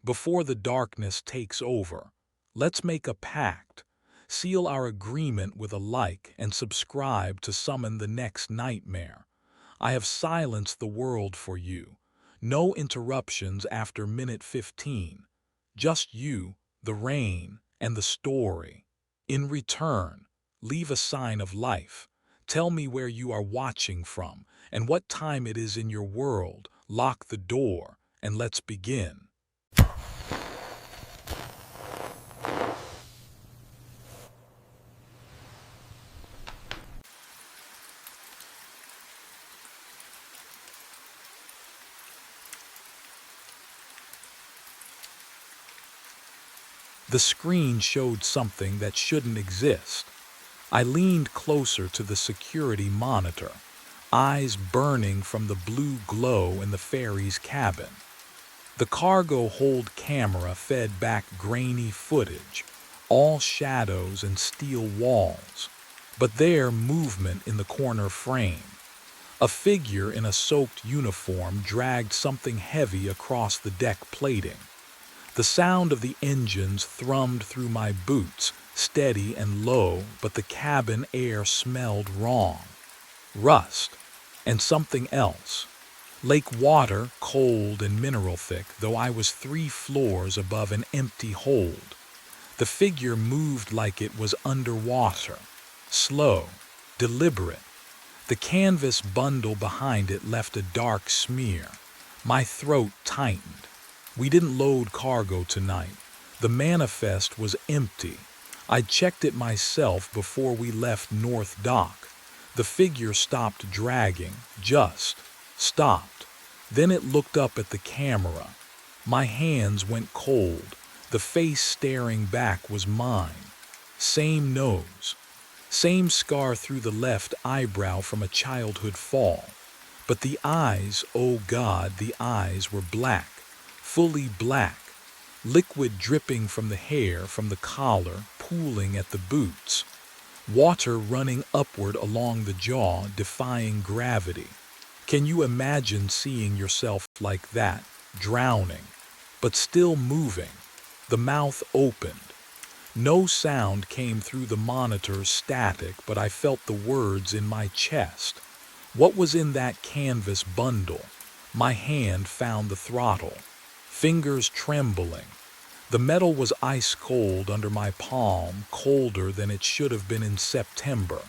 Before the darkness takes over, let's make a pact, seal our agreement with a like, and subscribe to summon the next nightmare. I have silenced the world for you. No interruptions after minute 15. Just you, the rain, and the story. In return, leave a sign of life. Tell me where you are watching from and what time it is in your world. Lock the door, and let's begin. The screen showed something that shouldn't exist. I leaned closer to the security monitor, eyes burning from the blue glow in the ferry's cabin. The cargo hold camera fed back grainy footage, all shadows and steel walls, but there movement in the corner frame. A figure in a soaked uniform dragged something heavy across the deck plating. The sound of the engines thrummed through my boots, steady and low, but the cabin air smelled wrong. Rust, and something else. Lake water, cold and mineral thick, though I was 3 floors above an empty hold. The figure moved like it was underwater. Slow, deliberate. The canvas bundle behind it left a dark smear. My throat tightened. We didn't load cargo tonight. The manifest was empty. I checked it myself before we left North Dock. The figure stopped dragging, just stopped. Then it looked up at the camera. My hands went cold. The face staring back was mine. Same nose. Same scar through the left eyebrow from a childhood fall. But the eyes, oh God, the eyes were black. Fully black, liquid dripping from the hair, from the collar, pooling at the boots, water running upward along the jaw, defying gravity. Can you imagine seeing yourself like that, drowning, but still moving? The mouth opened. No sound came through the monitor's static, but I felt the words in my chest. What was in that canvas bundle? My hand found the throttle. Fingers trembling. The metal was ice cold under my palm, colder than it should have been in September.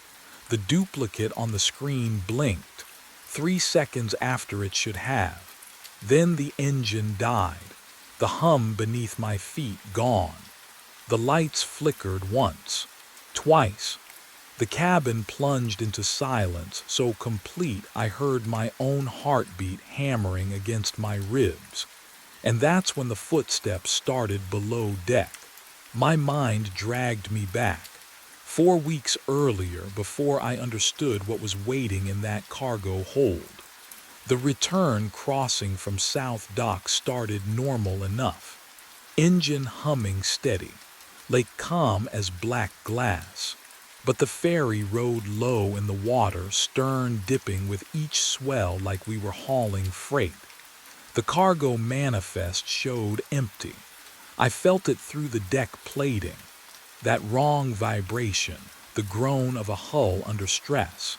The duplicate on the screen blinked, 3 seconds after it should have. Then the engine died, the hum beneath my feet gone. The lights flickered once, twice. The cabin plunged into silence, so complete I heard my own heartbeat hammering against my ribs. And that's when the footsteps started below deck. My mind dragged me back. 4 weeks earlier, before I understood what was waiting in that cargo hold. The return crossing from South Dock started normal enough. Engine humming steady. Lake calm as black glass. But the ferry rode low in the water, stern dipping with each swell like we were hauling freight. The cargo manifest showed empty. I felt it through the deck plating. That wrong vibration, the groan of a hull under stress.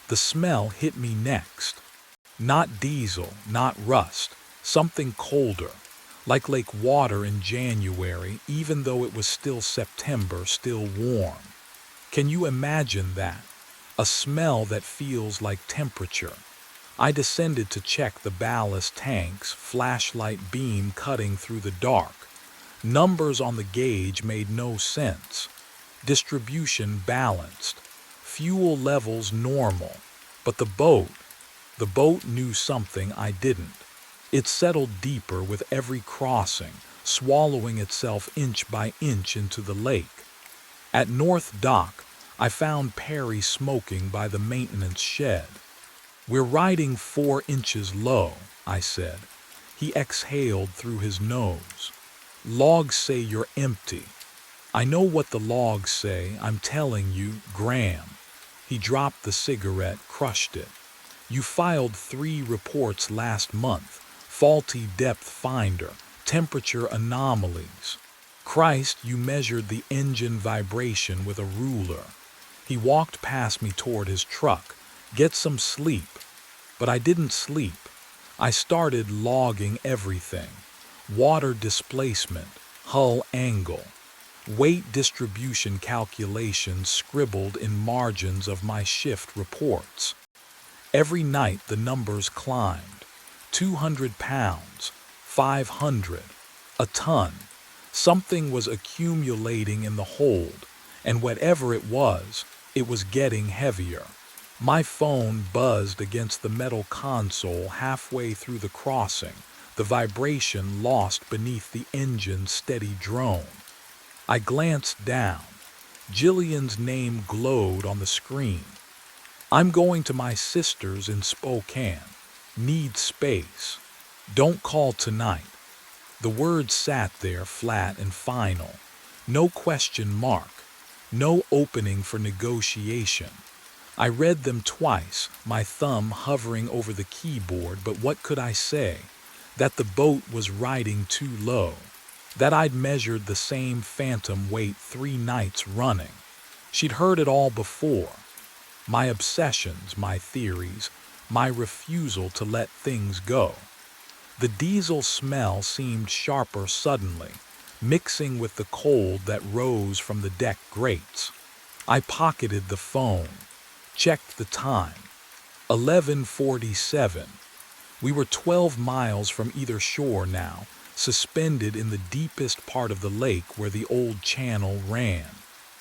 The smell hit me next. Not diesel, not rust, something colder. Like lake water in January, even though it was still September, still warm. Can you imagine that? A smell that feels like temperature. I descended to check the ballast tanks, flashlight beam cutting through the dark. Numbers on the gauge made no sense. Distribution balanced. Fuel levels normal. But the boat knew something I didn't. It settled deeper with every crossing, swallowing itself inch by inch into the lake. At North Dock, I found Perry smoking by the maintenance shed. "We're riding 4 inches low," I said. He exhaled through his nose. "Logs say you're empty." "I know what the logs say, I'm telling you, Graham." He dropped the cigarette, crushed it. "You filed 3 reports last month. Faulty depth finder, temperature anomalies. Christ, you measured the engine vibration with a ruler. He walked past me toward his truck. Get some sleep. But I didn't sleep. I started logging everything. Water displacement, hull angle, weight distribution calculations scribbled in margins of my shift reports. Every night the numbers climbed. 200 pounds, 500, a ton. Something was accumulating in the hold, and whatever it was getting heavier. My phone buzzed against the metal console halfway through the crossing, the vibration lost beneath the engine's steady drone. I glanced down. Jillian's name glowed on the screen. I'm going to my sister's in Spokane. Need space. Don't call tonight. The words sat there flat and final. No question mark. No opening for negotiation. I read them twice, my thumb hovering over the keyboard, but what could I say? That the boat was riding too low. That I'd measured the same phantom weight 3 nights running. She'd heard it all before. My obsessions, my theories, my refusal to let things go. The diesel smell seemed sharper suddenly, mixing with the cold that rose from the deck grates. I pocketed the phone, checked the time. 11:47. We were 12 miles from either shore now, suspended in the deepest part of the lake where the old channel ran.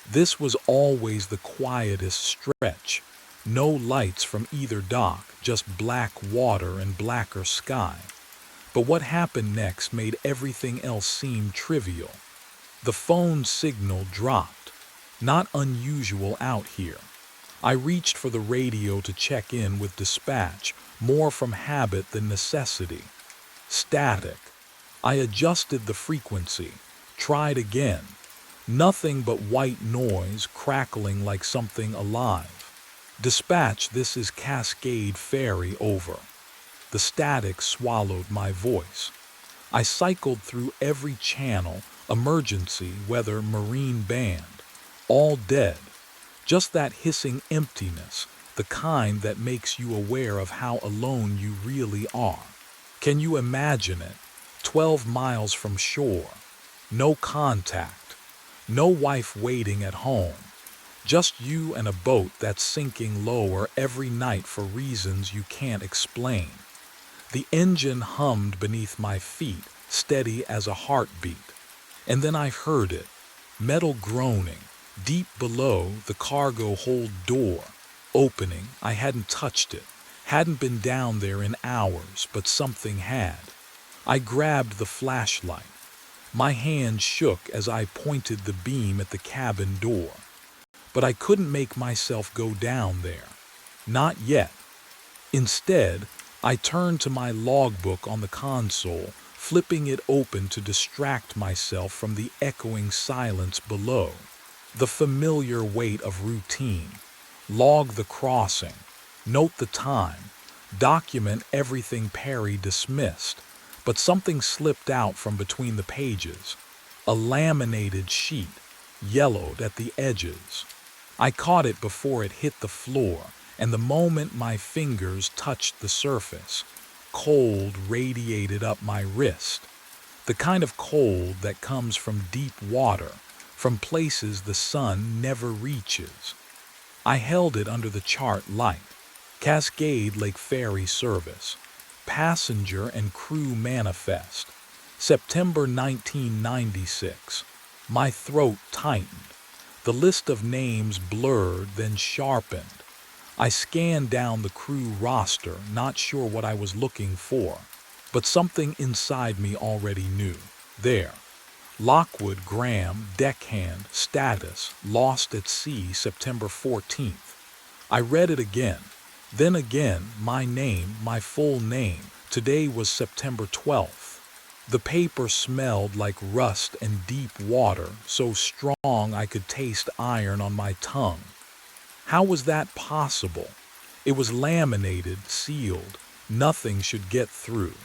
This was always the quietest stretch. No lights from either dock, just black water and blacker sky. But what happened next made everything else seem trivial. The phone signal dropped. Not unusual out here. I reached for the radio to check in with dispatch, more from habit than necessity. Static. I adjusted the frequency, tried again. Nothing but white noise crackling like something alive. Dispatch, this is Cascade Ferry, over. The static swallowed my voice. I cycled through every channel, emergency, weather, marine band. All dead. Just that hissing emptiness, the kind that makes you aware of how alone you really are. Can you imagine it? 12 miles from shore. No contact. No wife waiting at home. Just you and a boat that's sinking lower every night for reasons you can't explain. The engine hummed beneath my feet, steady as a heartbeat. And then I heard it, metal groaning, deep below the cargo hold door, opening. I hadn't touched it, hadn't been down there in hours, but something had. I grabbed the flashlight. My hand shook as I pointed the beam at the cabin door. But I couldn't make myself go down there. Not yet. Instead, I turned to my logbook on the console, flipping it open to distract myself from the echoing silence below. The familiar weight of routine. Log the crossing. Note the time. Document everything Perry dismissed. But something slipped out from between the pages. A laminated sheet, yellowed at the edges. I caught it before it hit the floor, and the moment my fingers touched the surface, cold radiated up my wrist. The kind of cold that comes from deep water, from places the sun never reaches. I held it under the chart light. Cascade Lake Ferry Service. Passenger and crew manifest. September 1996. My throat tightened. The list of names blurred, then sharpened. I scanned down the crew roster, not sure what I was looking for, but something inside me already knew. There. Lockwood Graham, deckhand, status, lost at sea September 14th. I read it again. Then again, my name, my full name. Today was September 12th. The paper smelled like rust and deep water, so strong I could taste iron on my tongue. How was that possible? It was laminated, sealed. Nothing should get through.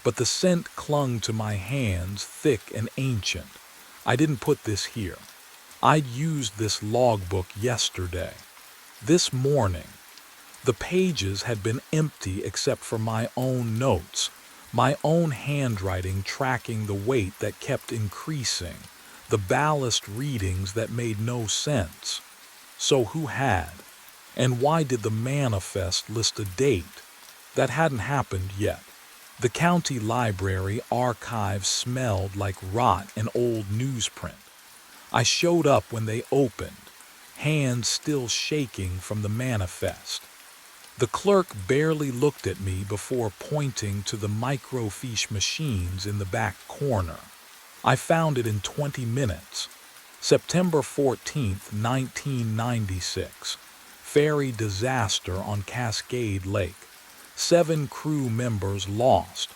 but the scent clung to my hands, thick and ancient. I didn't put this here. I'd used this logbook yesterday. This morning, the pages had been empty except for my own notes, my own handwriting tracking the weight that kept increasing, the ballast readings that made no sense. So who had? And why did the manifest list a date? That hadn't happened yet. The county library archives smelled like rot and old newsprint. I showed up when they opened, hands still shaking from the manifest. The clerk barely looked at me before pointing to the microfiche machines in the back corner. I found it in 20 minutes. September 14th, 1996. Ferry disaster on Cascade Lake. 7 crew members lost.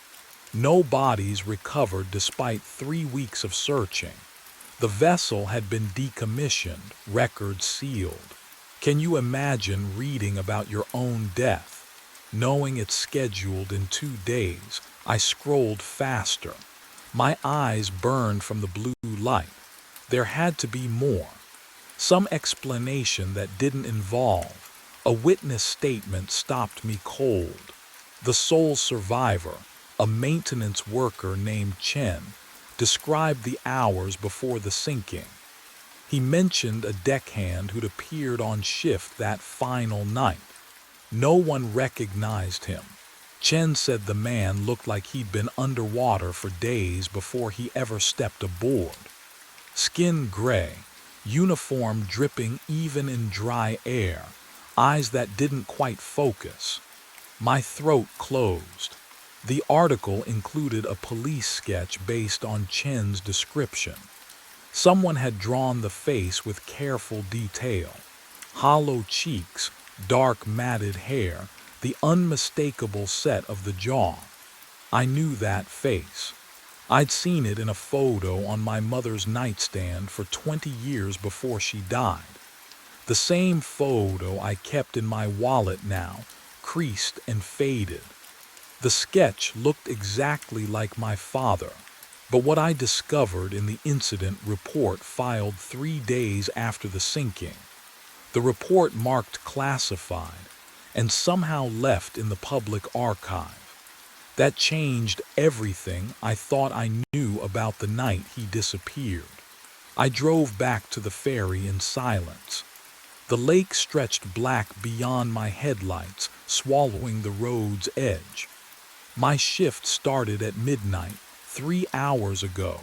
No bodies recovered despite 3 weeks of searching. The vessel had been decommissioned, records sealed. Can you imagine reading about your own death? Knowing it's scheduled in 2 days, I scrolled faster. My eyes burned from the blue light. There had to be more. Some explanation that didn't involve. A witness statement stopped me cold. The sole survivor, a maintenance worker named Chen, described the hours before the sinking. He mentioned a deckhand who'd appeared on shift that final night. No one recognized him. Chen said the man looked like he'd been underwater for days before he ever stepped aboard. Skin gray, uniform dripping even in dry air, eyes that didn't quite focus. My throat closed. The article included a police sketch based on Chen's description. Someone had drawn the face with careful detail. Hollow cheeks, dark matted hair, the unmistakable set of the jaw. I knew that face. I'd seen it in a photo on my mother's nightstand for 20 years before she died. The same photo I kept in my wallet now, creased and faded. The sketch looked exactly like my father, but what I discovered in the incident report filed 3 days after the sinking. The report marked classified and somehow left in the public archive. That changed everything I thought I knew about the night he disappeared. I drove back to the ferry in silence. The lake stretched black beyond my headlights, swallowing the road's edge. My shift started at midnight, 3 hours ago,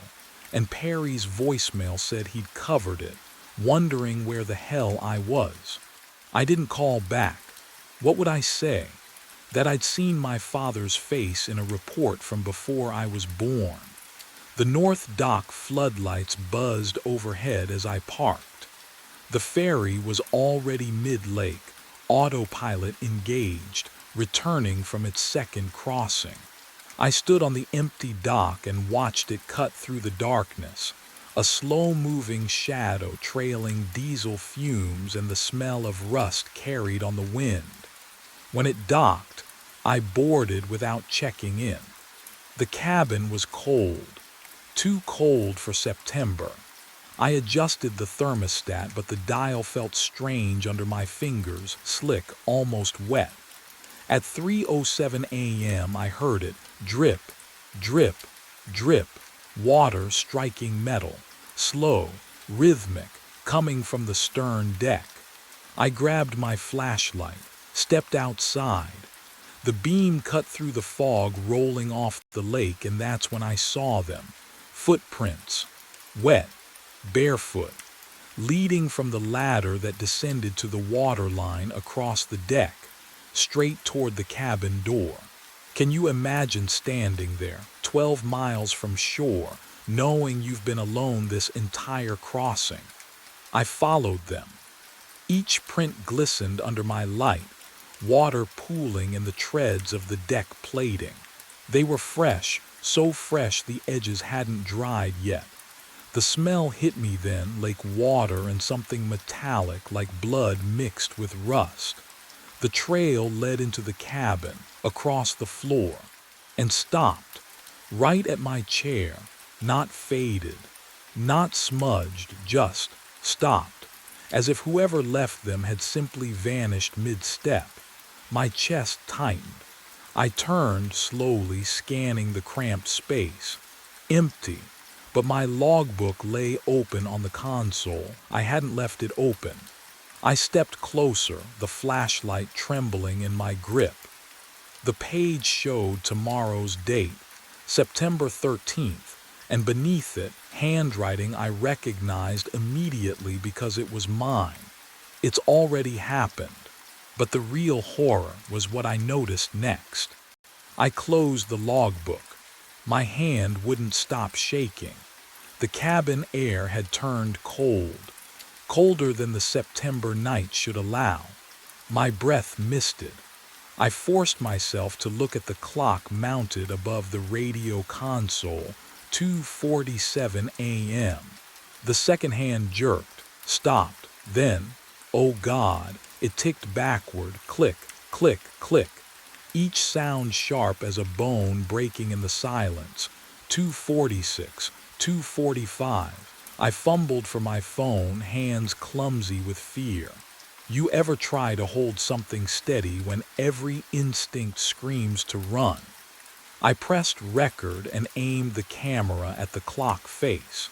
and Perry's voicemail said he'd covered it, wondering where the hell I was. I didn't call back. What would I say? That I'd seen my father's face in a report from before I was born. The North Dock floodlights buzzed overhead as I parked. The ferry was already mid-lake, autopilot engaged, returning from its second crossing. I stood on the empty dock and watched it cut through the darkness, a slow-moving shadow trailing diesel fumes and the smell of rust carried on the wind. When it docked, I boarded without checking in. The cabin was cold, too cold for September. I adjusted the thermostat, but the dial felt strange under my fingers, slick, almost wet. At 3:07 a.m. I heard it, drip, drip, drip, water striking metal, slow, rhythmic, coming from the stern deck. I grabbed my flashlight, stepped outside. The beam cut through the fog rolling off the lake, and that's when I saw them. Footprints, wet, barefoot, leading from the ladder that descended to the waterline across the deck, straight toward the cabin door. Can you imagine standing there, 12 miles from shore, knowing you've been alone this entire crossing? I followed them. Each print glistened under my light, water pooling in the treads of the deck plating. They were fresh, so fresh the edges hadn't dried yet. The smell hit me then like water and something metallic like blood mixed with rust. The trail led into the cabin, across the floor, and stopped. right at my chair, not faded, not smudged, just stopped, as if whoever left them had simply vanished mid-step. My chest tightened. I turned slowly, scanning the cramped space. Empty, but my logbook lay open on the console. I hadn't left it open. I stepped closer, the flashlight trembling in my grip. The page showed tomorrow's date, September 13th, and beneath it, handwriting I recognized immediately because it was mine. It's already happened. But the real horror was what I noticed next. I closed the logbook. My hand wouldn't stop shaking. The cabin air had turned cold, colder than the September night should allow. My breath misted. I forced myself to look at the clock mounted above the radio console, 2:47 a.m. The second hand jerked, stopped, then, oh God, it ticked backward, click, click, click. Each sound sharp as a bone breaking in the silence. 2:46, 2:45. I fumbled for my phone, hands clumsy with fear. You ever try to hold something steady when every instinct screams to run? I pressed record and aimed the camera at the clock face.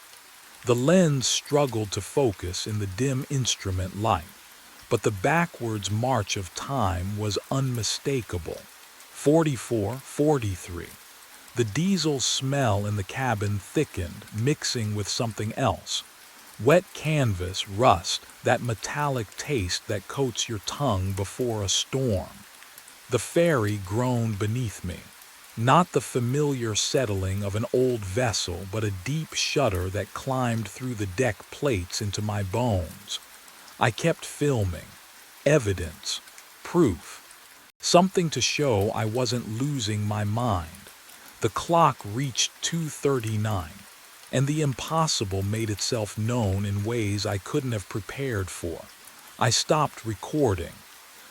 The lens struggled to focus in the dim instrument light, but the backwards march of time was unmistakable. 44, 43. The diesel smell in the cabin thickened, mixing with something else. Wet canvas, rust, that metallic taste that coats your tongue before a storm. The ferry groaned beneath me. Not the familiar settling of an old vessel, but a deep shudder that climbed through the deck plates into my bones. I kept filming. Evidence. Proof. Something to show I wasn't losing my mind. The clock reached 2:39. And the impossible made itself known in ways I couldn't have prepared for. I stopped recording.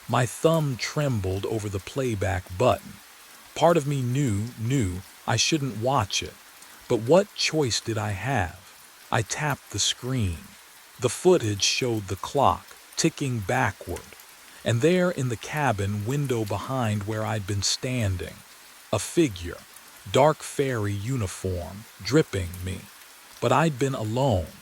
My thumb trembled over the playback button. Part of me knew I shouldn't watch it. But what choice did I have? I tapped the screen. The footage showed the clock, ticking backward. And there in the cabin window behind where I'd been standing, a figure. Dark ferry uniform, dripping me. But I'd been alone.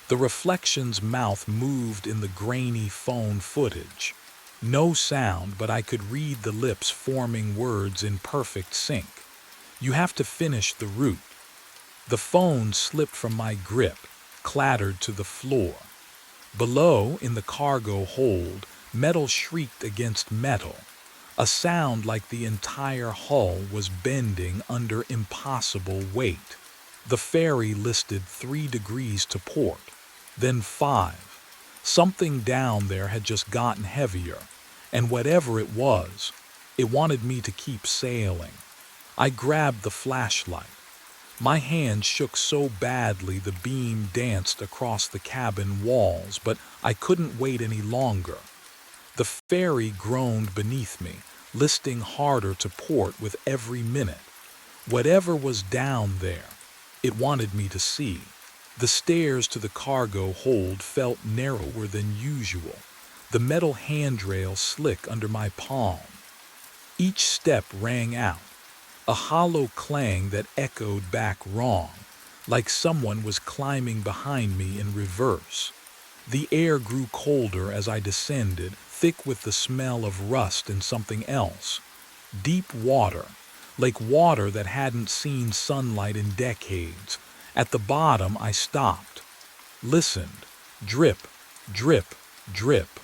The reflection's mouth moved in the grainy phone footage. No sound, but I could read the lips forming words in perfect sync. You have to finish the route. The phone slipped from my grip, clattered to the floor. Below, in the cargo hold, metal shrieked against metal. A sound like the entire hull was bending under impossible weight. The ferry listed 3 degrees to port, then 5. Something down there had just gotten heavier, and whatever it was, it wanted me to keep sailing. I grabbed the flashlight. My hand shook so badly the beam danced across the cabin walls, but I couldn't wait any longer. The ferry groaned beneath me, listing harder to port with every minute. Whatever was down there, it wanted me to see. The stairs to the cargo hold felt narrower than usual, the metal handrail slick under my palm. Each step rang out, a hollow clang that echoed back wrong, like someone was climbing behind me in reverse. The air grew colder as I descended, thick with the smell of rust and something else. Deep water, like water that hadn't seen sunlight in decades. At the bottom, I stopped. Listened. Drip, drip, drip.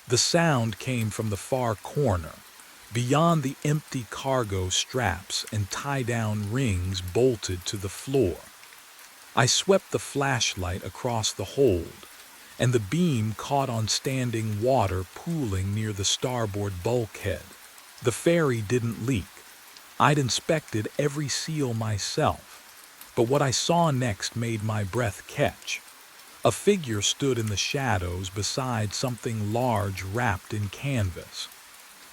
The sound came from the far corner, beyond the empty cargo straps and tie-down rings bolted to the floor. I swept the flashlight across the hold, and the beam caught on standing water pooling near the starboard bulkhead. The ferry didn't leak. I'd inspected every seal myself, but what I saw next made my breath catch. A figure stood in the shadows beside something large wrapped in canvas.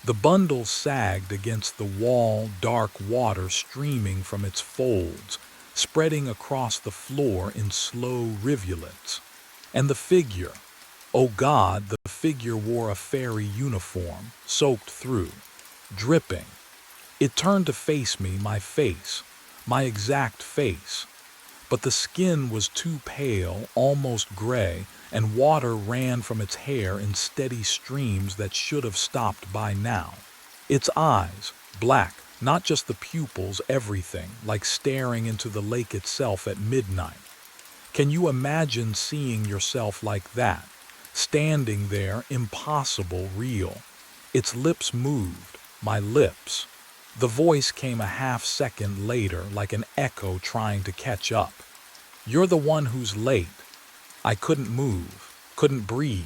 The bundle sagged against the wall, dark water streaming from its folds, spreading across the floor in slow rivulets. And the figure, oh God, the figure wore a fairy uniform, soaked through, dripping. It turned to face me, my exact face. But the skin was too pale, almost gray, and water ran from its hair in steady streams that should have stopped by now. Its eyes, black, not just the pupils, everything, like staring into the lake itself at midnight. Can you imagine seeing yourself like that, standing there, impossible, real? Its lips moved, my lips. The voice came a half-second later, like an echo trying to catch up. You're the one who's late. I couldn't move, couldn't breathe.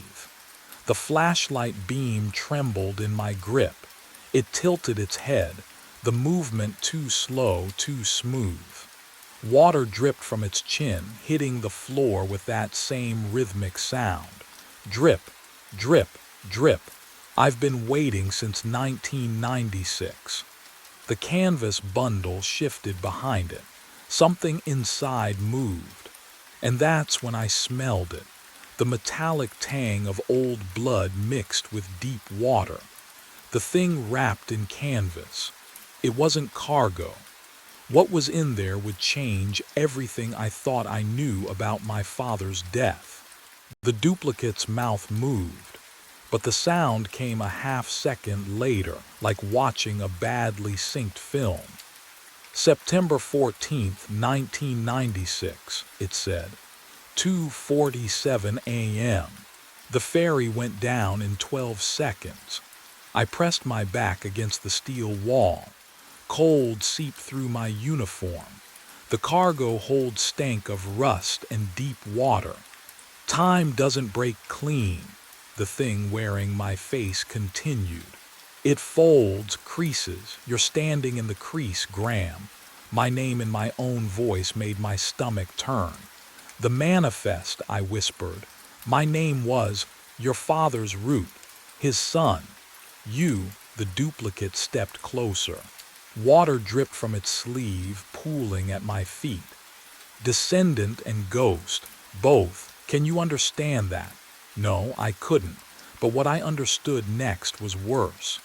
The flashlight beam trembled in my grip. It tilted its head, the movement too slow, too smooth. Water dripped from its chin, hitting the floor with that same rhythmic sound. Drip, drip, drip. I've been waiting since 1996. The canvas bundle shifted behind it. Something inside moved. And that's when I smelled it. The metallic tang of old blood mixed with deep water. The thing wrapped in canvas. It wasn't cargo. What was in there would change everything I thought I knew about my father's death. The duplicate's mouth moved, but the sound came a half-second later, like watching a badly synced film. September 14th, 1996, it said. 2:47 a.m. The ferry went down in 12 seconds. I pressed my back against the steel wall. Cold seeped through my uniform. The cargo hold stank of rust and deep water. Time doesn't break clean, the thing wearing my face continued. It folds, creases. You're standing in the crease, Graham. My name in my own voice made my stomach turn. The manifest, I whispered. My name was your father's root, his son. You, the duplicate, stepped closer. Water dripped from its sleeve, pooling at my feet. Descendant and ghost, both. Can you understand that? No, I couldn't. But what I understood next was worse.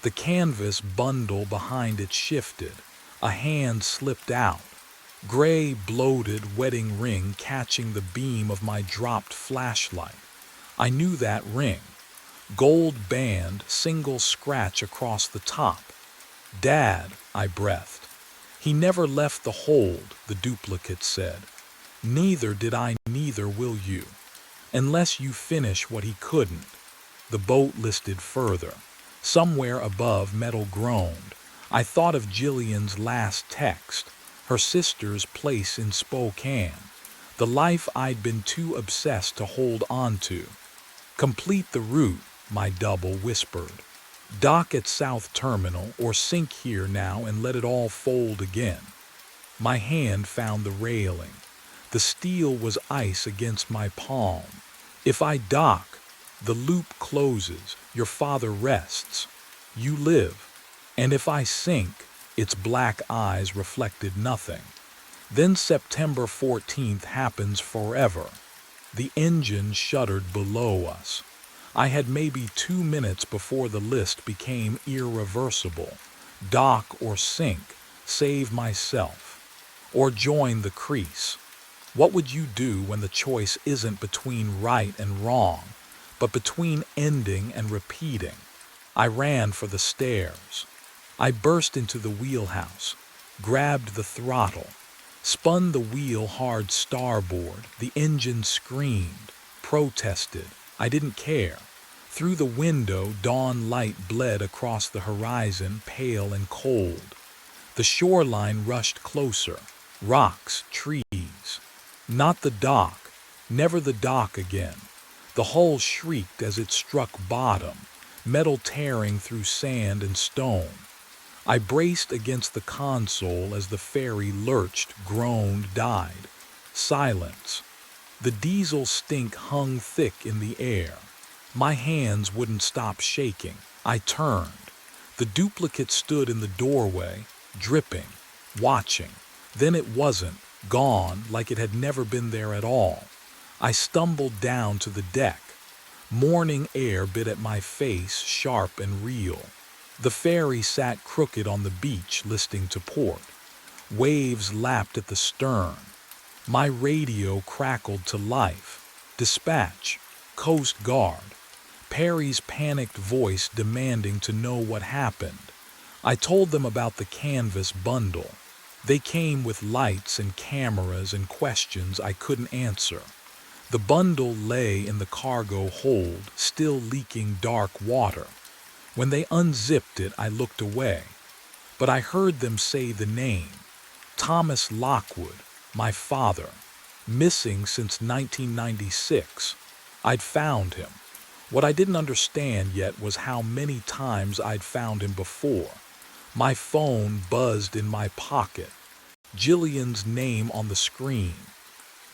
The canvas bundle behind it shifted. A hand slipped out. Gray, bloated wedding ring catching the beam of my dropped flashlight. I knew that ring. Gold band, single scratch across the top. Dad, I breathed. He never left the hold, the duplicate said. Neither did I, neither will you. Unless you finish what he couldn't. The boat listed further. Somewhere above, metal groaned. I thought of Jillian's last text, her sister's place in Spokane, the life I'd been too obsessed to hold on to. Complete the route, my double whispered. Dock at South Terminal or sink here now and let it all fold again. My hand found the railing. The steel was ice against my palm. If I dock, the loop closes, your father rests. You live. And if I sink, its black eyes reflected nothing. Then September 14th happens forever. The engine shuddered below us. I had maybe 2 minutes before the list became irreversible. Dock or sink, save myself, or join the crease. What would you do when the choice isn't between right and wrong, but between ending and repeating? I ran for the stairs. I burst into the wheelhouse, grabbed the throttle, spun the wheel hard starboard. The engine screamed, protested. I didn't care. Through the window, dawn light bled across the horizon, pale and cold. The shoreline rushed closer. Rocks, trees. Not the dock. Never the dock again. The hull shrieked as it struck bottom, metal tearing through sand and stone. I braced against the console as the ferry lurched, groaned, died. Silence. The diesel stink hung thick in the air. My hands wouldn't stop shaking. I turned. The duplicate stood in the doorway, dripping, watching. Then it wasn't, gone like it had never been there at all. I stumbled down to the deck. Morning air bit at my face, sharp and real. The ferry sat crooked on the beach, listening to port. Waves lapped at the stern. My radio crackled to life. Dispatch, Coast Guard. Perry's panicked voice demanding to know what happened. I told them about the canvas bundle. They came with lights and cameras and questions I couldn't answer. The bundle lay in the cargo hold, still leaking dark water. When they unzipped it, I looked away. But I heard them say the name. Thomas Lockwood, my father. Missing since 1996. I'd found him. What I didn't understand yet was how many times I'd found him before. My phone buzzed in my pocket. Jillian's name on the screen.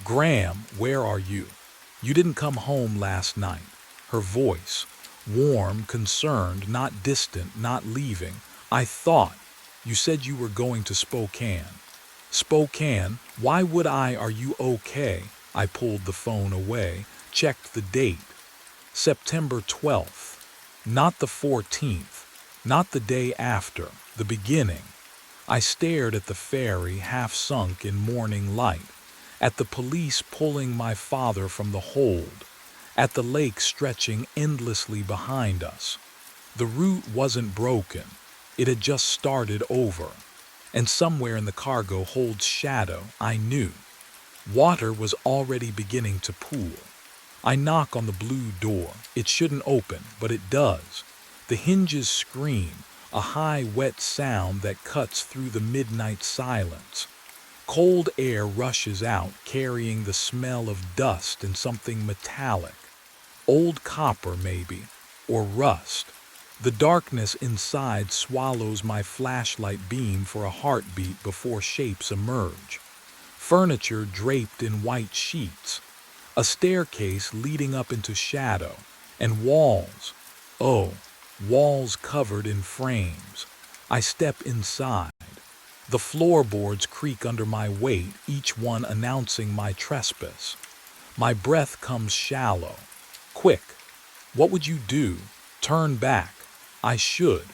Graham, where are you? You didn't come home last night. Her voice. Warm, concerned, not distant, not leaving. I thought. You said you were going to Spokane. Spokane? Why would I? Are you okay? I pulled the phone away, checked the date. September 12th. Not the 14th. Not the day after. The beginning. I stared at the ferry, half sunk in morning light. At the police pulling my father from the hold. At the lake stretching endlessly behind us. The route wasn't broken. It had just started over. And somewhere in the cargo hold's shadow, I knew. Water was already beginning to pool. I knock on the blue door. It shouldn't open, but it does. The hinges scream, a high, wet sound that cuts through the midnight silence. Cold air rushes out, carrying the smell of dust and something metallic. Old copper, maybe, or rust. The darkness inside swallows my flashlight beam for a heartbeat before shapes emerge. Furniture draped in white sheets. A staircase leading up into shadow, and walls. Oh, walls covered in frames. I step inside. The floorboards creak under my weight, each one announcing my trespass. My breath comes shallow. Quick. What would you do? Turn back. I should.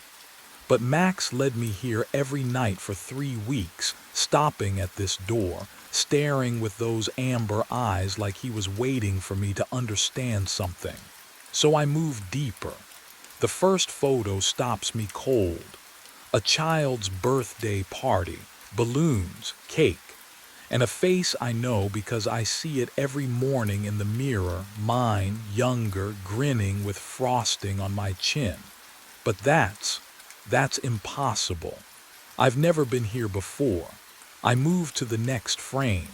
But Max led me here every night for 3 weeks, stopping at this door, staring with those amber eyes like he was waiting for me to understand something. So I move deeper. The first photo stops me cold. A child's birthday party, balloons, cake, and a face I know because I see it every morning in the mirror, mine, younger, grinning with frosting on my chin. But that's impossible. I've never been here before. I move to the next frame.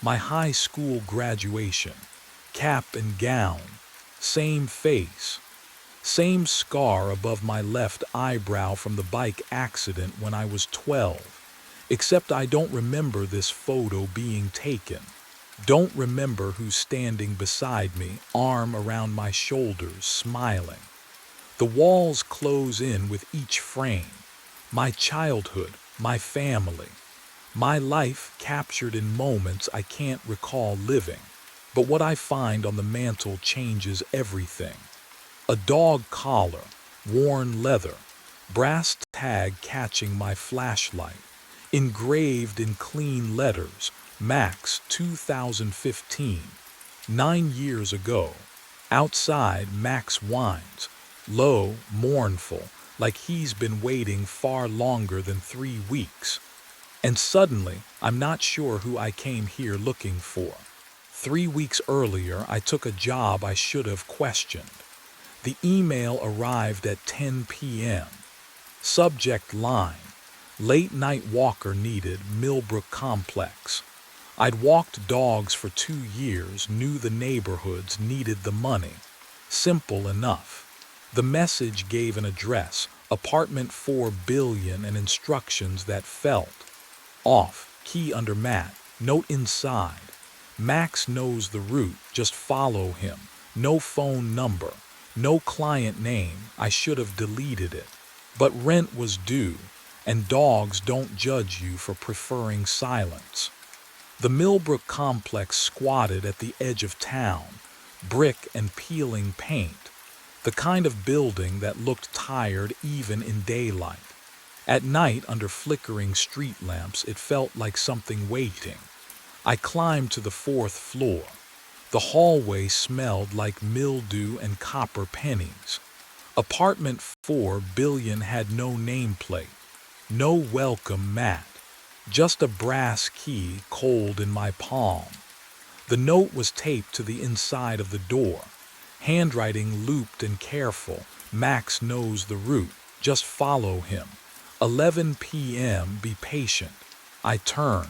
My high school graduation. Cap and gown. Same face. Same scar above my left eyebrow from the bike accident when I was 12. Except I don't remember this photo being taken. Don't remember who's standing beside me, arm around my shoulders, smiling. The walls close in with each frame. My childhood, my family. My life captured in moments I can't recall living. But what I find on the mantel changes everything. A dog collar, worn leather, brass tag catching my flashlight, engraved in clean letters, Max 2015, 9 years ago. Outside, Max whines, low, mournful, like he's been waiting far longer than 3 weeks. And suddenly, I'm not sure who I came here looking for. 3 weeks earlier, I took a job I should have questioned. The email arrived at 10 p.m. Subject line, late night walker needed, Millbrook Complex. I'd walked dogs for 2 years, knew the neighborhoods, needed the money. Simple enough. The message gave an address, apartment 4 billion, and instructions that felt off, key under mat, note inside. Max knows the route, just follow him. No phone number. No client name. I should have deleted it. But rent was due, and dogs don't judge you for preferring silence. The Millbrook complex squatted at the edge of town, brick and peeling paint, the kind of building that looked tired even in daylight. At night, under flickering street lamps, it felt like something waiting. I climbed to the fourth floor. The hallway smelled like mildew and copper pennies. Apartment 4 billion had no nameplate, no welcome mat, just a brass key cold in my palm. The note was taped to the inside of the door, handwriting looped and careful. Max knows the route, just follow him. 11 p.m., be patient. I turned.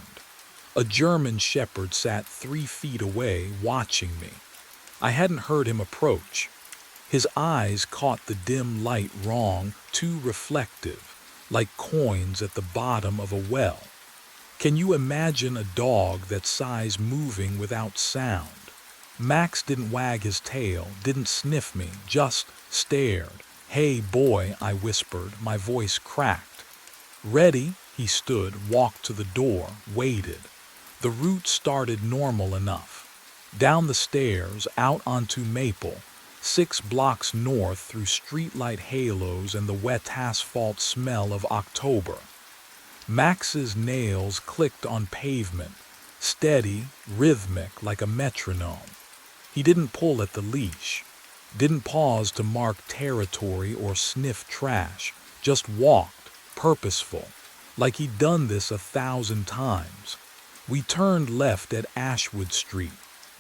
A German shepherd sat 3 feet away, watching me. I hadn't heard him approach. His eyes caught the dim light wrong, too reflective, like coins at the bottom of a well. Can you imagine a dog that size moving without sound? Max didn't wag his tail, didn't sniff me, just stared. Hey boy, I whispered, my voice cracked. Ready? He stood, walked to the door, waited. The route started normal enough. Down the stairs, out onto Maple, 6 blocks north through streetlight halos and the wet asphalt smell of October. Max's nails clicked on pavement, steady, rhythmic like a metronome. He didn't pull at the leash, didn't pause to mark territory or sniff trash, just walked, purposeful, like he'd done this 1,000 times. We turned left at Ashwood Street.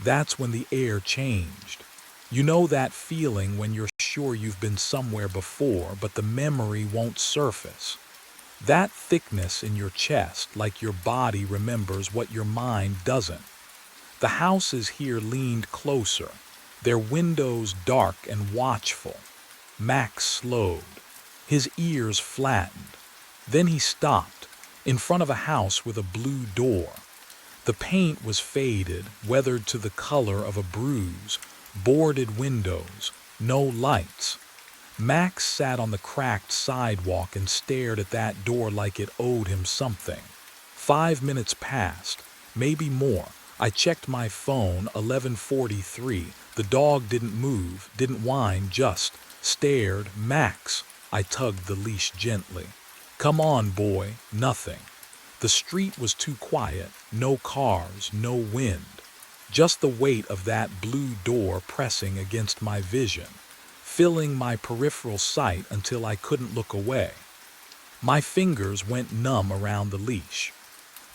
That's when the air changed. You know that feeling when you're sure you've been somewhere before, but the memory won't surface. That thickness in your chest, like your body remembers what your mind doesn't. The houses here leaned closer, their windows dark and watchful. Max slowed. His ears flattened. Then he stopped, in front of a house with a blue door. The paint was faded, weathered to the color of a bruise, boarded windows, no lights. Max sat on the cracked sidewalk and stared at that door like it owed him something. 5 minutes passed, maybe more. I checked my phone, 11:43. The dog didn't move, didn't whine, just stared. Max, I tugged the leash gently. Come on, boy, nothing. The street was too quiet, no cars, no wind. Just the weight of that blue door pressing against my vision, filling my peripheral sight until I couldn't look away. My fingers went numb around the leash.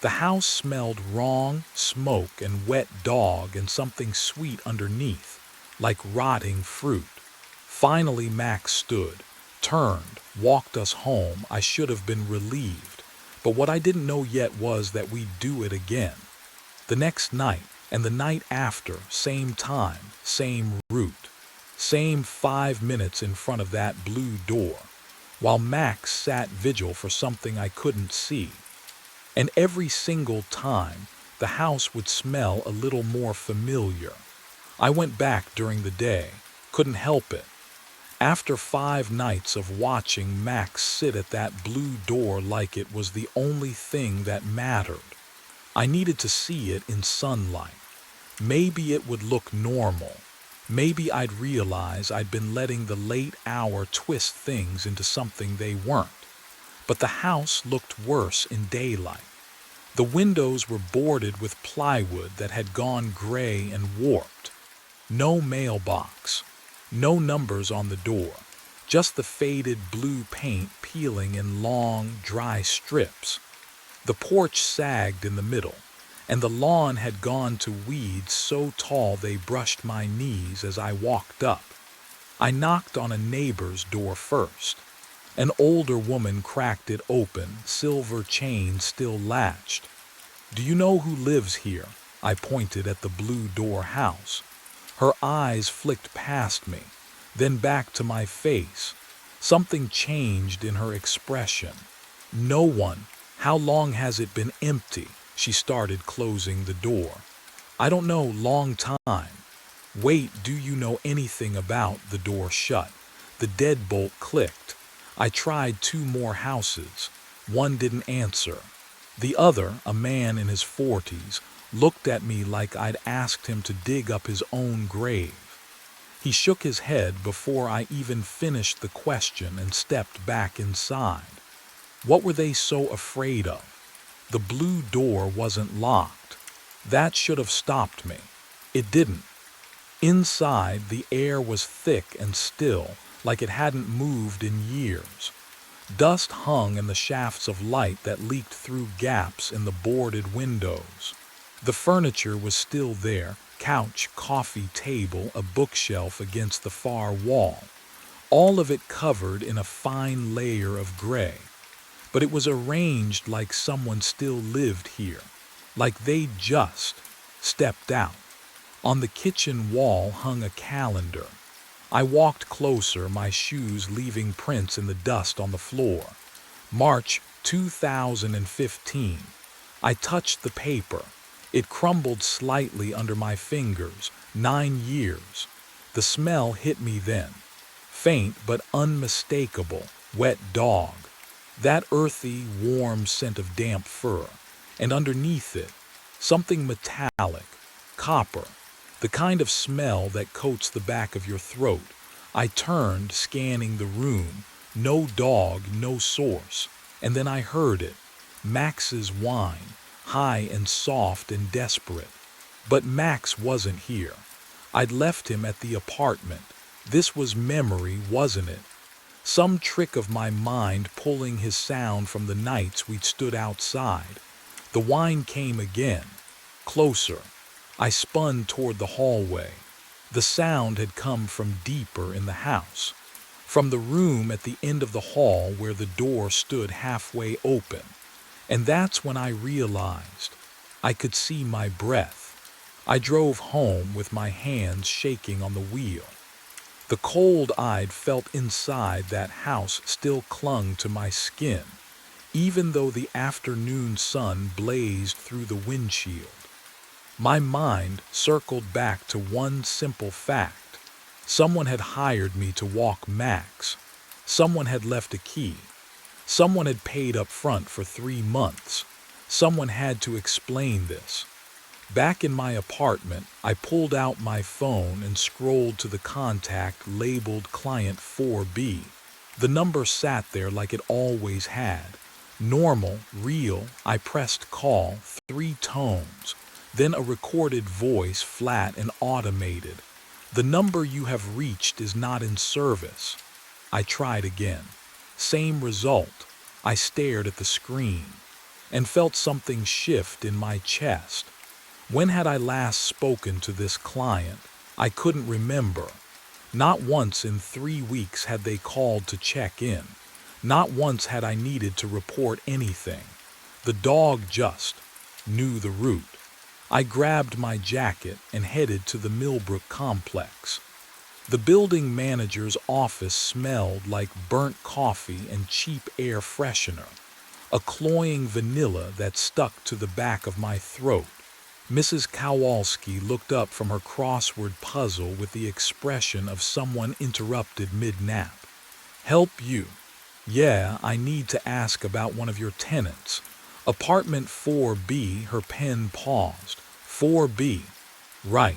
The house smelled wrong, smoke and wet dog and something sweet underneath, like rotting fruit. Finally Max stood, turned, walked us home. I should have been relieved, but what I didn't know yet was that we'd do it again. The next night, and the night after, same time, same route, same 5 minutes in front of that blue door, while Max sat vigil for something I couldn't see. And every single time, the house would smell a little more familiar. I went back during the day, couldn't help it. After 5 nights of watching Max sit at that blue door like it was the only thing that mattered, I needed to see it in sunlight. Maybe it would look normal. Maybe I'd realize I'd been letting the late hour twist things into something they weren't. But the house looked worse in daylight. The windows were boarded with plywood that had gone gray and warped. No mailbox, no numbers on the door, just the faded blue paint peeling in long, dry strips. The porch sagged in the middle, and the lawn had gone to weeds so tall they brushed my knees as I walked up. I knocked on a neighbor's door first. An older woman cracked it open, silver chain still latched. Do you know who lives here? I pointed at the blue door house. Her eyes flicked past me, then back to my face. Something changed in her expression. No one. How long has it been empty? She started closing the door. I don't know, long time. Wait, do you know anything about? The door shut. The deadbolt clicked. I tried 2 more houses. One didn't answer. The other, a man in his 40s, looked at me like I'd asked him to dig up his own grave. He shook his head before I even finished the question and stepped back inside. What were they so afraid of? The blue door wasn't locked. That should have stopped me. It didn't. Inside, the air was thick and still, like it hadn't moved in years. Dust hung in the shafts of light that leaked through gaps in the boarded windows. The furniture was still there: couch, coffee table, a bookshelf against the far wall, all of it covered in a fine layer of gray. But it was arranged like someone still lived here, like they'd just stepped out. On the kitchen wall hung a calendar. I walked closer, my shoes leaving prints in the dust on the floor. March 2015. I touched the paper. It crumbled slightly under my fingers. 9 years. The smell hit me then. Faint but unmistakable. Wet dog. That earthy, warm scent of damp fur. And underneath it, something metallic. Copper. The kind of smell that coats the back of your throat. I turned, scanning the room. No dog, no source. And then I heard it. Max's whine, high and soft and desperate. But Max wasn't here. I'd left him at the apartment. This was memory, wasn't it? Some trick of my mind pulling his sound from the nights we'd stood outside. The whine came again. Closer. I spun toward the hallway. The sound had come from deeper in the house, from the room at the end of the hall where the door stood halfway open. And that's when I realized I could see my breath. I drove home with my hands shaking on the wheel. The cold I'd felt inside that house still clung to my skin, even though the afternoon sun blazed through the windshield. My mind circled back to one simple fact. Someone had hired me to walk Max. Someone had left a key. Someone had paid up front for 3 months. Someone had to explain this. Back in my apartment, I pulled out my phone and scrolled to the contact labeled Client 4B. The number sat there like it always had. Normal, real. I pressed call, 3 tones. Then a recorded voice, flat and automated. The number you have reached is not in service. I tried again. Same result. I stared at the screen and felt something shift in my chest. When had I last spoken to this client? I couldn't remember. Not once in 3 weeks had they called to check in. Not once had I needed to report anything. The dog just knew the route. I grabbed my jacket and headed to the Millbrook complex. The building manager's office smelled like burnt coffee and cheap air freshener, a cloying vanilla that stuck to the back of my throat. Mrs. Kowalski looked up from her crossword puzzle with the expression of someone interrupted mid-nap. Help you? Yeah, I need to ask about one of your tenants. Apartment 4B, her pen paused. 4B. Right.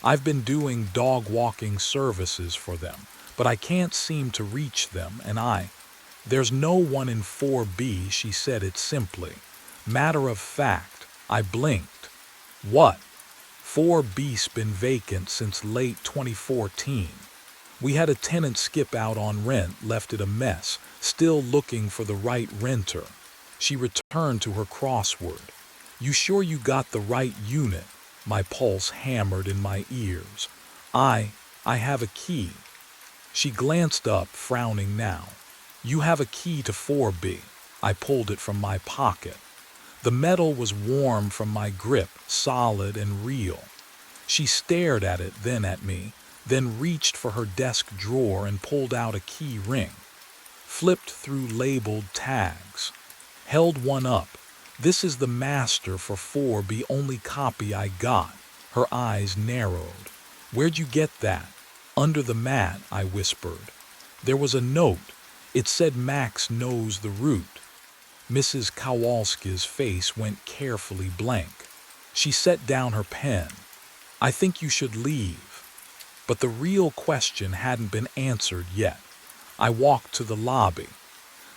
I've been doing dog walking services for them, but I can't seem to reach them, and There's no one in 4B, she said it simply. Matter of fact, I blinked. What? 4B's been vacant since late 2014. We had a tenant skip out on rent, left it a mess, still looking for the right renter. She returned to her crossword. You sure you got the right unit? My pulse hammered in my ears. I have a key. She glanced up, frowning now. You have a key to 4B. I pulled it from my pocket. The metal was warm from my grip, solid and real. She stared at it, then at me, then reached for her desk drawer and pulled out a key ring. Flipped through labeled tags. Held one up. This is the master for 4B, only copy I got. Her eyes narrowed. Where'd you get that? Under the mat, I whispered. There was a note. It said Max knows the route. Mrs. Kowalski's face went carefully blank. She set down her pen. I think you should leave. But the real question hadn't been answered yet. I walked to the lobby.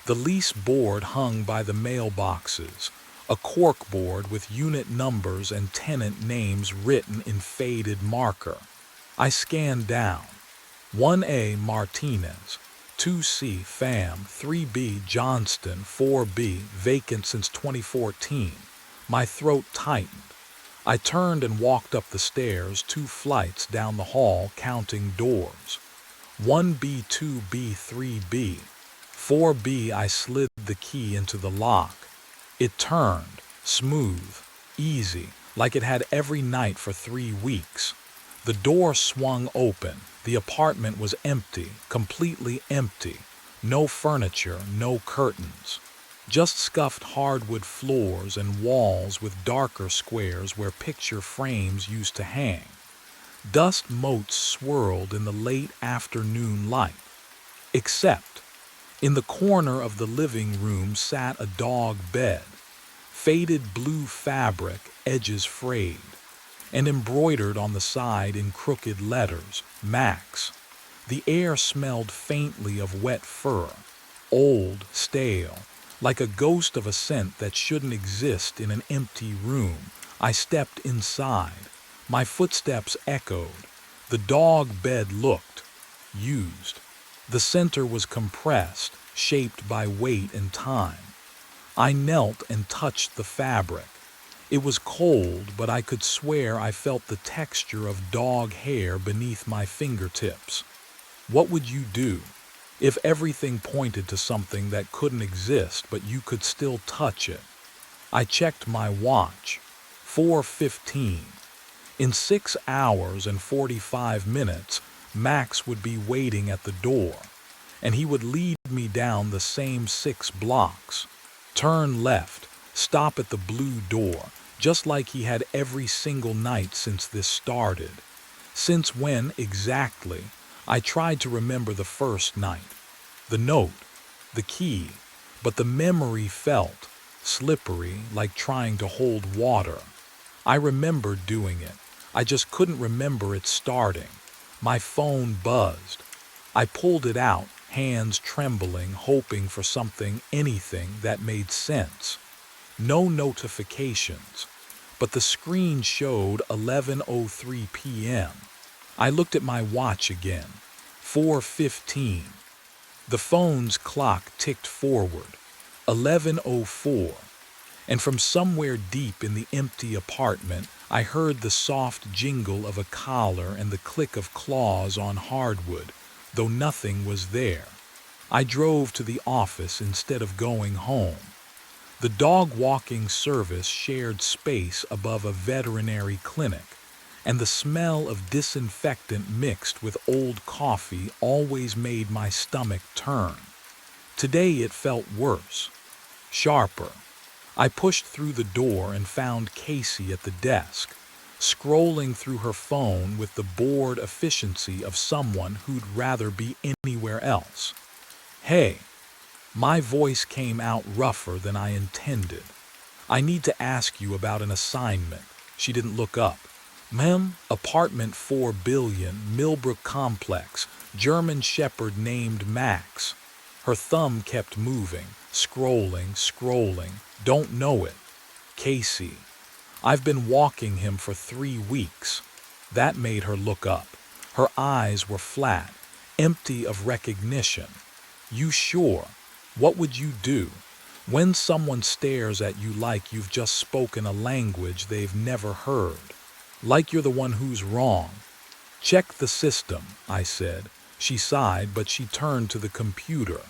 The lease board hung by the mailboxes, a cork board with unit numbers and tenant names written in faded marker. I scanned down. 1A Martinez, 2C Pham, 3B Johnston, 4B vacant since 2014. My throat tightened. I turned and walked up the stairs 2 flights down the hall, counting doors. 1B, 2B, 3B. 4B, I slid the key into the lock. It turned, smooth, easy, like it had every night for 3 weeks. The door swung open. The apartment was empty, completely empty. No furniture, no curtains. Just scuffed hardwood floors and walls with darker squares where picture frames used to hang. Dust motes swirled in the late afternoon light. Except, in the corner of the living room sat a dog bed. Faded blue fabric, edges frayed, and embroidered on the side in crooked letters, Max. The air smelled faintly of wet fur, old, stale, like a ghost of a scent that shouldn't exist in an empty room. I stepped inside. My footsteps echoed. The dog bed looked used. The center was compressed, shaped by weight and time. I knelt and touched the fabric. It was cold, but I could swear I felt the texture of dog hair beneath my fingertips. What would you do if everything pointed to something that couldn't exist but you could still touch it? I checked my watch. 4:15. In 6 hours and 45 minutes, Max would be waiting at the door, and he would lead me down the same 6 blocks. Turn left, stop at the blue door, just like he had every single night since this started. Since when exactly? I tried to remember the first night. The note, the key, but the memory felt slippery, like trying to hold water. I remembered doing it. I just couldn't remember it starting. My phone buzzed. I pulled it out, hands trembling, hoping for something, anything that made sense. No notifications, but the screen showed 11:03 p.m. I looked at my watch again. 4:15. The phone's clock ticked forward. 11:04. And from somewhere deep in the empty apartment, I heard the soft jingle of a collar and the click of claws on hardwood, though nothing was there. I drove to the office instead of going home. The dog walking service shared space above a veterinary clinic, and the smell of disinfectant mixed with old coffee always made my stomach turn. Today it felt worse, sharper. I pushed through the door and found Casey at the desk, scrolling through her phone with the bored efficiency of someone who'd rather be anywhere else. Hey, my voice came out rougher than I intended. I need to ask you about an assignment. She didn't look up. Ma'am, apartment 4 billion, Millbrook Complex, German Shepherd named Max. Her thumb kept moving, scrolling. Don't know it. Casey. I've been walking him for 3 weeks. That made her look up. Her eyes were flat, empty of recognition. You sure? What would you do when someone stares at you like you've just spoken a language they've never heard? Like you're the one who's wrong. Check the system, I said. She sighed, but she turned to the computer.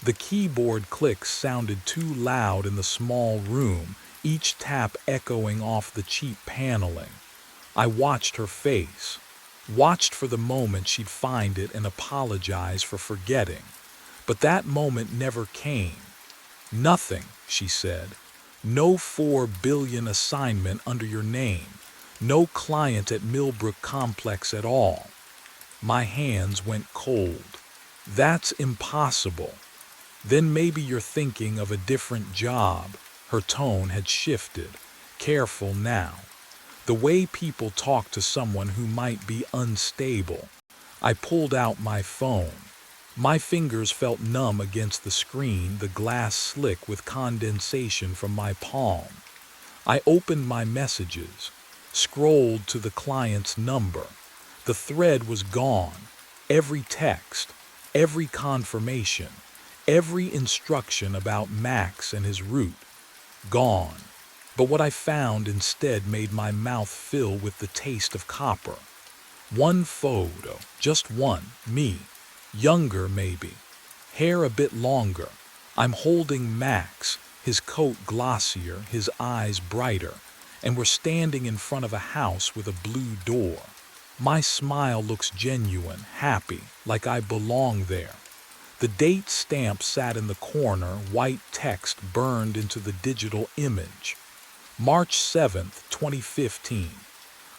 The keyboard clicks sounded too loud in the small room, each tap echoing off the cheap paneling. I watched her face, watched for the moment she'd find it and apologize for forgetting. But that moment never came. Nothing, she said. No 4 billion assignment under your name. No client at Millbrook Complex at all. My hands went cold. That's impossible. Then maybe you're thinking of a different job. Her tone had shifted. Careful now. The way people talk to someone who might be unstable. I pulled out my phone. My fingers felt numb against the screen, the glass slick with condensation from my palm. I opened my messages, scrolled to the client's number. The thread was gone. Every text, every confirmation, every instruction about Max and his route, gone. But what I found instead made my mouth fill with the taste of copper. One photo, just one, me, younger maybe, hair a bit longer. I'm holding Max, his coat glossier, his eyes brighter, and we're standing in front of a house with a blue door. My smile looks genuine, happy, like I belong there. The date stamp sat in the corner, white text burned into the digital image. March 7th, 2015.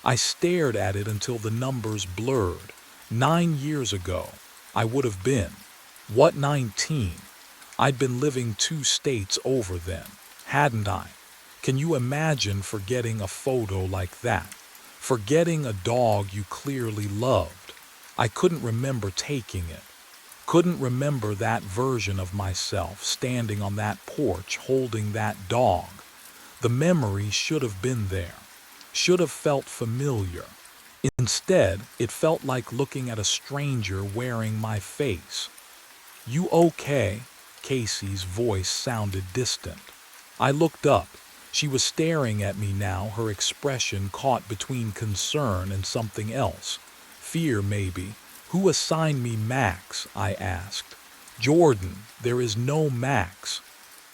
I stared at it until the numbers blurred. 9 years ago, I would have been. What, 19? I'd been living 2 states over then, hadn't I? Can you imagine forgetting a photo like that? Forgetting a dog you clearly loved. I couldn't remember taking it. Couldn't remember that version of myself standing on that porch holding that dog. The memory should have been there, should have felt familiar. Instead, it felt like looking at a stranger wearing my face. You okay? Casey's voice sounded distant. I looked up. She was staring at me now, her expression caught between concern and something else. Fear, maybe. Who assigned me Max? I asked. Jordan, there is no Max.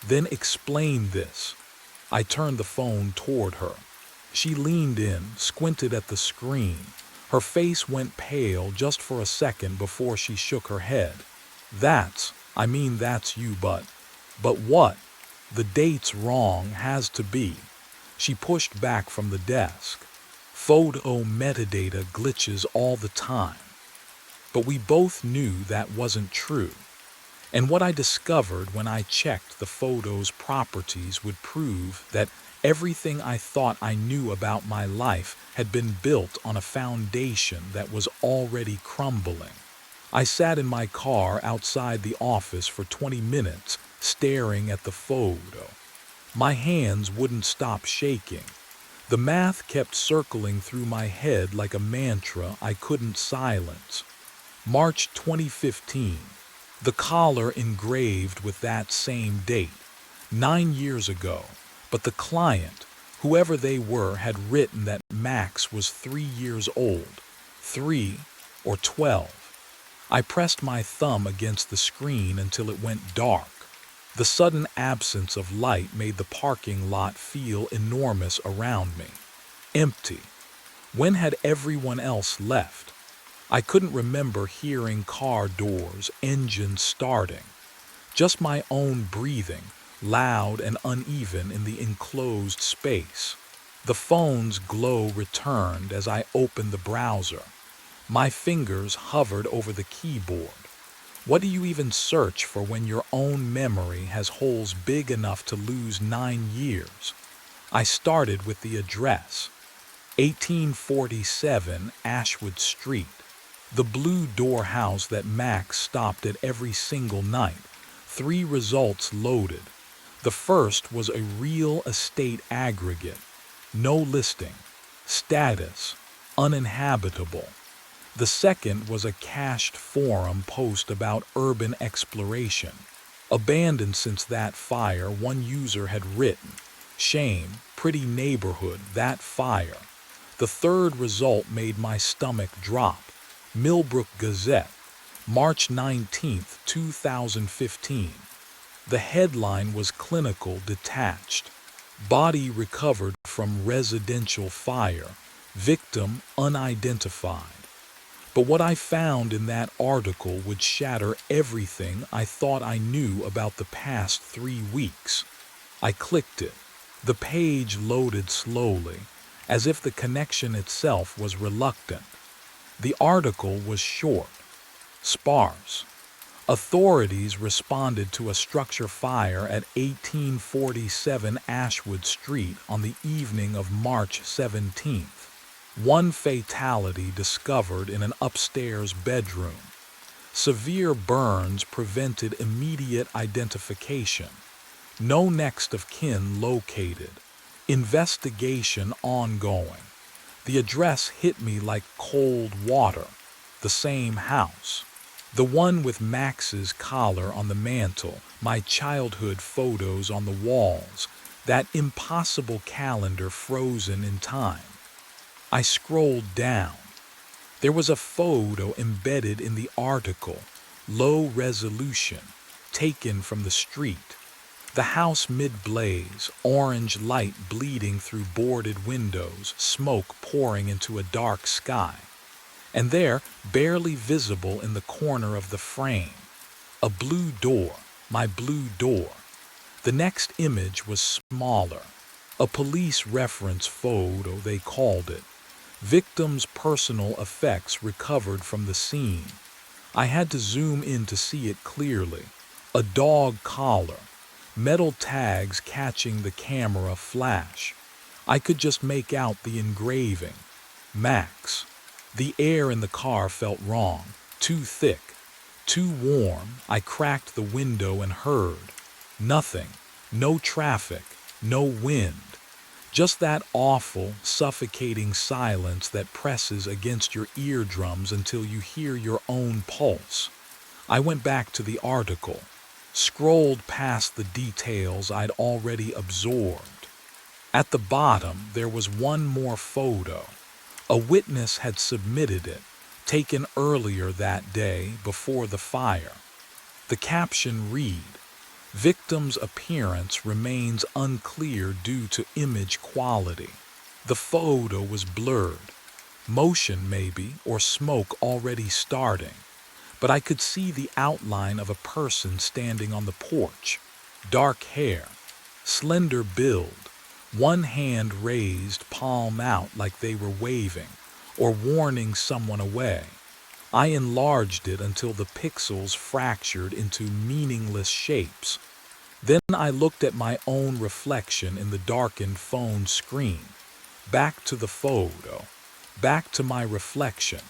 Then explain this. I turned the phone toward her. She leaned in, squinted at the screen. Her face went pale just for a second before she shook her head. That's you, but what? The date's wrong, has to be. She pushed back from the desk. Photo metadata glitches all the time. But we both knew that wasn't true. And what I discovered when I checked the photo's properties would prove that everything I thought I knew about my life had been built on a foundation that was already crumbling. I sat in my car outside the office for 20 minutes, staring at the photo. My hands wouldn't stop shaking. The math kept circling through my head like a mantra I couldn't silence. March 2015. The collar engraved with that same date. 9 years ago. But the client, whoever they were, had written that Max was 3 years old. 3 or 12. I pressed my thumb against the screen until it went dark. The sudden absence of light made the parking lot feel enormous around me. Empty. When had everyone else left? I couldn't remember hearing car doors, engines starting. Just my own breathing, loud and uneven in the enclosed space. The phone's glow returned as I opened the browser. My fingers hovered over the keyboard. What do you even search for when your own memory has holes big enough to lose 9 years? I started with the address. 1847 Ashwood Street. The blue door house that Max stopped at every single night. 3 results loaded. The first was a real estate aggregate. No listing. Status. Uninhabitable. The second was a cached forum post about urban exploration. Abandoned since that fire, one user had written. Shame, pretty neighborhood, that fire. The third result made my stomach drop. Millbrook Gazette, March 19, 2015. The headline was clinical, detached. Body recovered from residential fire. Victim unidentified. But what I found in that article would shatter everything I thought I knew about the past 3 weeks. I clicked it. The page loaded slowly, as if the connection itself was reluctant. The article was short, sparse. Authorities responded to a structure fire at 1847 Ashwood Street on the evening of March 17th. One fatality discovered in an upstairs bedroom. Severe burns prevented immediate identification. No next of kin located. Investigation ongoing. The address hit me like cold water. The same house. The one with Max's collar on the mantel, my childhood photos on the walls, that impossible calendar frozen in time. I scrolled down. There was a photo embedded in the article, low resolution, taken from the street. The house mid-blaze, orange light bleeding through boarded windows, smoke pouring into a dark sky. And there, barely visible in the corner of the frame, a blue door, my blue door. The next image was smaller. A police reference photo, they called it. Victim's personal effects recovered from the scene. I had to zoom in to see it clearly. A dog collar. Metal tags catching the camera flash. I could just make out the engraving. Max. The air in the car felt wrong. Too thick. Too warm. I cracked the window and heard. Nothing. No traffic. No wind. Just that awful, suffocating silence that presses against your eardrums until you hear your own pulse. I went back to the article. Scrolled past the details I'd already absorbed. At the bottom, there was one more photo. A witness had submitted it, taken earlier that day before the fire. The caption read, "Victim's appearance remains unclear due to image quality." The photo was blurred. Motion maybe, or smoke already starting. But I could see the outline of a person standing on the porch. Dark hair, slender build, one hand raised, palm out like they were waving, or warning someone away. I enlarged it until the pixels fractured into meaningless shapes. Then I looked at my own reflection in the darkened phone screen. Back to the photo. Back to my reflection.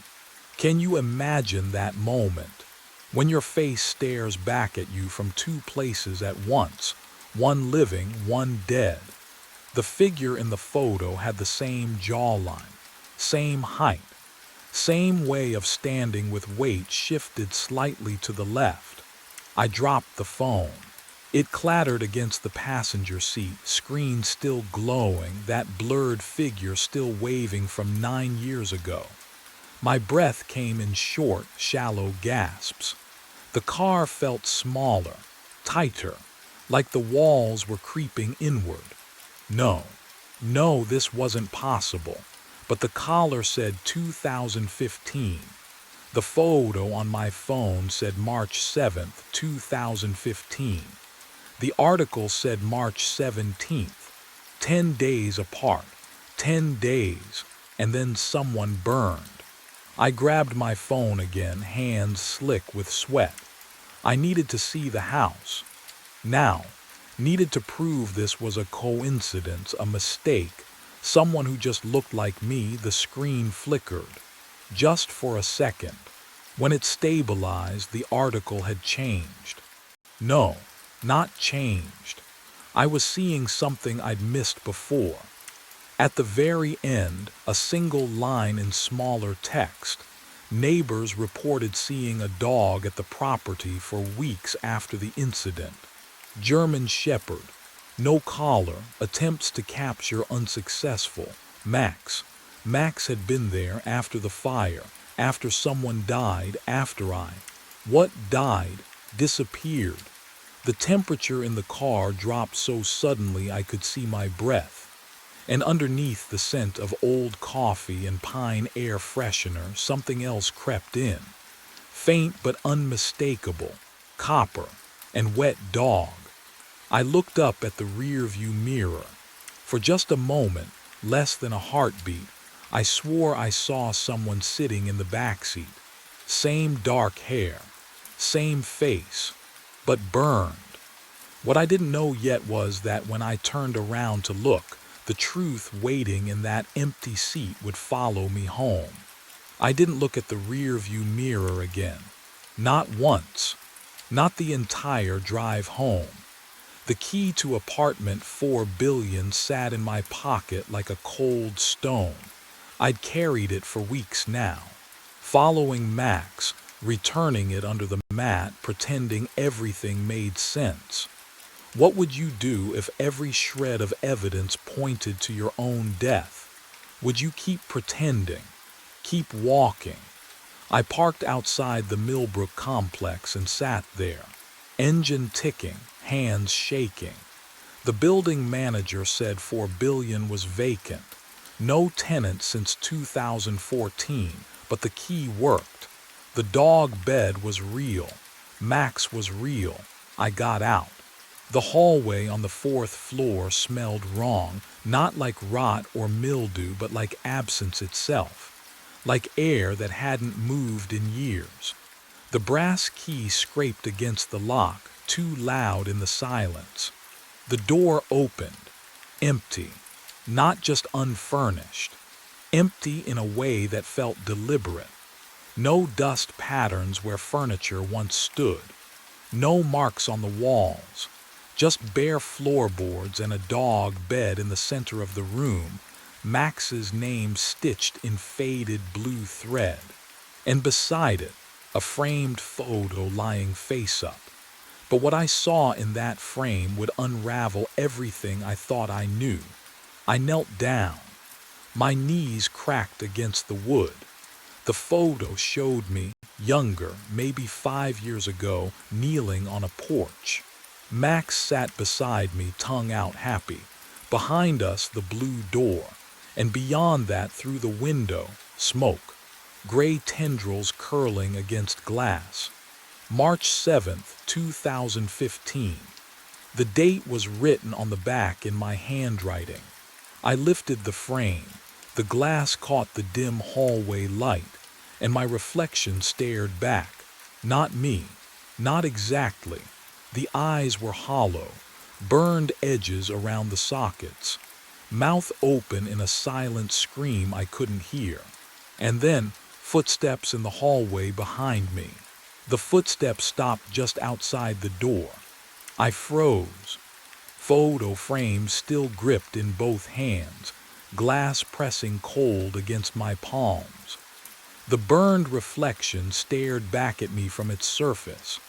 Can you imagine that moment? When your face stares back at you from two places at once, one living, one dead. The figure in the photo had the same jawline, same height, same way of standing with weight shifted slightly to the left. I dropped the phone. It clattered against the passenger seat, screen still glowing, that blurred figure still waving from 9 years ago. My breath came in short, shallow gasps. The car felt smaller, tighter, like the walls were creeping inward. No, this wasn't possible. But the collar said 2015. The photo on my phone said March 7th, 2015. The article said March 17th. 10 days apart. 10 days. And then someone burned. I grabbed my phone again, hands slick with sweat. I needed to see the house. Now. Needed to prove this was a coincidence, a mistake. Someone who just looked like me. The screen flickered. Just for a second. When it stabilized, the article had changed. No, not changed. I was seeing something I'd missed before. At the very end, a single line in smaller text. Neighbors reported seeing a dog at the property for weeks after the incident. German Shepherd. No collar. Attempts to capture unsuccessful. Max. Max had been there after the fire, after someone died, after I. What died? Disappeared. The temperature in the car dropped so suddenly I could see my breath. And underneath the scent of old coffee and pine air freshener, something else crept in. Faint but unmistakable. Copper. And wet dog. I looked up at the rear-view mirror. For just a moment, less than a heartbeat, I swore I saw someone sitting in the backseat. Same dark hair. same face, but burned. What I didn't know yet was that when I turned around to look, the truth waiting in that empty seat would follow me home. I didn't look at the rearview mirror again. Not once. Not the entire drive home. The key to apartment 4 billion sat in my pocket like a cold stone. I'd carried it for weeks now, following Max, returning it under the mat, pretending everything made sense. What would you do if every shred of evidence pointed to your own death? Would you keep pretending? Keep walking? I parked outside the Millbrook complex and sat there, engine ticking, hands shaking. The building manager said 4 billion was vacant. No tenant since 2014, but the key worked. The dog bed was real. Max was real. I got out. The hallway on the 4th floor smelled wrong, not like rot or mildew, but like absence itself. Like air that hadn't moved in years. The brass key scraped against the lock, too loud in the silence. The door opened. Empty. Not just unfurnished. Empty in a way that felt deliberate. No dust patterns where furniture once stood. No marks on the walls. Just bare floorboards and a dog bed in the center of the room, Max's name stitched in faded blue thread. And beside it, a framed photo lying face up. But what I saw in that frame would unravel everything I thought I knew. I knelt down. My knees cracked against the wood. The photo showed me, younger, maybe 5 years ago, kneeling on a porch. Max sat beside me, tongue out happy. Behind us, the blue door. And beyond that, through the window, smoke. Gray tendrils curling against glass. March 7th, 2015. The date was written on the back in my handwriting. I lifted the frame. The glass caught the dim hallway light, and my reflection stared back. Not me. Not exactly. The eyes were hollow, burned edges around the sockets, mouth open in a silent scream I couldn't hear. And then, footsteps in the hallway behind me. The footsteps stopped just outside the door. I froze. Photo frame still gripped in both hands, glass pressing cold against my palms. The burned reflection stared back at me from its surface.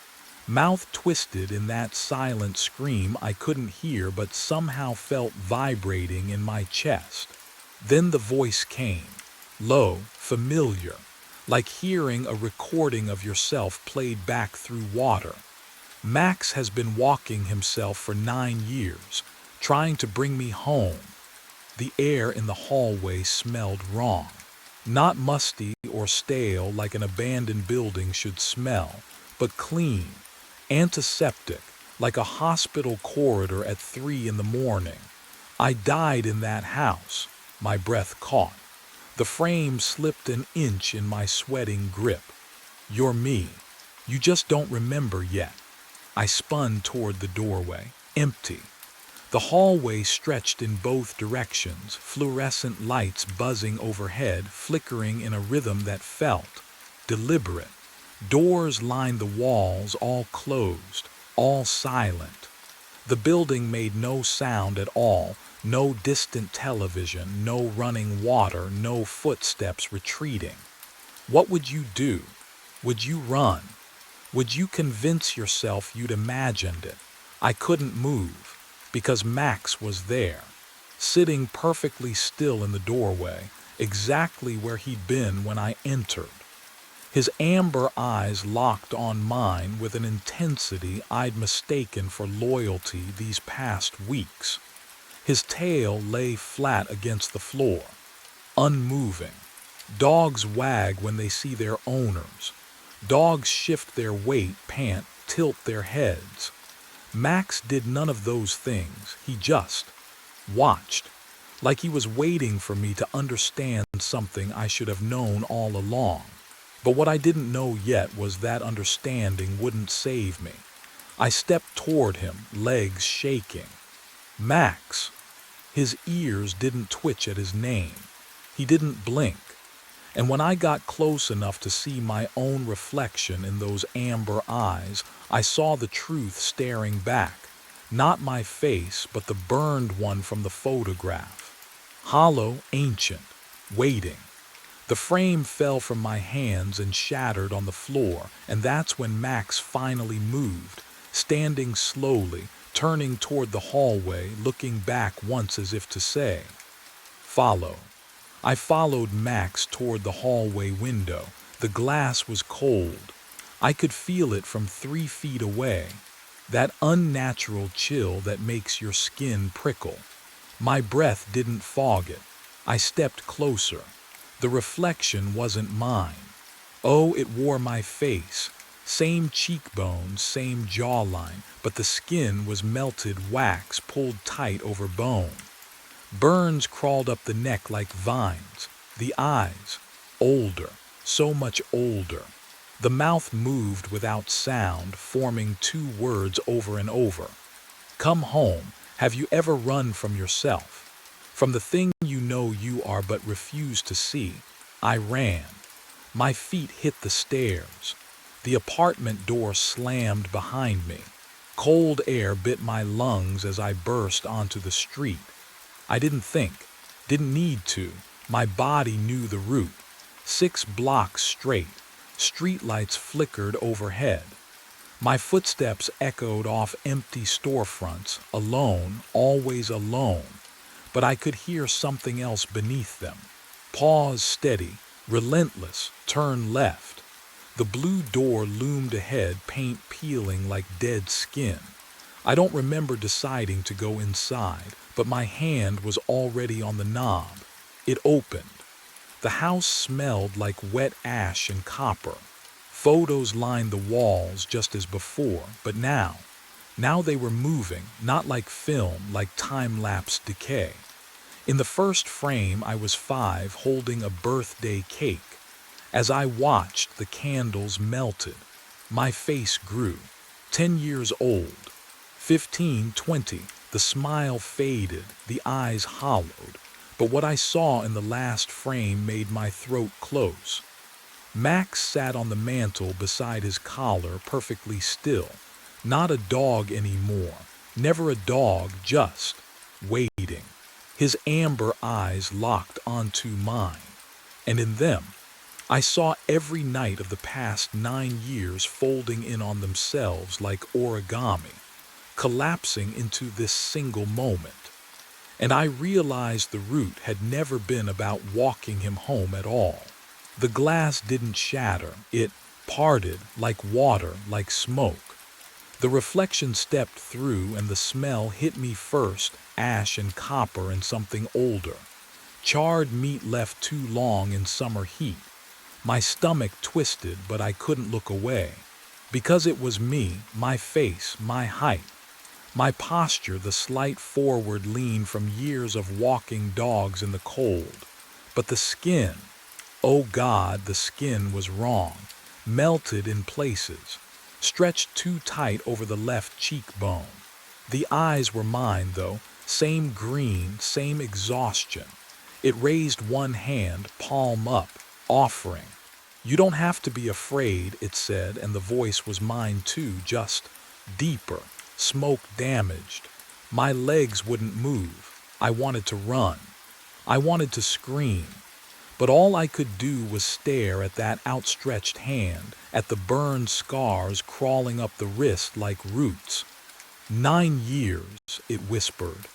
Mouth twisted in that silent scream I couldn't hear but somehow felt vibrating in my chest. Then the voice came, low, familiar, like hearing a recording of yourself played back through water. Max has been walking himself for 9 years, trying to bring me home. The air in the hallway smelled wrong. Not musty or stale like an abandoned building should smell, but clean. Antiseptic, like a hospital corridor at 3 in the morning. I died in that house. My breath caught. The frame slipped an inch in my sweating grip. You're me. You just don't remember yet. I spun toward the doorway, empty. The hallway stretched in both directions, fluorescent lights buzzing overhead, flickering in a rhythm that felt deliberate. Doors lined the walls, all closed, all silent. The building made no sound at all, no distant television, no running water, no footsteps retreating. What would you do? Would you run? Would you convince yourself you'd imagined it? I couldn't move, because Max was there, sitting perfectly still in the doorway, exactly where he'd been when I entered. His amber eyes locked on mine with an intensity I'd mistaken for loyalty these past weeks. His tail lay flat against the floor, unmoving. Dogs wag when they see their owners. Dogs shift their weight, pant, tilt their heads. Max did none of those things. He just watched, like he was waiting for me to understand something I should have known all along. But what I didn't know yet was that understanding wouldn't save me. I stepped toward him, legs shaking. Max. His ears didn't twitch at his name. He didn't blink. And when I got close enough to see my own reflection in those amber eyes, I saw the truth staring back. Not my face, but the burned one from the photograph. Hollow, ancient, waiting. The frame fell from my hands and shattered on the floor, and that's when Max finally moved, standing slowly, turning toward the hallway, looking back once as if to say, "Follow." I followed Max toward the hallway window. The glass was cold. I could feel it from 3 feet away, that unnatural chill that makes your skin prickle. My breath didn't fog it. I stepped closer. The reflection wasn't mine. Oh, it wore my face. Same cheekbones, same jawline, but the skin was melted wax pulled tight over bone. Burns crawled up the neck like vines. The eyes, older, so much older. The mouth moved without sound, forming 2 words over and over. Come home. Have you ever run from yourself? From the thing you know you are but refuse to see? I ran. My feet hit the stairs. The apartment door slammed behind me. Cold air bit my lungs as I burst onto the street. I didn't think, didn't need to. My body knew the route. 6 blocks straight. Streetlights flickered overhead. My footsteps echoed off empty storefronts, alone, always alone. But I could hear something else beneath them. Pause steady, relentless, turn left. The blue door loomed ahead, paint peeling like dead skin. I don't remember deciding to go inside, but my hand was already on the knob. It opened. The house smelled like wet ash and copper. Photos lined the walls just as before, but now they were moving, not like film, like time-lapse decay. In the first frame, I was 5, holding a birthday cake. As I watched, the candles melted. My face grew. 10 years old. 15, 20. The smile faded, the eyes hollowed. But what I saw in the last frame made my throat close. Max sat on the mantel beside his collar, perfectly still. Not a dog anymore. Never a dog, just waiting. His amber eyes locked onto mine. And in them, I saw every night of the past 9 years folding in on themselves like origami, collapsing into this single moment. And I realized the route had never been about walking him home at all. The glass didn't shatter, it parted like water, like smoke. The reflection stepped through and the smell hit me first, ash and copper and something older. Charred meat left too long in summer heat. My stomach twisted, but I couldn't look away. Because it was me, my face, my height. My posture, the slight forward lean from years of walking dogs in the cold. But the skin, oh God, the skin was wrong, melted in places, stretched too tight over the left cheekbone. The eyes were mine, though, same green, same exhaustion. It raised one hand, palm up, offering. You don't have to be afraid, it said, and the voice was mine too, just deeper. Smoke damaged. My legs wouldn't move. I wanted to run. I wanted to scream. But all I could do was stare at that outstretched hand, at the burned scars crawling up the wrist like roots. 9 years, it whispered.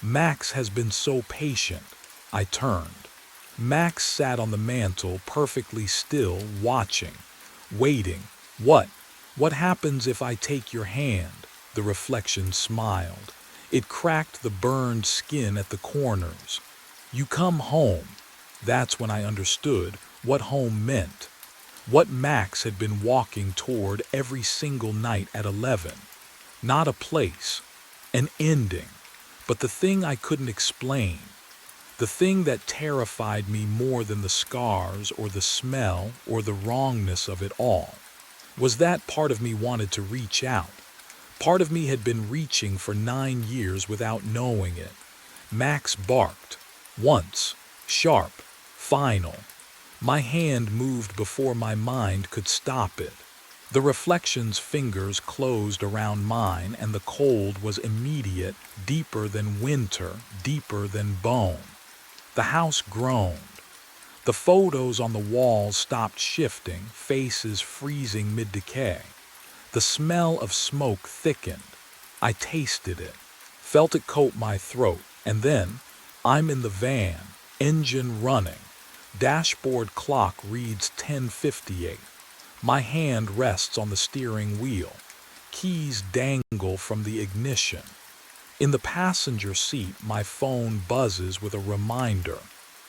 Max has been so patient. I turned. Max sat on the mantel, perfectly still, watching, waiting. What happens if I take your hand? The reflection smiled. It cracked the burned skin at the corners. You come home. That's when I understood what home meant. What Max had been walking toward every single night at 11. Not a place, an ending, but the thing I couldn't explain. The thing that terrified me more than the scars or the smell or the wrongness of it all was that part of me wanted to reach out. Part of me had been reaching for 9 years without knowing it. Max barked. Once. Sharp. Final. My hand moved before my mind could stop it. The reflection's fingers closed around mine, and the cold was immediate, deeper than winter, deeper than bone. The house groaned. The photos on the walls stopped shifting, faces freezing mid-decay. The smell of smoke thickened. I tasted it, felt it coat my throat, and then I'm in the van, engine running. Dashboard clock reads 10:58. My hand rests on the steering wheel. Keys dangle from the ignition. In the passenger seat, my phone buzzes with a reminder.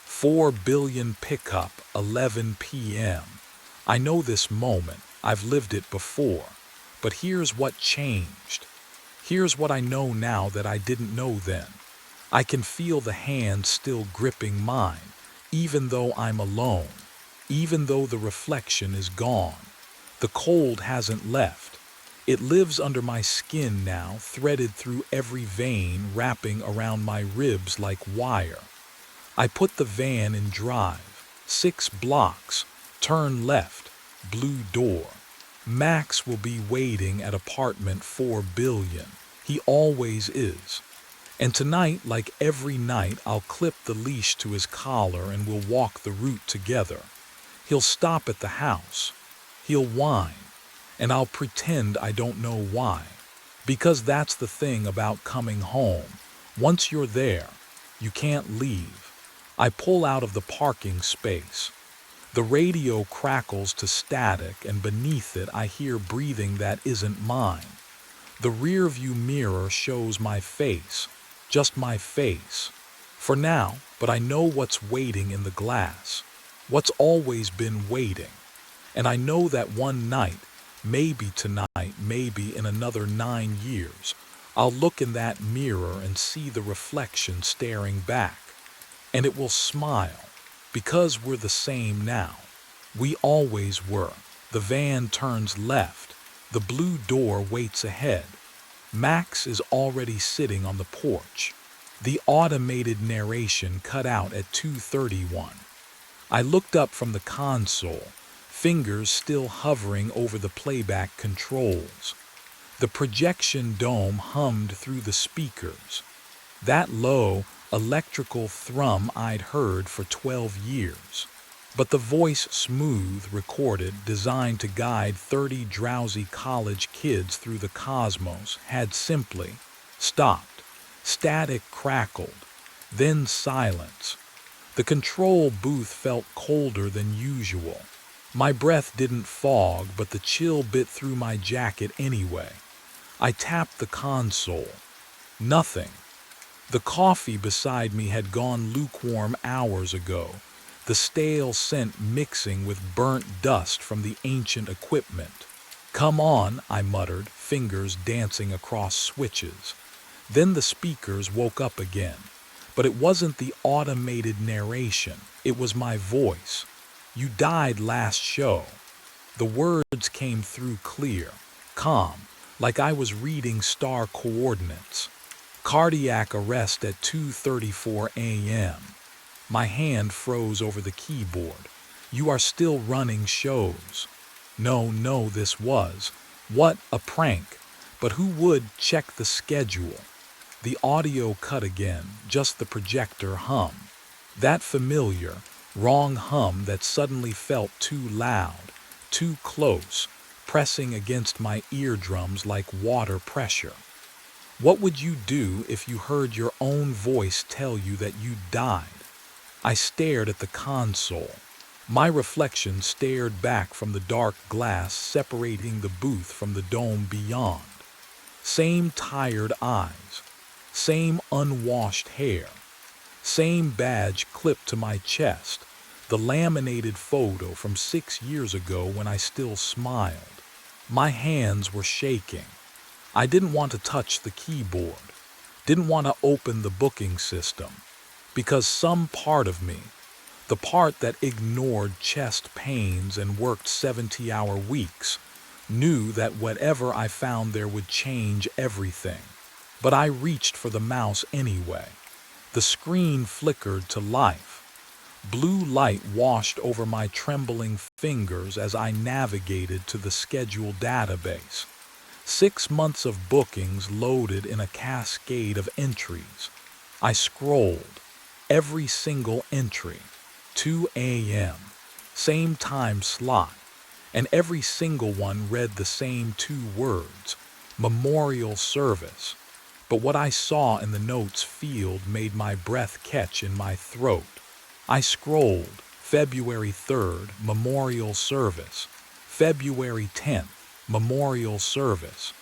4 billion pickup, 11 p.m. I know this moment. I've lived it before. But here's what changed. Here's what I know now that I didn't know then. I can feel the hand still gripping mine, even though I'm alone, even though the reflection is gone. The cold hasn't left. It lives under my skin now, threaded through every vein, wrapping around my ribs like wire. I put the van in drive. 6 blocks. Turn left. Blue door. Max will be waiting at apartment 4 billion. He always is. And tonight, like every night, I'll clip the leash to his collar and we'll walk the route together. He'll stop at the house. He'll whine. And I'll pretend I don't know why. Because that's the thing about coming home. Once you're there, you can't leave. I pull out of the parking space. The radio crackles to static, and beneath it I hear breathing that isn't mine. The rearview mirror shows my face, just my face. For now, but I know what's waiting in the glass. What's always been waiting. And I know that one night, maybe tonight, maybe in another 9 years, I'll look in that mirror and see the reflection staring back. And it will smile. Because we're the same now. We always were. The van turns left. The blue door waits ahead. Max is already sitting on the porch. The automated narration cut out at 2:31. I looked up from the console, fingers still hovering over the playback controls. The projection dome hummed through the speakers. That low, electrical thrum I'd heard for 12 years. But the voice smooth, recorded, designed to guide 30 drowsy college kids through the cosmos, had simply stopped. Static crackled, then silence. The control booth felt colder than usual. My breath didn't fog, but the chill bit through my jacket anyway. I tapped the console. Nothing. The coffee beside me had gone lukewarm hours ago, the stale scent mixing with burnt dust from the ancient equipment. "Come on," I muttered, fingers dancing across switches. Then the speakers woke up again. But it wasn't the automated narration, it was my voice. "You died last show." The words came through clear, calm, like I was reading star coordinates. Cardiac arrest at 2:34 a.m. My hand froze over the keyboard. "You are still running shows." No, this was. What a prank. But who would check the schedule? The audio cut again, just the projector hum. That familiar, wrong hum that suddenly felt too loud, too close, pressing against my eardrums like water pressure. What would you do if you heard your own voice tell you that you died? I stared at the console. My reflection stared back from the dark glass separating the booth from the dome beyond. Same tired eyes, same unwashed hair, same badge clipped to my chest, the laminated photo from 6 years ago when I still smiled. My hands were shaking. I didn't want to touch the keyboard, didn't want to open the booking system. Because some part of me, the part that ignored chest pains and worked 70-hour weeks, knew that whatever I found there would change everything. But I reached for the mouse anyway. The screen flickered to life. Blue light washed over my trembling fingers as I navigated to the schedule database. 6 months of bookings loaded in a cascade of entries. I scrolled. Every single entry. 2 a.m. Same time slot. And every single one read the same 2 words. Memorial service. But what I saw in the notes field made my breath catch in my throat. I scrolled. February 3rd, memorial service. February 10th, memorial service.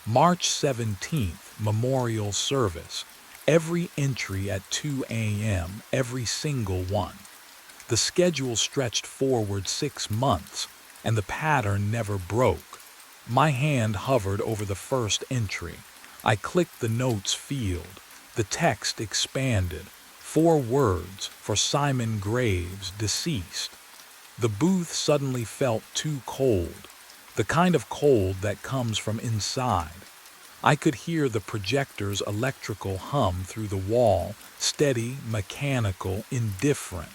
March 17th, memorial service. Every entry at 2 a.m., every single one. The schedule stretched forward 6 months, and the pattern never broke. My hand hovered over the first entry. I clicked the notes field. The text expanded. 4 words for Simon Graves, deceased. The booth suddenly felt too cold, the kind of cold that comes from inside. I could hear the projector's electrical hum through the wall, steady, mechanical, indifferent.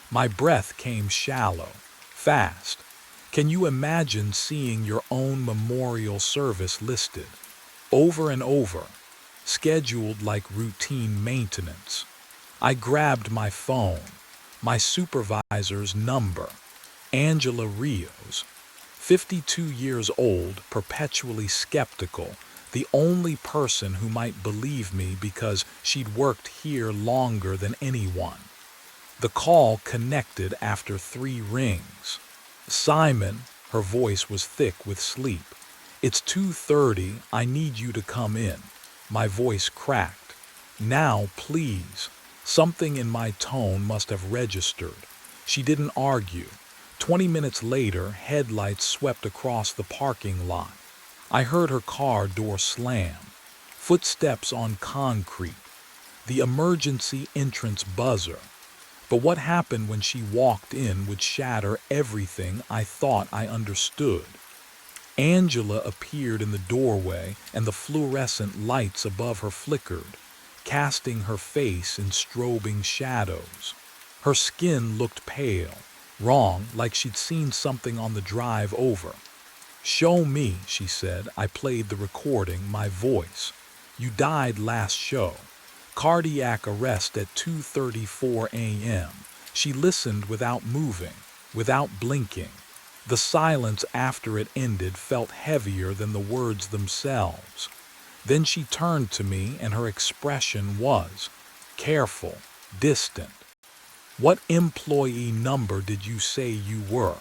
My breath came shallow, fast. Can you imagine seeing your own memorial service listed, over and over, scheduled like routine maintenance? I grabbed my phone, my supervisor's number, Angela Rios, 52 years old, perpetually skeptical, the only person who might believe me because she'd worked here longer than anyone. The call connected after 3 rings. Simon, her voice was thick with sleep. It's 2:30, I need you to come in. My voice cracked. Now, please. Something in my tone must have registered. She didn't argue. 20 minutes later, headlights swept across the parking lot. I heard her car door slam. Footsteps on concrete. The emergency entrance buzzer. But what happened when she walked in would shatter everything I thought I understood. Angela appeared in the doorway, and the fluorescent lights above her flickered, casting her face in strobing shadows. Her skin looked pale, wrong, like she'd seen something on the drive over. "Show me," she said. I played the recording, my voice. "You died last show. Cardiac arrest at 2:34 a.m. She listened without moving, without blinking. The silence after it ended felt heavier than the words themselves. Then she turned to me, and her expression was careful, distant. "What employee number did you say you were?"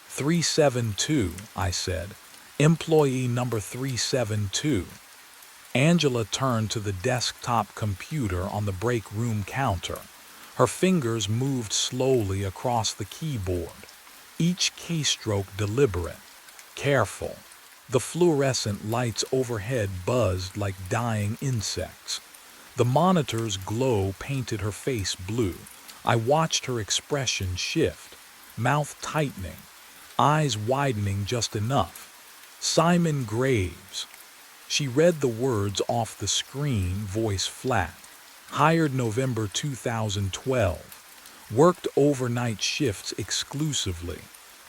372, I said. "Employee number 372. Angela turned to the desktop computer on the break room counter. Her fingers moved slowly across the keyboard, each keystroke deliberate, careful. The fluorescent lights overhead buzzed like dying insects. The monitor's glow painted her face blue. I watched her expression shift, mouth tightening, eyes widening just enough. "Simon Graves." She read the words off the screen, voice flat. "Hired November 2012. Worked overnight shifts exclusively."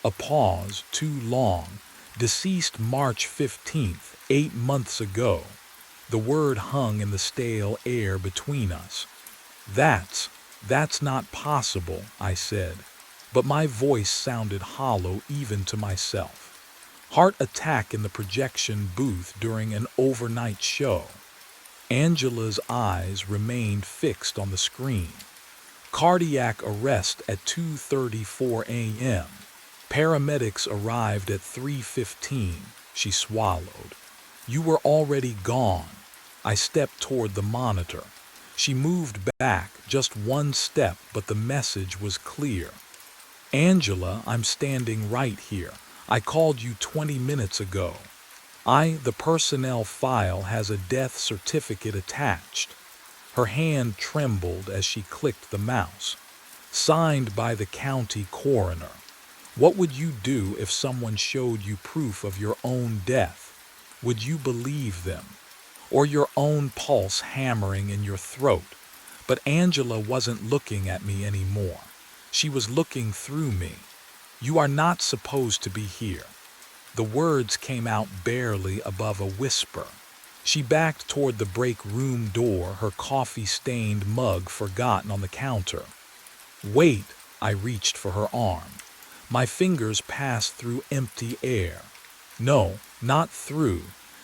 A pause, too long. "Deceased March 15th, 8 months ago." The word hung in the stale air between us. That's not possible," I said, but my voice sounded hollow even to myself. Heart attack in the projection booth during an overnight show. Angela's eyes remained fixed on the screen. "Cardiac arrest at 2:34 a.m. Paramedics arrived at 3:15. She swallowed. "You were already gone." I stepped toward the monitor. She moved back, just one step, but the message was clear. "Angela, I'm standing right here. I called you 20 minutes ago. The personnel file has a death certificate attached." Her hand trembled as she clicked the mouse. Signed by the county coroner. What would you do if someone showed you proof of your own death? Would you believe them? Or your own pulse hammering in your throat? But Angela wasn't looking at me anymore. She was looking through me. You are not supposed to be here. The words came out barely above a whisper. She backed toward the break room door, her coffee-stained mug forgotten on the counter. Wait, I reached for her arm. My fingers passed through empty air. No, not through.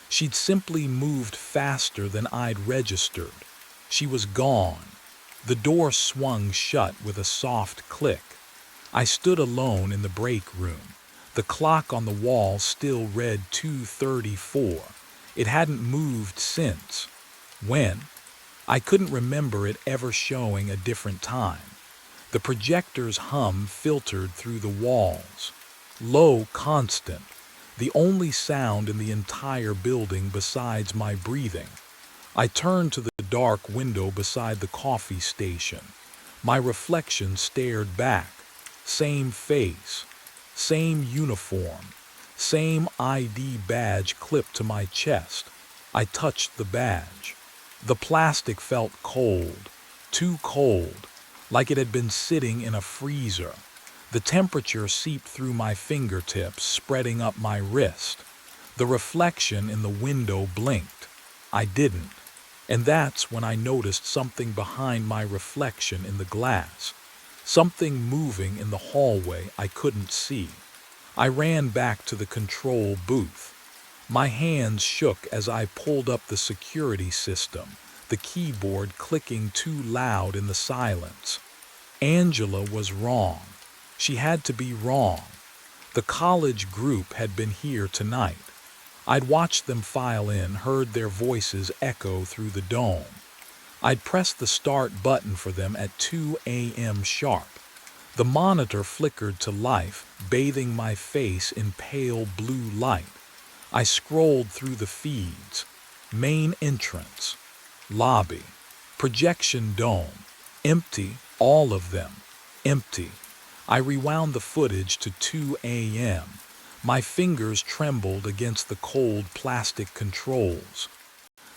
She'd simply moved faster than I'd registered. She was gone. The door swung shut with a soft click. I stood alone in the break room. The clock on the wall still read 2:34. It hadn't moved since. When? I couldn't remember it ever showing a different time. The projector's hum filtered through the walls. Low, constant. The only sound in the entire building besides my breathing. I turned to the dark window beside the coffee station. My reflection stared back. Same face. Same uniform. Same ID badge clipped to my chest. I touched the badge. The plastic felt cold. Too cold. Like it had been sitting in a freezer. The temperature seeped through my fingertips, spreading up my wrist. The reflection in the window blinked. I didn't. And that's when I noticed something behind my reflection in the glass. Something moving in the hallway I couldn't see. I ran back to the control booth. My hands shook as I pulled up the security system, the keyboard clicking too loud in the silence. Angela was wrong. She had to be wrong. The college group had been here tonight. I'd watched them file in, heard their voices echo through the dome. I'd pressed the start button for them at 2 a.m. sharp. The monitor flickered to life, bathing my face in pale blue light. I scrolled through the feeds. Main entrance. Lobby. Projection dome. Empty, all of them. Empty. I rewound the footage to 2 a.m. My fingers trembled against the cold plastic controls.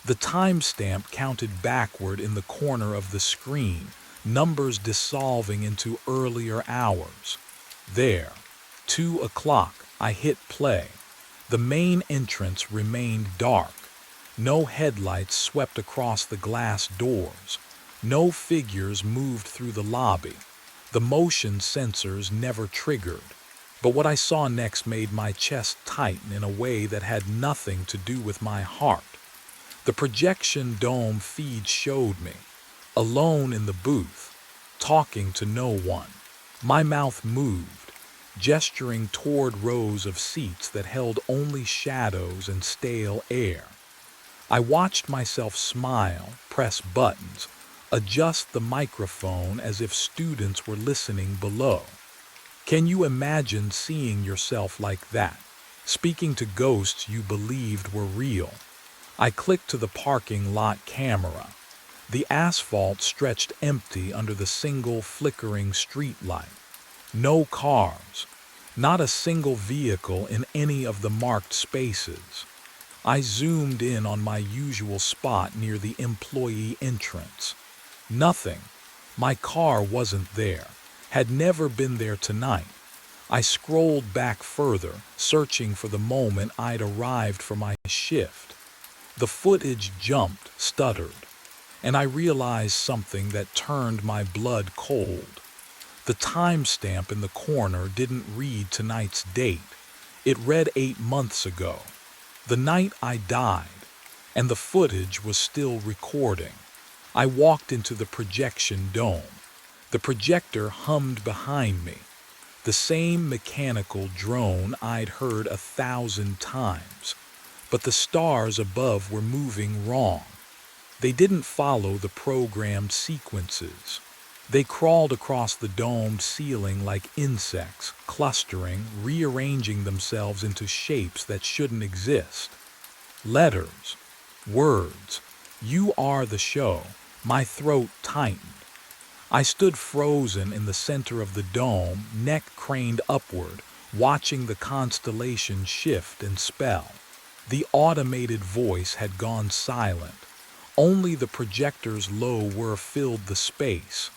The timestamp counted backward in the corner of the screen, numbers dissolving into earlier hours. There. 2 o'clock. I hit play. The main entrance remained dark. No headlights swept across the glass doors. No figures moved through the lobby. The motion sensors never triggered. But what I saw next made my chest tighten in a way that had nothing to do with my heart. The projection dome feed showed me, alone in the booth, talking to no one. My mouth moved, gesturing toward rows of seats that held only shadows and stale air. I watched myself smile, press buttons, adjust the microphone as if students were listening below. Can you imagine seeing yourself like that, speaking to ghosts you believed were real? I clicked to the parking lot camera. The asphalt stretched empty under the single flickering streetlight. No cars. Not a single vehicle in any of the marked spaces. I zoomed in on my usual spot near the employee entrance. Nothing. My car wasn't there. Had never been there tonight. I scrolled back further, searching for the moment I'd arrived for my shift. The footage jumped, stuttered, and I realized something that turned my blood cold. The timestamp in the corner didn't read tonight's date. It read 8 months ago, the night I died, and the footage was still recording. I walked into the projection dome. The projector hummed behind me, the same mechanical drone I'd heard 1,000 times, but the stars above were moving wrong. They didn't follow the programmed sequences. They crawled across the domed ceiling like insects, clustering, rearranging themselves into shapes that shouldn't exist. Letters, words, "You are the show," My throat tightened. I stood frozen in the center of the dome, neck craned upward, watching the constellation shift and spell. The automated voice had gone silent. Only the projector's low whir filled the space.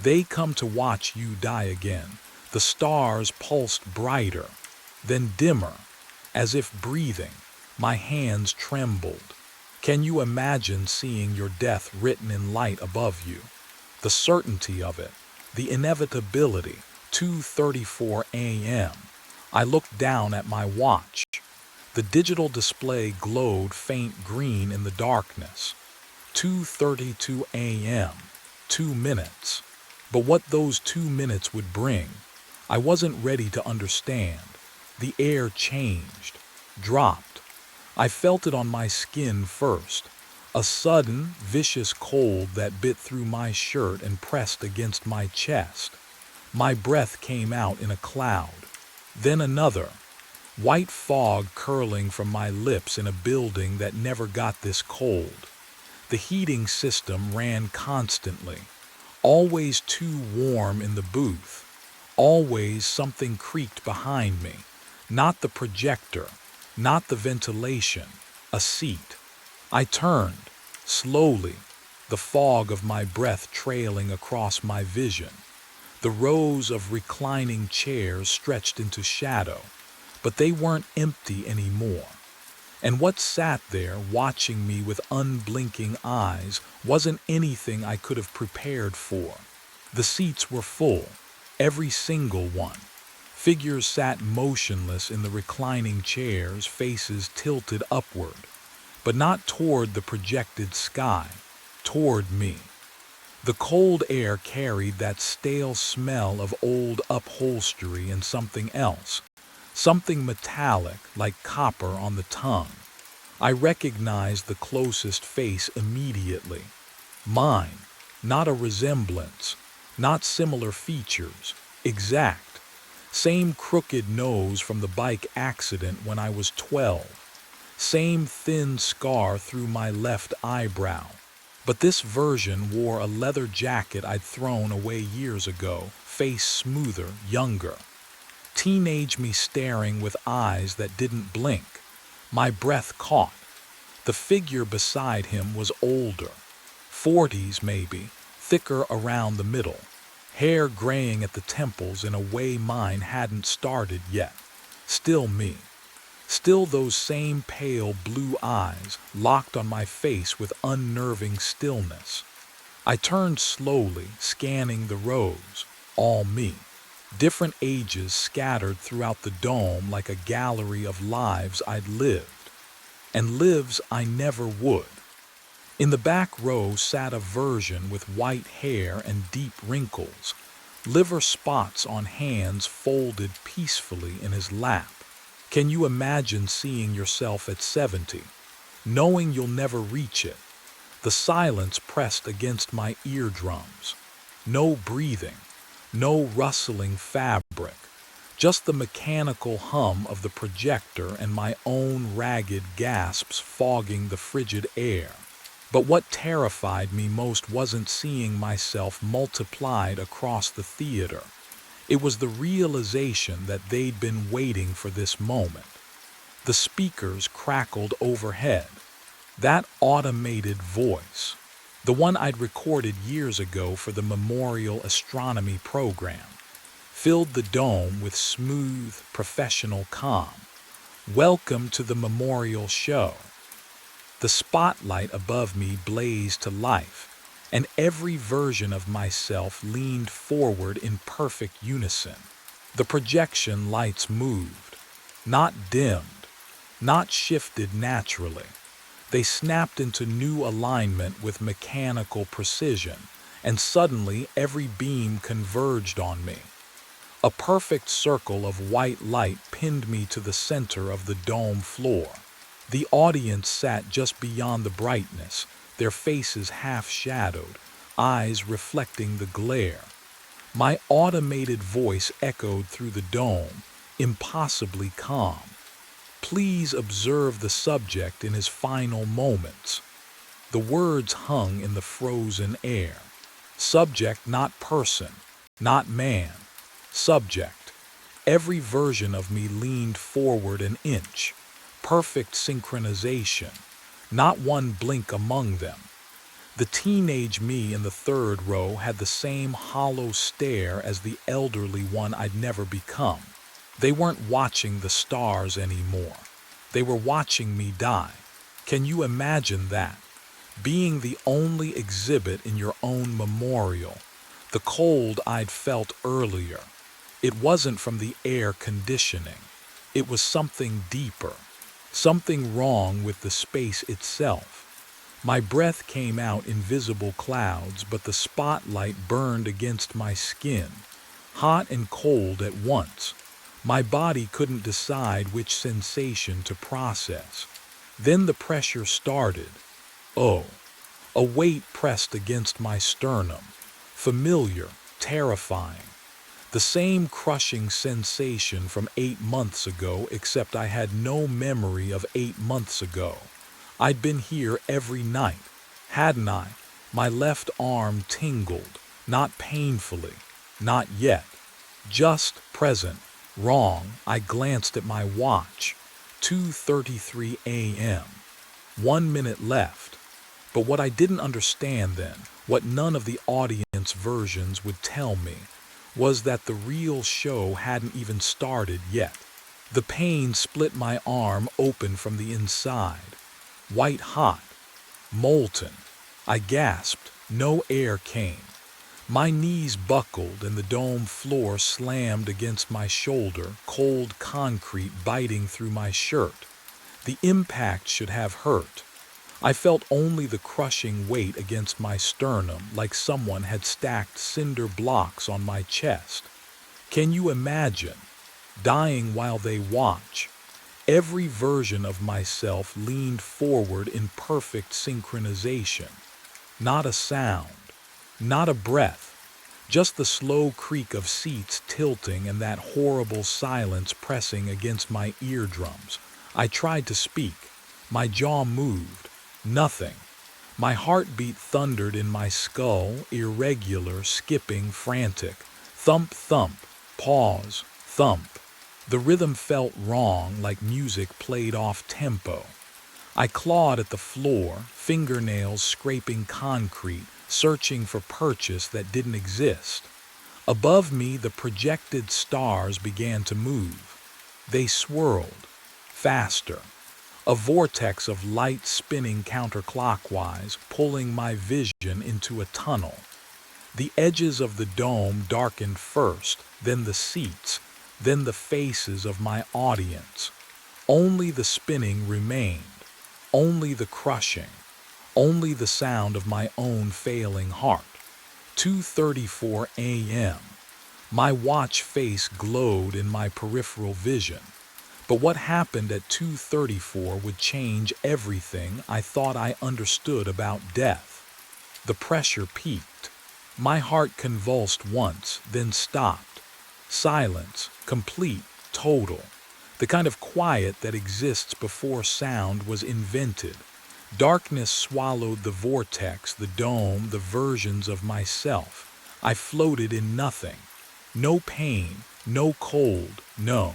They come to watch you die again. The stars pulsed brighter, then dimmer, as if breathing. My hands trembled. Can you imagine seeing your death written in light above you? The certainty of it, the inevitability. 2:34 a.m. I looked down at my watch. The digital display glowed faint green in the darkness. 2:32 a.m. 2 minutes. But what those 2 minutes would bring, I wasn't ready to understand. The air changed, dropped. I felt it on my skin first. A sudden, vicious cold that bit through my shirt and pressed against my chest. My breath came out in a cloud. Then another. White fog curling from my lips in a building that never got this cold. The heating system ran constantly. Always too warm in the booth. Always something creaked behind me. Not the projector, not the ventilation, a seat. I turned, slowly, the fog of my breath trailing across my vision. The rows of reclining chairs stretched into shadow, but they weren't empty anymore. And what sat there watching me with unblinking eyes wasn't anything I could have prepared for. The seats were full, every single one. Figures sat motionless in the reclining chairs, faces tilted upward, but not toward the projected sky, toward me. The cold air carried that stale smell of old upholstery and something else, something metallic like copper on the tongue. I recognized the closest face immediately. Mine, not a resemblance, not similar features, exact. Same crooked nose from the bike accident when I was 12. Same thin scar through my left eyebrow. But this version wore a leather jacket I'd thrown away years ago, face smoother, younger. Teenage me staring with eyes that didn't blink. My breath caught. The figure beside him was older. 40s maybe, thicker around the middle. Hair graying at the temples in a way mine hadn't started yet. Still me. Still those same pale blue eyes locked on my face with unnerving stillness. I turned slowly, scanning the rows. All me. Different ages scattered throughout the dome like a gallery of lives I'd lived. And lives I never would. In the back row sat a version with white hair and deep wrinkles, liver spots on hands folded peacefully in his lap. Can you imagine seeing yourself at 70, knowing you'll never reach it? The silence pressed against my eardrums. No breathing, no rustling fabric, just the mechanical hum of the projector and my own ragged gasps fogging the frigid air. But what terrified me most wasn't seeing myself multiplied across the theater. It was the realization that they'd been waiting for this moment. The speakers crackled overhead. That automated voice, the one I'd recorded years ago for the Memorial Astronomy program, filled the dome with smooth, professional calm. Welcome to the memorial show. The spotlight above me blazed to life, and every version of myself leaned forward in perfect unison. The projection lights moved, not dimmed, not shifted naturally. They snapped into new alignment with mechanical precision, and suddenly every beam converged on me. A perfect circle of white light pinned me to the center of the dome floor. The audience sat just beyond the brightness, their faces half-shadowed, eyes reflecting the glare. My automated voice echoed through the dome, impossibly calm. Please observe the subject in his final moments. The words hung in the frozen air. Subject, not person, not man. Subject. Every version of me leaned forward an inch. Perfect synchronization. Not one blink among them. The teenage me in the third row had the same hollow stare as the elderly one I'd never become. They weren't watching the stars anymore. They were watching me die. Can you imagine that? Being the only exhibit in your own memorial. The cold I'd felt earlier. It wasn't from the air conditioning. It was something deeper. Something wrong with the space itself. My breath came out in visible clouds, but the spotlight burned against my skin, hot and cold at once. My body couldn't decide which sensation to process. Then the pressure started. Oh, a weight pressed against my sternum. Familiar, terrifying. The same crushing sensation from 8 months ago, except I had no memory of 8 months ago. I'd been here every night, hadn't I? My left arm tingled, not painfully, not yet. Just present, wrong. I glanced at my watch. 2:33 a.m. 1 minute left. But what I didn't understand then, what none of the audience versions would tell me, was that the real show hadn't even started yet. The pain split my arm open from the inside. White hot, molten. I gasped. No air came. My knees buckled and the dome floor slammed against my shoulder, cold concrete biting through my shirt. The impact should have hurt. I felt only the crushing weight against my sternum, like someone had stacked cinder blocks on my chest. Can you imagine? Dying while they watch. Every version of myself leaned forward in perfect synchronization. Not a sound, not a breath, just the slow creak of seats tilting and that horrible silence pressing against my eardrums. I tried to speak. My jaw moved. Nothing. My heartbeat thundered in my skull, irregular, skipping, frantic. Thump, thump, pause, thump. The rhythm felt wrong, like music played off tempo. I clawed at the floor, fingernails scraping concrete, searching for purchase that didn't exist. Above me, the projected stars began to move. They swirled, faster. A vortex of light spinning counterclockwise, pulling my vision into a tunnel. The edges of the dome darkened first, then the seats, then the faces of my audience. Only the spinning remained, only the crushing, only the sound of my own failing heart. 2:34 a.m. My watch face glowed in my peripheral vision. But what happened at 2:34 would change everything I thought I understood about death. The pressure peaked. My heart convulsed once, then stopped. Silence, complete, total. The kind of quiet that exists before sound was invented. Darkness swallowed the vortex, the dome, the versions of myself. I floated in nothing. No pain, no cold, no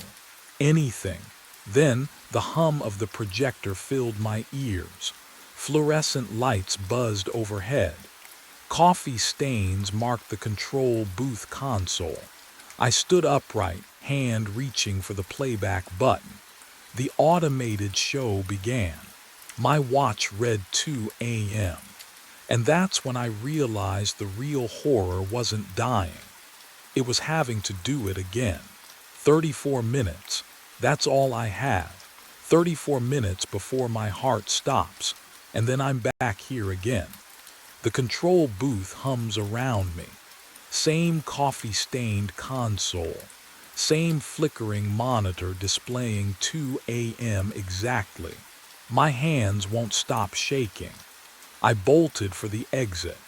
anything. Then the hum of the projector filled my ears. Fluorescent lights buzzed overhead. Coffee stains marked the control booth console. I stood upright, hand reaching for the playback button. The automated show began. My watch read 2 a.m. And that's when I realized the real horror wasn't dying. It was having to do it again. 34 minutes. That's all I have. 34 minutes before my heart stops, and then I'm back here again. The control booth hums around me. Same coffee-stained console. Same flickering monitor displaying 2 a.m. exactly. My hands won't stop shaking. I bolted for the exit.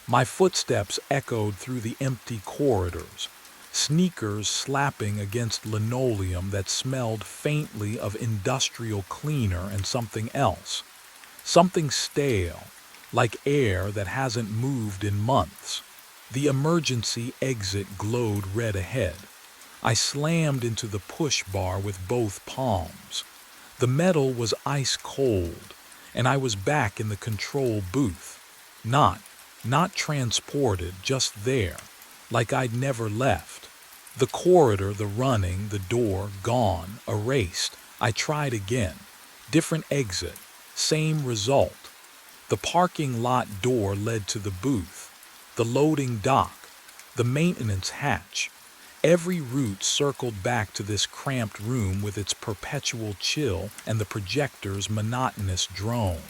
My footsteps echoed through the empty corridors. Sneakers slapping against linoleum that smelled faintly of industrial cleaner and something else. Something stale, like air that hasn't moved in months. The emergency exit glowed red ahead. I slammed into the push bar with both palms. The metal was ice cold, and I was back in the control booth. Not, not transported, just there, like I'd never left. The corridor, the running, the door, gone, erased. I tried again. Different exit, same result. The parking lot door led to the booth, the loading dock, the maintenance hatch. Every route circled back to this cramped room with its perpetual chill and the projector's monotonous drone.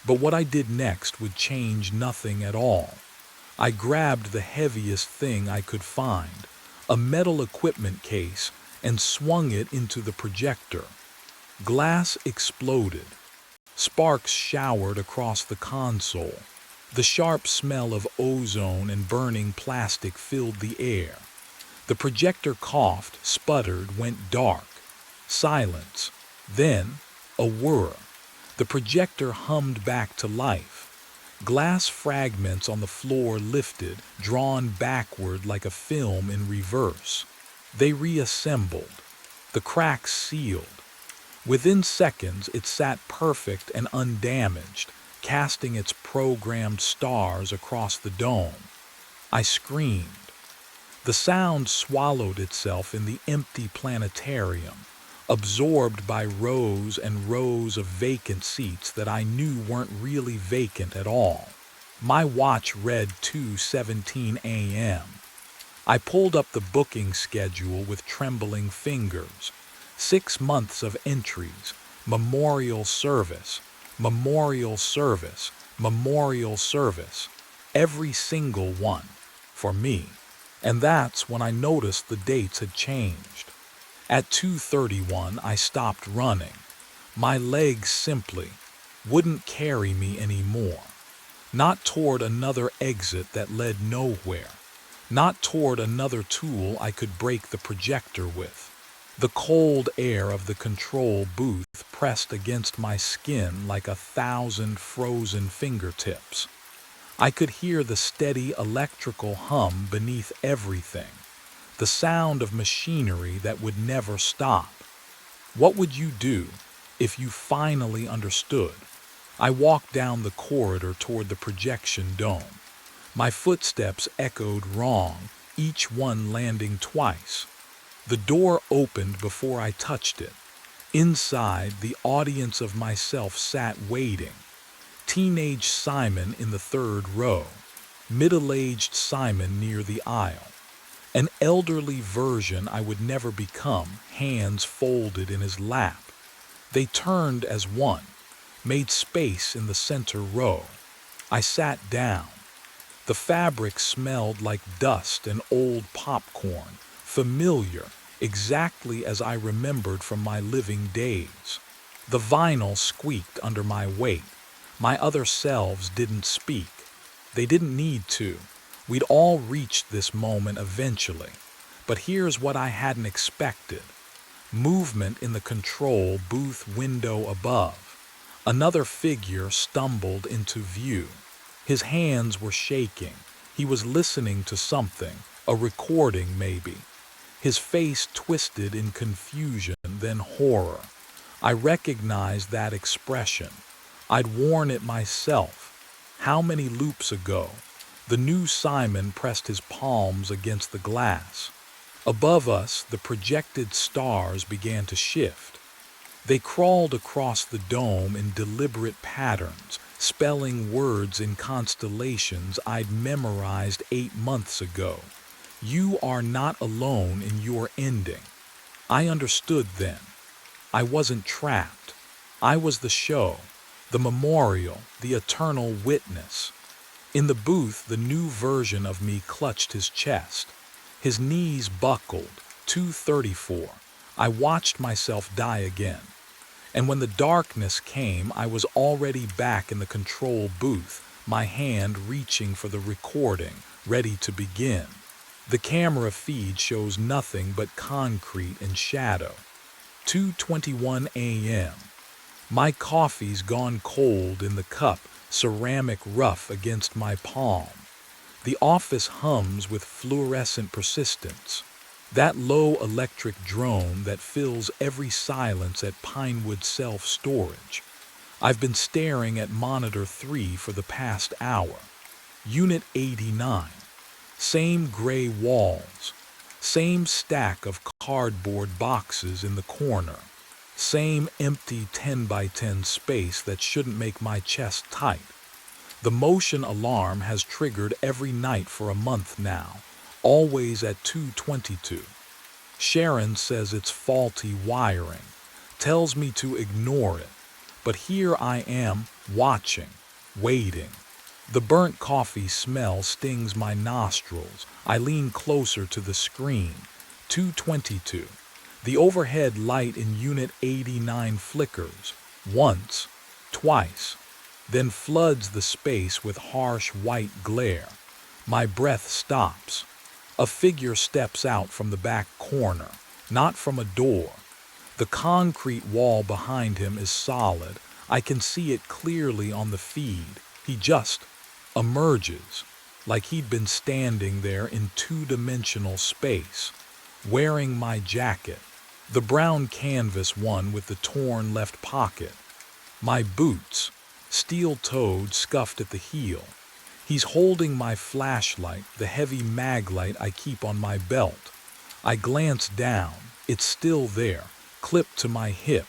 But what I did next would change nothing at all. I grabbed the heaviest thing I could find, a metal equipment case, and swung it into the projector. Glass exploded. Sparks showered across the console. The sharp smell of ozone and burning plastic filled the air. The projector coughed, sputtered, went dark. Silence. Then, a whir. The projector hummed back to life. Glass fragments on the floor lifted, drawn backward like a film in reverse. They reassembled. The cracks sealed. Within seconds, it sat perfect and undamaged, casting its programmed stars across the dome. I screamed. The sound swallowed itself in the empty planetarium, absorbed by rows and rows of vacant seats that I knew weren't really vacant at all. My watch read 2:17 a.m. I pulled up the booking schedule with trembling fingers. 6 months of entries, memorial service, memorial service, memorial service, every single one, for me. And that's when I noticed the dates had changed. At 2:31, I stopped running. My legs simply wouldn't carry me anymore. Not toward another exit that led nowhere. Not toward another tool I could break the projector with. The cold air of the control booth pressed against my skin like 1,000 frozen fingertips. I could hear the steady electrical hum beneath everything, the sound of machinery that would never stop. What would you do if you finally understood? I walked down the corridor toward the projection dome. My footsteps echoed wrong, each one landing twice. The door opened before I touched it. Inside, the audience of myself sat waiting. Teenage Simon in the third row, middle-aged Simon near the aisle, an elderly version I would never become, hands folded in his lap. They turned as one, made space in the center row. I sat down. The fabric smelled like dust and old popcorn, familiar, exactly as I remembered from my living days. The vinyl squeaked under my weight. My other selves didn't speak. They didn't need to. We'd all reached this moment eventually. But here's what I hadn't expected. Movement in the control booth window above. Another figure stumbled into view. His hands were shaking. He was listening to something, a recording maybe. His face twisted in confusion, then horror. I recognized that expression. I'd worn it myself. How many loops ago? The new Simon pressed his palms against the glass. Above us, the projected stars began to shift. They crawled across the dome in deliberate patterns, spelling words in constellations I'd memorized 8 months ago. You are not alone in your ending. I understood then. I wasn't trapped. I was the show, the memorial, the eternal witness. In the booth, the new version of me clutched his chest. His knees buckled. 2:34. I watched myself die again. And when the darkness came, I was already back in the control booth, my hand reaching for the recording, ready to begin. The camera feed shows nothing but concrete and shadow. 2:21 a.m. My coffee's gone cold in the cup, ceramic rough against my palm. The office hums with fluorescent persistence. That low electric drone that fills every silence at Pinewood Self-Storage. I've been staring at monitor 3 for the past hour. Unit 89. Same gray walls. Same stack of cardboard boxes in the corner. Same empty 10 by 10 space that shouldn't make my chest tight. The motion alarm has triggered every night for a month now, always at 2:22. Sharon says it's faulty wiring, tells me to ignore it, but here I am, watching, waiting. The burnt coffee smell stings my nostrils. I lean closer to the screen. 2:22. The overhead light in Unit 89 flickers, once, twice, then floods the space with harsh white glare. My breath stops. A figure steps out from the back corner, not from a door. The concrete wall behind him is solid. I can see it clearly on the feed. He just emerges, like he'd been standing there in two-dimensional space, wearing my jacket, the brown canvas one with the torn left pocket. My boots, steel-toed, scuffed at the heel. He's holding my flashlight, the heavy mag light I keep on my belt. I glance down. It's still there, clipped to my hip,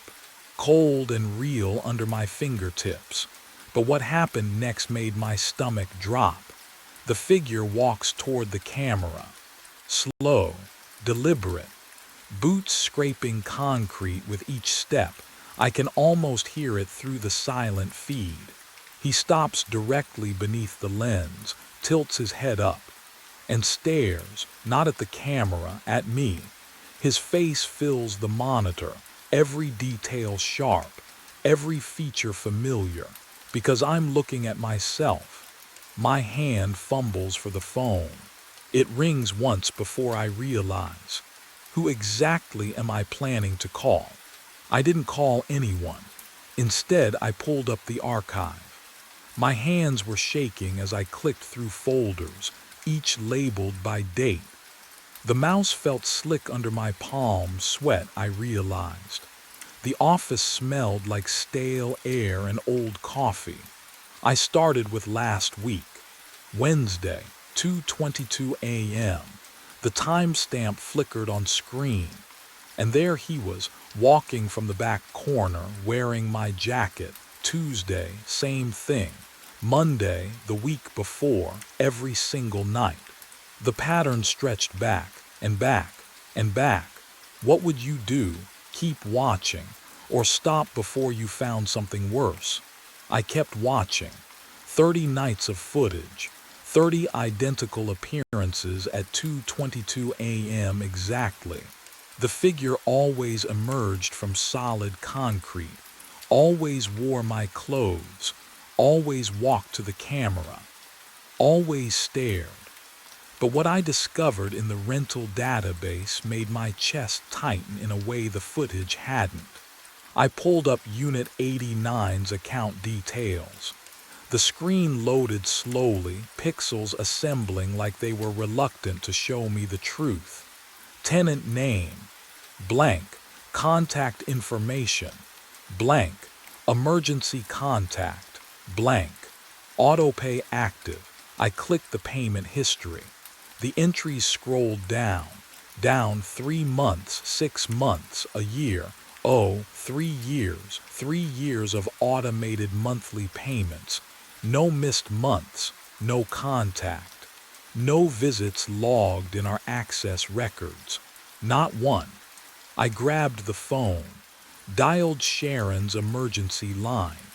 cold and real under my fingertips. But what happened next made my stomach drop. The figure walks toward the camera. Slow, deliberate, boots scraping concrete with each step. I can almost hear it through the silent feed. He stops directly beneath the lens, tilts his head up, and stares, not at the camera, at me. His face fills the monitor, every detail sharp, every feature familiar, because I'm looking at myself. My hand fumbles for the phone. It rings once before I realize. Who exactly am I planning to call? I didn't call anyone. Instead, I pulled up the archive. My hands were shaking as I clicked through folders, each labeled by date. The mouse felt slick under my palm, sweat, I realized. The office smelled like stale air and old coffee. I started with last week, Wednesday, 2:22 a.m. The timestamp flickered on screen, and there he was, walking from the back corner, wearing my jacket. Tuesday, same thing. Monday, the week before, every single night. The pattern stretched back and back and back. What would you do? Keep watching, or stop before you found something worse? I kept watching. 30 nights of footage, 30 identical appearances at 2:22 a.m. exactly. The figure always emerged from solid concrete, always wore my clothes, always walked to the camera, always stared. But what I discovered in the rental database made my chest tighten in a way the footage hadn't. I pulled up Unit 89's account details. The screen loaded slowly, pixels assembling like they were reluctant to show me the truth. Tenant name, blank. Contact information, blank. Emergency contact, blank. Autopay active. I clicked the payment history. The entries scrolled down 3 months, 6 months, a year. 3 years, 3 years of automated monthly payments. No missed months, no contact. No visits logged in our access records. Not one. I grabbed the phone, dialed Sharon's emergency line.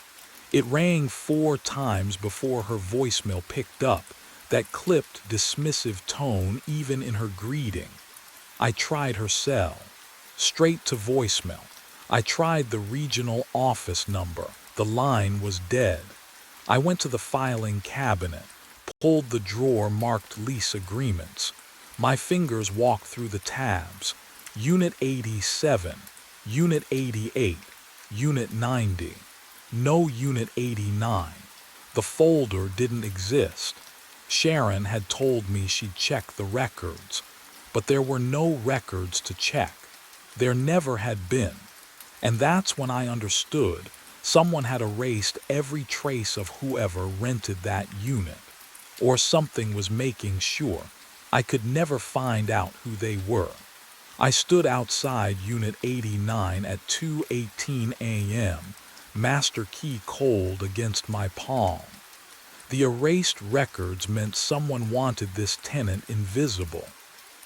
It rang 4 times before her voicemail picked up, that clipped, dismissive tone even in her greeting. I tried her cell, straight to voicemail. I tried the regional office number. The line was dead. I went to the filing cabinet, pulled the drawer marked lease agreements. My fingers walked through the tabs. Unit 87, Unit 88, Unit 90. No Unit 89. The folder didn't exist. Sharon had told me she'd check the records, but there were no records to check. There never had been. And that's when I understood someone had erased every trace of whoever rented that unit, or something was making sure I could never find out who they were. I stood outside Unit 89 at 2:18 a.m., master key cold against my palm. The erased records meant someone wanted this tenant invisible.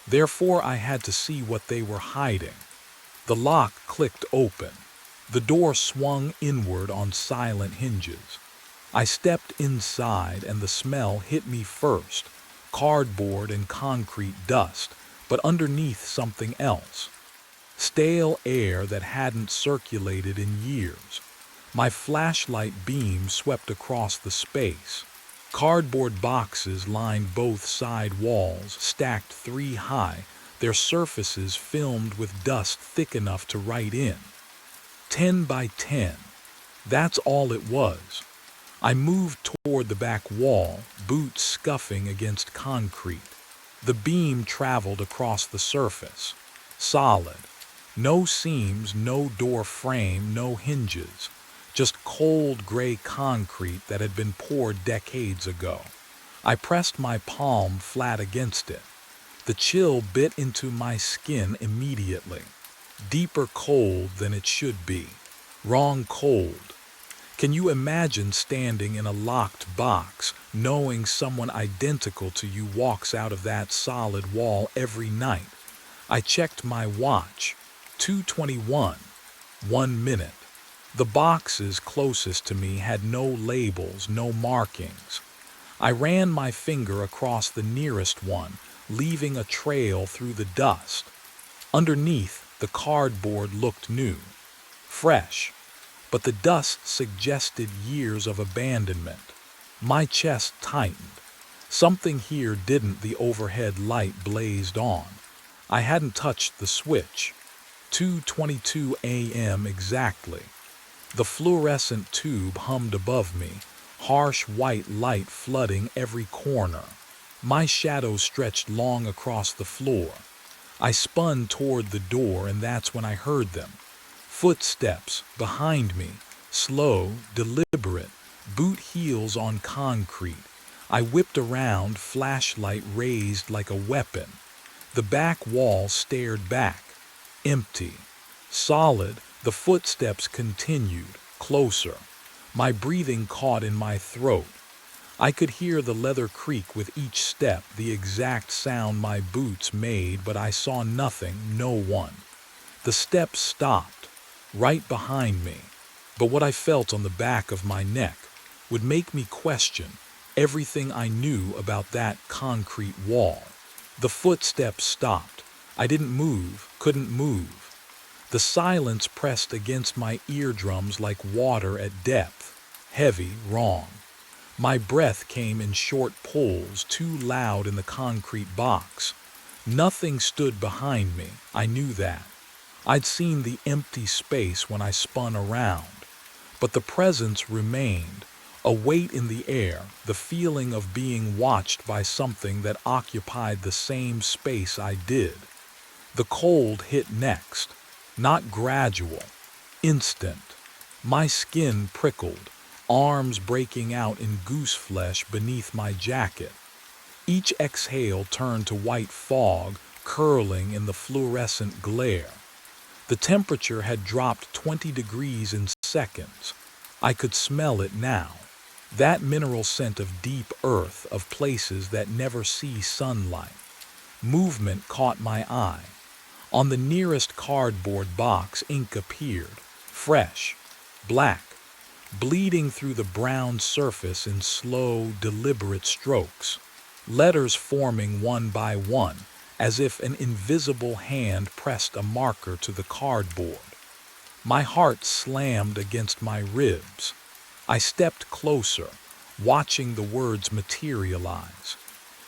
Therefore, I had to see what they were hiding. The lock clicked open. The door swung inward on silent hinges. I stepped inside and the smell hit me first, cardboard and concrete dust, but underneath something else. Stale air that hadn't circulated in years. My flashlight beam swept across the space. Cardboard boxes lined both side walls, stacked 3 high, their surfaces filmed with dust thick enough to write in. 10 by 10. That's all it was. I moved toward the back wall, boots scuffing against concrete. The beam traveled across the surface. Solid. No seams, no door frame, no hinges. Just cold gray concrete that had been poured decades ago. I pressed my palm flat against it. The chill bit into my skin immediately. Deeper cold than it should be. Wrong cold. Can you imagine standing in a locked box, knowing someone identical to you walks out of that solid wall every night? I checked my watch. 2:21. 1 minute. The boxes closest to me had no labels, no markings. I ran my finger across the nearest one, leaving a trail through the dust. Underneath, the cardboard looked new, fresh, but the dust suggested years of abandonment. My chest tightened. Something here didn't. The overhead light blazed on. I hadn't touched the switch. 2:22 a.m. exactly. The fluorescent tube hummed above me, harsh white light flooding every corner. My shadows stretched long across the floor. I spun toward the door, and that's when I heard them. Footsteps behind me, slow, deliberate, boot heels on concrete. I whipped around, flashlight raised like a weapon. The back wall stared back, empty, solid. The footsteps continued, closer. My breathing caught in my throat. I could hear the leather creak with each step, the exact sound my boots made, but I saw nothing, no one. The steps stopped, right behind me, but what I felt on the back of my neck would make me question everything I knew about that concrete wall. The footsteps stopped. I didn't move, couldn't move. The silence pressed against my eardrums like water at depth, heavy, wrong. My breath came in short pulls, too loud in the concrete box. Nothing stood behind me, I knew that. I'd seen the empty space when I spun around. But the presence remained, a weight in the air, the feeling of being watched by something that occupied the same space I did. The cold hit next, not gradual, instant. My skin prickled, arms breaking out in goose flesh beneath my jacket. Each exhale turned to white fog, curling in the fluorescent glare. The temperature had dropped 20 degrees in seconds. I could smell it now. That mineral scent of deep earth, of places that never see sunlight. Movement caught my eye. On the nearest cardboard box, ink appeared, fresh, black, bleeding through the brown surface in slow, deliberate strokes. Letters forming one by one, as if an invisible hand pressed a marker to the cardboard. My heart slammed against my ribs. I stepped closer, watching the words materialize.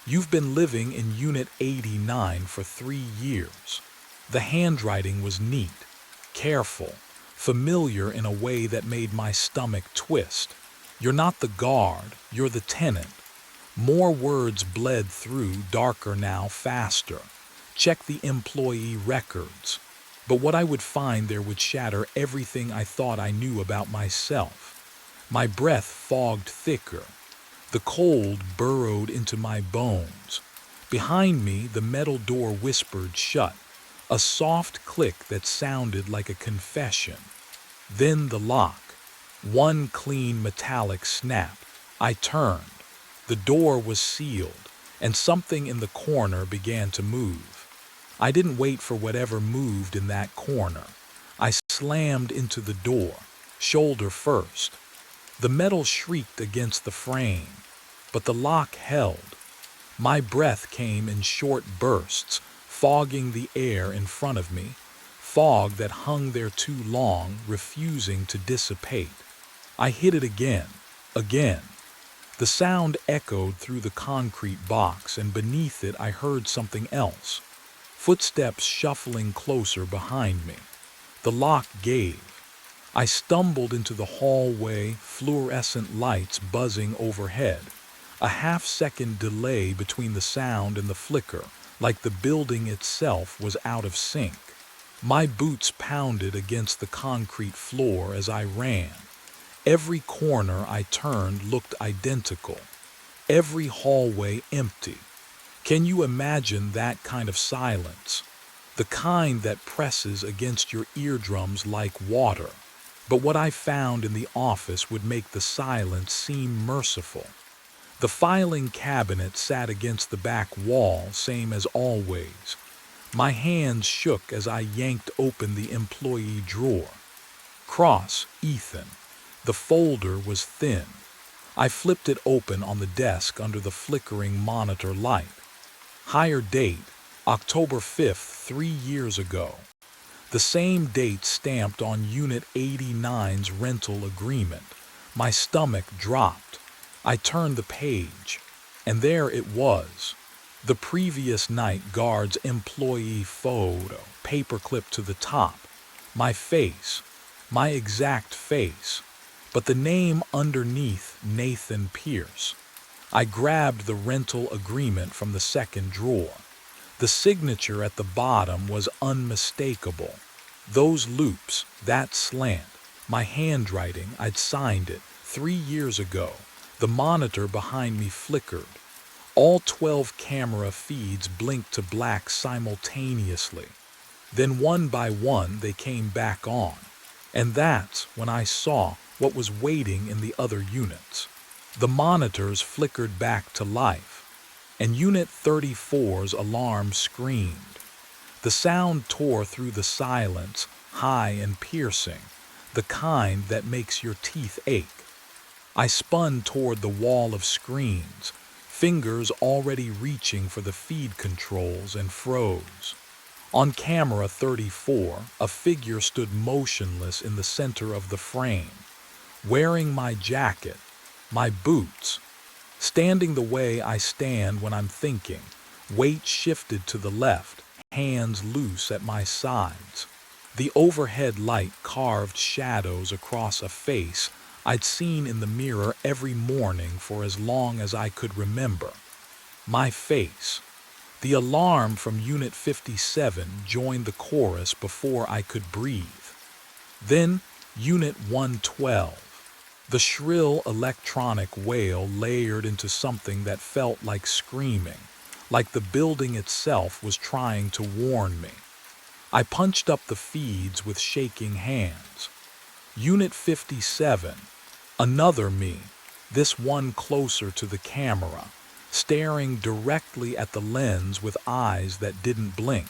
You've been living in Unit 89 for 3 years. The handwriting was neat, careful, familiar in a way that made my stomach twist. You're not the guard, you're the tenant. More words bled through, darker now, faster. Check the employee records. But what I would find there would shatter everything I thought I knew about myself. My breath fogged thicker. The cold burrowed into my bones. Behind me, the metal door whispered shut, a soft click that sounded like a confession. Then the lock. One clean metallic snap. I turned. The door was sealed, and something in the corner began to move. I didn't wait for whatever moved in that corner. I slammed into the door, shoulder first. The metal shrieked against the frame, but the lock held. My breath came in short bursts, fogging the air in front of me, fog that hung there too long, refusing to dissipate. I hit it again, again. The sound echoed through the concrete box, and beneath it I heard something else. Footsteps shuffling closer behind me. The lock gave. I stumbled into the hallway, fluorescent lights buzzing overhead. A half-second delay between the sound and the flicker, like the building itself was out of sync. My boots pounded against the concrete floor as I ran. Every corner I turned looked identical. Every hallway empty. Can you imagine that kind of silence? The kind that presses against your eardrums like water. But what I found in the office would make the silence seem merciful. The filing cabinet sat against the back wall, same as always. My hands shook as I yanked open the employee drawer. Cross, Ethan. The folder was thin. I flipped it open on the desk under the flickering monitor light. Hire date, October 5th, 3 years ago. The same date stamped on Unit 89's rental agreement. My stomach dropped. I turned the page, and there it was. The previous night guard's employee photo, paperclip to the top. My face, my exact face. But the name underneath, Nathan Pierce. I grabbed the rental agreement from the second drawer. The signature at the bottom was unmistakable. Those loops, that slant, my handwriting, I'd signed it 3 years ago. The monitor behind me flickered. All 12 camera feeds blinked to black simultaneously. Then one by one they came back on. And that's when I saw what was waiting in the other units. The monitors flickered back to life, and Unit 34's alarm screamed. The sound tore through the silence, high and piercing, the kind that makes your teeth ache. I spun toward the wall of screens, fingers already reaching for the feed controls, and froze. On camera 34, a figure stood motionless in the center of the frame, wearing my jacket, my boots, standing the way I stand when I'm thinking, weight shifted to the left, hands loose at my sides. The overhead light carved shadows across a face I'd seen in the mirror every morning for as long as I could remember. My face. The alarm from Unit 57 joined the chorus before I could breathe. Then Unit 112. The shrill electronic wail layered into something that felt like screaming, like the building itself was trying to warn me. I punched up the feeds with shaking hands. Unit 57, another me, this one closer to the camera, staring directly at the lens with eyes that didn't blink.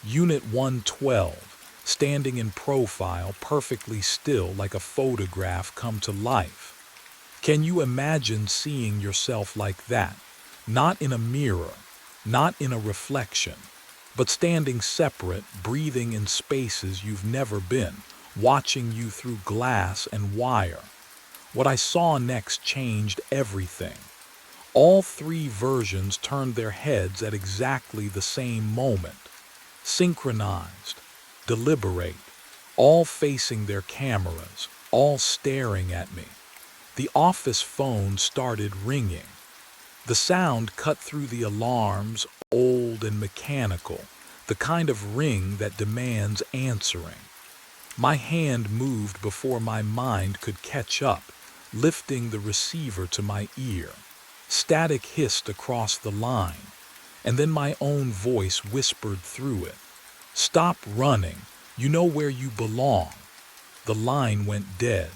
Unit 112, standing in profile, perfectly still like a photograph come to life. Can you imagine seeing yourself like that? Not in a mirror, not in a reflection, but standing separate, breathing in spaces you've never been, watching you through glass and wire. What I saw next changed everything. All 3 versions turned their heads at exactly the same moment. Synchronized, deliberate, all facing their cameras, all staring at me. The office phone started ringing. The sound cut through the alarms, old and mechanical, the kind of ring that demands answering. My hand moved before my mind could catch up, lifting the receiver to my ear. Static hissed across the line, and then my own voice whispered through it. "Stop running. You know where you belong." The line went dead,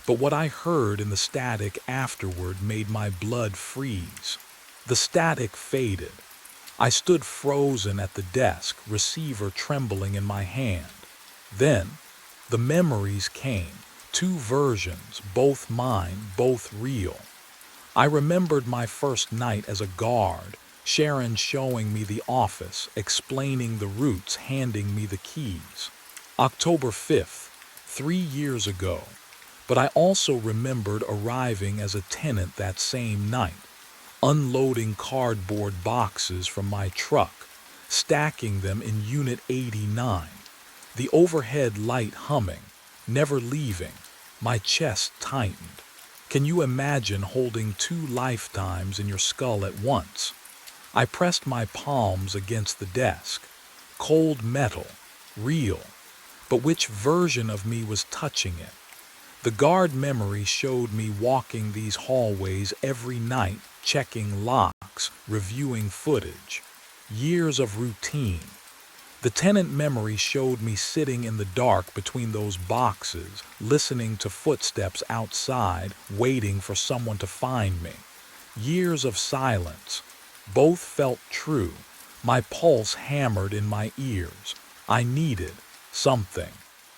but what I heard in the static afterward made my blood freeze. The static faded. I stood frozen at the desk, receiver trembling in my hand. Then, the memories came, two versions, both mine, both real. I remembered my first night as a guard, Sharon showing me the office, explaining the routes, handing me the keys. October 5th, 3 years ago. But I also remembered arriving as a tenant that same night, unloading cardboard boxes from my truck, stacking them in Unit 89, the overhead light humming, never leaving, my chest tightened. Can you imagine holding two lifetimes in your skull at once? I pressed my palms against the desk. Cold metal, real. But which version of me was touching it? The guard memory showed me walking these hallways every night, checking locks, reviewing footage. Years of routine. The tenant memory showed me sitting in the dark between those boxes, listening to footsteps outside, waiting for someone to find me. Years of silence. Both felt true. My pulse hammered in my ears. I needed something.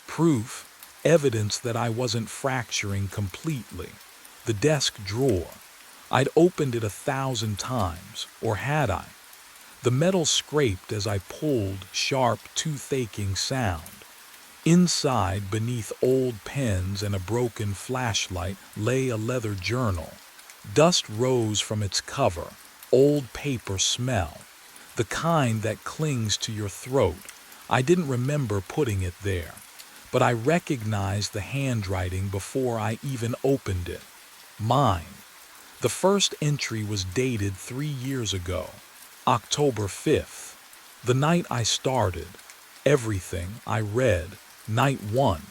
Proof, evidence that I wasn't fracturing completely. The desk drawer. I'd opened it 1,000 times, or had I? The metal scraped as I pulled, sharp, tooth-aching sound. Inside, beneath old pens and a broken flashlight, lay a leather journal. Dust rose from its cover, old paper smell, the kind that clings to your throat. I didn't remember putting it there, but I recognized the handwriting before I even opened it. Mine. The first entry was dated 3 years ago, October 5th, the night I started. Everything I read, night 1.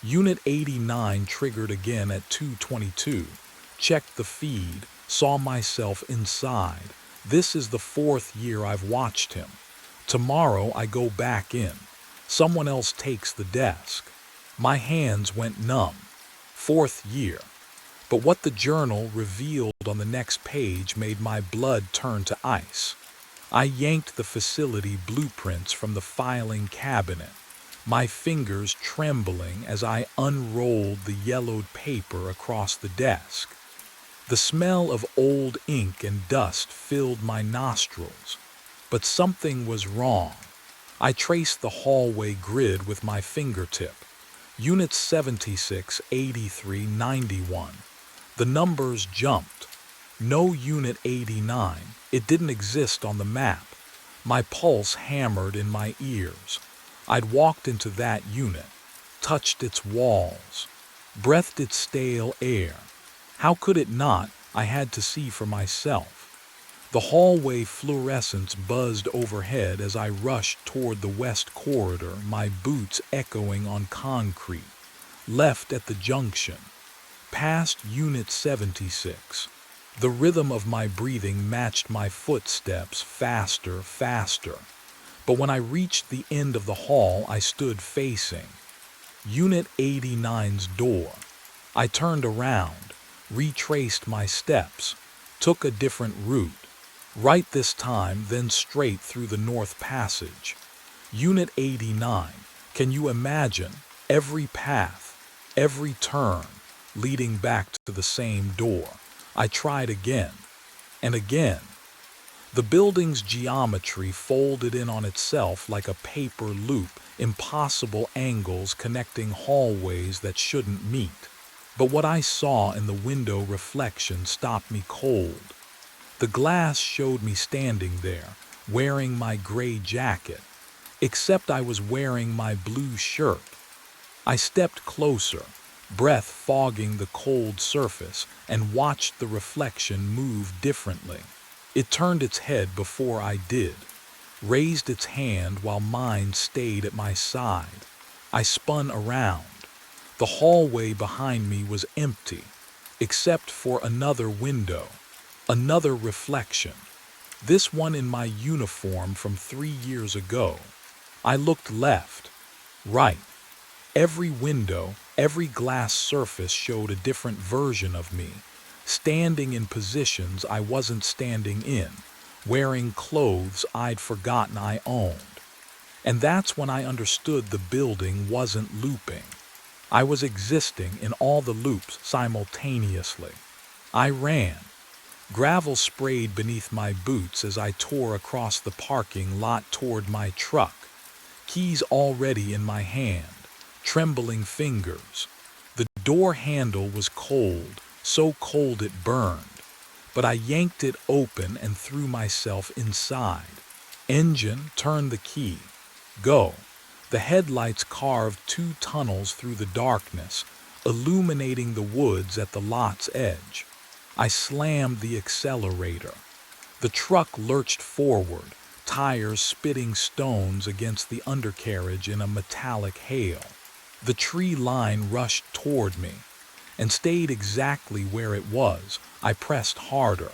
Unit 89 triggered again at 2:22. Checked the feed, saw myself inside. This is the 4th year I've watched him. Tomorrow I go back in. Someone else takes the desk. My hands went numb. 4th year. But what the journal revealed on the next page made my blood turn to ice. I yanked the facility blueprints from the filing cabinet, my fingers trembling as I unrolled the yellowed paper across the desk. The smell of old ink and dust filled my nostrils, but something was wrong. I traced the hallway grid with my fingertip. Units 76, 83, 91. The numbers jumped. No Unit 89. It didn't exist on the map. My pulse hammered in my ears. I'd walked into that unit, touched its walls, breathed its stale air. How could it not? I had to see for myself. The hallway fluorescence buzzed overhead as I rushed toward the west corridor, my boots echoing on concrete. Left at the junction. Past Unit 76. The rhythm of my breathing matched my footsteps, faster, faster. But when I reached the end of the hall, I stood facing Unit 89's door. I turned around, retraced my steps, took a different route. Right this time, then straight through the North Passage. Unit 89, can you imagine? Every path, every turn, leading back to the same door. I tried again, and again. The building's geometry folded in on itself like a paper loop, impossible angles connecting hallways that shouldn't meet. But what I saw in the window reflection stopped me cold. The glass showed me standing there, wearing my gray jacket, except I was wearing my blue shirt. I stepped closer, breath fogging the cold surface, and watched the reflection move differently. It turned its head before I did, raised its hand while mine stayed at my side. I spun around. The hallway behind me was empty, except for another window, another reflection, this one in my uniform from 3 years ago. I looked left, right. Every window, every glass surface showed a different version of me, standing in positions I wasn't standing in, wearing clothes I'd forgotten I owned. And that's when I understood the building wasn't looping. I was existing in all the loops simultaneously. I ran. Gravel sprayed beneath my boots as I tore across the parking lot toward my truck, keys already in my hand, trembling fingers. The door handle was cold, so cold it burned, but I yanked it open and threw myself inside. Engine, turn the key. Go. The headlights carved 2 tunnels through the darkness, illuminating the woods at the lot's edge. I slammed the accelerator. The truck lurched forward, tires spitting stones against the undercarriage in a metallic hail. The tree line rushed toward me and stayed exactly where it was. I pressed harder.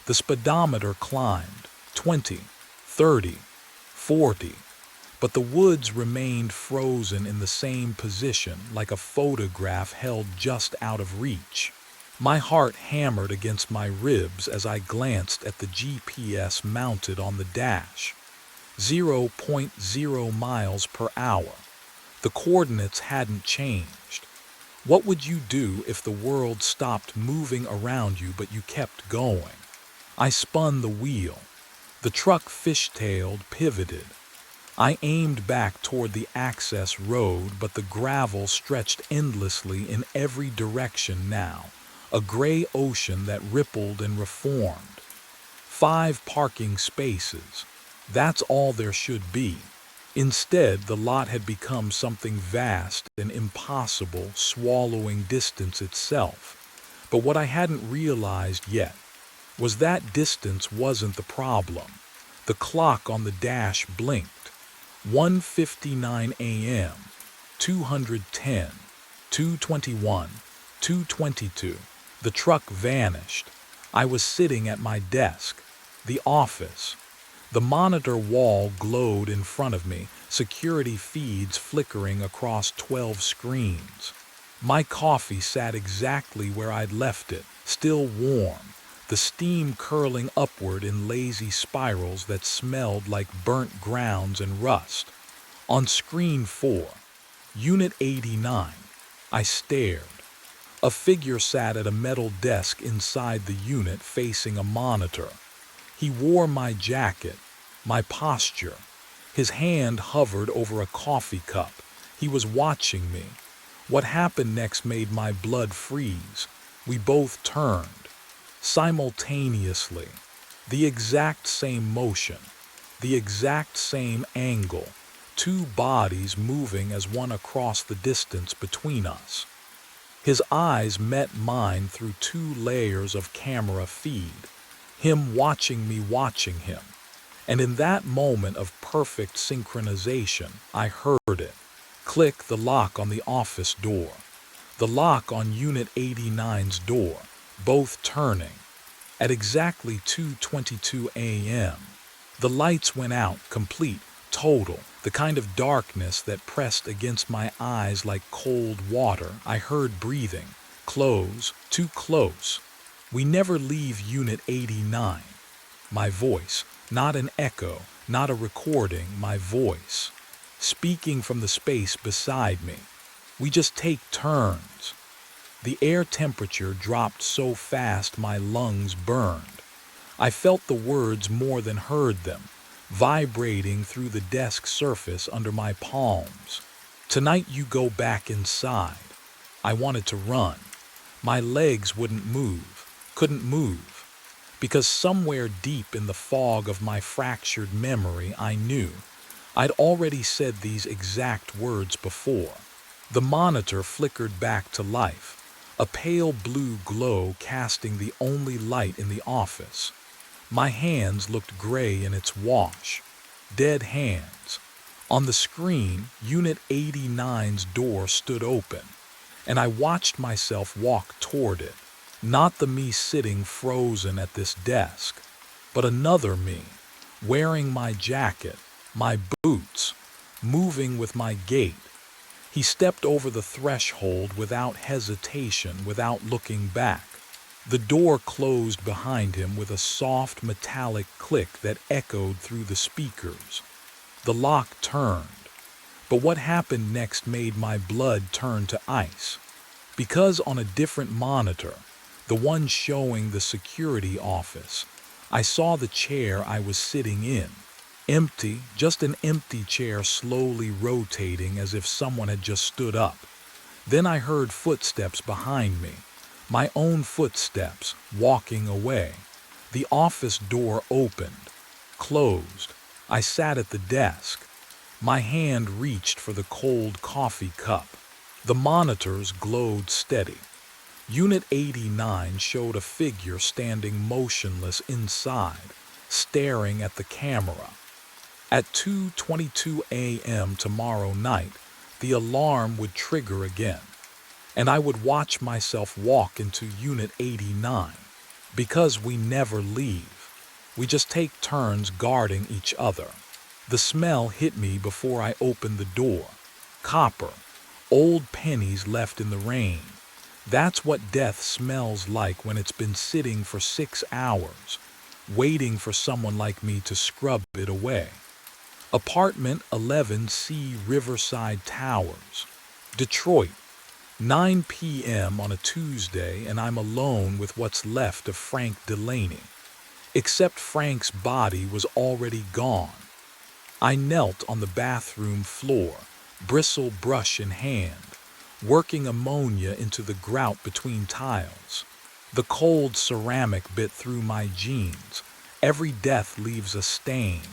The speedometer climbed, 20, 30, 40. But the woods remained frozen in the same position, like a photograph held just out of reach. My heart hammered against my ribs as I glanced at the GPS mounted on the dash. 0.0 miles per hour. The coordinates hadn't changed. What would you do if the world stopped moving around you but you kept going? I spun the wheel. The truck fishtailed, pivoted. I aimed back toward the access road, but the gravel stretched endlessly in every direction now, a gray ocean that rippled and reformed. 5 parking spaces. That's all there should be. Instead, the lot had become something vast and impossible, swallowing distance itself. But what I hadn't realized yet was that distance wasn't the problem. The clock on the dash blinked. 1:59 a.m., 210, 221, 222. The truck vanished. I was sitting at my desk, the office. The monitor wall glowed in front of me, security feeds flickering across 12 screens. My coffee sat exactly where I'd left it, still warm, the steam curling upward in lazy spirals that smelled like burnt grounds and rust. On screen 4, Unit 89, I stared. A figure sat at a metal desk inside the unit facing a monitor. He wore my jacket, my posture. His hand hovered over a coffee cup. He was watching me. What happened next made my blood freeze. We both turned. Simultaneously. The exact same motion. The exact same angle. 2 bodies moving as one across the distance between us. His eyes met mine through 2 layers of camera feed, him watching me watching him. And in that moment of perfect synchronization, I heard it. Click the lock on the office door. The lock on Unit 89's door, both turning. At exactly 2:22 a.m., the lights went out, complete, total, the kind of darkness that pressed against my eyes like cold water. I heard breathing. Close, too close. We never leave Unit 89. My voice, not an echo, not a recording, my voice, speaking from the space beside me. We just take turns. The air temperature dropped so fast my lungs burned. I felt the words more than heard them, vibrating through the desk surface under my palms. Tonight you go back inside. I wanted to run. My legs wouldn't move, couldn't move, because somewhere deep in the fog of my fractured memory I knew I'd already said these exact words before. The monitor flickered back to life, a pale blue glow casting the only light in the office. My hands looked gray in its wash. Dead hands. On the screen, Unit 89's door stood open, and I watched myself walk toward it. Not the me sitting frozen at this desk, but another me, wearing my jacket, my boots, moving with my gait. He stepped over the threshold without hesitation, without looking back. The door closed behind him with a soft metallic click that echoed through the speakers. The lock turned, but what happened next made my blood turn to ice. Because on a different monitor, the one showing the security office, I saw the chair I was sitting in. Empty, just an empty chair slowly rotating as if someone had just stood up. Then I heard footsteps behind me. My own footsteps, walking away. The office door opened, closed. I sat at the desk. My hand reached for the cold coffee cup. The monitors glowed steady. Unit 89 showed a figure standing motionless inside, staring at the camera. At 2:22 a.m. tomorrow night, the alarm would trigger again, and I would watch myself walk into Unit 89. Because we never leave. We just take turns guarding each other. The smell hit me before I opened the door. Copper, old pennies left in the rain. That's what death smells like when it's been sitting for 6 hours, waiting for someone like me to scrub it away. Apartment 11C Riverside Towers, Detroit, 9 p.m. on a Tuesday, and I'm alone with what's left of Frank Delaney. Except Frank's body was already gone. I knelt on the bathroom floor, bristle brush in hand, working ammonia into the grout between tiles. The cold ceramic bit through my jeans. Every death leaves a stain.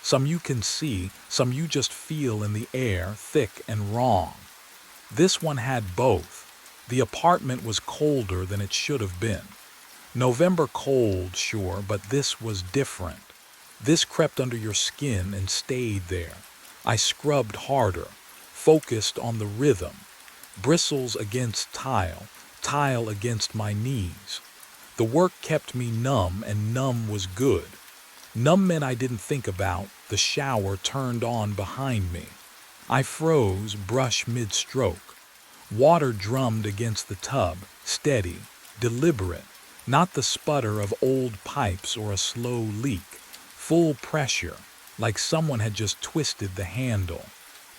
Some you can see, some you just feel in the air, thick and wrong. This one had both. The apartment was colder than it should have been. November cold, sure, but this was different. This crept under your skin and stayed there. I scrubbed harder, focused on the rhythm. Bristles against tile, tile against my knees. The work kept me numb, and numb was good. Numb meant I didn't think about. The shower turned on behind me. I froze, brush mid-stroke. Water drummed against the tub, steady, deliberate, not the sputter of old pipes or a slow leak. Full pressure, like someone had just twisted the handle.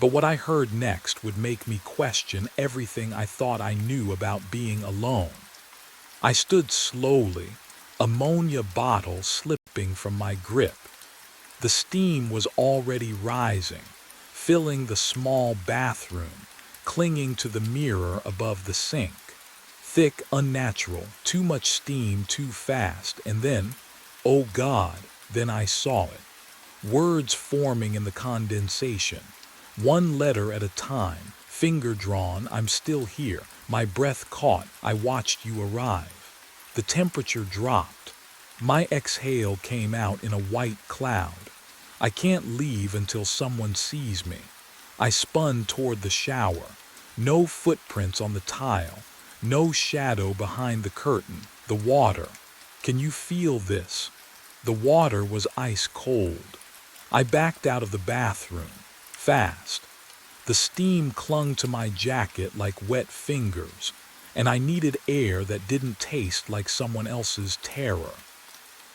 But what I heard next would make me question everything I thought I knew about being alone. I stood slowly, ammonia bottle slipping from my grip. The steam was already rising, filling the small bathroom, clinging to the mirror above the sink. Thick, unnatural, too much steam too fast, and then, oh God, then I saw it. Words forming in the condensation. One letter at a time, finger drawn, I'm still here. My breath caught, I watched you arrive. The temperature dropped. My exhale came out in a white cloud. I can't leave until someone sees me. I spun toward the shower. No footprints on the tile. No shadow behind the curtain. The water. Can you feel this? The water was ice cold. I backed out of the bathroom. Fast. The steam clung to my jacket like wet fingers, and I needed air that didn't taste like someone else's terror.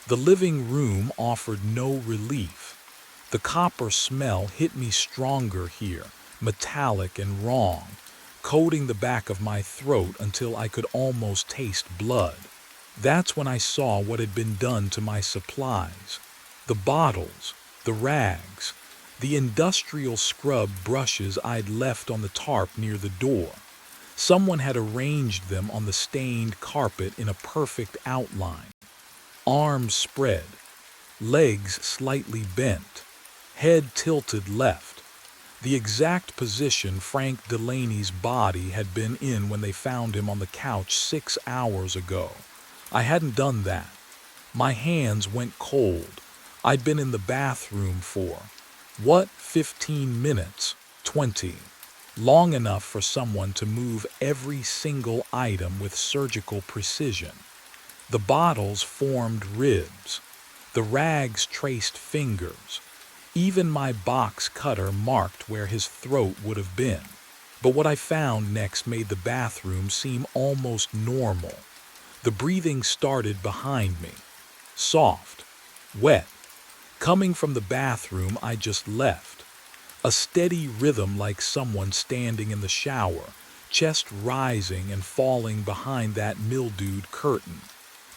The living room offered no relief. The copper smell hit me stronger here, metallic and wrong, coating the back of my throat until I could almost taste blood. That's when I saw what had been done to my supplies. The bottles, the rags, the industrial scrub brushes I'd left on the tarp near the door. Someone had arranged them on the stained carpet in a perfect outline. Arms spread, legs slightly bent, head tilted left. The exact position Frank Delaney's body had been in when they found him on the couch 6 hours ago. I hadn't done that. My hands went cold. I'd been in the bathroom for, 15 minutes? 20. Long enough for someone to move every single item with surgical precision. The bottles formed ribs. The rags traced fingers. Even my box cutter marked where his throat would have been. But what I found next made the bathroom seem almost normal. The breathing started behind me. Soft. Wet. Coming from the bathroom I just left. A steady rhythm like someone standing in the shower, chest rising and falling behind that mildewed curtain.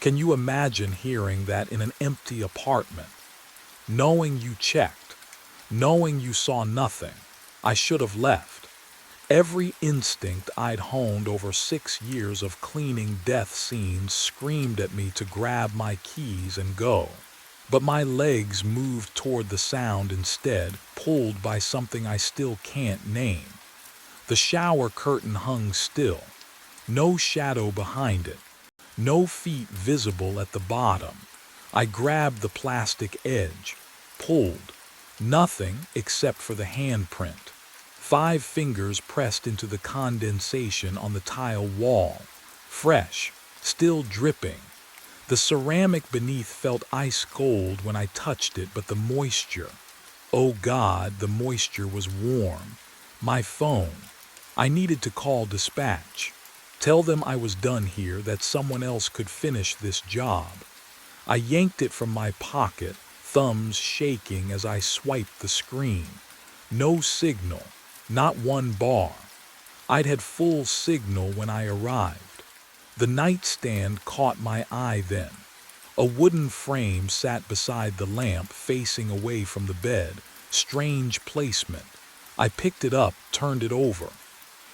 Can you imagine hearing that in an empty apartment? Knowing you checked, knowing you saw nothing, I should have left. Every instinct I'd honed over 6 years of cleaning death scenes screamed at me to grab my keys and go. But my legs moved toward the sound instead, pulled by something I still can't name. The shower curtain hung still, no shadow behind it, no feet visible at the bottom. I grabbed the plastic edge, pulled. Nothing except for the handprint. 5 fingers pressed into the condensation on the tile wall. Fresh, still dripping. The ceramic beneath felt ice cold when I touched it, but the moisture. Oh God, the moisture was warm. My phone. I needed to call dispatch. Tell them I was done here, that someone else could finish this job. I yanked it from my pocket, thumbs shaking as I swiped the screen. No signal, not one bar. I'd had full signal when I arrived. The nightstand caught my eye then. A wooden frame sat beside the lamp facing away from the bed. Strange placement. I picked it up, turned it over.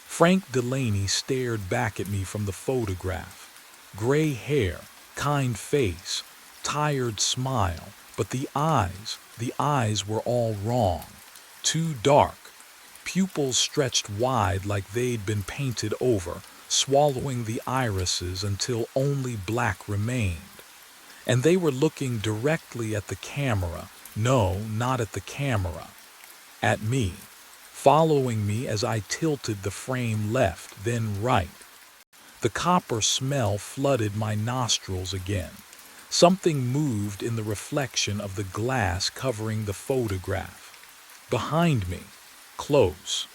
Frank Delaney stared back at me from the photograph. Gray hair, kind face, tired smile, but the eyes were all wrong. Too dark. Pupils stretched wide like they'd been painted over, swallowing the irises until only black remained. And they were looking directly at the camera. No, not at the camera. At me. Following me as I tilted the frame left, then right. The copper smell flooded my nostrils again. Something moved in the reflection of the glass covering the photograph. Behind me, close.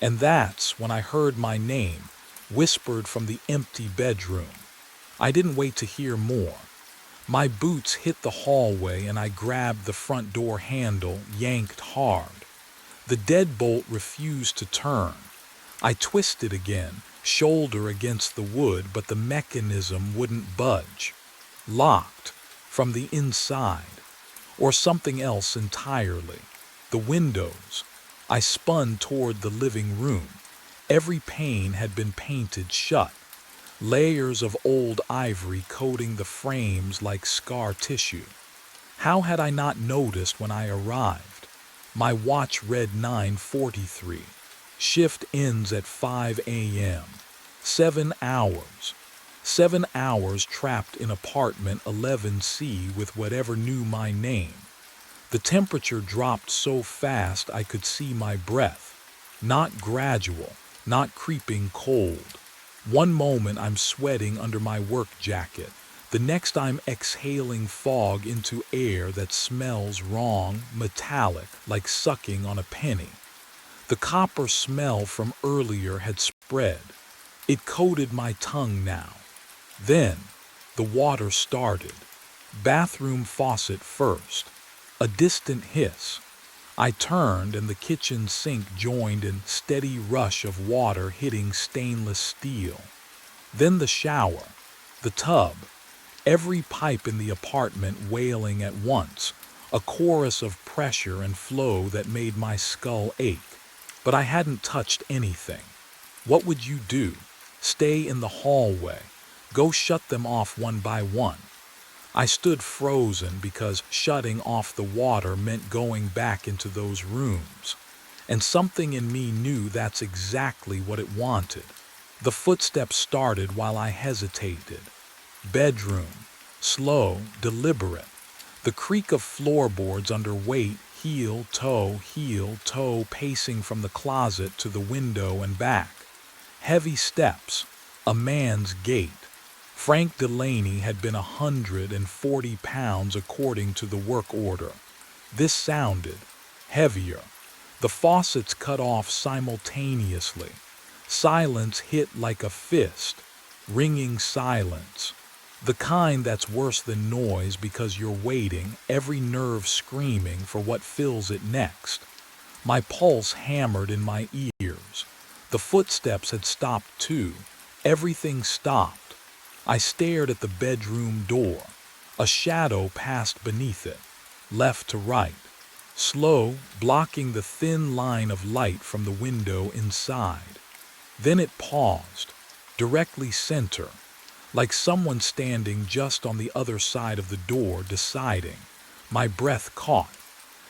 And that's when I heard my name, whispered from the empty bedroom. I didn't wait to hear more. My boots hit the hallway and I grabbed the front door handle, yanked hard. The deadbolt refused to turn. I twisted again, shoulder against the wood, but the mechanism wouldn't budge. Locked. From the inside. Or something else entirely. The windows. I spun toward the living room. Every pane had been painted shut. Layers of old ivory coating the frames like scar tissue. How had I not noticed when I arrived? My watch read 9:43. Shift ends at 5 a.m. 7 hours. 7 hours trapped in apartment 11C with whatever knew my name. The temperature dropped so fast I could see my breath. Not gradual, not creeping cold. One moment I'm sweating under my work jacket. The next I'm exhaling fog into air that smells wrong, metallic, like sucking on a penny. The copper smell from earlier had spread. It coated my tongue now. Then, the water started. Bathroom faucet first. A distant hiss. I turned and the kitchen sink joined in steady rush of water hitting stainless steel. Then the shower. The tub. Every pipe in the apartment wailing at once, a chorus of pressure and flow that made my skull ache. But I hadn't touched anything. What would you do? Stay in the hallway. Go shut them off one by one. I stood frozen because shutting off the water meant going back into those rooms. and something in me knew that's exactly what it wanted. The footsteps started while I hesitated. Bedroom, slow, deliberate. The creak of floorboards under weight, heel, toe, pacing from the closet to the window and back. Heavy steps, a man's gait. Frank Delaney had been 140 pounds according to the work order. This sounded heavier. The faucets cut off simultaneously. Silence hit like a fist, ringing silence. The kind that's worse than noise because you're waiting, every nerve screaming for what fills it next. My pulse hammered in my ears. The footsteps had stopped too. Everything stopped. I stared at the bedroom door. A shadow passed beneath it, left to right, slow, blocking the thin line of light from the window inside. Then it paused, directly center, like someone standing just on the other side of the door deciding. My breath caught.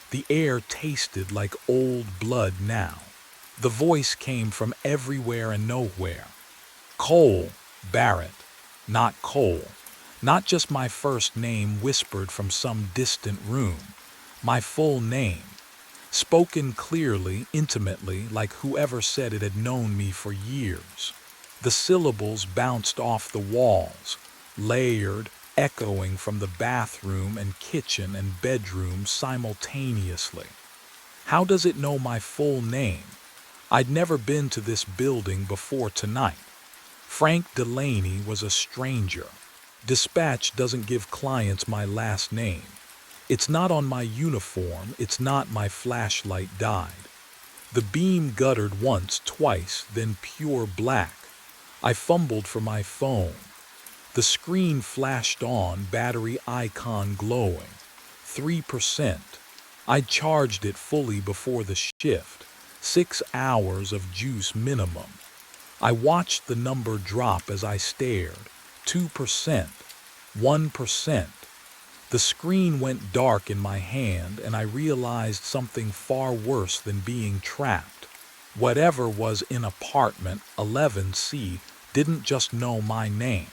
The air tasted like old blood now. The voice came from everywhere and nowhere. Cole, Barrett, not Cole. Not just my first name whispered from some distant room. My full name. Spoken clearly, intimately, like whoever said it had known me for years. The syllables bounced off the walls, layered, echoing from the bathroom and kitchen and bedroom simultaneously. How does it know my full name? I'd never been to this building before tonight. Frank Delaney was a stranger. Dispatch doesn't give clients my last name. It's not on my uniform, it's not my flashlight died. The beam guttered once, twice, then pure black. I fumbled for my phone. The screen flashed on, battery icon glowing. 3%. I'd charged it fully before the shift. 6 hours of juice minimum. I watched the number drop as I stared. 2%. 1%. The screen went dark in my hand and I realized something far worse than being trapped. Whatever was in apartment 11C didn't just know my name.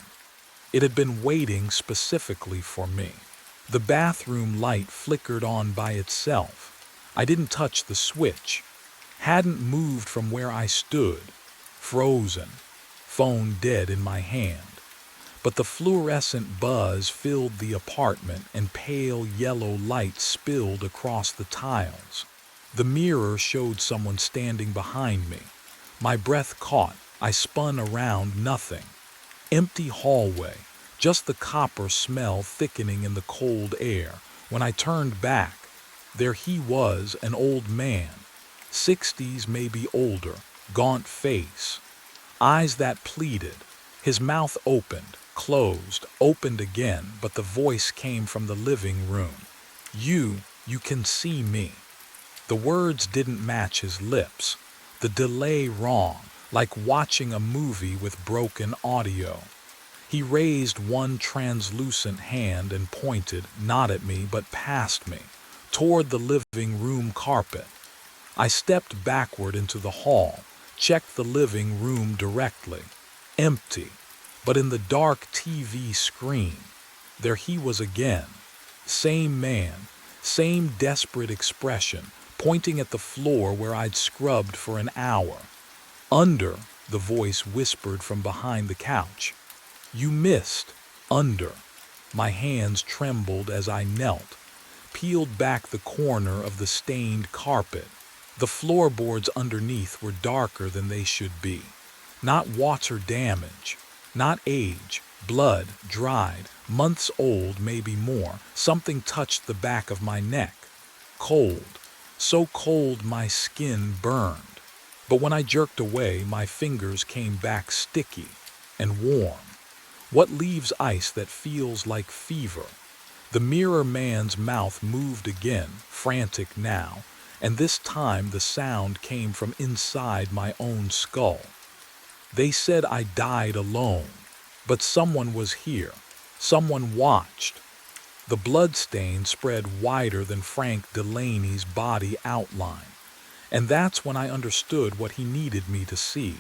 It had been waiting specifically for me. The bathroom light flickered on by itself. I didn't touch the switch. Hadn't moved from where I stood. Frozen. Phone dead in my hand. But the fluorescent buzz filled the apartment and pale yellow light spilled across the tiles. The mirror showed someone standing behind me. My breath caught. I spun around, nothing. Empty hallway, just the copper smell thickening in the cold air. When I turned back, there he was, an old man. 60s, maybe older, gaunt face. Eyes that pleaded. His mouth opened, closed, opened again, but the voice came from the living room. You can see me. The words didn't match his lips. The delay wrong, like watching a movie with broken audio. He raised one translucent hand and pointed, not at me, but past me, toward the living room carpet. I stepped backward into the hall, checked the living room directly. Empty. But in the dark TV screen, there he was again. Same man, same desperate expression, pointing at the floor where I'd scrubbed for an hour. Under, the voice whispered from behind the couch. You missed. Under. My hands trembled as I knelt, peeled back the corner of the stained carpet. The floorboards underneath were darker than they should be. Not water damage. Not age, blood, dried, months old, maybe more. Something touched the back of my neck. Cold, so cold my skin burned. But when I jerked away, my fingers came back sticky and warm. What leaves ice that feels like fever? The mirror man's mouth moved again, frantic now, and this time the sound came from inside my own skull. They said I died alone, but someone was here. Someone watched. The bloodstain spread wider than Frank Delaney's body outline, And that's when I understood what he needed me to see.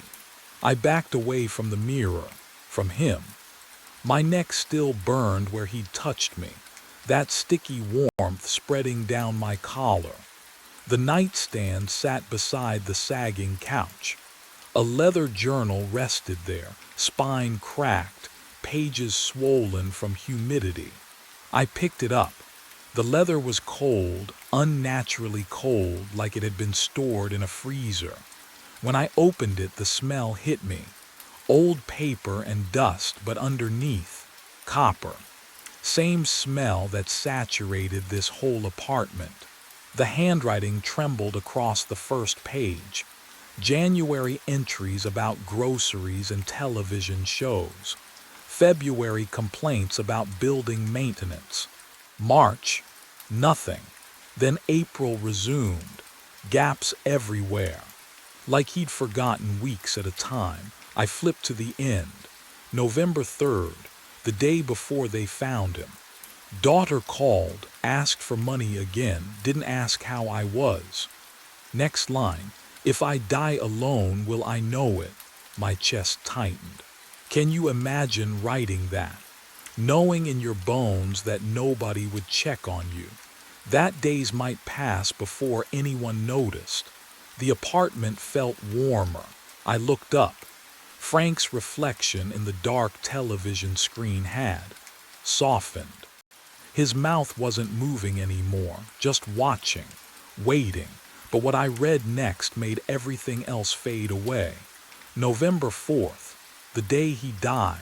I backed away from the mirror, from him. My neck still burned where he'd touched me, that sticky warmth spreading down my collar. The nightstand sat beside the sagging couch. A leather journal rested there, spine cracked, pages swollen from humidity. I picked it up. The leather was cold, unnaturally cold, like it had been stored in a freezer. When I opened it, the smell hit me. Old paper and dust, but underneath, copper. Same smell that saturated this whole apartment. The handwriting trembled across the first page. January entries about groceries and television shows. February complaints about building maintenance. March, nothing. Then April resumed. Gaps everywhere. Like he'd forgotten weeks at a time, I flipped to the end. November 3rd, the day before they found him. Daughter called, asked for money again, didn't ask how I was. Next line, if I die alone, will I know it? My chest tightened. Can you imagine writing that? Knowing in your bones that nobody would check on you. That days might pass before anyone noticed. The apartment felt warmer. I looked up. Frank's reflection in the dark television screen had softened. His mouth wasn't moving anymore, just watching, waiting. But what I read next made everything else fade away. November 4th, the day he died.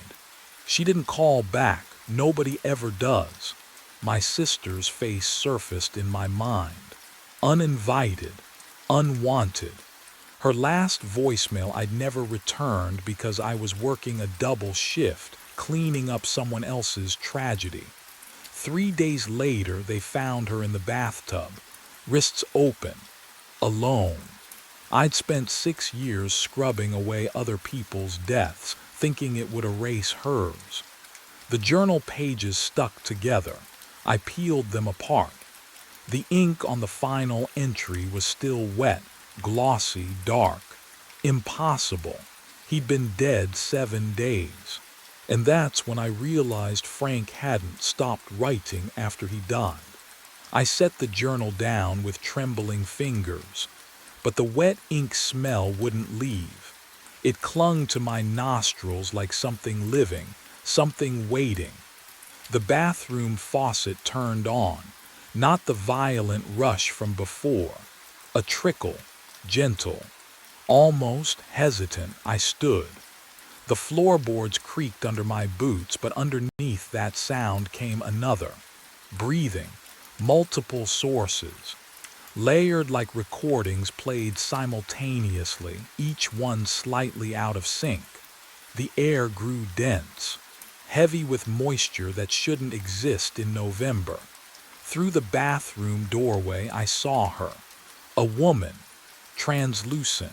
She didn't call back. Nobody ever does. My sister's face surfaced in my mind. Uninvited, unwanted. Her last voicemail I'd never returned because I was working a double shift, cleaning up someone else's tragedy. 3 days later, they found her in the bathtub, wrists open, alone. I'd spent 6 years scrubbing away other people's deaths, thinking it would erase hers. The journal pages stuck together. I peeled them apart. The ink on the final entry was still wet, glossy, dark. Impossible. He'd been dead 7 days. And that's when I realized Frank hadn't stopped writing after he died. I set the journal down with trembling fingers, but the wet ink smell wouldn't leave. It clung to my nostrils like something living, something waiting. The bathroom faucet turned on, not the violent rush from before. A trickle, gentle, almost hesitant. I stood. The floorboards creaked under my boots, but underneath that sound came another. Breathing, multiple sources. Layered like recordings played simultaneously, each one slightly out of sync. The air grew dense, heavy with moisture that shouldn't exist in November. Through the bathroom doorway I saw her, a woman, translucent,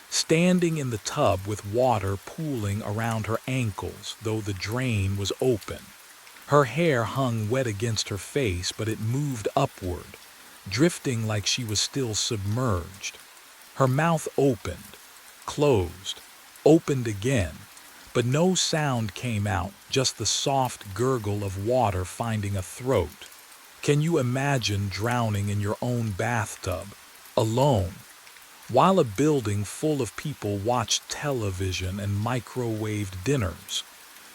standing in the tub with water pooling around her ankles, though the drain was open. Her hair hung wet against her face, but it moved upward, drifting like she was still submerged. Her mouth opened, closed, opened again, but no sound came out, just the soft gurgle of water finding a throat. Can you imagine drowning in your own bathtub, alone, while a building full of people watched television and microwaved dinners?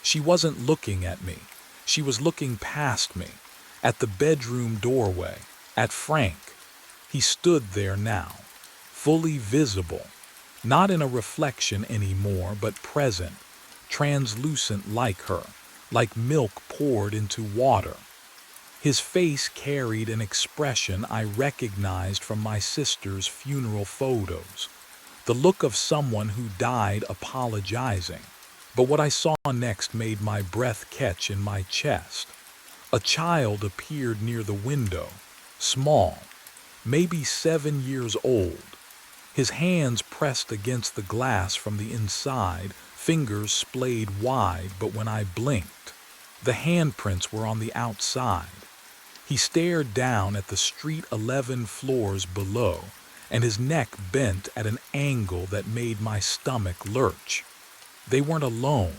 She wasn't looking at me. She was looking past me, at the bedroom doorway, at Frank. He stood there now, fully visible, not in a reflection anymore, but present, translucent like her, like milk poured into water. His face carried an expression I recognized from my sister's funeral photos, the look of someone who died apologizing. But what I saw next made my breath catch in my chest. A child appeared near the window, small, maybe 7 years old. His hands pressed against the glass from the inside, fingers splayed wide, but when I blinked, the handprints were on the outside. He stared down at the street 11 floors below, and his neck bent at an angle that made my stomach lurch. They weren't alone.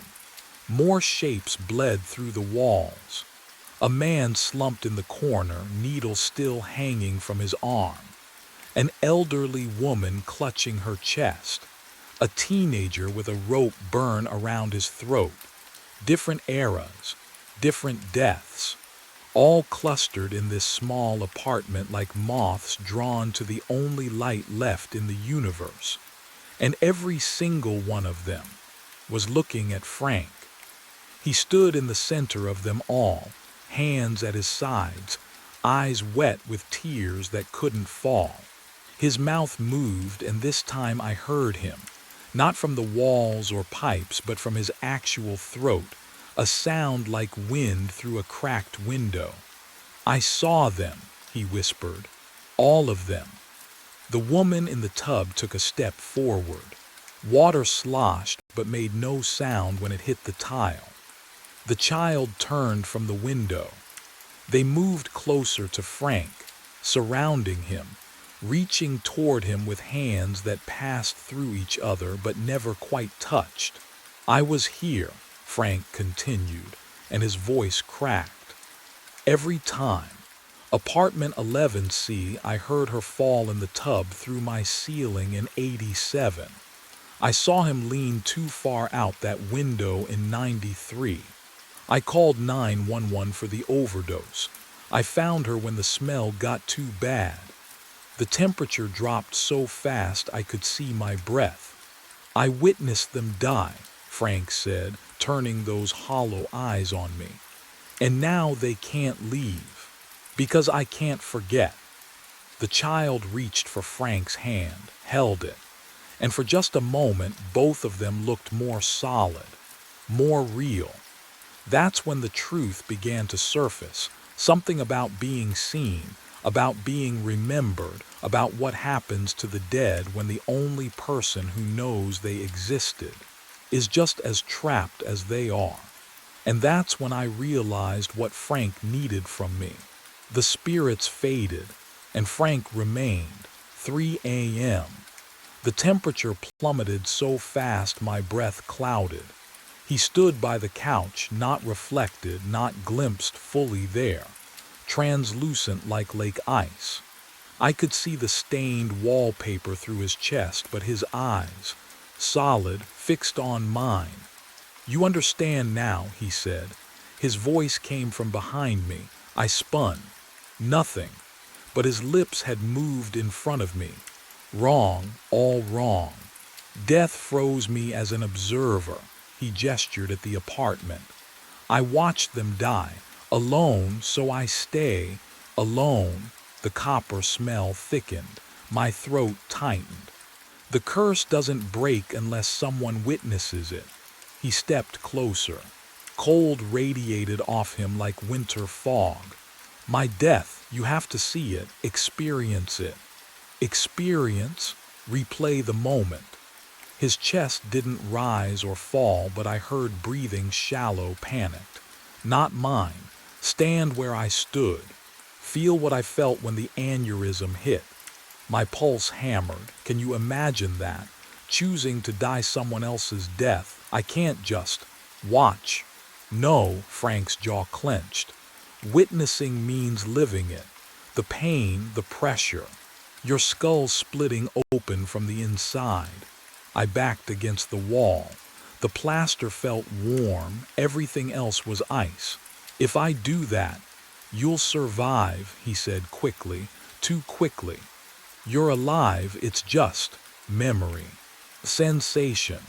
More shapes bled through the walls. A man slumped in the corner, needle still hanging from his arm. An elderly woman clutching her chest. A teenager with a rope burn around his throat. Different eras, different deaths, all clustered in this small apartment like moths drawn to the only light left in the universe. And every single one of them was looking at Frank. He stood in the center of them all, hands at his sides, eyes wet with tears that couldn't fall. His mouth moved, and this time I heard him, not from the walls or pipes, but from his actual throat, a sound like wind through a cracked window. "I saw them," he whispered, "all of them." The woman in the tub took a step forward. Water sloshed but made no sound when it hit the tile. The child turned from the window. They moved closer to Frank, surrounding him, reaching toward him with hands that passed through each other but never quite touched. "I was here," Frank continued, and his voice cracked. "Every time. Apartment 11C, I heard her fall in the tub through my ceiling in 87. I saw him lean too far out that window in 93. I called 911 for the overdose. I found her when the smell got too bad. The temperature dropped so fast I could see my breath. I witnessed them die," Frank said, turning those hollow eyes on me. "And now they can't leave, because I can't forget." The child reached for Frank's hand, held it, and for just a moment both of them looked more solid, more real. That's when the truth began to surface, something about being seen, about being remembered, about what happens to the dead when the only person who knows they existed is just as trapped as they are. And that's when I realized what Frank needed from me. The spirits faded, and Frank remained. 3 a.m. The temperature plummeted so fast my breath clouded. He stood by the couch, not reflected, not glimpsed fully there, translucent like lake ice. I could see the stained wallpaper through his chest, but his eyes, solid, fixed on mine. "You understand now," he said. His voice came from behind me. I spun. Nothing. But his lips had moved in front of me. "Wrong, all wrong. Death froze me as an observer." He gestured at the apartment. "I watched them die. Alone, so I stay. Alone." The copper smell thickened. My throat tightened. "The curse doesn't break unless someone witnesses it." He stepped closer. Cold radiated off him like winter fog. "My death, you have to see it, experience it." Experience? Replay the moment. His chest didn't rise or fall, but I heard breathing shallow, panicked. Not mine. Stand where I stood. Feel what I felt when the aneurysm hit. My pulse hammered. Can you imagine that? Choosing to die someone else's death. I can't just watch. No, Frank's jaw clenched. Witnessing means living it. The pain, the pressure. Your skull splitting open from the inside. I backed against the wall. The plaster felt warm, everything else was ice. "If I do that, you'll survive," he said quickly, too quickly. "You're alive, it's just memory, sensation."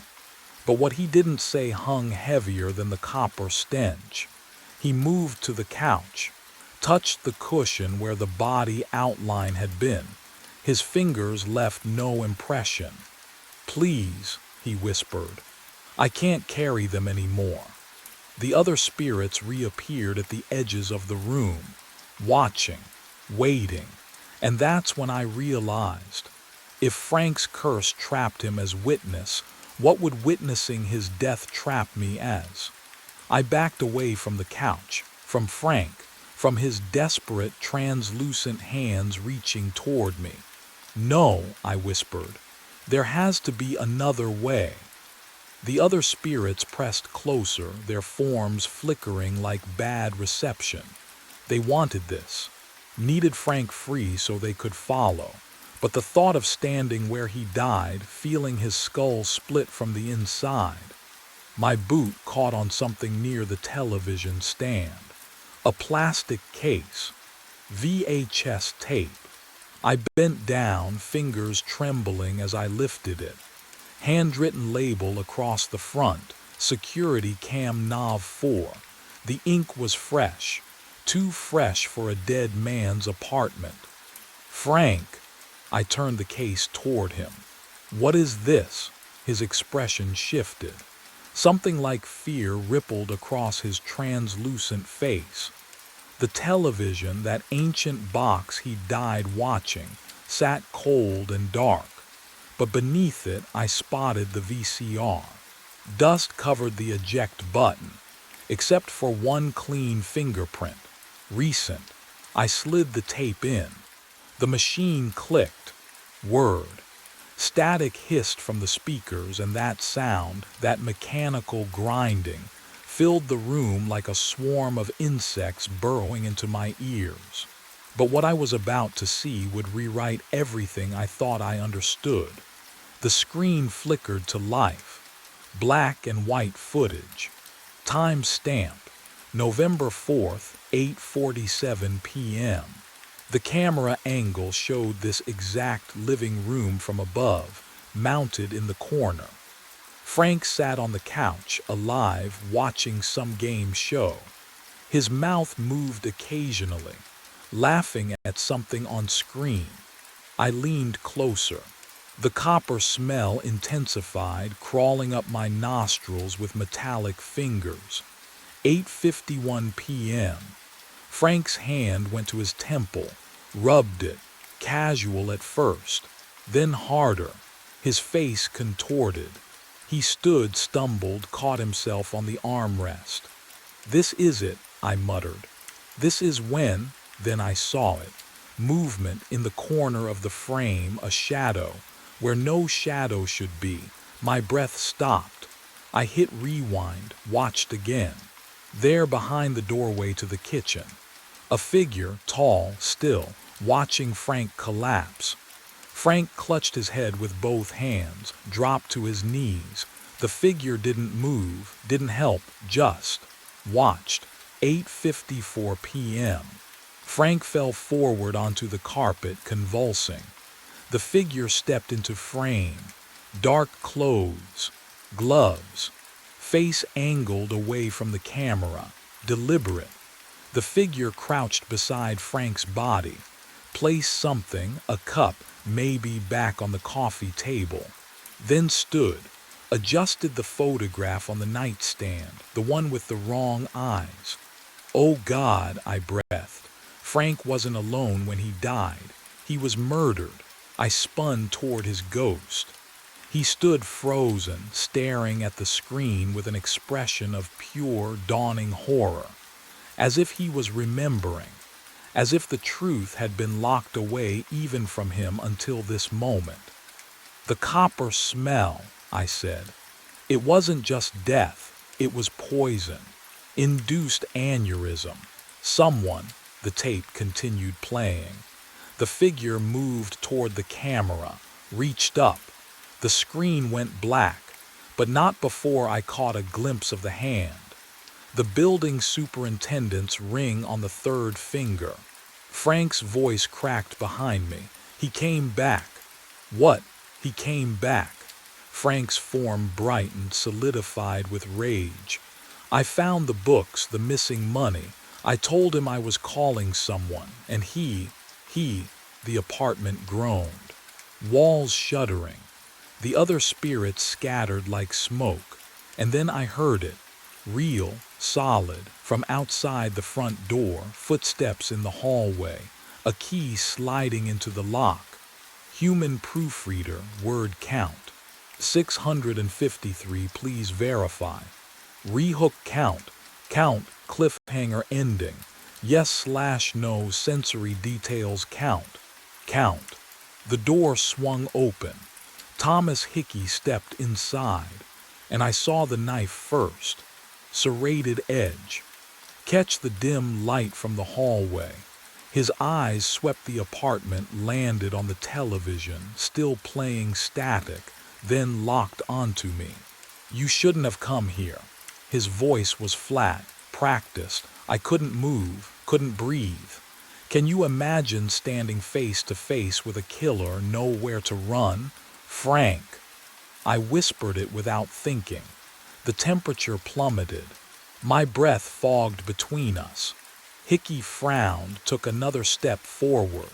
But what he didn't say hung heavier than the copper stench. He moved to the couch, touched the cushion where the body outline had been. His fingers left no impression. "Please," he whispered. "I can't carry them anymore." The other spirits reappeared at the edges of the room, watching, waiting, and that's when I realized. If Frank's curse trapped him as witness, what would witnessing his death trap me as? I backed away from the couch, from Frank, from his desperate, translucent hands reaching toward me. "No," I whispered. "There has to be another way." The other spirits pressed closer, their forms flickering like bad reception. They wanted this, needed Frank free so they could follow. But the thought of standing where he died, feeling his skull split from the inside. My boot caught on something near the television stand. A plastic case. VHS tape. I bent down, fingers trembling as I lifted it. Handwritten label across the front, Security Cam Nav 4. The ink was fresh, too fresh for a dead man's apartment. "Frank," I turned the case toward him. "What is this?" His expression shifted. Something like fear rippled across his translucent face. The television, that ancient box he died watching, sat cold and dark. But beneath it I spotted the VCR. Dust covered the eject button, except for one clean fingerprint. Recent. I slid the tape in. The machine clicked. Word. Static hissed from the speakers, and that sound, that mechanical grinding, filled the room like a swarm of insects burrowing into my ears. But what I was about to see would rewrite everything I thought I understood. The screen flickered to life. Black and white footage. Time stamp. November 4th, 8:47 p.m. The camera angle showed this exact living room from above, mounted in the corner. Frank sat on the couch, alive, watching some game show. His mouth moved occasionally, laughing at something on screen. I leaned closer. The copper smell intensified, crawling up my nostrils with metallic fingers. 8:51 p.m. Frank's hand went to his temple, rubbed it, casual at first, then harder, his face contorted. He stood, stumbled, caught himself on the armrest. "This is it," I muttered. "This is when," then I saw it. Movement in the corner of the frame, a shadow, where no shadow should be. My breath stopped. I hit rewind, watched again. There behind the doorway to the kitchen. A figure, tall, still, watching Frank collapse. Frank clutched his head with both hands, dropped to his knees. The figure didn't move, didn't help, just watched. 8:54 p.m. Frank fell forward onto the carpet, convulsing. The figure stepped into frame. Dark clothes, gloves, face angled away from the camera, deliberate. The figure crouched beside Frank's body, placed something, a cup, maybe, back on the coffee table, then stood, adjusted the photograph on the nightstand, the one with the wrong eyes. "Oh God," I breathed. Frank wasn't alone when he died. He was murdered. I spun toward his ghost. He stood frozen, staring at the screen with an expression of pure, dawning horror, as if he was remembering, as if the truth had been locked away even from him until this moment. "The copper smell," I said. "It wasn't just death, it was poison. Induced aneurysm. Someone," the tape continued playing. The figure moved toward the camera, reached up. The screen went black, but not before I caught a glimpse of the hand. The building superintendent's ring on the third finger. Frank's voice cracked behind me. "He came back." "What?" "He came back." Frank's form brightened, solidified with rage. "I found the books, the missing money. I told him I was calling someone, and he, the apartment groaned. Walls shuddering. The other spirits scattered like smoke. And then I heard it. Real, solid, from outside the front door, footsteps in the hallway, a key sliding into the lock. Human proofreader, word count. 653, please verify. Rehook count, cliffhanger ending. Yes/no sensory details count. The door swung open. Thomas Hickey stepped inside, and I saw the knife first. Serrated edge. Catch the dim light from the hallway. His eyes swept the apartment, landed on the television, still playing static, then locked onto me. You shouldn't have come here. His voice was flat, practiced. I couldn't move, couldn't breathe. Can you imagine standing face to face with a killer, nowhere to run? Frank. I whispered it without thinking. The temperature plummeted. My breath fogged between us. Hickey frowned, took another step forward.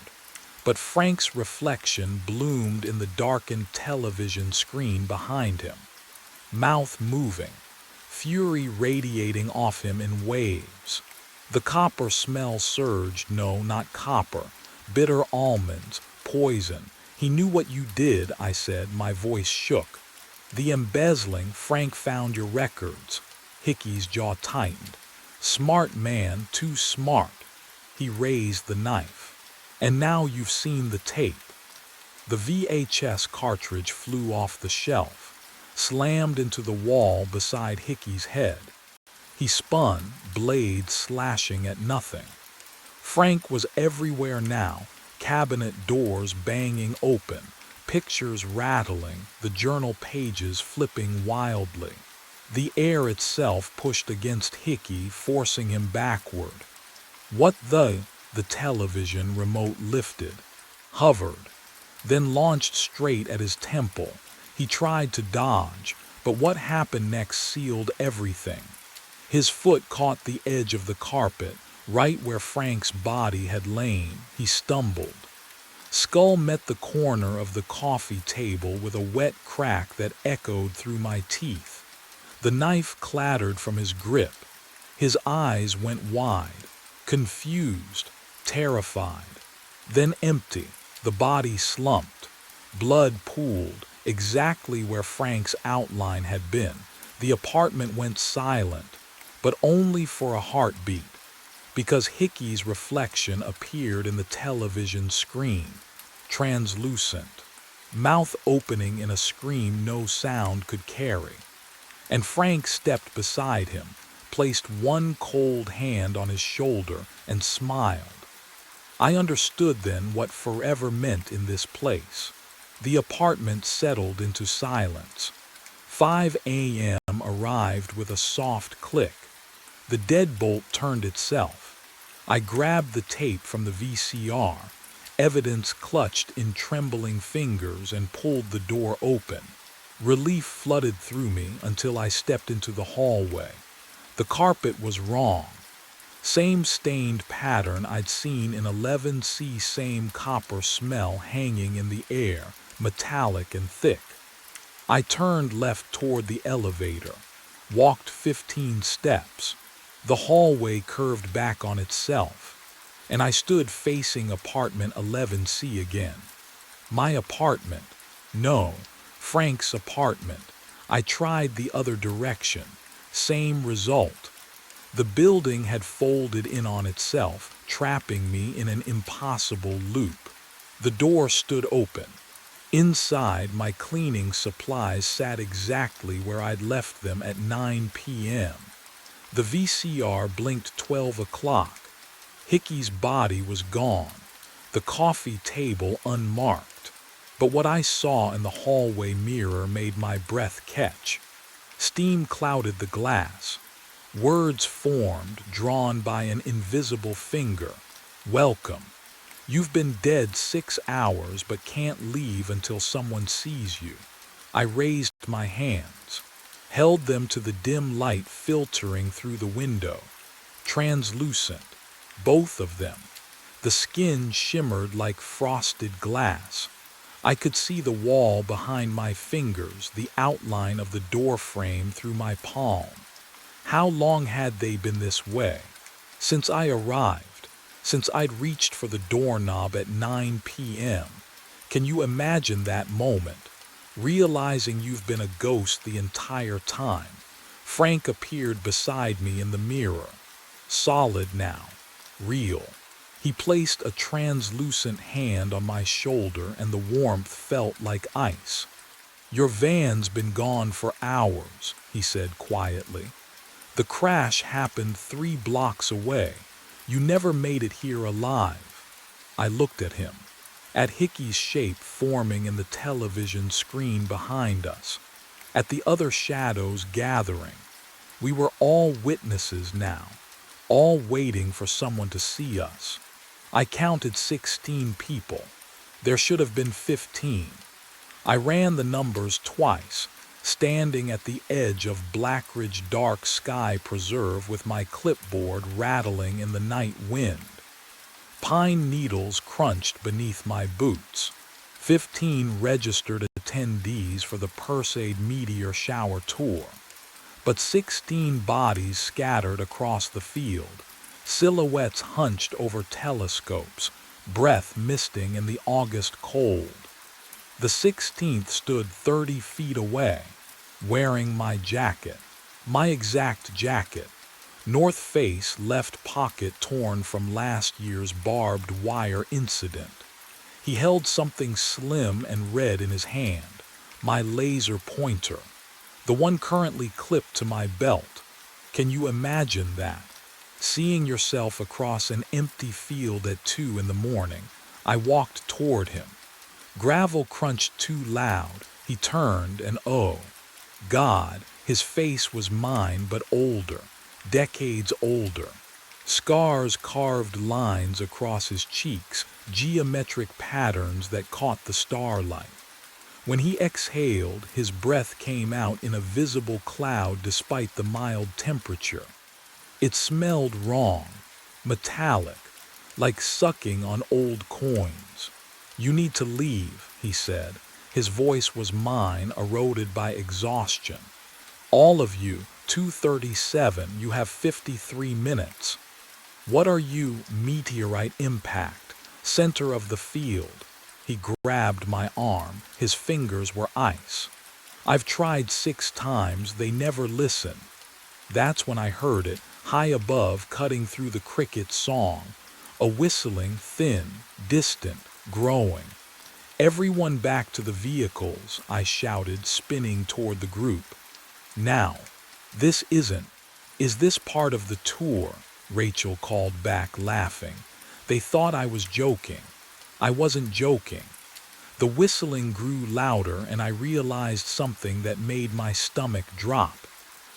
But Frank's reflection bloomed in the darkened television screen behind him. Mouth moving, fury radiating off him in waves. The copper smell surged. No, not copper. Bitter almonds, poison. He knew what you did, I said, my voice shook. The embezzling. Frank found your records. Hickey's jaw tightened. Smart man, too smart. He raised the knife. And now you've seen the tape. The VHS cartridge flew off the shelf, slammed into the wall beside Hickey's head. He spun, blade slashing at nothing. Frank was everywhere now, cabinet doors banging open, pictures rattling, the journal pages flipping wildly. The air itself pushed against Hickey, forcing him backward. What the television remote lifted, hovered, then launched straight at his temple. He tried to dodge, but what happened next sealed everything. His foot caught the edge of the carpet, right where Frank's body had lain. He stumbled. Skull met the corner of the coffee table with a wet crack that echoed through my teeth. The knife clattered from his grip. His eyes went wide, confused, terrified, then empty. The body slumped. Blood pooled, exactly where Frank's outline had been. The apartment went silent, but only for a heartbeat, because Hickey's reflection appeared in the television screen, translucent, mouth opening in a scream no sound could carry. And Frank stepped beside him, placed one cold hand on his shoulder, and smiled. I understood then what forever meant in this place. The apartment settled into silence. 5 a.m. arrived with a soft click. The deadbolt turned itself. I grabbed the tape from the VCR, evidence clutched in trembling fingers, and pulled the door open. Relief flooded through me until I stepped into the hallway. The carpet was wrong. Same stained pattern I'd seen in 11C, same copper smell hanging in the air, metallic and thick. I turned left toward the elevator, walked 15 steps. The hallway curved back on itself, and I stood facing apartment 11C again. My apartment. No, Frank's apartment. I tried the other direction. Same result. The building had folded in on itself, trapping me in an impossible loop. The door stood open. Inside, my cleaning supplies sat exactly where I'd left them at 9 p.m. The VCR blinked 12 o'clock. Hickey's body was gone, the coffee table unmarked. But what I saw in the hallway mirror made my breath catch. Steam clouded the glass. Words formed, drawn by an invisible finger. Welcome. You've been dead 6 hours but can't leave until someone sees you. I raised my hands, held them to the dim light filtering through the window. Translucent, both of them. The skin shimmered like frosted glass. I could see the wall behind my fingers, the outline of the door frame through my palm. How long had they been this way? Since I arrived, since I'd reached for the doorknob at 9 p.m. Can you imagine that moment, realizing you've been a ghost the entire time? Frank appeared beside me in the mirror, solid now, real. He placed a translucent hand on my shoulder and the warmth felt like ice. "Your van's been gone for hours," he said quietly. "The crash happened 3 blocks away. You never made it here alive." I looked at him, at Hickey's shape forming in the television screen behind us, at the other shadows gathering. We were all witnesses now, all waiting for someone to see us. I counted 16 people. There should have been 15. I ran the numbers twice, standing at the edge of Blackridge Dark Sky Preserve with my clipboard rattling in the night wind. Pine needles crunched beneath my boots. 15 registered attendees for the Perseid Meteor Shower Tour, but 16 bodies scattered across the field, silhouettes hunched over telescopes, breath misting in the August cold. The 16th stood 30 feet away, wearing my jacket, my exact jacket, North Face left pocket torn from last year's barbed wire incident. He held something slim and red in his hand, my laser pointer, the one currently clipped to my belt. Can you imagine that? Seeing yourself across an empty field at 2 in the morning, I walked toward him. Gravel crunched too loud. He turned and oh, God, his face was mine but older, decades older. Scars carved lines across his cheeks, geometric patterns that caught the starlight. When he exhaled, his breath came out in a visible cloud despite the mild temperature. It smelled wrong, metallic, like sucking on old coins. "You need to leave," he said. His voice was mine, eroded by exhaustion. "All of you, 237, you have 53 minutes. What are you, meteorite impact, center of the field?" He grabbed my arm. His fingers were ice. "I've tried 6 times, they never listen." That's when I heard it, high above, cutting through the cricket's song. A whistling, thin, distant, growing. "Everyone back to the vehicles," I shouted, spinning toward the group. "Now, this isn't. Is this part of the tour?" Rachel called back, laughing. They thought I was joking. I wasn't joking. The whistling grew louder and I realized something that made my stomach drop.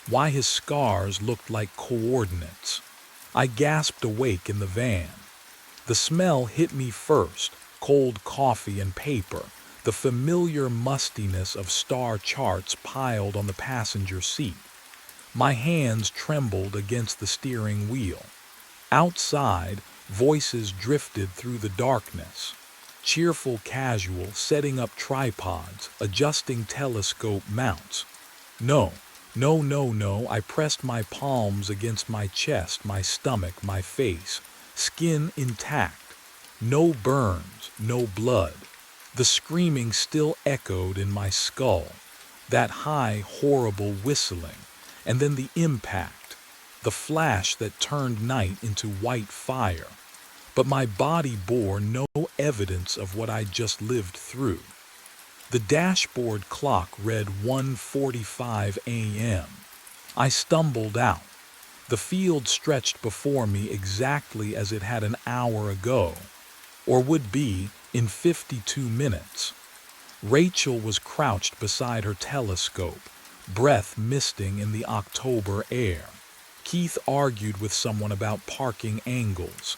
Why his scars looked like coordinates. I gasped awake in the van. The smell hit me first, cold coffee and paper, the familiar mustiness of star charts piled on the passenger seat. My hands trembled against the steering wheel. Outside, voices drifted through the darkness. Cheerful casual, setting up tripods, adjusting telescope mounts. No, no, no, no, I pressed my palms against my chest, my stomach, my face, skin intact. No burns, no blood. The screaming still echoed in my skull. That high, horrible whistling, and then the impact, the flash that turned night into white fire. But my body bore no evidence of what I'd just lived through. The dashboard clock read 1:45 a.m. I stumbled out. The field stretched before me exactly as it had an hour ago, or would be in 52 minutes. Rachel was crouched beside her telescope, breath misting in the October air. Keith argued with someone about parking angles.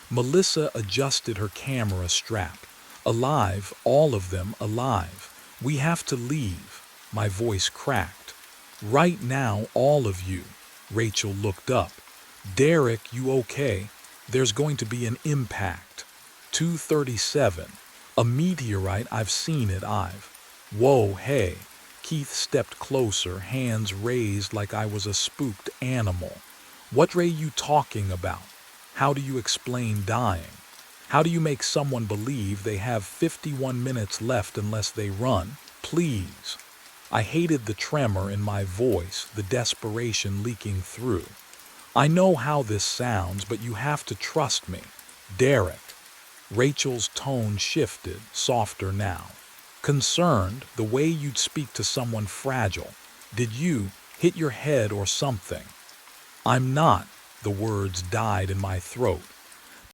Melissa adjusted her camera strap. Alive, all of them alive. "We have to leave," my voice cracked. "Right now, all of you." Rachel looked up. "Derek, you okay? There's going to be an impact." 237. A meteorite, I've seen it, Whoa, hey. Keith stepped closer, hands raised like I was a spooked animal. "What ray you talking about? How do you explain dying? How do you make someone believe they have 51 minutes left unless they run? Please." I hated the tremor in my voice, the desperation leaking through. "I know how this sounds, but you have to trust me. Derek. Rachel's tone shifted, softer now. Concerned, the way you'd speak to someone fragile. Did you hit your head or something? I'm not. The words died in my throat.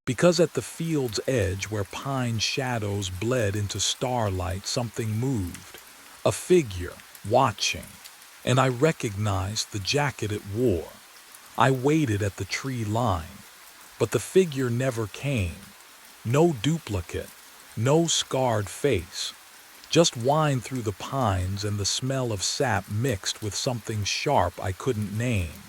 Because at the field's edge, where pine shadows bled into starlight, something moved. A figure, watching. And I recognized the jacket it wore. I waited at the tree line. But the figure never came. No duplicate, no scarred face. Just wind through the pines and the smell of sap mixed with something sharp I couldn't name.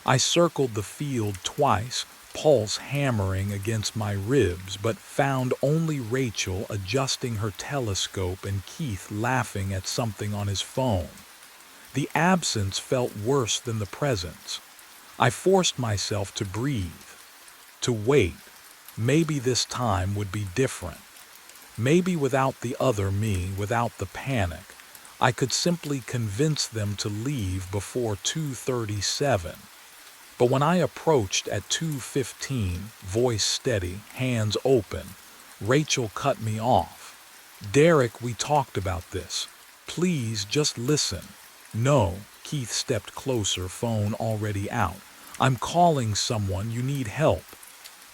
I circled the field twice, pulse hammering against my ribs, but found only Rachel adjusting her telescope and Keith laughing at something on his phone. The absence felt worse than the presence. I forced myself to breathe, to wait. Maybe this time would be different. Maybe without the other me, without the panic, I could simply convince them to leave before 2:37. But when I approached at 2:15, voice steady, hands open, Rachel cut me off. Derek, we talked about this. Please just listen. No, Keith stepped closer, phone already out. I'm calling someone, you need help.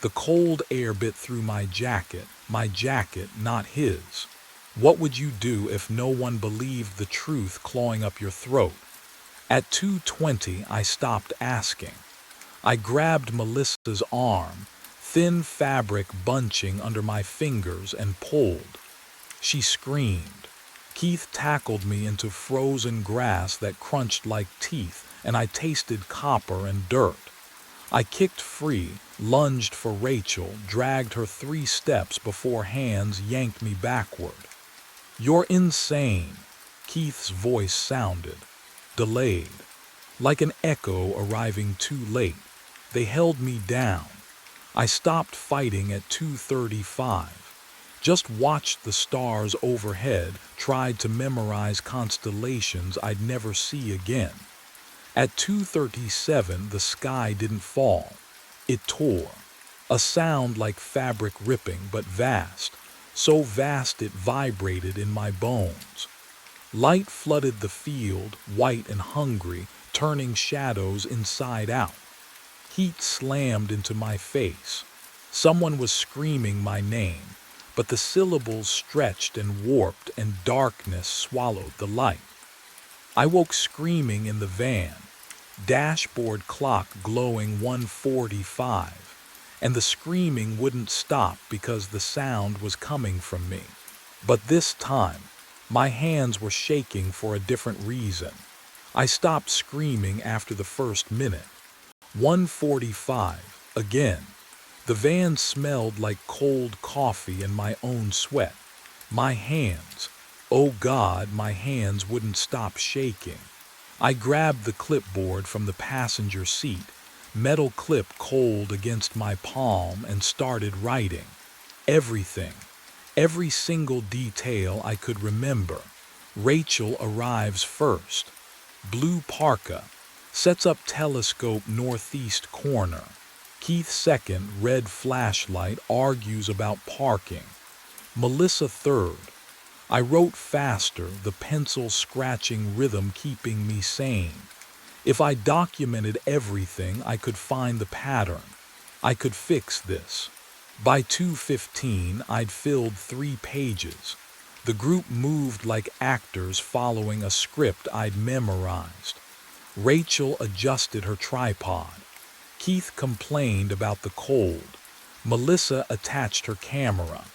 The cold air bit through my jacket, not his. What would you do if no one believed the truth clawing up your throat? At 2:20, I stopped asking. I grabbed Melissa's arm, thin fabric bunching under my fingers, and pulled. She screamed. Keith tackled me into frozen grass that crunched like teeth, and I tasted copper and dirt. I kicked free, lunged for Rachel, dragged her 3 steps before hands yanked me backward. You're insane, Keith's voice sounded, delayed, like an echo arriving too late. They held me down. I stopped fighting at 2:35. Just watched the stars overhead, tried to memorize constellations I'd never see again. At 2:37, the sky didn't fall. It tore. A sound like fabric ripping, but vast. So vast it vibrated in my bones. Light flooded the field, white and hungry, turning shadows inside out. Heat slammed into my face. Someone was screaming my name, but the syllables stretched and warped, and darkness swallowed the light. I woke screaming in the van, dashboard clock glowing 1:45, and the screaming wouldn't stop because the sound was coming from me. But this time, my hands were shaking for a different reason. I stopped screaming after the first minute. 1:45, again. The van smelled like cold coffee and my own sweat. My hands, oh God, my hands wouldn't stop shaking. I grabbed the clipboard from the passenger seat, metal clip cold against my palm, and started writing. Everything, every single detail I could remember. Rachel arrives first. Blue parka. Sets up telescope northeast corner. Keith second, red flashlight, argues about parking. Melissa third. I wrote faster, the pencil scratching rhythm keeping me sane. If I documented everything, I could find the pattern. I could fix this. By 2:15, I'd filled 3 pages. The group moved like actors following a script I'd memorized. Rachel adjusted her tripod. Keith complained about the cold. Melissa attached her camera.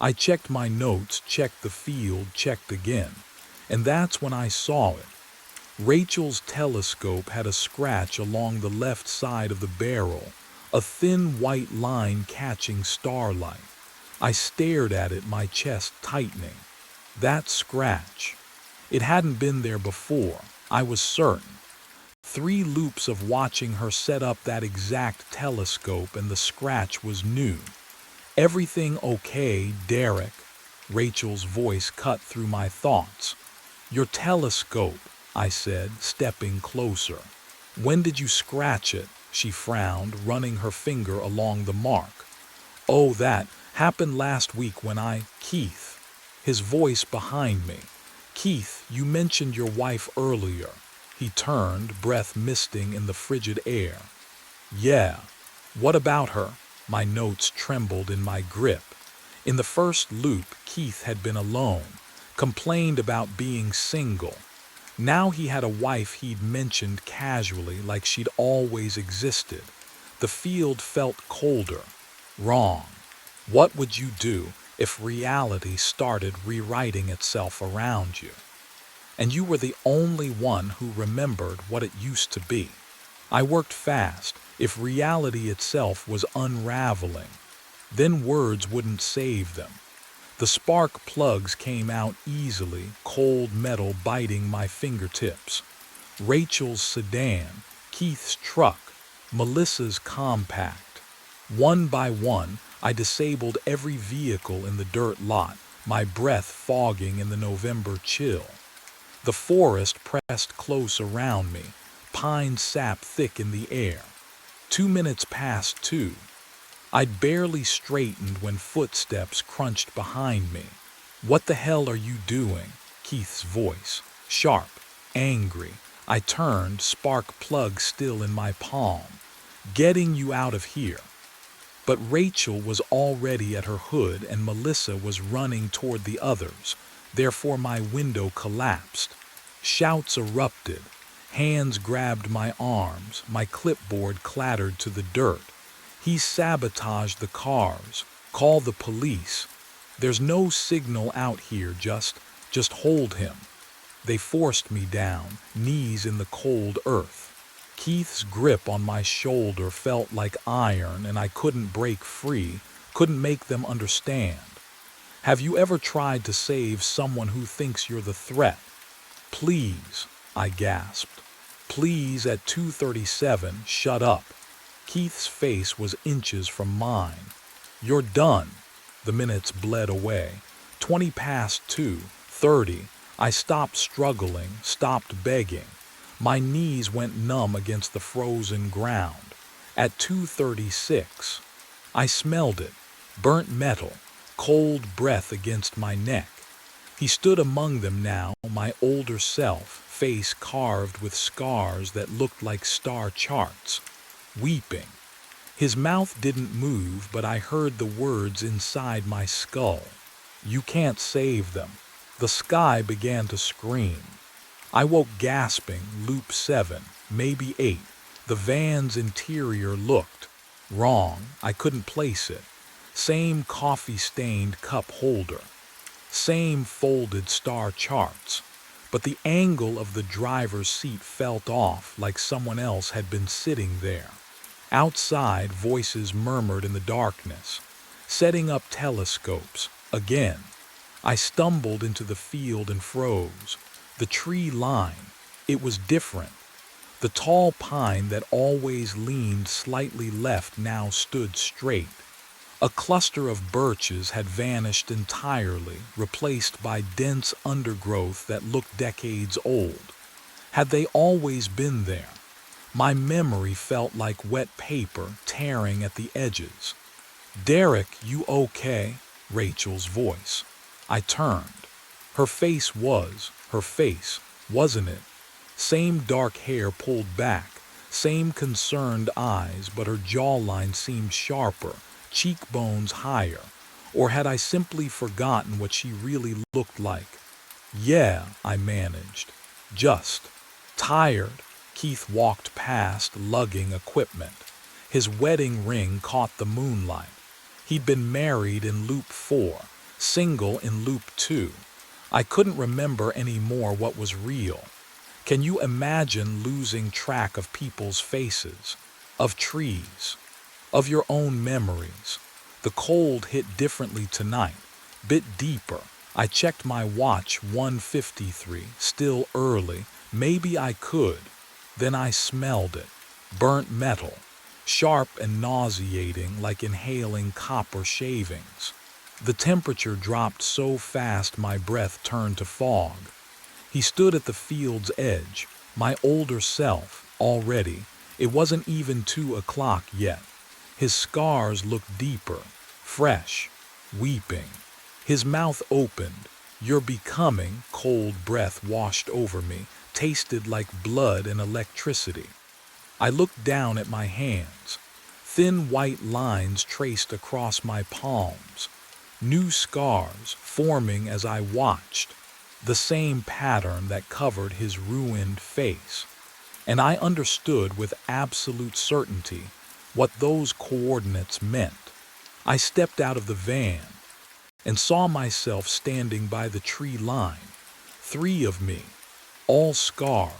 I checked my notes, checked the field, checked again. And that's when I saw it. Rachel's telescope had a scratch along the left side of the barrel, a thin white line catching starlight. I stared at it, my chest tightening. That scratch. It hadn't been there before, I was certain. 3 loops of watching her set up that exact telescope, and the scratch was new. Everything okay, Derek? Rachel's voice cut through my thoughts. Your telescope, I said, stepping closer. When did you scratch it? She frowned, running her finger along the mark. Oh, that happened last week when Keith, his voice behind me. Keith, you mentioned your wife earlier. He turned, breath misting in the frigid air. Yeah. What about her? My notes trembled in my grip. In the first loop, Keith had been alone, complained about being single. Now he had a wife he'd mentioned casually, like she'd always existed. The field felt colder. Wrong. What would you do if reality started rewriting itself around you? And you were the only one who remembered what it used to be. I worked fast. If reality itself was unraveling, then words wouldn't save them. The spark plugs came out easily, cold metal biting my fingertips. Rachel's sedan, Keith's truck, Melissa's compact. One by one, I disabled every vehicle in the dirt lot, my breath fogging in the November chill. The forest pressed close around me, pine sap thick in the air. 2 minutes past 2. I'd barely straightened when footsteps crunched behind me. What the hell are you doing? Keith's voice, sharp, angry. I turned, spark plug still in my palm. Getting you out of here. But Rachel was already at her hood and Melissa was running toward the others. Therefore my window collapsed. Shouts erupted. Hands grabbed my arms. My clipboard clattered to the dirt. He sabotaged the cars. Call the police. There's no signal out here, just hold him. They forced me down, knees in the cold earth. Keith's grip on my shoulder felt like iron and I couldn't break free, couldn't make them understand. Have you ever tried to save someone who thinks you're the threat? Please, I gasped. Please, at 2:37, shut up. Keith's face was inches from mine. You're done. The minutes bled away. 20 past 2, 30. I stopped struggling, stopped begging. My knees went numb against the frozen ground. At 2:36, I smelled it. Burnt metal, cold breath against my neck. He stood among them now, my older self, face carved with scars that looked like star charts, weeping. His mouth didn't move, but I heard the words inside my skull. You can't save them. The sky began to scream. I woke gasping, loop 7, maybe 8. The van's interior looked wrong. I couldn't place it. Same coffee-stained cup holder. Same folded star charts. But the angle of the driver's seat felt off, like someone else had been sitting there. Outside, voices murmured in the darkness, setting up telescopes. Again, I stumbled into the field and froze. The tree line, it was different. The tall pine that always leaned slightly left now stood straight. A cluster of birches had vanished entirely, replaced by dense undergrowth that looked decades old. Had they always been there? My memory felt like wet paper tearing at the edges. Derek, you okay? Rachel's voice. I turned. Her face, wasn't it? Same dark hair pulled back, same concerned eyes, but her jawline seemed sharper, cheekbones higher. Or had I simply forgotten what she really looked like? Yeah, I managed. Just tired. Keith walked past, lugging equipment. His wedding ring caught the moonlight. He'd been married in loop 4, single in loop 2. I couldn't remember anymore what was real. Can you imagine losing track of people's faces, of trees, of your own memories? The cold hit differently tonight, bit deeper. I checked my watch, 1:53, still early. Maybe I could. Then I smelled it. Burnt metal, sharp and nauseating like inhaling copper shavings. The temperature dropped so fast my breath turned to fog. He stood at the field's edge, my older self, already. It wasn't even 2 o'clock yet. His scars looked deeper, fresh, weeping. His mouth opened. Your becoming, cold breath washed over me, tasted like blood and electricity. I looked down at my hands. Thin white lines traced across my palms. New scars forming as I watched. The same pattern that covered his ruined face. And I understood with absolute certainty what those coordinates meant. I stepped out of the van and saw myself standing by the tree line. 3 of me, all scarred,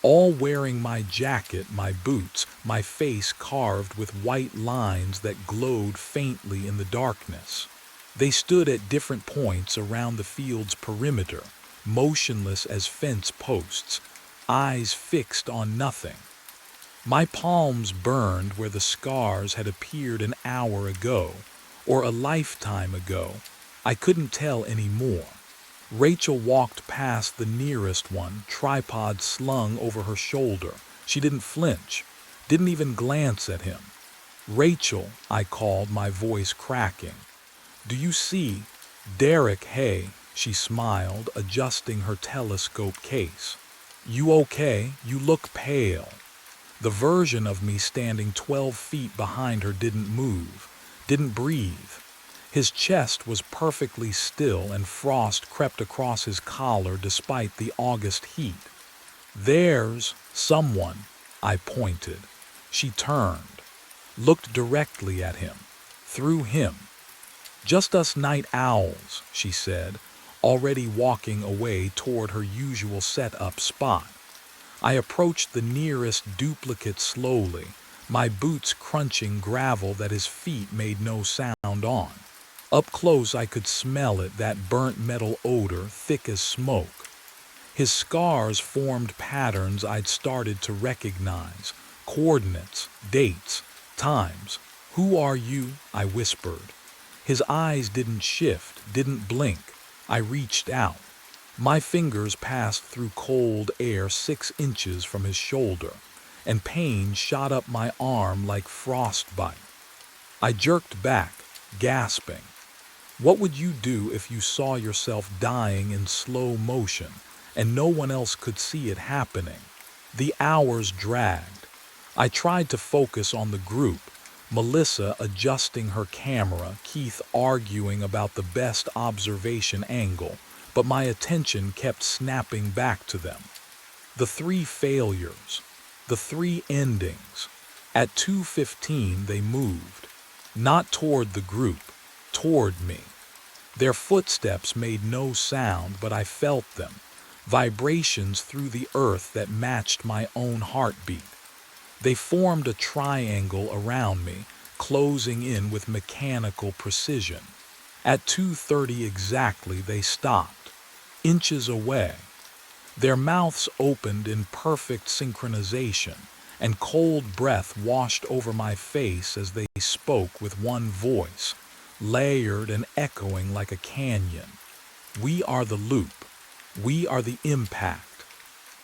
all wearing my jacket, my boots, my face carved with white lines that glowed faintly in the darkness. They stood at different points around the field's perimeter, motionless as fence posts, eyes fixed on nothing. My palms burned where the scars had appeared an hour ago, or a lifetime ago. I couldn't tell anymore. Rachel walked past the nearest one, tripod slung over her shoulder. She didn't flinch, didn't even glance at him. "Rachel," I called, my voice cracking. "Do you see? Derek, hey," she smiled, adjusting her telescope case. "You okay? You look pale." The version of me standing 12 feet behind her didn't move, didn't breathe. His chest was perfectly still and frost crept across his collar despite the August heat. "There's someone," I pointed. She turned, looked directly at him, through him. "Just us night owls," she said, already walking away toward her usual set-up spot. I approached the nearest duplicate slowly, my boots crunching gravel that his feet made no sound on. Up close I could smell it, that burnt metal odor, thick as smoke. His scars formed patterns I'd started to recognize, coordinates, dates, times. "Who are you?" I whispered. His eyes didn't shift, didn't blink. I reached out. My fingers passed through cold air 6 inches from his shoulder, and pain shot up my arm like frostbite. I jerked back, gasping. What would you do if you saw yourself dying in slow motion, and no one else could see it happening? The hours dragged. I tried to focus on the group, Melissa adjusting her camera, Keith arguing about the best observation angle, but my attention kept snapping back to them. The 3 failures, the 3 endings. At 2:15 they moved, not toward the group, toward me. Their footsteps made no sound, but I felt them, vibrations through the earth that matched my own heartbeat. They formed a triangle around me, closing in with mechanical precision. At 2:30 exactly they stopped, inches away. Their mouths opened in perfect synchronization, and cold breath washed over my face as they spoke with one voice, layered and echoing like a canyon. "We are the loop. We are the impact."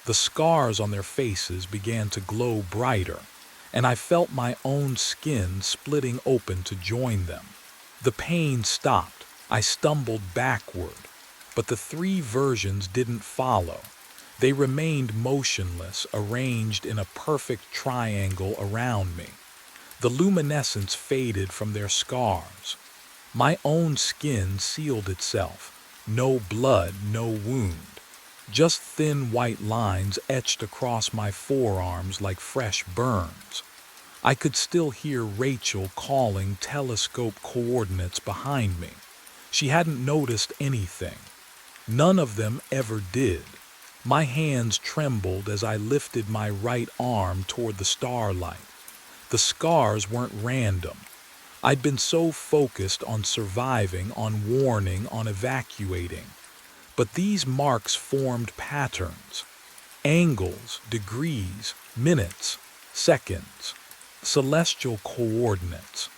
The scars on their faces began to glow brighter, and I felt my own skin splitting open to join them. The pain stopped. I stumbled backward, but the 3 versions didn't follow. They remained motionless, arranged in a perfect triangle around me. The luminescence faded from their scars. My own skin sealed itself. No blood, no wound. Just thin white lines etched across my forearms like fresh burns. I could still hear Rachel calling telescope coordinates behind me. She hadn't noticed anything. None of them ever did. My hands trembled as I lifted my right arm toward the starlight. The scars weren't random. I'd been so focused on surviving, on warning, on evacuating. But these marks formed patterns, angles, degrees, minutes, seconds, celestial coordinates.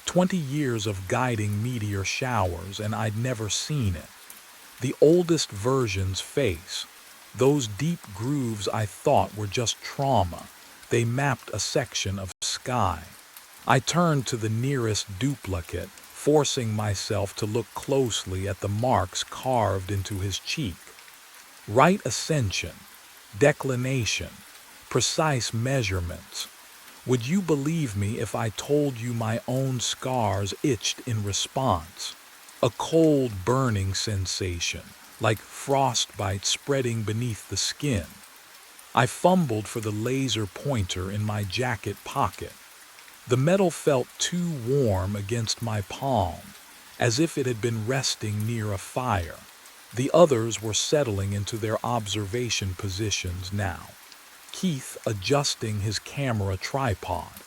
20 years of guiding meteor showers, and I'd never seen it. The oldest version's face, those deep grooves I thought were just trauma, they mapped a section of sky. I turned to the nearest duplicate, forcing myself to look closely at the marks carved into his cheek. Right ascension, declination, precise measurements. Would you believe me if I told you my own scars itched in response? A cold burning sensation, like frostbite spreading beneath the skin. I fumbled for the laser pointer in my jacket pocket. The metal felt too warm against my palm, as if it had been resting near a fire. The others were settling into their observation positions now. Keith adjusting his camera tripod.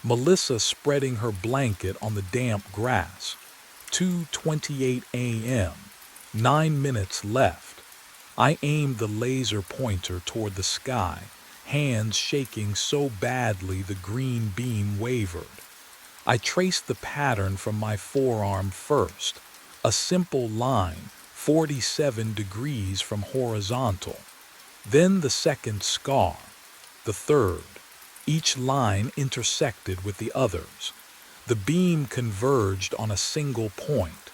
Melissa spreading her blanket on the damp grass. 2:28 a.m. 9 minutes left. I aimed the laser pointer toward the sky, hands shaking so badly the green beam wavered. I traced the pattern from my forearm first, a simple line, 47 degrees from horizontal. Then the second scar, the third. Each line intersected with the others. The beam converged on a single point,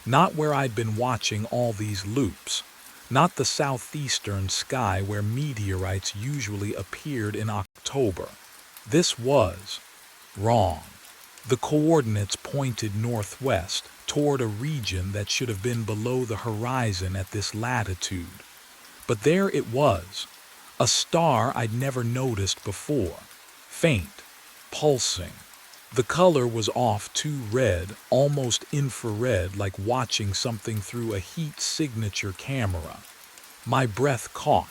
not where I'd been watching all these loops, not the southeastern sky where meteorites usually appeared in October. This was wrong. The coordinates pointed northwest toward a region that should have been below the horizon at this latitude. But there it was, a star I'd never noticed before, faint, pulsing. The color was off too red, almost infrared, like watching something through a heat signature camera. My breath caught.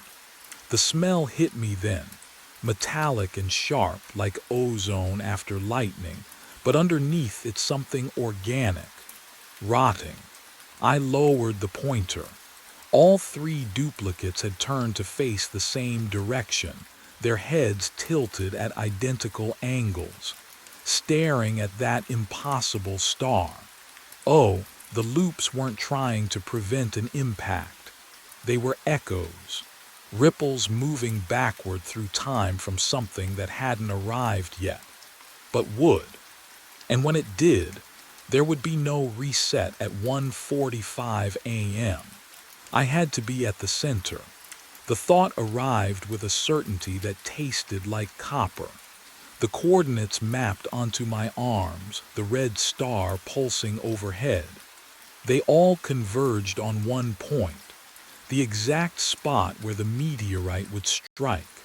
The smell hit me then, metallic and sharp like ozone after lightning, but underneath it's something organic, rotting. I lowered the pointer. All three duplicates had turned to face the same direction, their heads tilted at identical angles, staring at that impossible star. Oh, the loops weren't trying to prevent an impact. They were echoes, ripples moving backward through time from something that hadn't arrived yet, but would. And when it did, there would be no reset at 1:45 a.m. I had to be at the center. The thought arrived with a certainty that tasted like copper. The coordinates mapped onto my arms, the red star pulsing overhead. They all converged on one point, the exact spot where the meteorite would strike.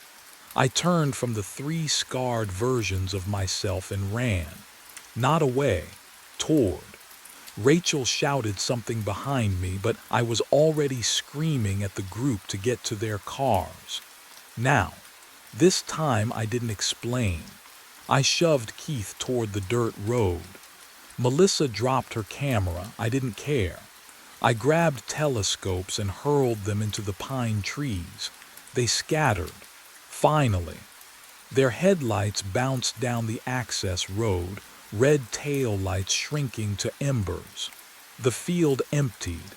I turned from the three scarred versions of myself and ran, not away, toward. Rachel shouted something behind me, but I was already screaming at the group to get to their cars. Now, this time I didn't explain. I shoved Keith toward the dirt road. Melissa dropped her camera. I didn't care. I grabbed telescopes and hurled them into the pine trees. They scattered. Finally, their headlights bounced down the access road, red tail lights shrinking to embers. The field emptied.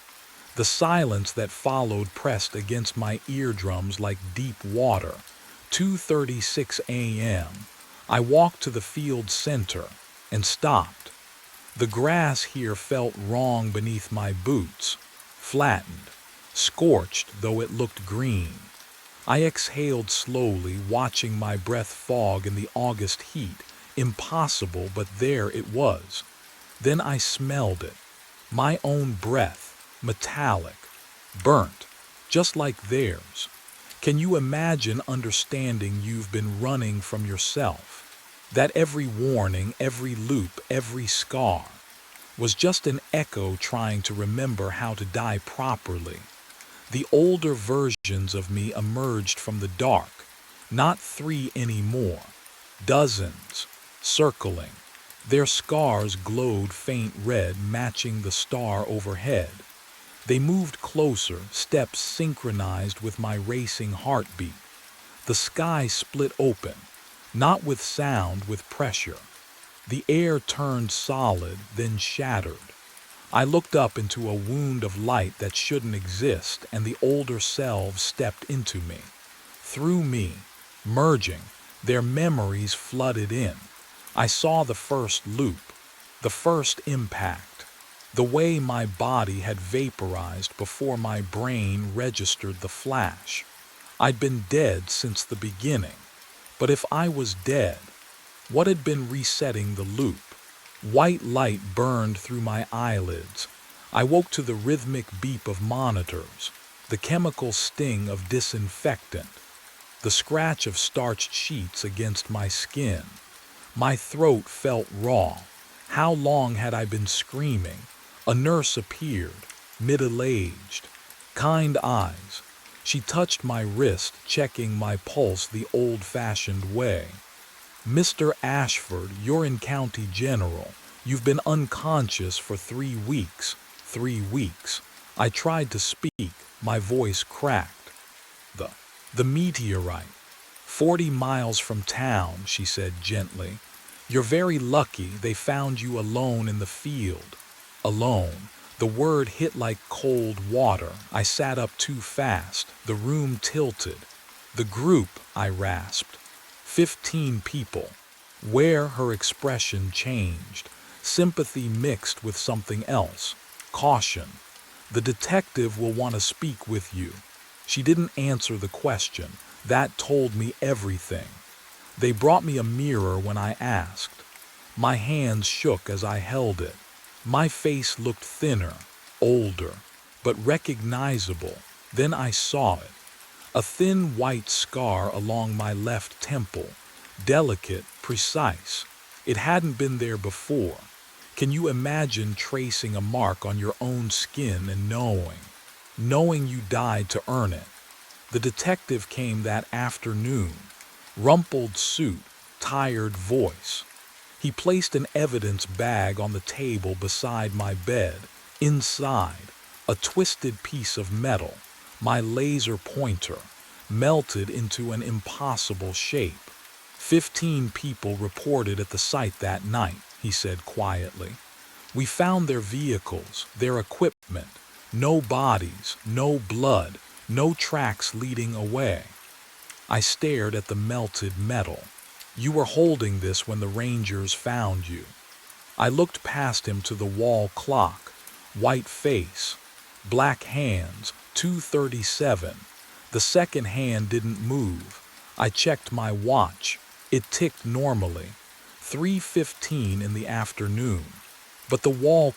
The silence that followed pressed against my eardrums like deep water. 2:36 a.m. I walked to the field's center and stopped. The grass here felt wrong beneath my boots, flattened, scorched though it looked green. I exhaled slowly, watching my breath fog in the August heat. Impossible, but there it was. Then I smelled it. My own breath, metallic, burnt, just like theirs. Can you imagine understanding you've been running from yourself? That every warning, every loop, every scar was just an echo trying to remember how to die properly. The older versions of me emerged from the dark, not three anymore, dozens, circling. Their scars glowed faint red, matching the star overhead. They moved closer, steps synchronized with my racing heartbeat. The sky split open, not with sound, with pressure. The air turned solid, then shattered. I looked up into a wound of light that shouldn't exist, and the older selves stepped into me. Through me, merging, their memories flooded in. I saw the first loop, The first impact. The way my body had vaporized before my brain registered the flash. I'd been dead since the beginning. But if I was dead, what had been resetting the loop? White light burned through my eyelids. I woke to the rhythmic beep of monitors, the chemical sting of disinfectant, the scratch of starched sheets against my skin. My throat felt raw. How long had I been screaming? A nurse appeared, middle-aged, kind eyes. She touched my wrist, checking my pulse the old-fashioned way. "Mr. Ashford, you're in County General. You've been unconscious for 3 weeks. 3 weeks." I tried to speak, my voice cracked. The, the meteorite. 40 miles from town, she said gently. "You're very lucky they found you alone in the field." Alone. The word hit like cold water. I sat up too fast. The room tilted. "The group," I rasped. 15 people. Where her expression changed. Sympathy mixed with something else. Caution. "The detective will want to speak with you." She didn't answer the question. That told me everything. They brought me a mirror when I asked. My hands shook as I held it. My face looked thinner, older, but recognizable. Then I saw it. A thin white scar along my left temple. Delicate, precise. It hadn't been there before. Can you imagine tracing a mark on your own skin and knowing you died to earn it? The detective came that afternoon. Rumpled suit, tired voice. He placed an evidence bag on the table beside my bed. Inside, a twisted piece of metal, my laser pointer, melted into an impossible shape. 15 people reported at the site that night, he said quietly. "We found their vehicles, their equipment. No bodies, no blood, no tracks leading away." I stared at the melted metal. "You were holding this when the Rangers found you." I looked past him to the wall clock. White face, black hands, 2:37. The second hand didn't move. I checked my watch. It ticked normally. 3:15 in the afternoon. But the wall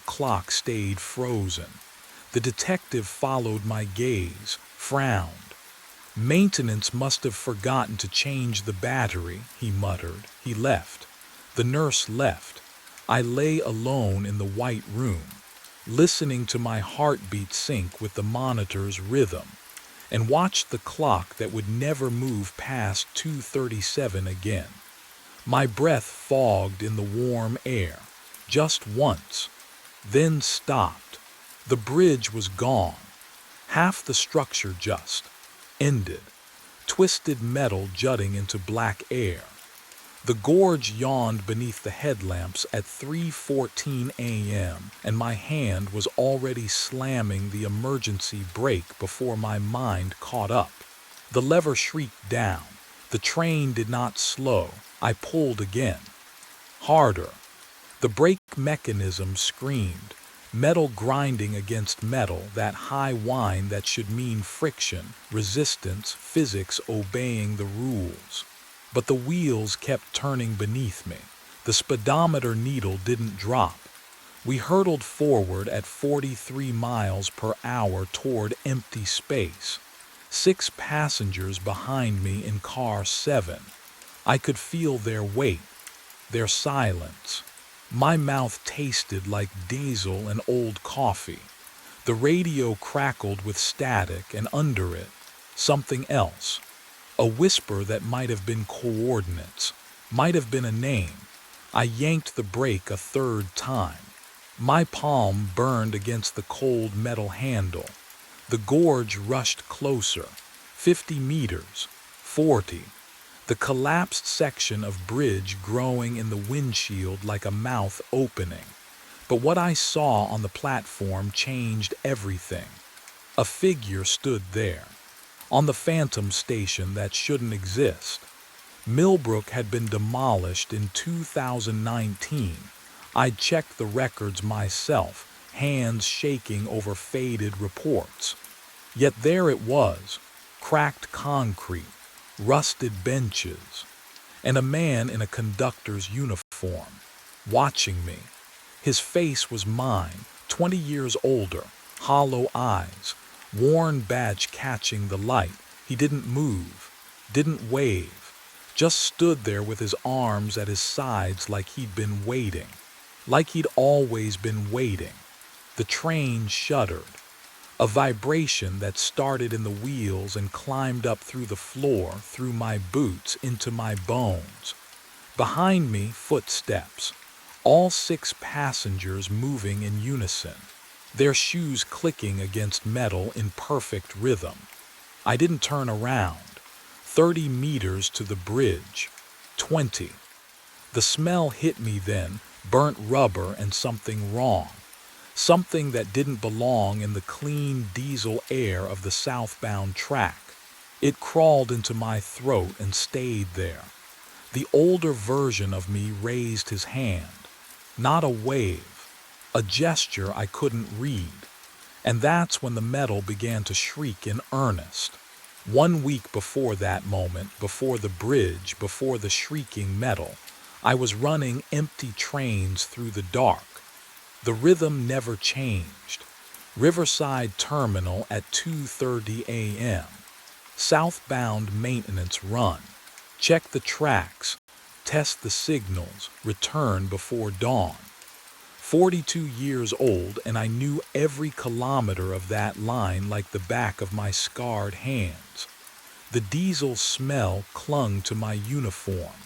clock stayed frozen. The detective followed my gaze, frowned. "Maintenance must have forgotten to change the battery," he muttered. He left. The nurse left. I lay alone in the white room, listening to my heartbeat sync with the monitor's rhythm, and watched the clock that would never move past 2:37 again. My breath fogged in the warm air, just once, then stopped. The bridge was gone. Half the structure just ended. Twisted metal jutting into black air. The gorge yawned beneath the headlamps at 3:14 a.m., and my hand was already slamming the emergency brake before my mind caught up. The lever shrieked down. The train did not slow. I pulled again. Harder. The brake mechanism screamed. Metal grinding against metal, that high whine that should mean friction, resistance, physics obeying the rules. But the wheels kept turning beneath me. The speedometer needle didn't drop. We hurtled forward at 43 miles per hour toward empty space. 6 passengers behind me in car 7. I could feel their weight, their silence. My mouth tasted like diesel and old coffee. The radio crackled with static, and under it, something else. A whisper that might have been coordinates, might have been a name. I yanked the brake a third time. My palm burned against the cold metal handle. The gorge rushed closer. 50 meters, 40. The collapsed section of bridge growing in the windshield like a mouth opening. But what I saw on the platform changed everything. A figure stood there, on the phantom station that shouldn't exist. Millbrook had been demolished in 2019. I'd checked the records myself, hands shaking over faded reports. Yet there it was, cracked concrete, rusted benches, and a man in a conductor's uniform, watching me. His face was mine, 20 years older, hollow eyes, worn badge catching the light. He didn't move, didn't wave, just stood there with his arms at his sides like he'd been waiting, like he'd always been waiting. The train shuddered. A vibration that started in the wheels and climbed up through the floor, through my boots, into my bones. Behind me, footsteps. All 6 passengers moving in unison, their shoes clicking against metal in perfect rhythm. I didn't turn around. 30 meters to the bridge. 20. The smell hit me then, burnt rubber and something wrong. Something that didn't belong in the clean diesel air of the southbound track. It crawled into my throat and stayed there. The older version of me raised his hand. Not a wave, a gesture I couldn't read. And that's when the metal began to shriek in earnest. 1 week before that moment, before the bridge, before the shrieking metal, I was running empty trains through the dark. The rhythm never changed. Riverside Terminal at 2:30 a.m. Southbound maintenance run. Check the tracks, test the signals, return before dawn. 42 years old, and I knew every kilometer of that line like the back of my scarred hands. The diesel smell clung to my uniform.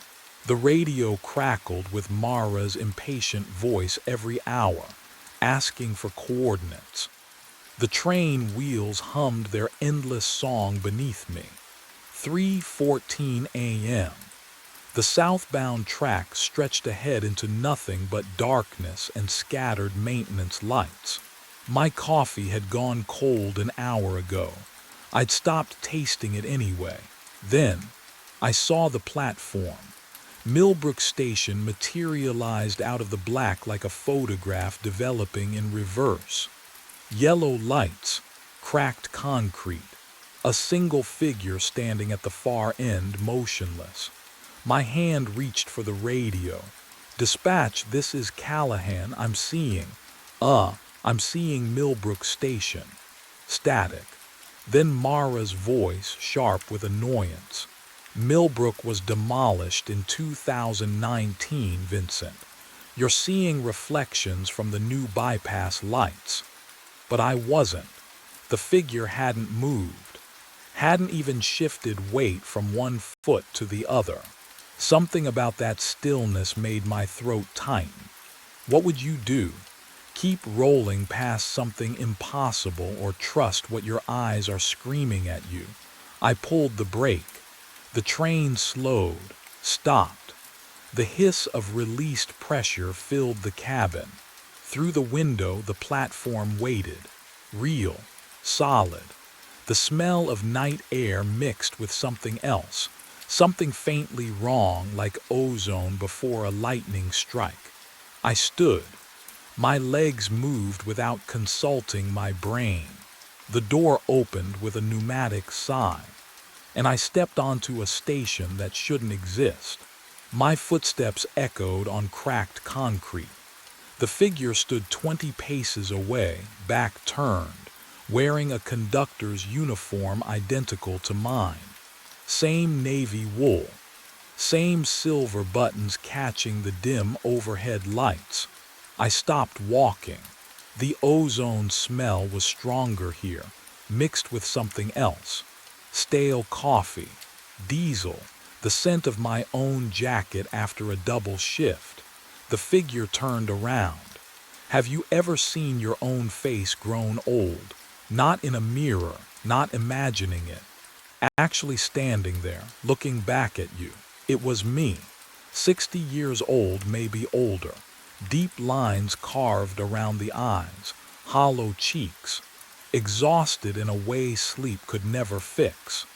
The radio crackled with Mara's impatient voice every hour, asking for coordinates. The train wheels hummed their endless song beneath me. 3:14 a.m. The southbound track stretched ahead into nothing but darkness and scattered maintenance lights. My coffee had gone cold an hour ago. I'd stopped tasting it anyway. Then, I saw the platform. Millbrook Station materialized out of the black like a photograph developing in reverse. Yellow lights, cracked concrete, a single figure standing at the far end, motionless. My hand reached for the radio. "Dispatch, this is Callahan. I'm seeing Millbrook Station." Static. Then Mara's voice, sharp with annoyance. "Millbrook was demolished in 2019, Vincent. You're seeing reflections from the new bypass lights." But I wasn't. The figure hadn't moved, hadn't even shifted weight from one foot to the other. Something about that stillness made my throat tighten. What would you do? Keep rolling past something impossible or trust what your eyes are screaming at you? I pulled the brake. The train slowed, stopped. The hiss of released pressure filled the cabin. Through the window, the platform waited. Real, solid. The smell of night air mixed with something else. Something faintly wrong, like ozone before a lightning strike. I stood. My legs moved without consulting my brain. The door opened with a pneumatic sigh, and I stepped onto a station that shouldn't exist. My footsteps echoed on cracked concrete. The figure stood 20 paces away, back turned, wearing a conductor's uniform identical to mine. Same navy wool, same silver buttons catching the dim overhead lights. I stopped walking. The ozone smell was stronger here, mixed with something else. Stale coffee, diesel, the scent of my own jacket after a double shift. The figure turned around. Have you ever seen your own face grown old? Not in a mirror, not imagining it. Actually standing there, looking back at you. It was me. 60 years old, maybe older. Deep lines carved around the eyes, hollow cheeks. Exhausted in a way sleep could never fix.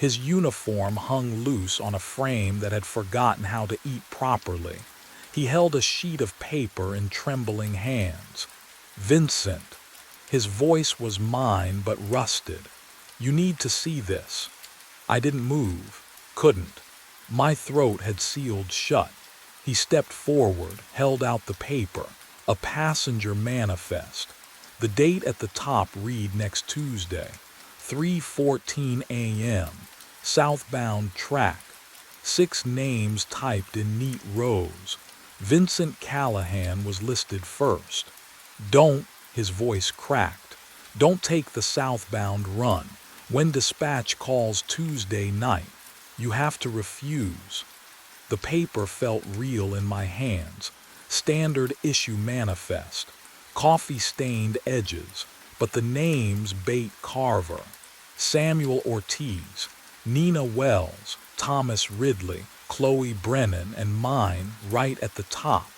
His uniform hung loose on a frame that had forgotten how to eat properly. He held a sheet of paper in trembling hands. "Vincent." His voice was mine but rusted. "You need to see this." I didn't move. Couldn't. My throat had sealed shut. He stepped forward, held out the paper. A passenger manifest. The date at the top read next Tuesday, 3:14 a.m., southbound track. 6 names typed in neat rows. Vincent Callahan was listed first. "Don't," his voice cracked, "don't take the southbound run. When dispatch calls Tuesday night, you have to refuse." The paper felt real in my hands. Standard issue manifest. Coffee-stained edges, but the names Bate Carver, Samuel Ortiz, Nina Wells, Thomas Ridley, Chloe Brennan, and mine right at the top.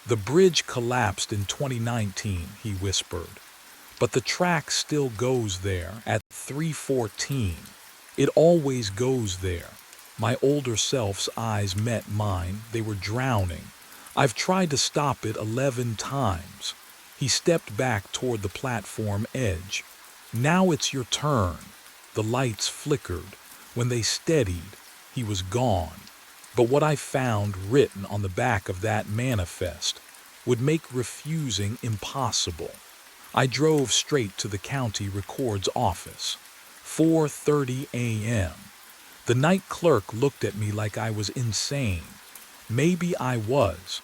"The bridge collapsed in 2019, he whispered. "But the track still goes there at 3:14. It always goes there." My older self's eyes met mine. They were drowning. "I've tried to stop it 11 times. He stepped back toward the platform edge. "Now it's your turn." The lights flickered. When they steadied, he was gone. But what I found written on the back of that manifest would make refusing impossible. I drove straight to the county record's office. 4:30 a.m. The night clerk looked at me like I was insane. Maybe I was.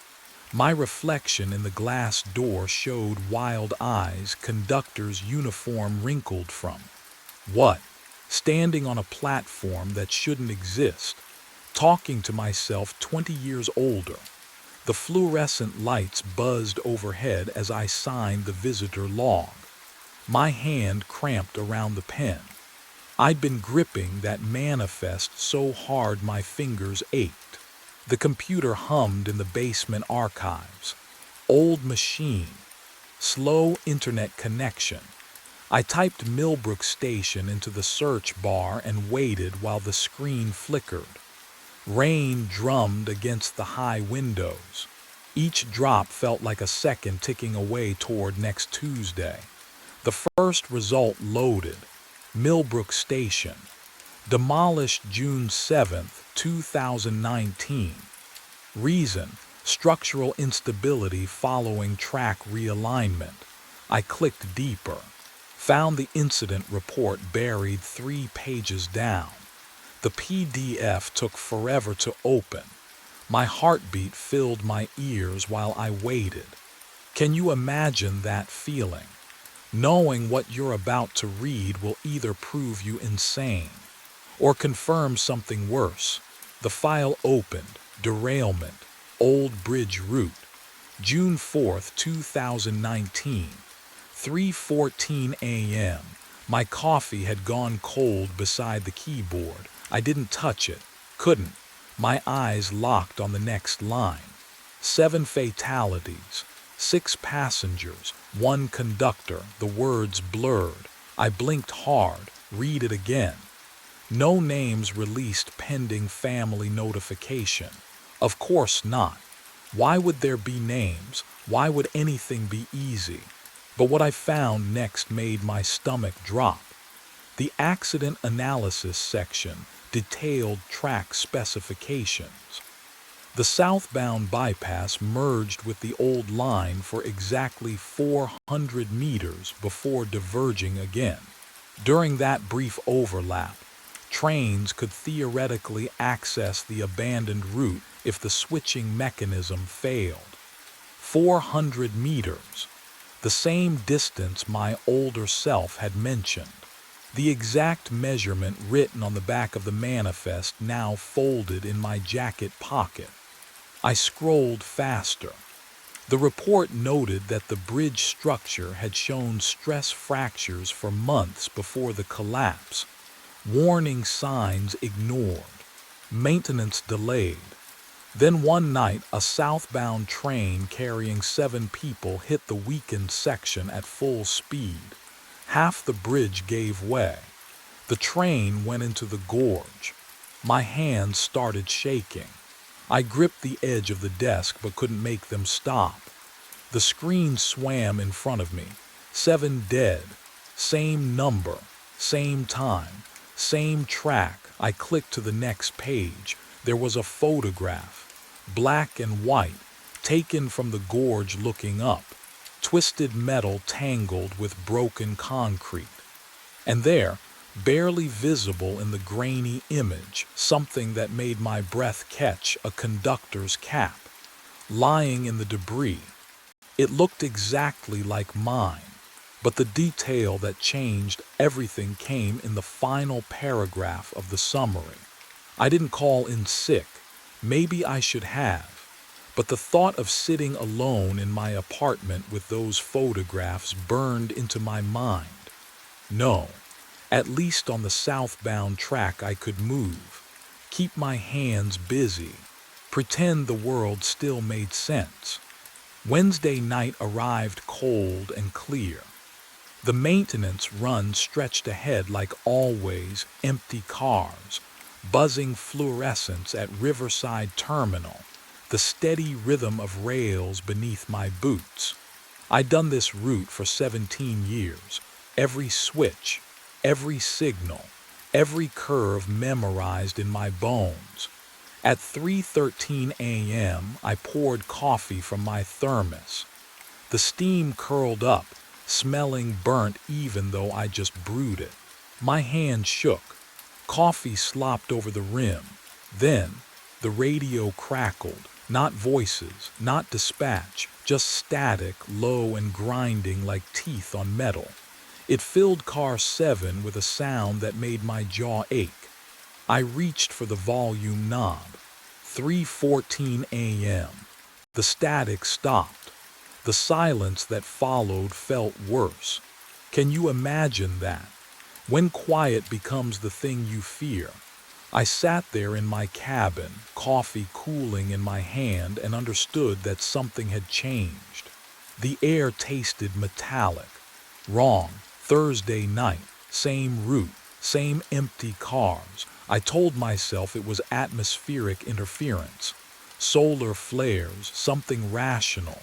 My reflection in the glass door showed wild eyes, conductor's uniform wrinkled from. What? Standing on a platform that shouldn't exist, talking to myself 20 years older. The fluorescent lights buzzed overhead as I signed the visitor log. My hand cramped around the pen. I'd been gripping that manifest so hard my fingers ached. The computer hummed in the basement archives. Old machine. Slow internet connection. I typed Millbrook Station into the search bar and waited while the screen flickered. Rain drummed against the high windows. Each drop felt like a second ticking away toward next Tuesday. The first result loaded. Millbrook Station. Demolished June 7, 2019. Reason: structural instability following track realignment. I clicked deeper. Found the incident report buried 3 pages down. The PDF took forever to open. My heartbeat filled my ears while I waited. Can you imagine that feeling? Knowing what you're about to read will either prove you insane or confirm something worse. The file opened. Derailment. Old Bridge Route. June 4, 2019. 3:14 a.m. My coffee had gone cold beside the keyboard. I didn't touch it. Couldn't. My eyes locked on the next line. 7 fatalities. 6 passengers. 1 conductor. The words blurred. I blinked hard. Read it again. No names released pending family notification. Of course not. Why would there be names? Why would anything be easy? But what I found next made my stomach drop. The accident analysis section detailed track specifications. The southbound bypass merged with the old line for exactly 400 meters before diverging again. During that brief overlap, trains could theoretically access the abandoned route if the switching mechanism failed. 400 meters. The same distance my older self had mentioned. The exact measurement written on the back of the manifest now folded in my jacket pocket. I scrolled faster. The report noted that the bridge structure had shown stress fractures for months before the collapse. Warning signs ignored. Maintenance delayed. Then one night, a southbound train carrying 7 people hit the weakened section at full speed. Half the bridge gave way. The train went into the gorge. My hands started shaking. I gripped the edge of the desk but couldn't make them stop. The screen swam in front of me. 7 dead. Same number. Same time. Same track. I clicked to the next page. There was a photograph. Black and white. Taken from the gorge looking up. Twisted metal tangled with broken concrete. And there, barely visible in the grainy image, something that made my breath catch, a conductor's cap. Lying in the debris. It looked exactly like mine, but the detail that changed everything came in the final paragraph of the summary. I didn't call in sick. Maybe I should have. But the thought of sitting alone in my apartment with those photographs burned into my mind. No, at least on the southbound track I could move, keep my hands busy, pretend the world still made sense. Wednesday night arrived cold and clear. The maintenance run stretched ahead like always, empty cars, buzzing fluorescents at Riverside Terminal, the steady rhythm of rails beneath my boots. I'd done this route for 17 years, every switch, every signal, every curve memorized in my bones. At 3:13 a.m., I poured coffee from my thermos. The steam curled up, smelling burnt even though I just brewed it. My hand shook. Coffee slopped over the rim. Then, the radio crackled. Not voices, not dispatch, just static, low and grinding like teeth on metal. It filled car 7 with a sound that made my jaw ache. I reached for the volume knob. 3:14 a.m. The static stopped. The silence that followed felt worse. Can you imagine that? When quiet becomes the thing you fear. I sat there in my cabin, coffee cooling in my hand, and understood that something had changed. The air tasted metallic. Wrong. Thursday night. Same route. Same empty cars. I told myself it was atmospheric interference. Solar flares, something rational.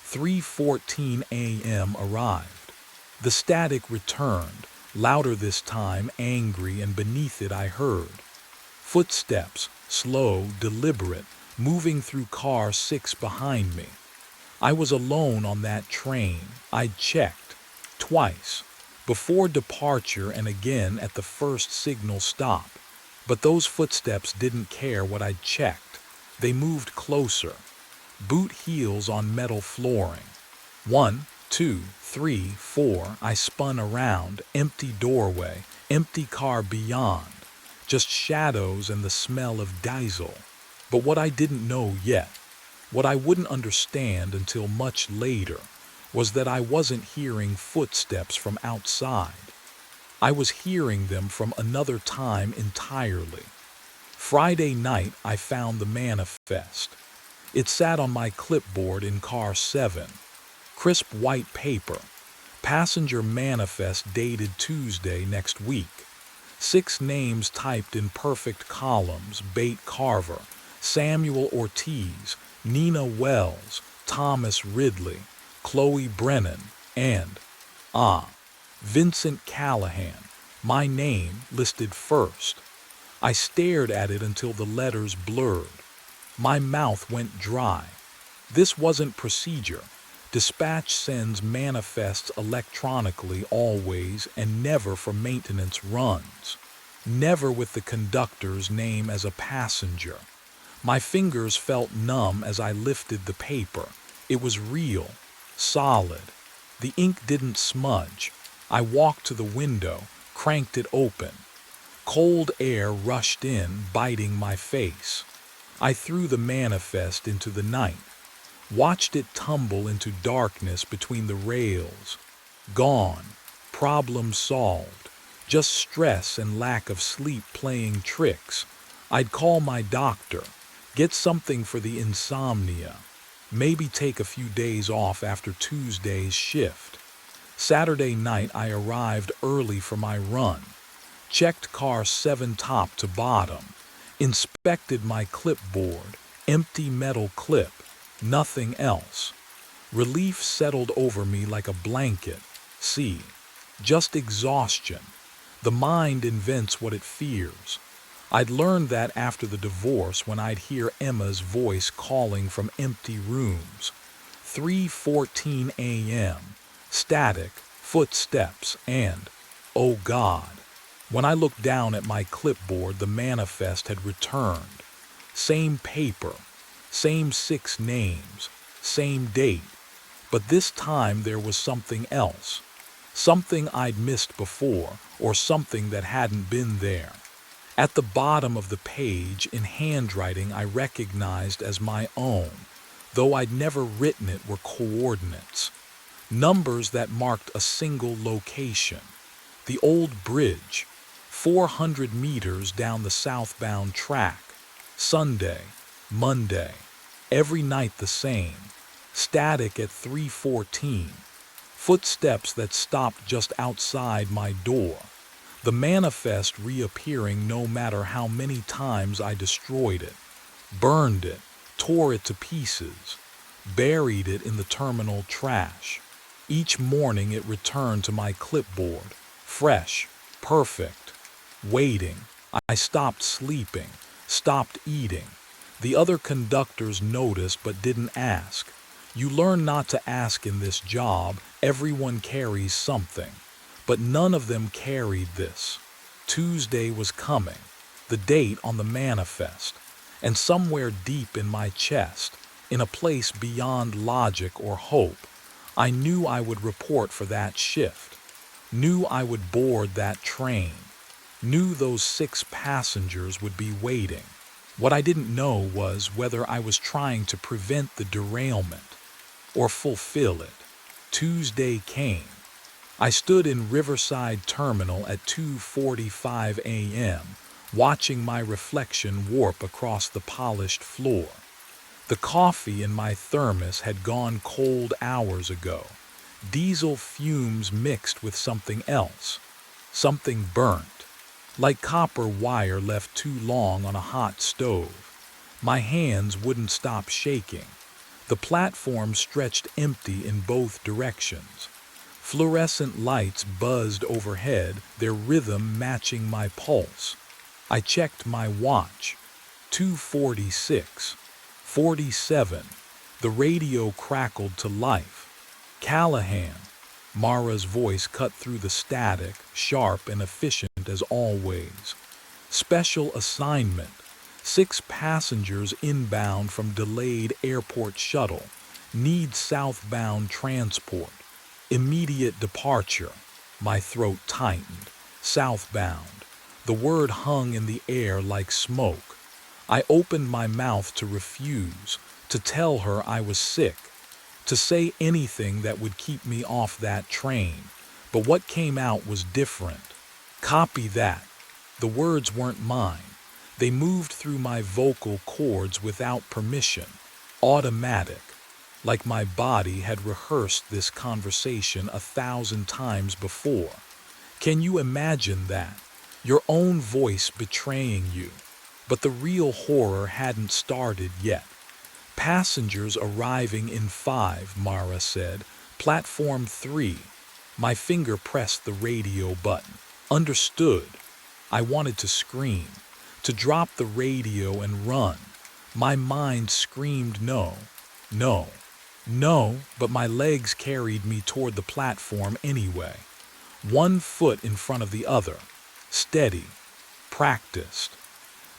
3:14 a.m. arrived. The static returned, louder this time, angry, and beneath it I heard footsteps, slow, deliberate, moving through car 6 behind me. I was alone on that train. I'd checked. Twice. Before departure and again at the first signal stop. But those footsteps didn't care what I'd checked. They moved closer. Boot heels on metal flooring. 1, 2, 3, 4. I spun around. Empty doorway. Empty car beyond. Just shadows and the smell of diesel. But what I didn't know yet, what I wouldn't understand until much later, was that I wasn't hearing footsteps from outside. I was hearing them from another time entirely. Friday night, I found the manifest. It sat on my clipboard in car 7. Crisp white paper. Passenger manifest dated Tuesday next week. 6 names typed in perfect columns: Bate Carver, Samuel Ortiz, Nina Wells, Thomas Ridley, Chloe Brennan, and, Vincent Callahan, my name listed first. I stared at it until the letters blurred. My mouth went dry. This wasn't procedure. Dispatch sends manifests electronically always and never for maintenance runs. Never with the conductor's name as a passenger. My fingers felt numb as I lifted the paper. It was real, solid. The ink didn't smudge. I walked to the window, cranked it open. Cold air rushed in, biting my face. I threw the manifest into the night. Watched it tumble into darkness between the rails. Gone. Problem solved. Just stress and lack of sleep playing tricks. I'd call my doctor. Get something for the insomnia. Maybe take a few days off after Tuesday's shift. Saturday night I arrived early for my run. checked car 7 top to bottom, inspected my clipboard, empty metal clip, nothing else. Relief settled over me like a blanket. See, just exhaustion. The mind invents what it fears. I'd learned that after the divorce when I'd hear Emma's voice calling from empty rooms. 3:14 a.m., static, footsteps, and, oh God. When I looked down at my clipboard, the manifest had returned. Same paper, same 6 names, same date. But this time there was something else. Something I'd missed before, or something that hadn't been there. At the bottom of the page, in handwriting I recognized as my own, though I'd never written it, were coordinates. Numbers that marked a single location. The old bridge, 400 meters down the southbound track. Sunday, Monday, every night the same. Static at 3:14. Footsteps that stopped just outside my door. The manifest reappearing no matter how many times I destroyed it, burned it, tore it to pieces, buried it in the terminal trash. Each morning it returned to my clipboard, fresh, perfect, waiting. I stopped sleeping, stopped eating. The other conductors noticed but didn't ask. You learn not to ask in this job. Everyone carries something. But none of them carried this. Tuesday was coming, the date on the manifest, and somewhere deep in my chest, in a place beyond logic or hope, I knew I would report for that shift, knew I would board that train, knew those 6 passengers would be waiting. What I didn't know was whether I was trying to prevent the derailment or fulfill it. Tuesday came. I stood in Riverside Terminal at 2:45 a.m., watching my reflection warp across the polished floor. The coffee in my thermos had gone cold hours ago. Diesel fumes mixed with something else, something burnt, like copper wire left too long on a hot stove. My hands wouldn't stop shaking. The platform stretched empty in both directions. Fluorescent lights buzzed overhead, their rhythm matching my pulse. I checked my watch. 2:46, 47. The radio crackled to life. Callahan. Mara's voice cut through the static, sharp and efficient as always. Special assignment. 6 passengers inbound from delayed airport shuttle. Need southbound transport. Immediate departure. My throat tightened. Southbound. The word hung in the air like smoke. I opened my mouth to refuse, to tell her I was sick, to say anything that would keep me off that train. But what came out was different. Copy that. The words weren't mine. They moved through my vocal cords without permission. Automatic. Like my body had rehearsed this conversation 1,000 times before. Can you imagine that? Your own voice betraying you. But the real horror hadn't started yet. Passengers arriving in 5, Mara said. Platform 3. My finger pressed the radio button. Understood. I wanted to scream, to drop the radio and run. My mind screamed no, no, no, but my legs carried me toward the platform anyway. 1 foot in front of the other. Steady. Practiced.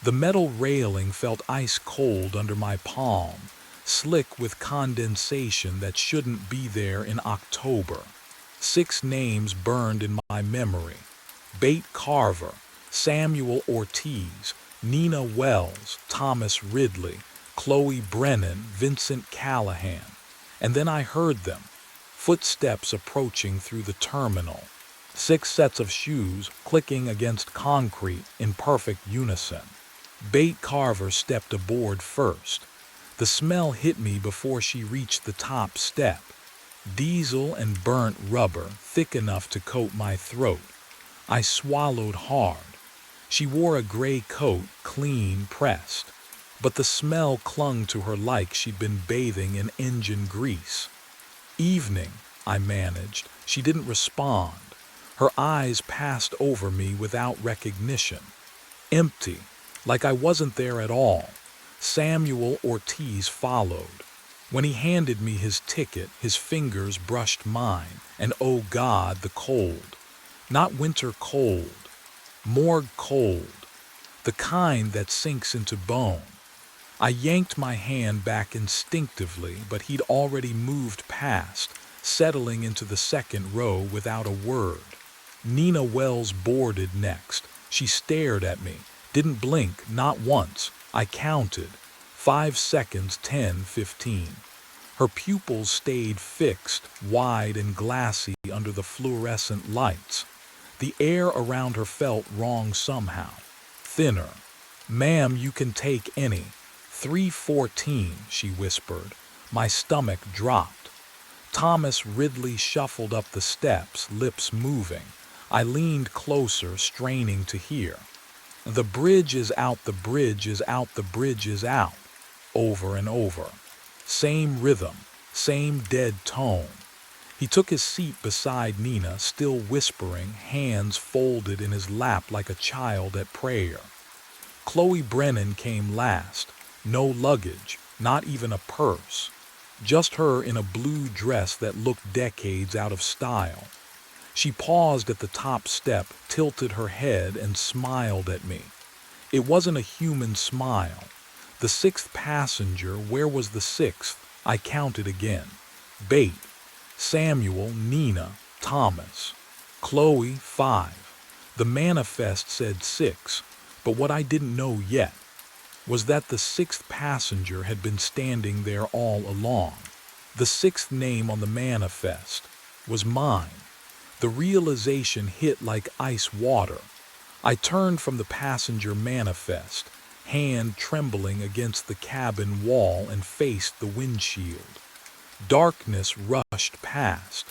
The metal railing felt ice cold under my palm, slick with condensation that shouldn't be there in October. 6 names burned in my memory. Bate Carver, Samuel Ortiz, Nina Wells, Thomas Ridley, Chloe Brennan, Vincent Callahan. And then I heard them, footsteps approaching through the terminal. 6 sets of shoes clicking against concrete in perfect unison. Bate Carver stepped aboard first. The smell hit me before she reached the top step. Diesel and burnt rubber, thick enough to coat my throat. I swallowed hard. She wore a gray coat, clean pressed, but the smell clung to her like she'd been bathing in engine grease. Evening, I managed. She didn't respond. Her eyes passed over me without recognition. Empty, like I wasn't there at all. Samuel Ortiz followed. When he handed me his ticket, his fingers brushed mine, and oh God, the cold. Not winter cold, morgue cold, the kind that sinks into bone. I yanked my hand back instinctively, but he'd already moved past, settling into the second row without a word. Nina Wells boarded next. She stared at me, didn't blink, not once. I counted. 5 seconds, 10, 15. Her pupils stayed fixed, wide and glassy under the fluorescent lights. The air around her felt wrong somehow. Thinner. "Ma'am, you can take any." 314, she whispered. My stomach dropped. Thomas Ridley shuffled up the steps, lips moving. I leaned closer, straining to hear. "The bridge is out, the bridge is out, the bridge is out." Over and over. Same rhythm, same dead tone. He took his seat beside Nina, still whispering, hands folded in his lap like a child at prayer. Chloe Brennan came last. No luggage, not even a purse. Just her in a blue dress that looked decades out of style. She paused at the top step, tilted her head, and smiled at me. It wasn't a human smile. The sixth passenger, where was the sixth? I counted again. Bate, Samuel, Nina, Thomas. Chloe, 5. The manifest said 6, but what I didn't know yet was that the sixth passenger had been standing there all along. The sixth name on the manifest was mine. The realization hit like ice water. I turned from the passenger manifest, hand trembling against the cabin wall, and faced the windshield. Darkness rushed past.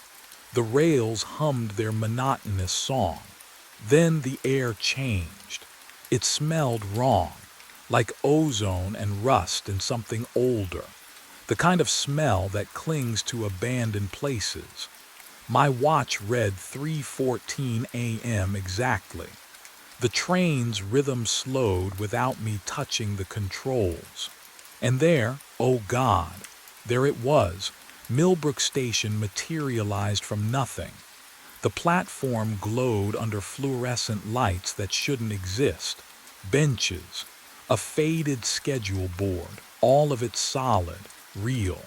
The rails hummed their monotonous song. Then the air changed. It smelled wrong, like ozone and rust and something older. The kind of smell that clings to abandoned places. My watch read 3:14 a.m. exactly. The train's rhythm slowed without me touching the controls. And there, oh God, there it was. Millbrook Station materialized from nothing. The platform glowed under fluorescent lights that shouldn't exist. Benches, a faded schedule board, all of it solid, real.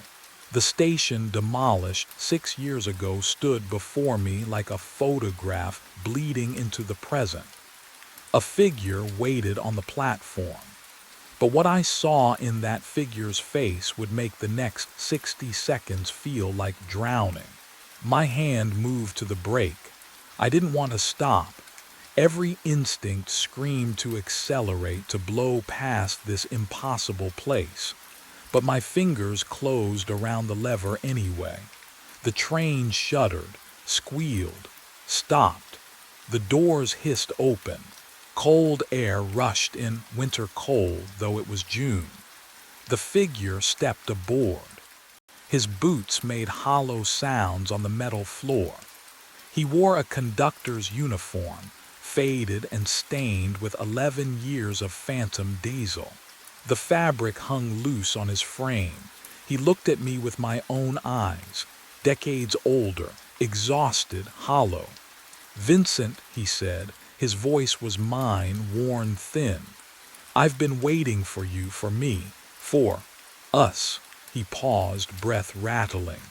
The station, demolished 6 years ago, stood before me like a photograph bleeding into the present. A figure waited on the platform. But what I saw in that figure's face would make the next 60 seconds feel like drowning. My hand moved to the brake. I didn't want to stop. Every instinct screamed to accelerate, to blow past this impossible place. But my fingers closed around the lever anyway. The train shuddered, squealed, stopped. The doors hissed open. Cold air rushed in, winter cold, though it was June. The figure stepped aboard. His boots made hollow sounds on the metal floor. He wore a conductor's uniform, faded and stained with 11 years of phantom diesel. The fabric hung loose on his frame. He looked at me with my own eyes, decades older, exhausted, hollow. "Vincent," he said, his voice was mine, worn thin. "I've been waiting for you, for me, for us." He paused, breath rattling.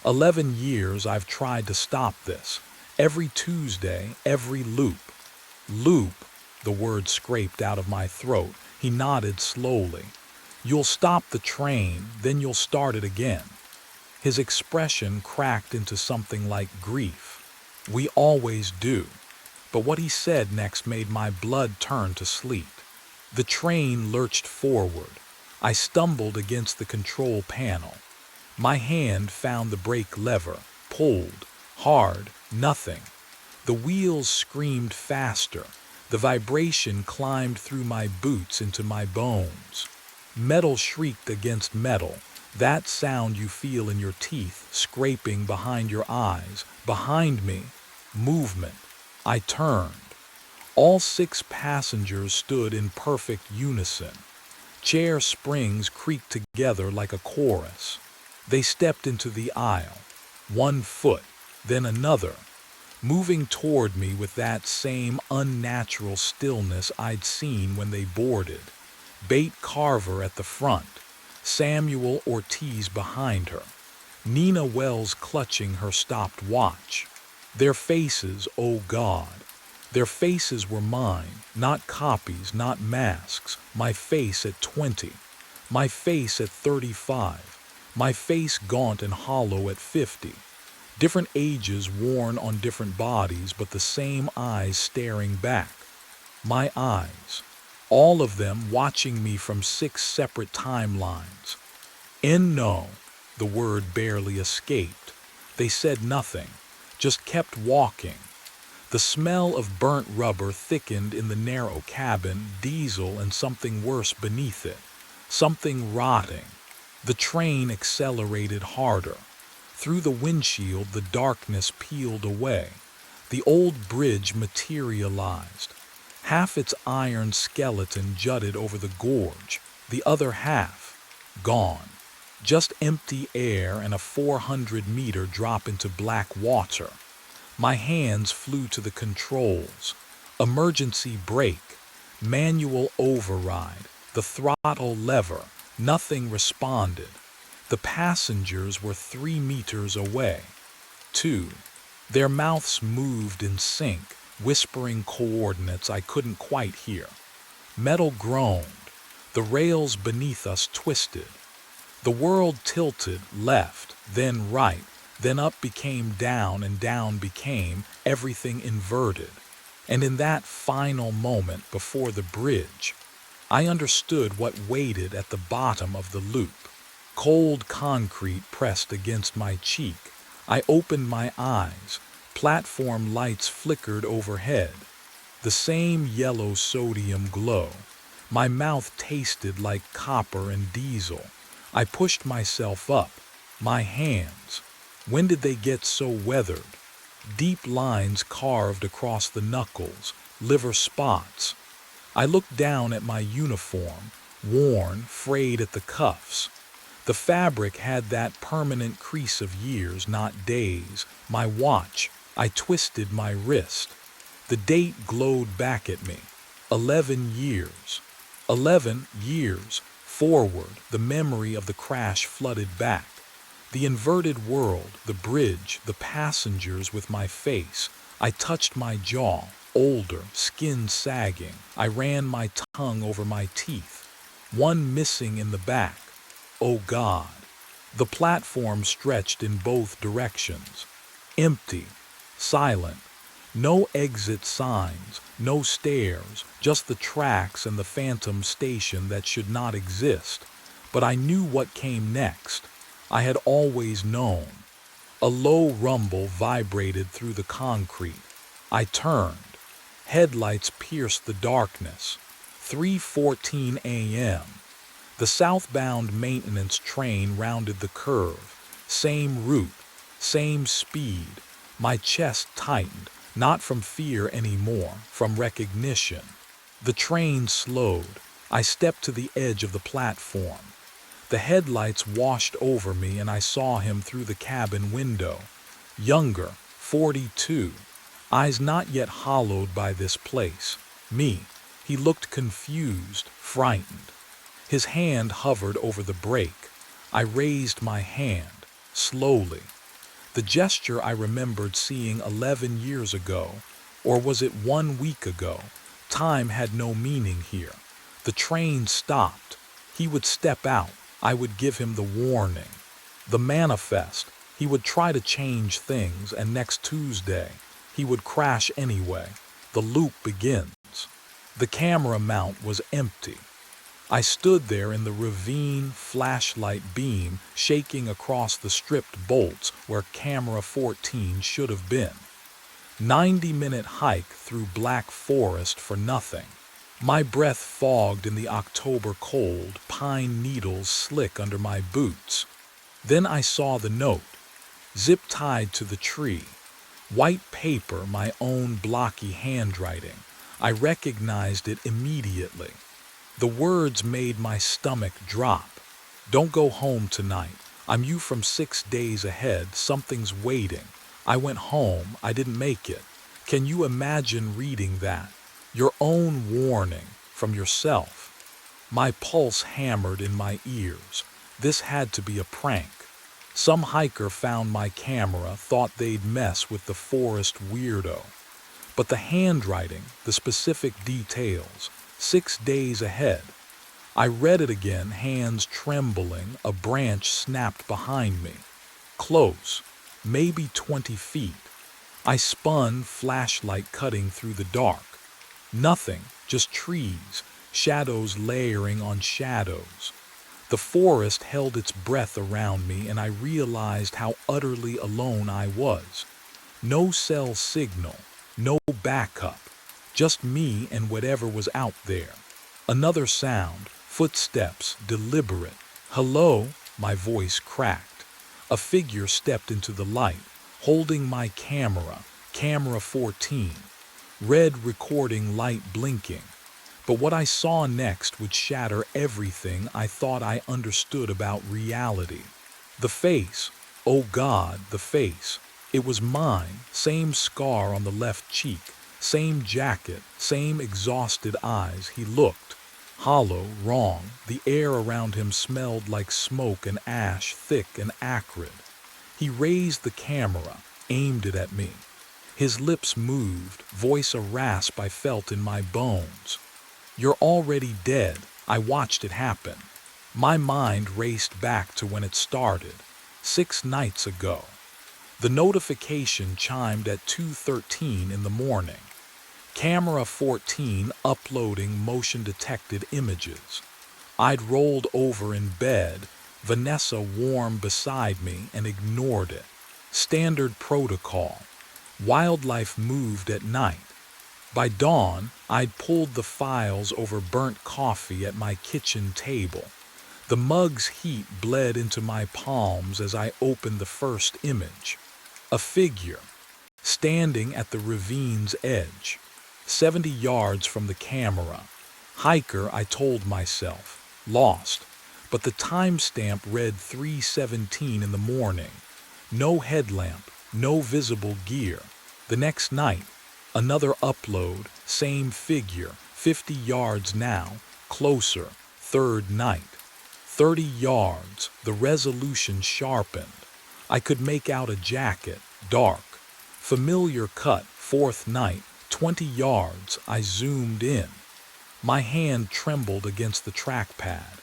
11 years I've tried to stop this. Every Tuesday, every loop. Loop, the word scraped out of my throat. He nodded slowly. "You'll stop the train, then you'll start it again." His expression cracked into something like grief. "We always do." But what he said next made my blood turn to sleet. The train lurched forward. I stumbled against the control panel. My hand found the brake lever, pulled, hard, nothing. The wheels screamed faster. The vibration climbed through my boots into my bones. Metal shrieked against metal, that sound you feel in your teeth scraping behind your eyes. Behind me, movement. I turned. All 6 passengers stood in perfect unison. Chair springs creaked together like a chorus. They stepped into the aisle, 1 foot, then another, moving toward me with that same unnatural stillness I'd seen when they boarded. Bate Carver at the front, Samuel Ortiz behind her, Nina Wells clutching her stopped watch. Their faces, oh God, their faces were mine, not copies, not masks. My face at 20, my face at 35, my face gaunt and hollow at 50. Different ages worn on different bodies, but the same eyes staring back. My eyes, all of them watching me from 6 separate timelines. No, the word barely escaped. They said nothing, just kept walking. The smell of burnt rubber thickened in the narrow cabin, diesel and something worse beneath it, something rotting. The train accelerated harder. Through the windshield, the darkness peeled away. The old bridge materialized. Half its iron skeleton jutted over the gorge, the other half, gone. Just empty air and a 400-meter drop into black water. My hands flew to the controls. Emergency brake, manual override, the throttle lever. Nothing responded. The passengers were 3 meters away. 2. Their mouths moved in sync, whispering coordinates I couldn't quite hear. Metal groaned. The rails beneath us twisted. The world tilted left, then right, then up became down, and down became everything inverted. And in that final moment before the bridge, I understood what waited at the bottom of the loop. Cold concrete pressed against my cheek. I opened my eyes. Platform lights flickered overhead. The same yellow sodium glow. My mouth tasted like copper and diesel. I pushed myself up. My hands. When did they get so weathered? Deep lines carved across the knuckles, liver spots. I looked down at my uniform, worn, frayed at the cuffs. The fabric had that permanent crease of years, not days. My watch. I twisted my wrist. The date glowed back at me. 11 years. 11 years. Forward, the memory of the crash flooded back. The inverted world, the bridge, the passengers with my face. I touched my jaw, older, skin sagging. I ran my tongue over my teeth. One missing in the back. Oh God. The platform stretched in both directions. Empty, silent. No exit signs, no stairs, just the tracks and the phantom station that should not exist. But I knew what came next. I had always known. A low rumble vibrated through the concrete. I turned. Headlights pierced the darkness. 3:14 a.m. The southbound maintenance train rounded the curve. Same route, same speed. My chest tightened. Not from fear anymore, from recognition. The train slowed. I stepped to the edge of the platform. The headlights washed over me and I saw him through the cabin window. Younger, 42. Eyes not yet hollowed by this place. Me. He looked confused, frightened. His hand hovered over the brake. I raised my hand, slowly. The gesture I remembered seeing 11 years ago, or was it 1 week ago? Time had no meaning here. The train stopped. He would step out. I would give him the warning. The manifest. He would try to change things, and next Tuesday, he would crash anyway. The loop begins. The camera mount was empty. I stood there in the ravine, flashlight beam shaking across the stripped bolts where camera 14 should have been. 90-minute hike through black forest for nothing. My breath fogged in the October cold, pine needles slick under my boots. Then I saw the note, zip-tied to the tree. White paper, my own blocky handwriting. I recognized it immediately. The words made my stomach drop. Don't go home tonight. I'm you from 6 days ahead. Something's waiting. I went home. I didn't make it. Can you imagine reading that? Your own warning from yourself. My pulse hammered in my ears. This had to be a prank. Some hiker found my camera, thought they'd mess with the forest weirdo. But the handwriting, the specific details, 6 days ahead. I read it again, hands trembling, a branch snapped behind me. Close, maybe 20 feet. I spun, flashlight cutting through the dark. Nothing, just trees, shadows layering on shadows. The forest held its breath around me, and I realized how utterly alone I was. No cell signal, no backup, just me and whatever was out there. Another sound, footsteps, deliberate. Hello, my voice cracked. A figure stepped into the light, holding my camera, camera 14. Red recording light blinking. But what I saw next would shatter everything I thought I understood about reality. The face, oh God, the face. It was mine, same scar on the left cheek, same jacket, same exhausted eyes. He looked. Hollow, wrong. The air around him smelled like smoke and ash, thick and acrid. He raised the camera, aimed it at me. His lips moved, voice a rasp I felt in my bones. You're already dead. I watched it happen. My mind raced back to when it started, 6 nights ago. The notification chimed at 2:13 in the morning. Camera 14 uploading motion-detected images. I'd rolled over in bed, Vanessa warm beside me, and ignored it. Standard protocol. Wildlife moved at night. By dawn, I'd pulled the files over burnt coffee at my kitchen table. The mug's heat bled into my palms as I opened the first image. A figure, standing at the ravine's edge, 70 yards from the camera. Hiker, I told myself, lost. But the timestamp read 3:17 in the morning. No headlamp, no visible gear. The next night, another upload, same figure, 50 yards now, closer, third night. 30 yards, the resolution sharpened. I could make out a jacket, dark. Familiar cut, fourth night, 20 yards, I zoomed in. My hand trembled against the trackpad.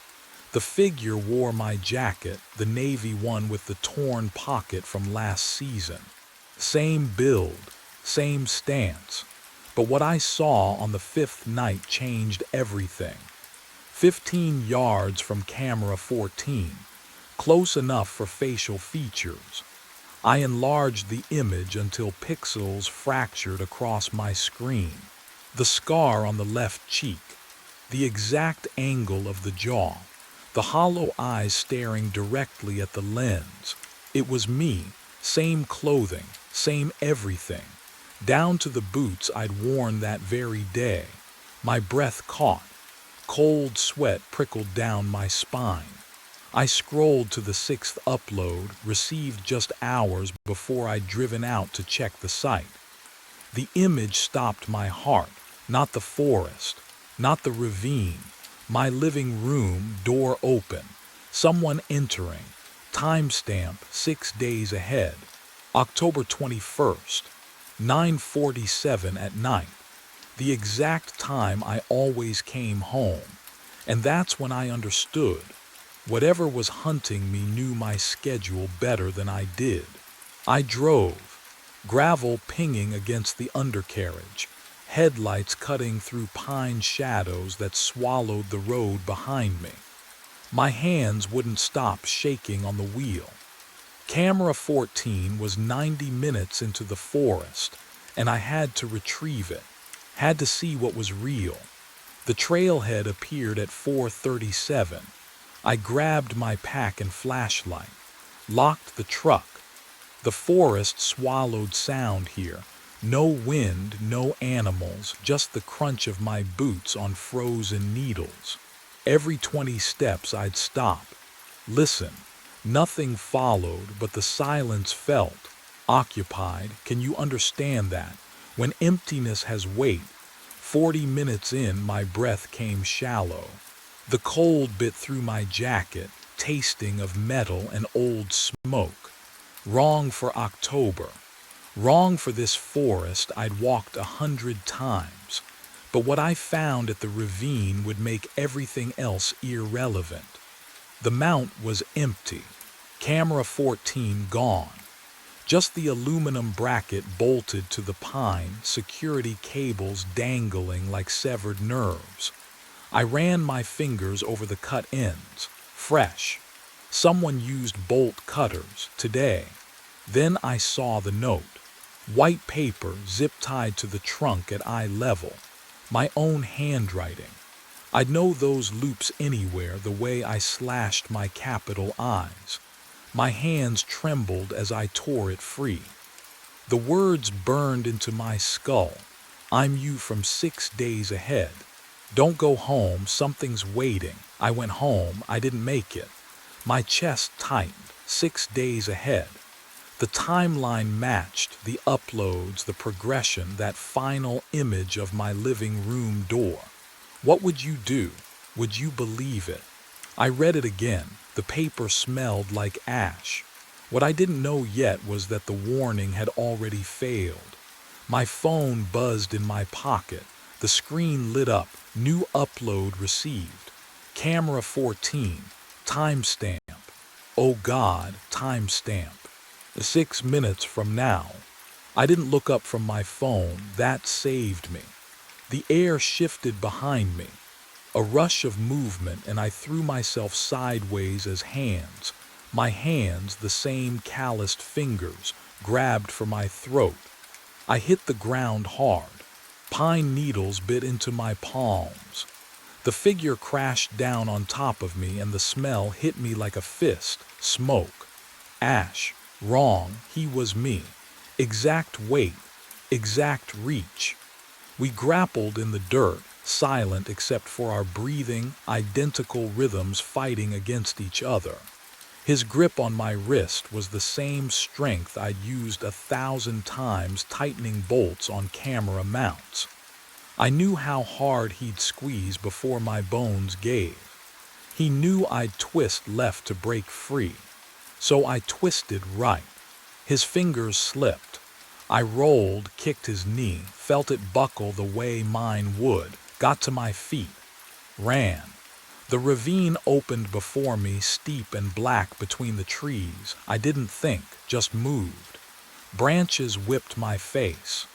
The figure wore my jacket, the navy one with the torn pocket from last season. Same build, same stance. But what I saw on the 5th night changed everything. 15 yards from camera 14, close enough for facial features. I enlarged the image until pixels fractured across my screen. The scar on the left cheek, the exact angle of the jaw, the hollow eyes staring directly at the lens. It was me, same clothing, same everything, down to the boots I'd worn that very day. My breath caught. Cold sweat prickled down my spine. I scrolled to the 6th upload, received just hours before I'd driven out to check the site. The image stopped my heart, not the forest, not the ravine. My living room, door open, someone entering, timestamp 6 days ahead, October 21st, 9:47 at night. The exact time I always came home. And that's when I understood. Whatever was hunting me knew my schedule better than I did. I drove, gravel pinging against the undercarriage, headlights cutting through pine shadows that swallowed the road behind me. My hands wouldn't stop shaking on the wheel. Camera 14 was 90 minutes into the forest, and I had to retrieve it, had to see what was real. The trailhead appeared at 4:37. I grabbed my pack and flashlight, locked the truck. The forest swallowed sound here. No wind, no animals, just the crunch of my boots on frozen needles. Every 20 steps I'd stop, listen. Nothing followed, but the silence felt occupied. Can you understand that? When emptiness has weight. 40 minutes in, my breath came shallow. The cold bit through my jacket, tasting of metal and old smoke. Wrong for October. Wrong for this forest I'd walked 100 times. But what I found at the ravine would make everything else irrelevant. The mount was empty. Camera 14 gone. Just the aluminum bracket bolted to the pine, security cables dangling like severed nerves. I ran my fingers over the cut ends. Fresh. Someone used bolt cutters today. Then I saw the note. White paper zip-tied to the trunk at eye level. My own handwriting. I'd know those loops anywhere the way I slashed my capital I's. My hands trembled as I tore it free. The words burned into my skull. I'm you from 6 days ahead. Don't go home, something's waiting. I went home, I didn't make it. My chest tightened, 6 days ahead. The timeline matched, the uploads, the progression, that final image of my living room door. What would you do? Would you believe it? I read it again. The paper smelled like ash. What I didn't know yet was that the warning had already failed. My phone buzzed in my pocket. The screen lit up. New upload received. Camera 14. Timestamp. Oh God, timestamp. 6 minutes from now. I didn't look up from my phone. That saved me. The air shifted behind me. A rush of movement, and I threw myself sideways as hands. My hands, the same calloused fingers, grabbed for my throat. I hit the ground hard. Pine needles bit into my palms. The figure crashed down on top of me, and the smell hit me like a fist. Smoke. Ash. Wrong. He was me. Exact weight. Exact reach. We grappled in the dirt, silent except for our breathing, identical rhythms fighting against each other. His grip on my wrist was the same strength I'd used 1,000 times tightening bolts on camera mounts. I knew how hard he'd squeeze before my bones gave. He knew I'd twist left to break free. So I twisted right. His fingers slipped. I rolled, kicked his knee, felt it buckle the way mine would, got to my feet, ran. The ravine opened before me, steep and black between the trees. I didn't think, just moved. Branches whipped my face.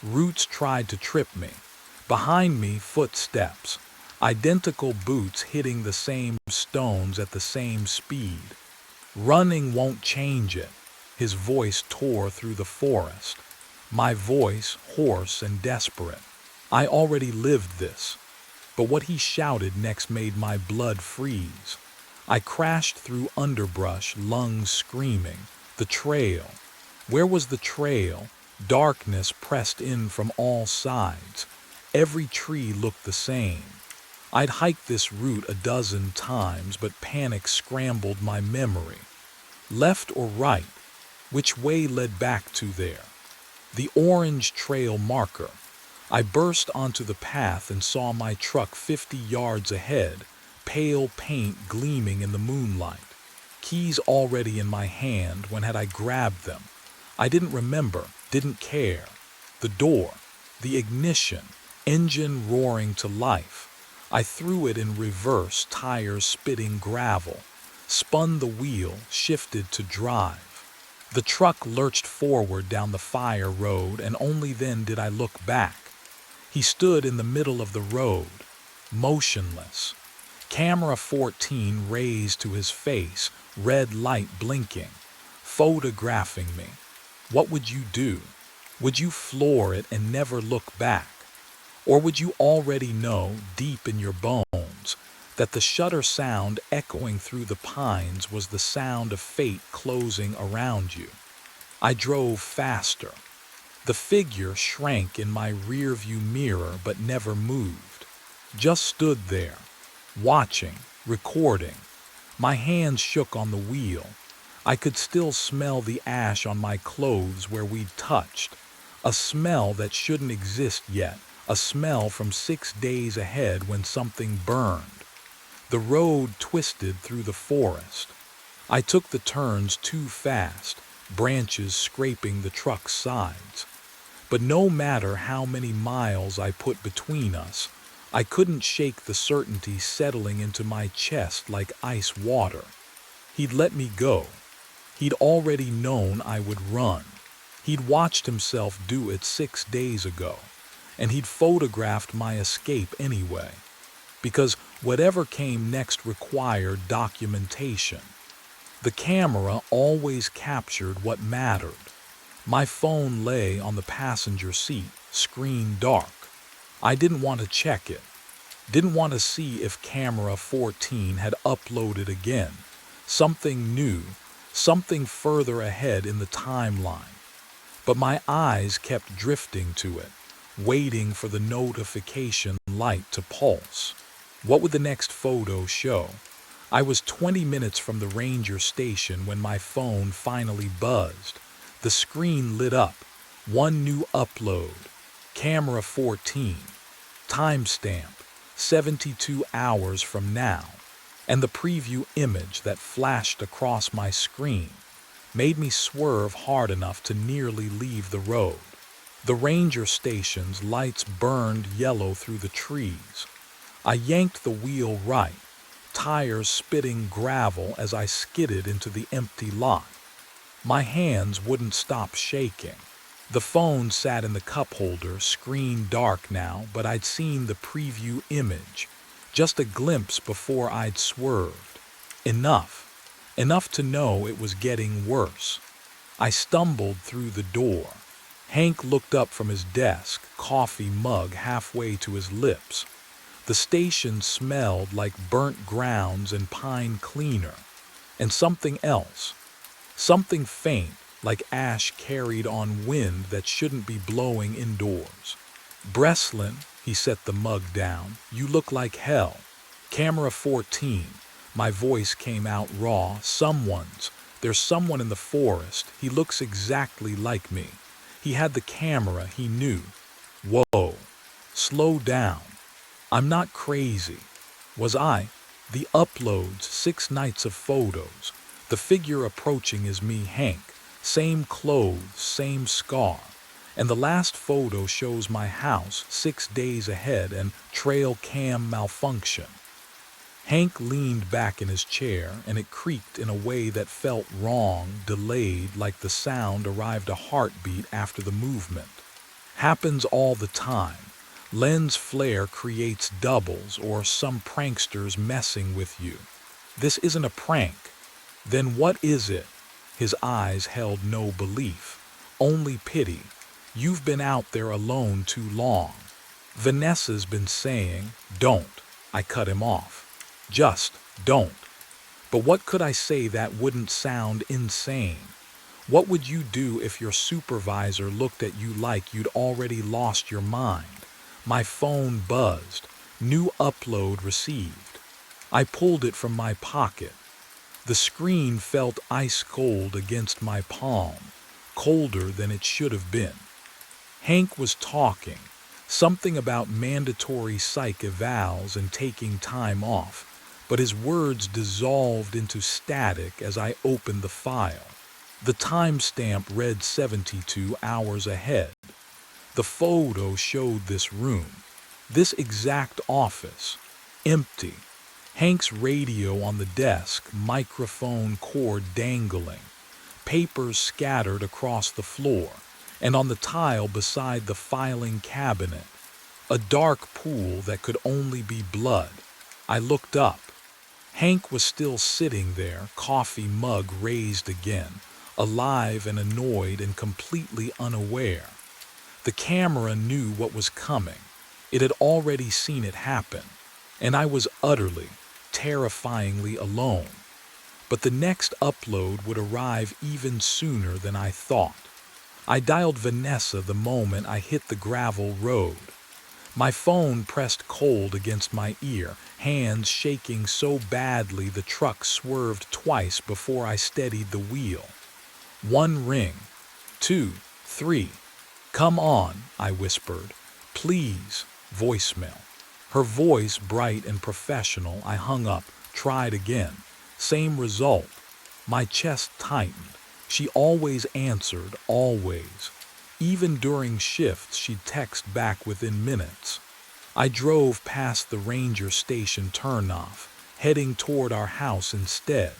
Roots tried to trip me. Behind me, footsteps. Identical boots hitting the same stones at the same speed. Running won't change it. His voice tore through the forest. My voice, hoarse and desperate. I already lived this. But what he shouted next made my blood freeze. I crashed through underbrush, lungs screaming. The trail. Where was the trail? Darkness pressed in from all sides. Every tree looked the same. I'd hiked this route 12 times, but panic scrambled my memory. Left or right? Which way led back to there? The orange trail marker. I burst onto the path and saw my truck 50 yards ahead, pale paint gleaming in the moonlight. Keys already in my hand. When had I grabbed them? I didn't remember, didn't care. The door, the ignition, engine roaring to life. I threw it in reverse, tires spitting gravel. Spun the wheel, shifted to drive. The truck lurched forward down the fire road, and only then did I look back. He stood in the middle of the road, motionless. Camera 14 raised to his face, red light blinking, photographing me. What would you do? Would you floor it and never look back? Or would you already know, deep in your bones, that the shutter sound echoing through the pines was the sound of fate closing around you? I drove faster. The figure shrank in my rearview mirror but never moved. Just stood there, watching, recording. My hands shook on the wheel. I could still smell the ash on my clothes where we'd touched. A smell that shouldn't exist yet, a smell from 6 days ahead when something burned. The road twisted through the forest. I took the turns too fast, branches scraping the truck's sides. But no matter how many miles I put between us, I couldn't shake the certainty settling into my chest like ice water. He'd let me go. He'd already known I would run. He'd watched himself do it 6 days ago, and he'd photographed my escape anyway. Because whatever came next required documentation. The camera always captured what mattered. My phone lay on the passenger seat, screen dark. I didn't want to check it. Didn't want to see if camera 14 had uploaded again. Something new, something further ahead in the timeline. But my eyes kept drifting to it, waiting for the notification light to pulse. What would the next photo show? I was 20 minutes from the ranger station when my phone finally buzzed. The screen lit up. One new upload. Camera 14. Timestamp. 72 hours from now. And the preview image that flashed across my screen made me swerve hard enough to nearly leave the road. The ranger station's lights burned yellow through the trees. I yanked the wheel right, tires spitting gravel as I skidded into the empty lot. My hands wouldn't stop shaking. The phone sat in the cup holder, screen dark now, but I'd seen the preview image, just a glimpse before I'd swerved. Enough to know it was getting worse. I stumbled through the door. Hank looked up from his desk, coffee mug halfway to his lips. The station smelled like burnt grounds and pine cleaner, and something else. Something faint, like ash carried on wind that shouldn't be blowing indoors. "Breslin," he set the mug down, "you look like hell." Camera 14. My voice came out raw. There's someone in the forest. He looks exactly like me. He had the camera, he knew. Whoa. Slow down. I'm not crazy. Was I? The uploads, 6 nights of photos. The figure approaching is me, Hank. Same clothes, same scar. And the last photo shows my house 6 days ahead and trail cam malfunction. Hank leaned back in his chair, and it creaked in a way that felt wrong, delayed, like the sound arrived a heartbeat after the movement. Happens all the time. Lens flare creates doubles, or some pranksters messing with you. This isn't a prank. Then what is it? His eyes held no belief, only pity. You've been out there alone too long. Vanessa's been saying, don't. I cut him off. Just don't. But what could I say that wouldn't sound insane? What would you do if your supervisor looked at you like you'd already lost your mind? My phone buzzed. New upload received. I pulled it from my pocket. The screen felt ice cold against my palm, colder than it should have been. Hank was talking, something about mandatory psych evals and taking time off, but his words dissolved into static as I opened the file. The timestamp read 72 hours ahead. The photo showed this room, this exact office, empty. Hank's radio on the desk, microphone cord dangling, papers scattered across the floor, and on the tile beside the filing cabinet, a dark pool that could only be blood. I looked up. Hank was still sitting there, coffee mug raised again, alive and annoyed and completely unaware. The camera knew what was coming. It had already seen it happen, and I was utterly, terrifyingly alone. But the next upload would arrive even sooner than I thought. I dialed Vanessa the moment I hit the gravel road. My phone pressed cold against my ear, hands shaking so badly the truck swerved twice before I steadied the wheel. One ring, two, three. "Come on," I whispered. "Please." Voicemail. Her voice bright and professional. I hung up, tried again. Same result. My chest tightened. She always answered, always. Even during shifts, she'd text back within minutes. I drove past the ranger station turnoff, heading toward our house instead.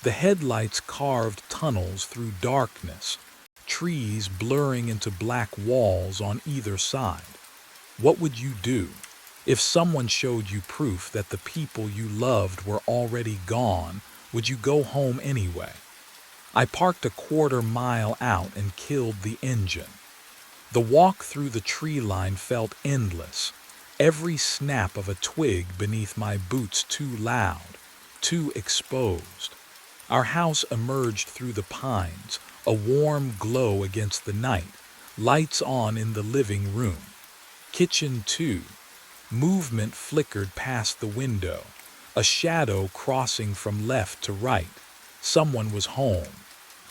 The headlights carved tunnels through darkness, trees blurring into black walls on either side. What would you do if someone showed you proof that the people you loved were already gone? Would you go home anyway? I parked a quarter-mile out and killed the engine. The walk through the tree line felt endless, every snap of a twig beneath my boots too loud, too exposed. Our house emerged through the pines, a warm glow against the night, lights on in the living room. Kitchen too. Movement flickered past the window, a shadow crossing from left to right. Someone was home.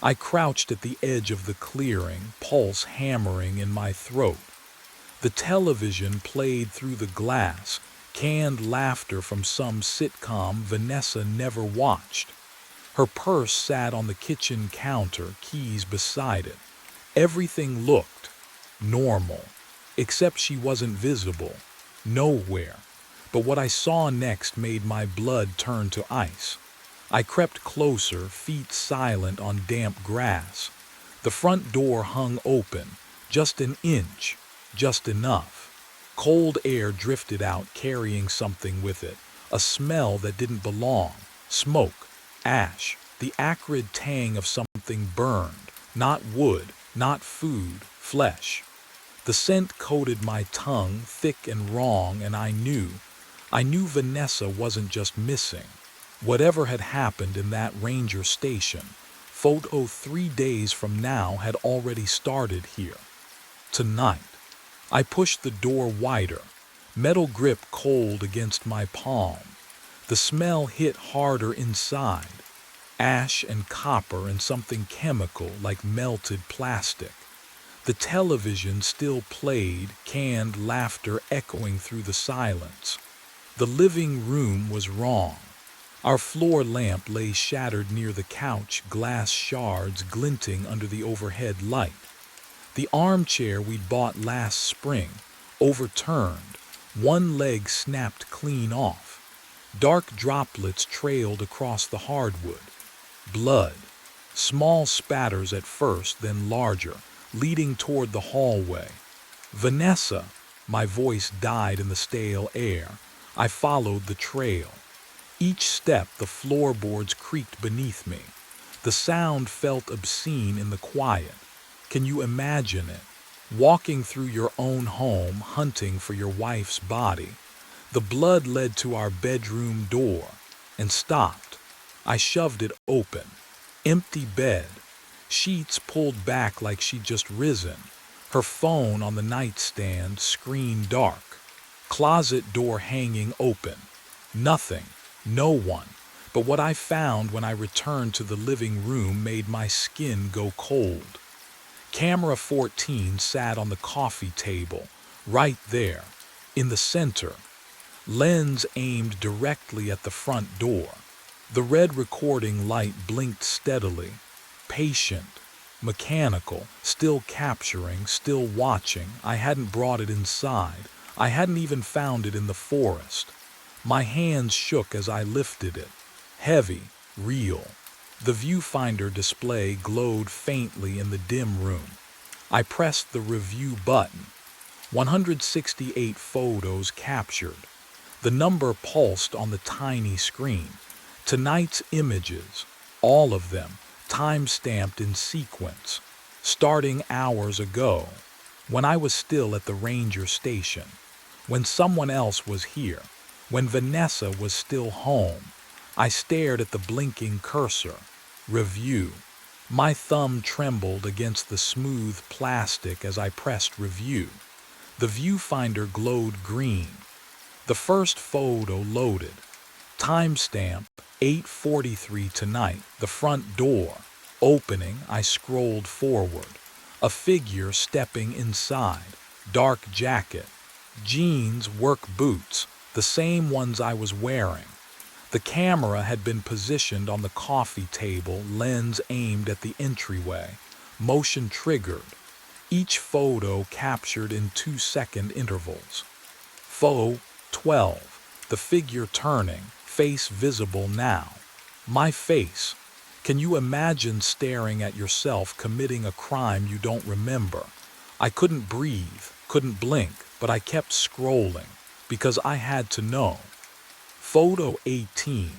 I crouched at the edge of the clearing, pulse hammering in my throat. The television played through the glass, canned laughter from some sitcom Vanessa never watched. Her purse sat on the kitchen counter, keys beside it. Everything looked normal, except she wasn't visible, nowhere. But what I saw next made my blood turn to ice. I crept closer, feet silent on damp grass. The front door hung open, just an inch, just enough. Cold air drifted out, carrying something with it, a smell that didn't belong, smoke, ash, the acrid tang of something burned, not wood, not food, flesh. The scent coated my tongue, thick and wrong, and I knew Vanessa wasn't just missing. Whatever had happened in that ranger station, photo 3 days from now had already started here. Tonight. I pushed the door wider, metal grip cold against my palm. The smell hit harder inside, ash and copper and something chemical like melted plastic. The television still played, canned laughter echoing through the silence. The living room was wrong. Our floor lamp lay shattered near the couch, glass shards glinting under the overhead light. The armchair we'd bought last spring, overturned, one leg snapped clean off. Dark droplets trailed across the hardwood. Blood. Small spatters at first, then larger, leading toward the hallway. "Vanessa!" My voice died in the stale air. I followed the trail. Each step the floorboards creaked beneath me. The sound felt obscene in the quiet. Can you imagine it? Walking through your own home, hunting for your wife's body. The blood led to our bedroom door and stopped. I shoved it open. Empty bed. Sheets pulled back like she'd just risen. Her phone on the nightstand, screen dark. Closet door hanging open. Nothing. No one. But what I found when I returned to the living room made my skin go cold. Camera 14 sat on the coffee table, right there, in the center. Lens aimed directly at the front door. The red recording light blinked steadily, patient, mechanical, still capturing, still watching. I hadn't brought it inside. I hadn't even found it in the forest. My hands shook as I lifted it. Heavy, real. The viewfinder display glowed faintly in the dim room. I pressed the review button. 168 photos captured. The number pulsed on the tiny screen. Tonight's images, all of them, time-stamped in sequence, starting hours ago. when I was still at the ranger station, when someone else was here, when Vanessa was still home. I stared at the blinking cursor. Review. My thumb trembled against the smooth plastic as I pressed review. The viewfinder glowed green. The first photo loaded. Timestamp 8:43 tonight. The front door. Opening, I scrolled forward. A figure stepping inside. Dark jacket. Jeans, work boots, the same ones I was wearing. The camera had been positioned on the coffee table, lens aimed at the entryway, motion triggered. Each photo captured in 2-second intervals. Photo 12, the figure turning, face visible now. My face. Can you imagine staring at yourself committing a crime you don't remember? I couldn't breathe, couldn't blink, but I kept scrolling, because I had to know. Photo 18,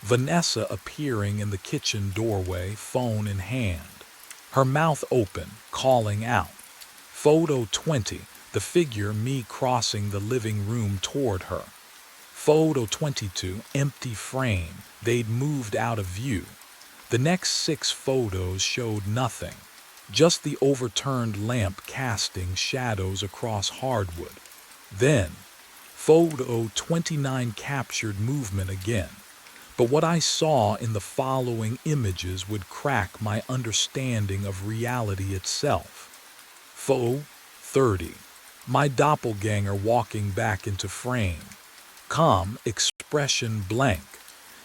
Vanessa appearing in the kitchen doorway, phone in hand. Her mouth open, calling out. Photo 20, the figure, me crossing the living room toward her. Photo 22, empty frame, they'd moved out of view. The next 6 photos showed nothing, just the overturned lamp casting shadows across hardwood. Then, photo 29 captured movement again, but what I saw in the following images would crack my understanding of reality itself. Photo 30, my doppelganger walking back into frame. Calm, expression blank.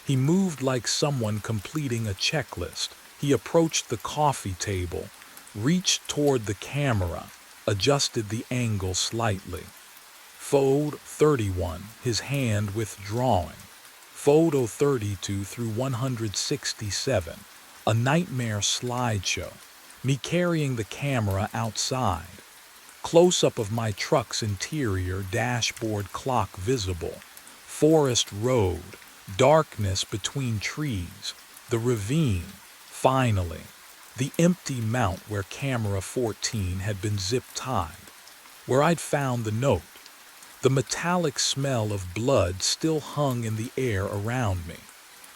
He moved like someone completing a checklist. He approached the coffee table, reached toward the camera, adjusted the angle slightly. Photo 31, his hand withdrawing. Photo 32 through 167, a nightmare slideshow. Me carrying the camera outside. Close-up of my truck's interior, dashboard clock visible. Forest road, darkness between trees. The ravine, finally. The empty mount where camera 14 had been zip-tied. Where I'd found the note. The metallic smell of blood still hung in the air around me.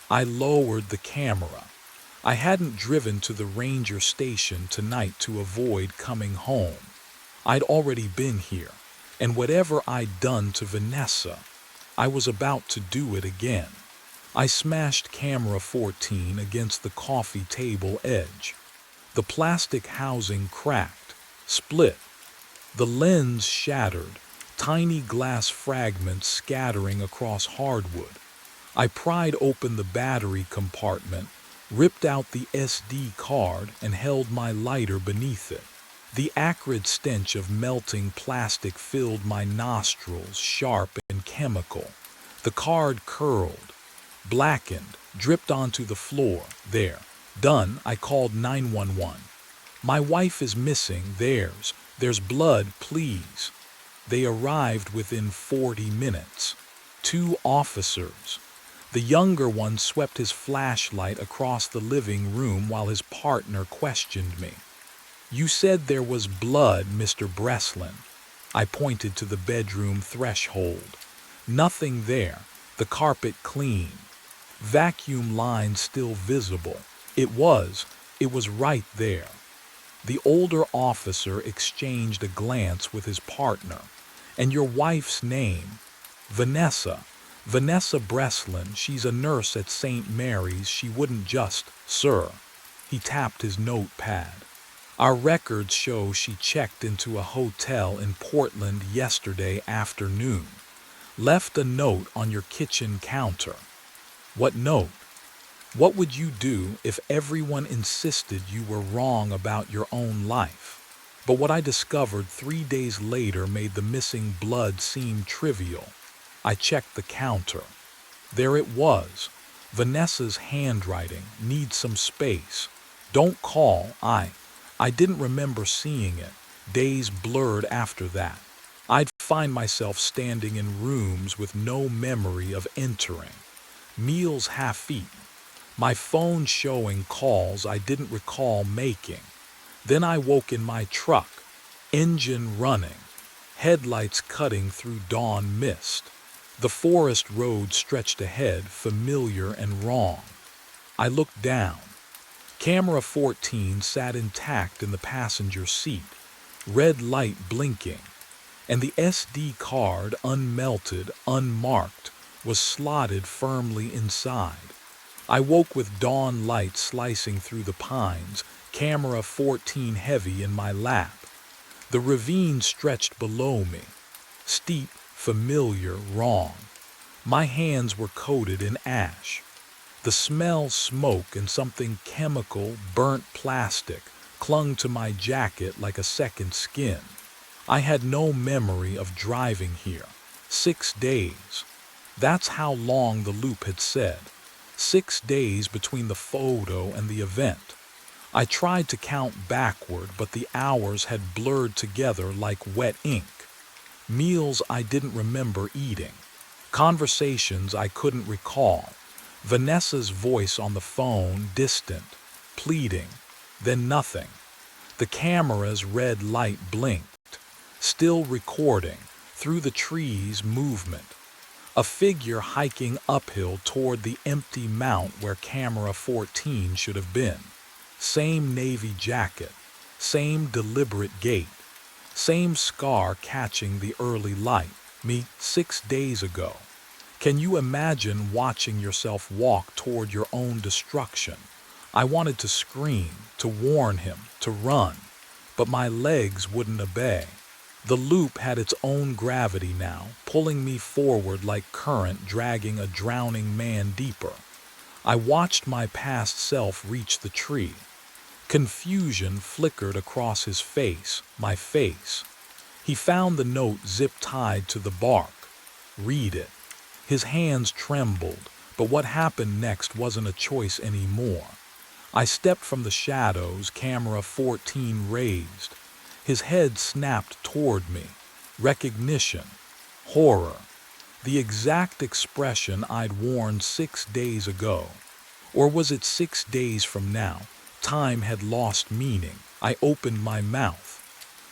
I lowered the camera. I hadn't driven to the ranger station tonight to avoid coming home. I'd already been here, and whatever I'd done to Vanessa, I was about to do it again. I smashed camera 14 against the coffee table edge. The plastic housing cracked, split. The lens shattered, tiny glass fragments scattering across hardwood. I pried open the battery compartment, ripped out the SD card, and held my lighter beneath it. The acrid stench of melting plastic filled my nostrils, sharp and chemical. The card curled, blackened, dripped onto the floor. There. Done. I called 911. My wife is missing. There's blood, please. They arrived within 40 minutes. 2 officers. The younger one swept his flashlight across the living room while his partner questioned me. You said there was blood, Mr. Breslin. I pointed to the bedroom threshold. Nothing there. The carpet clean. Vacuum lines still visible. It was right there. The older officer exchanged a glance with his partner. And your wife's name? Vanessa. Vanessa Breslin. She's a nurse at St. Mary's. She wouldn't just, sir. He tapped his notepad. Our records show she checked into a hotel in Portland yesterday afternoon. Left a note on your kitchen counter. What note? What would you do if everyone insisted you were wrong about your own life? But what I discovered 3 days later made the missing blood seem trivial. I checked the counter. There it was. Vanessa's handwriting. Needs some space. Don't call. I didn't remember seeing it. Days blurred after that. I'd find myself standing in rooms with no memory of entering. Meals half-eaten. My phone showing calls I didn't recall making. Then I woke in my truck. Engine running, headlights cutting through dawn mist. The forest road stretched ahead, familiar and wrong. I looked down. Camera 14 sat intact in the passenger seat, red light blinking, and the SD card, unmelted, unmarked, was slotted firmly inside. I woke with dawn light slicing through the pines, camera 14 heavy in my lap. The ravine stretched below me, steep, familiar, wrong. My hands were coated in ash. The smell, smoke, and something chemical, burnt plastic, clung to my jacket like a second skin. I had no memory of driving here. 6 days. That's how long the loop had said. 6 days between the photo and the event. I tried to count backward, but the hours had blurred together like wet ink. Meals I didn't remember eating. Conversations I couldn't recall. Vanessa's voice on the phone, distant, pleading, then nothing. The camera's red light blinked, still recording, through the trees, movement. A figure hiking uphill toward the empty mount where camera 14 should have been. Same navy jacket, same deliberate gait, same scar catching the early light. Me, 6 days ago. Can you imagine watching yourself walk toward your own destruction? I wanted to scream, to warn him, to run, but my legs wouldn't obey. The loop had its own gravity now, pulling me forward like current dragging a drowning man deeper. I watched my past self reach the tree. Confusion flickered across his face, my face. He found the note zip-tied to the bark. Read it. His hands trembled, but what happened next wasn't a choice anymore. I stepped from the shadows, camera 14 raised. His head snapped toward me. Recognition. Horror. The exact expression I'd worn 6 days ago. Or was it 6 days from now? Time had lost meaning. I opened my mouth.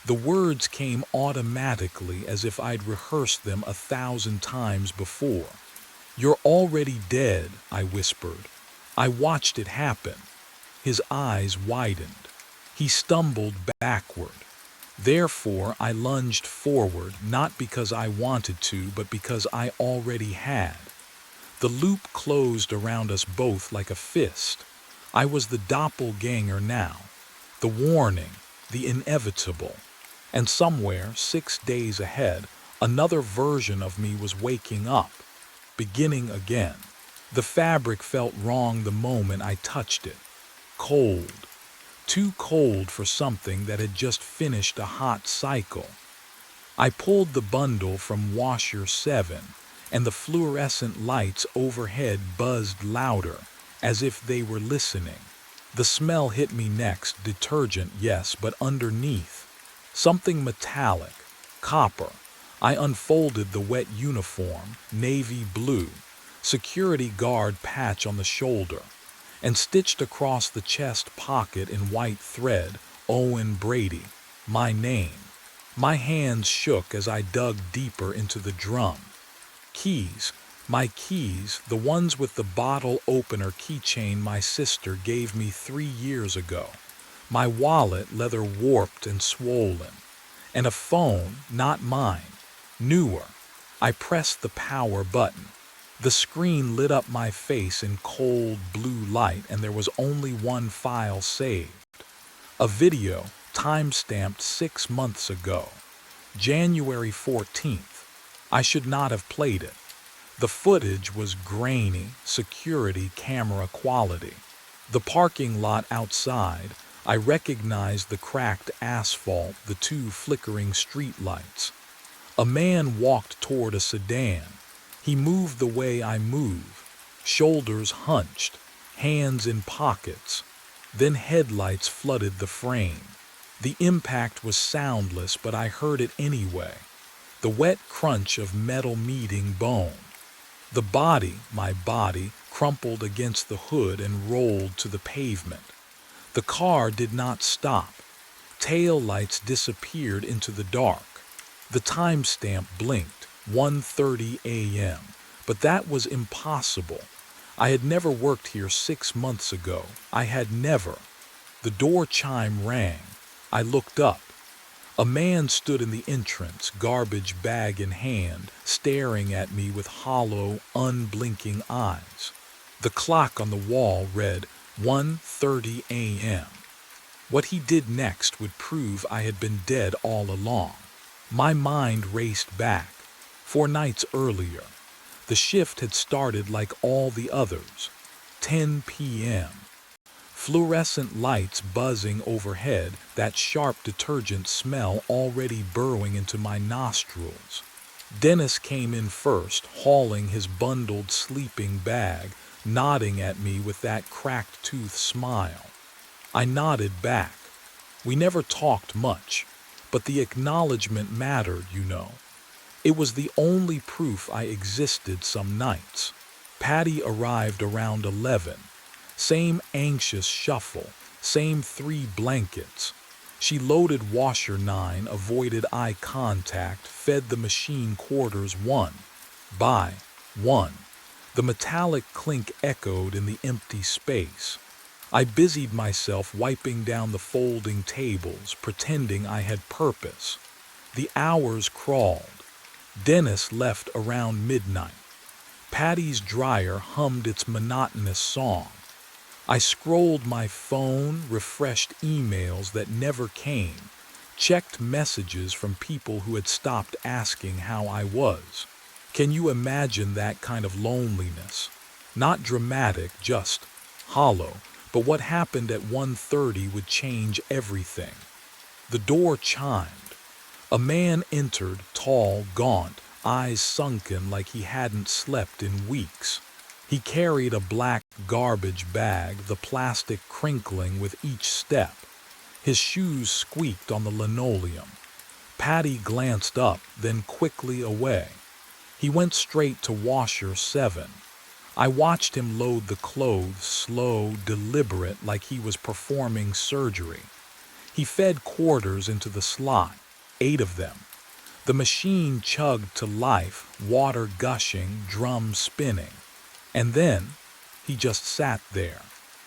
The words came automatically as if I'd rehearsed them 1,000 times before. You're already dead, I whispered. I watched it happen. His eyes widened. He stumbled backward. Therefore, I lunged forward, not because I wanted to, but because I already had. The loop closed around us both like a fist. I was the doppelganger now. The warning, the inevitable. And somewhere, 6 days ahead, another version of me was waking up, beginning again. The fabric felt wrong the moment I touched it. Cold. Too cold for something that had just finished a hot cycle. I pulled the bundle from washer 7, and the fluorescent lights overhead buzzed louder, as if they were listening. The smell hit me next, detergent, yes, but underneath. Something metallic, copper. I unfolded the wet uniform, navy blue, security guard patch on the shoulder, and stitched across the chest pocket in white thread, Owen Brady, my name. My hands shook as I dug deeper into the drum. Keys, my keys, the ones with the bottle opener keychain my sister gave me 3 years ago. My wallet, leather warped and swollen. And a phone, not mine, newer. I pressed the power button. The screen lit up my face in cold blue light, and there was only one file saved. A video, time-stamped 6 months ago. January 14th. I should not have played it. The footage was grainy, security camera quality. The parking lot outside, I recognized the cracked asphalt, the 2 flickering streetlights. A man walked toward a sedan. He moved the way I move, shoulders hunched, hands in pockets. Then headlights flooded the frame. The impact was soundless, but I heard it anyway. The wet crunch of metal meeting bone. The body, my body, crumpled against the hood and rolled to the pavement. The car did not stop. Tail lights disappeared into the dark. The timestamp blinked, 1:30 a.m., but that was impossible. I had never worked here 6 months ago. I had never. The door chime rang. I looked up. A man stood in the entrance, garbage bag in hand, staring at me with hollow, unblinking eyes. The clock on the wall read 1:30 a.m. What he did next would prove I had been dead all along. My mind raced back. 4 nights earlier, the shift had started like all the others. 10 p.m. Fluorescent lights buzzing overhead, that sharp detergent smell already burrowing into my nostrils. Dennis came in first, hauling his bundled sleeping bag, nodding at me with that cracked tooth smile. I nodded back. We never talked much, but the acknowledgement mattered, you know. It was the only proof I existed some nights. Patty arrived around 11. Same anxious shuffle, same 3 blankets. She loaded washer 9, avoided eye contact, fed the machine quarters 1 by 1. The metallic clink echoed in the empty space. I busied myself wiping down the folding tables, pretending I had purpose. The hours crawled. Dennis left around midnight. Patty's dryer hummed its monotonous song. I scrolled my phone, refreshed emails that never came, checked messages from people who had stopped asking how I was. Can you imagine that kind of loneliness? Not dramatic, just hollow, but what happened at 1:30 would change everything. The door chimed. A man entered, tall, gaunt, eyes sunken like he hadn't slept in weeks. He carried a black garbage bag, the plastic crinkling with each step. His shoes squeaked on the linoleum. Patty glanced up, then quickly away. He went straight to washer 7. I watched him load the clothes, slow, deliberate, like he was performing surgery. He fed quarters into the slot, 8 of them. The machine chugged to life, water gushing, drums spinning. And then, he just sat there,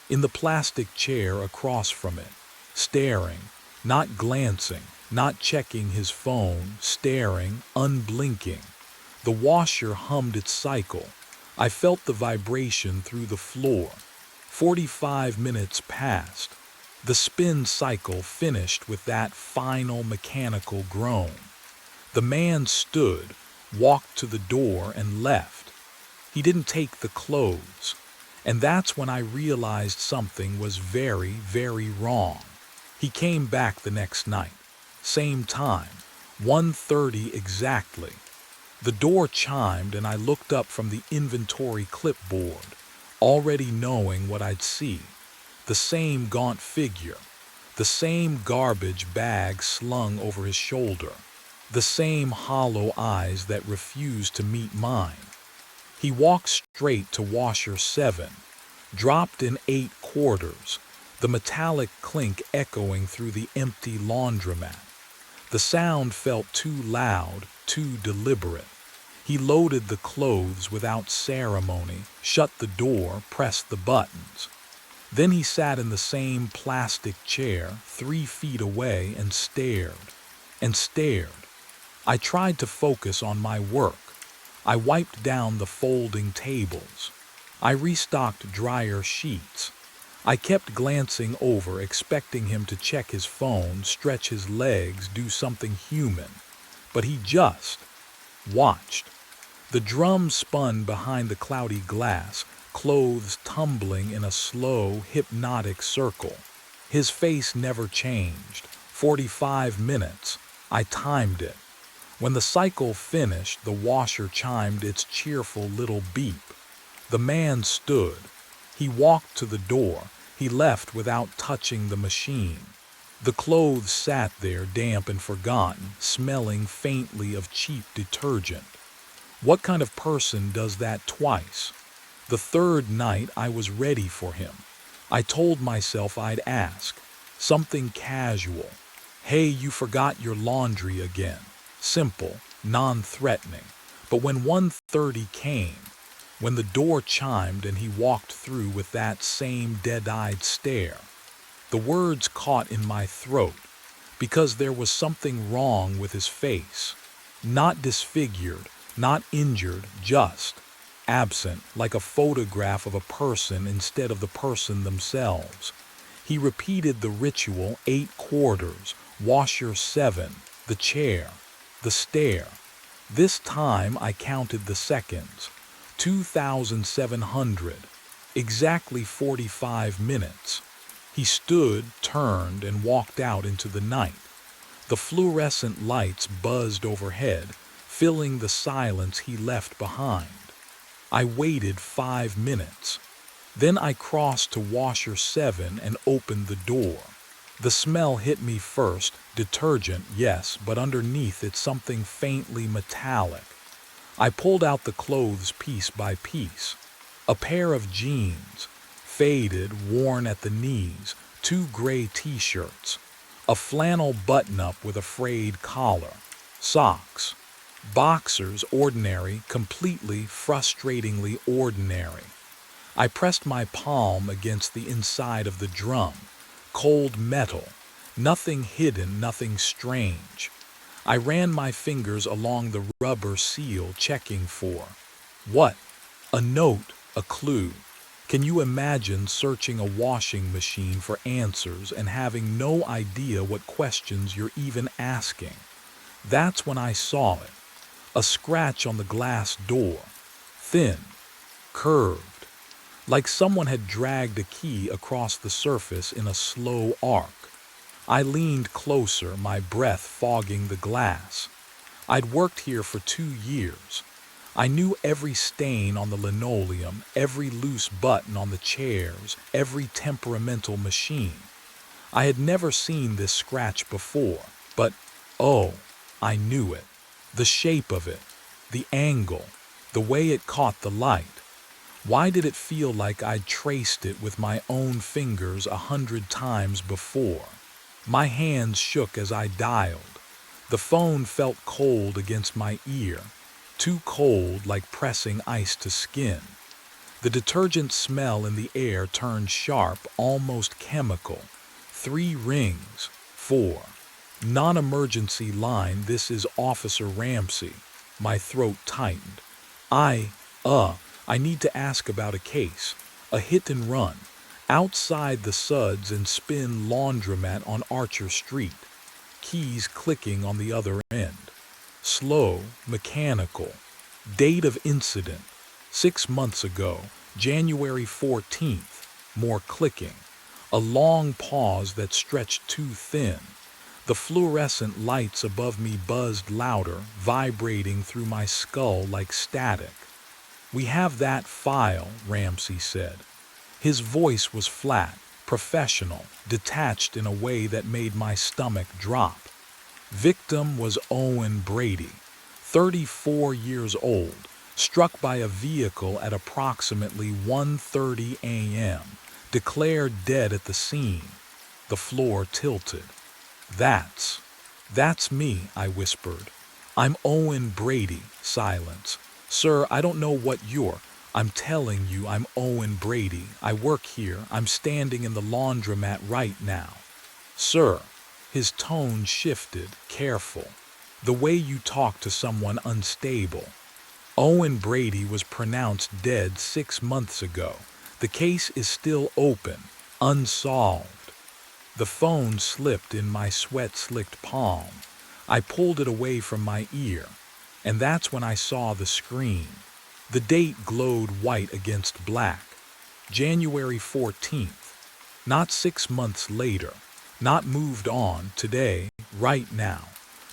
in the plastic chair across from it, staring, not glancing, not checking his phone, staring, unblinking. The washer hummed its cycle. I felt the vibration through the floor. 45 minutes passed. The spin cycle finished with that final mechanical groan. The man stood, walked to the door, and left. He didn't take the clothes, and that's when I realized something was very, very wrong. He came back the next night, same time, 1:30 exactly. The door chimed and I looked up from the inventory clipboard, already knowing what I'd see. The same gaunt figure, the same garbage bag slung over his shoulder, the same hollow eyes that refused to meet mine. He walked straight to washer 7, dropped in 8 quarters, the metallic clink echoing through the empty laundromat. The sound felt too loud, too deliberate. He loaded the clothes without ceremony, shut the door, pressed the buttons. Then he sat in the same plastic chair, 3 feet away, and stared, and stared. I tried to focus on my work. I wiped down the folding tables. I restocked dryer sheets. I kept glancing over, expecting him to check his phone, stretch his legs, do something human. But he just watched. The drum spun behind the cloudy glass, clothes tumbling in a slow, hypnotic circle. His face never changed. 45 minutes. I timed it. When the cycle finished, the washer chimed its cheerful little beep. The man stood. He walked to the door. He left without touching the machine. The clothes sat there, damp and forgotten, smelling faintly of cheap detergent. What kind of person does that twice? The 3rd night, I was ready for him. I told myself I'd ask. Something casual. Hey, you forgot your laundry again. Simple, non-threatening. But when 1:30 came, when the door chimed and he walked through with that same dead-eyed stare, the words caught in my throat because there was something wrong with his face. Not disfigured, not injured, just absent, like a photograph of a person instead of the person themselves. He repeated the ritual 8 quarters, washer 7, the chair, the stare. This time I counted the seconds. 2,700. Exactly 45 minutes. He stood, turned, and walked out into the night. The fluorescent lights buzzed overhead, filling the silence he left behind. I waited 5 minutes. Then I crossed to washer 7 and opened the door. The smell hit me first, detergent, yes, but underneath it something faintly metallic. I pulled out the clothes piece by piece. A pair of jeans, faded, worn at the knees, 2 gray t-shirts, a flannel button-up with a frayed collar, socks, boxers, ordinary, completely, frustratingly ordinary. I pressed my palm against the inside of the drum. Cold metal. Nothing hidden, nothing strange. I ran my fingers along the rubber seal, checking for what? A note, a clue. Can you imagine searching a washing machine for answers and having no idea what questions you're even asking? That's when I saw it. A scratch on the glass door. Thin. Curved. Like someone had dragged a key across the surface in a slow arc. I leaned closer, my breath fogging the glass. I'd worked here for 2 years. I knew every stain on the linoleum, every loose button on the chairs, every temperamental machine. I had never seen this scratch before, but, oh, I knew it. The shape of it, the angle, the way it caught the light. Why did it feel like I'd traced it with my own fingers 100 times before? My hands shook as I dialed. The phone felt cold against my ear, too cold, like pressing ice to skin. The detergent smell in the air turned sharp, almost chemical. 3 rings. 4. Non-emergency line, this is Officer Ramsey. My throat tightened. I need to ask about a case. A hit and run. Outside the Suds and Spin laundromat on Archer Street. Keys clicking on the other end. Slow, mechanical. Date of incident. 6 months ago, January 14th. More clicking. A long pause that stretched too thin. The fluorescent lights above me buzzed louder, vibrating through my skull like static. We have that file, Ramsey said. His voice was flat, professional, detached in a way that made my stomach drop. Victim was Owen Brady, 34 years old, struck by a vehicle at approximately 1:30 a.m., declared dead at the scene. The floor tilted. That's me, I whispered. I'm Owen Brady. Silence. Sir, I don't know what you're. I'm telling you, I'm Owen Brady. I work here. I'm standing in the laundromat right now. Sir, his tone shifted, careful. The way you talk to someone unstable. Owen Brady was pronounced dead 6 months ago. The case is still open, unsolved. The phone slipped in my sweat-slicked palm. I pulled it away from my ear, and that's when I saw the screen. The date glowed white against black. January 14th. Not 6 months later. Not moved on, today, right now.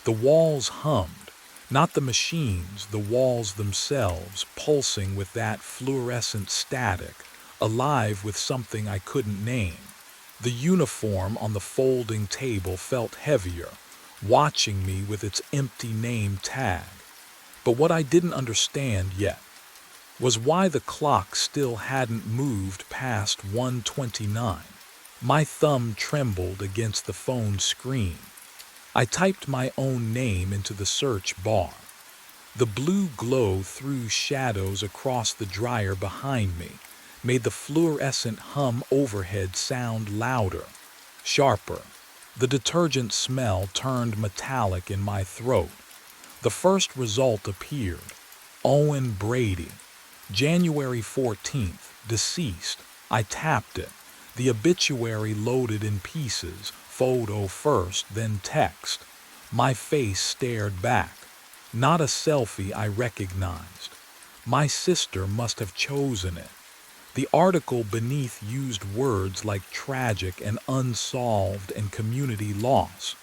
The walls hummed. Not the machines, the walls themselves, pulsing with that fluorescent static, alive with something I couldn't name. The uniform on the folding table felt heavier, watching me with its empty name tag. But what I didn't understand yet was why the clock still hadn't moved past 1:29. My thumb trembled against the phone screen. I typed my own name into the search bar. The blue glow threw shadows across the dryer behind me, made the fluorescent hum overhead sound louder, sharper. The detergent smell turned metallic in my throat. The first result appeared. Owen Brady, January 14th, deceased. I tapped it. The obituary loaded in pieces, photo first, then text. My face stared back. Not a selfie I recognized. My sister must have chosen it. The article beneath used words like tragic and unsolved and community loss.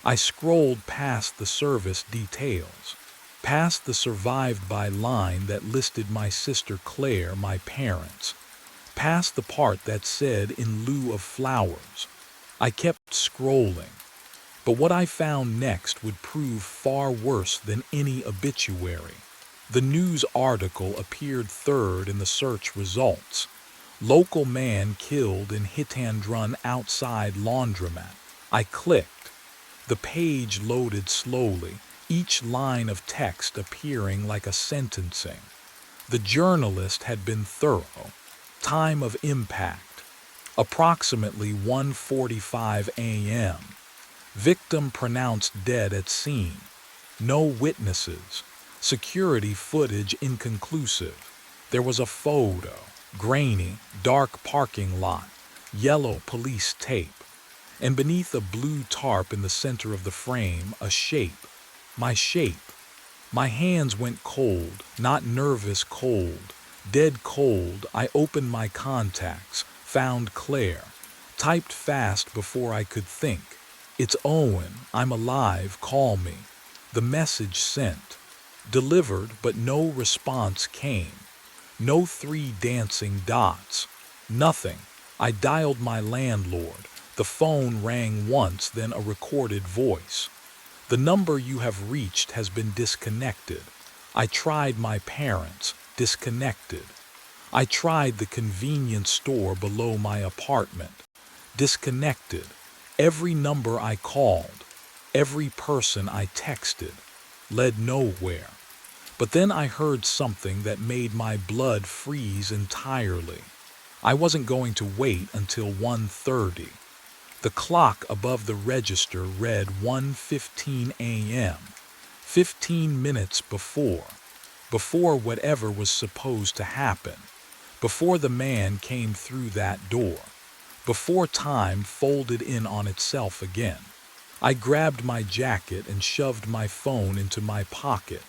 I scrolled past the service details, past the survived by line that listed my sister Claire, my parents, past the part that said in lieu of flowers. I kept scrolling. But what I found next would prove far worse than any obituary. The news article appeared third in the search results. Local man killed in hit and run outside laundromat. I clicked. The page loaded slowly, each line of text appearing like a sentencing. The journalist had been thorough. Time of impact, approximately 1:45 a.m. Victim pronounced dead at scene. No witnesses. Security footage inconclusive. There was a photo. Grainy, dark parking lot. Yellow police tape. And beneath a blue tarp in the center of the frame, a shape. My shape. My hands went cold, not nervous cold. Dead cold. I opened my contacts, found Claire. Typed fast before I could think. It's Owen, I'm alive, call me. The message sent. Delivered, but no response came. No 3 dancing dots. Nothing. I dialed my landlord. The phone rang once, then a recorded voice. The number you have reached has been disconnected. I tried my parents. Disconnected. I tried the convenience store below my apartment. Disconnected. Every number I called, every person I texted, led nowhere. But then I heard something that made my blood freeze entirely. I wasn't going to wait until 1:30. The clock above the register read 1:15 a.m., 15 minutes before whatever was supposed to happen, before the man came through that door. Before time folded in on itself again. I grabbed my jacket and shoved my phone into my pocket.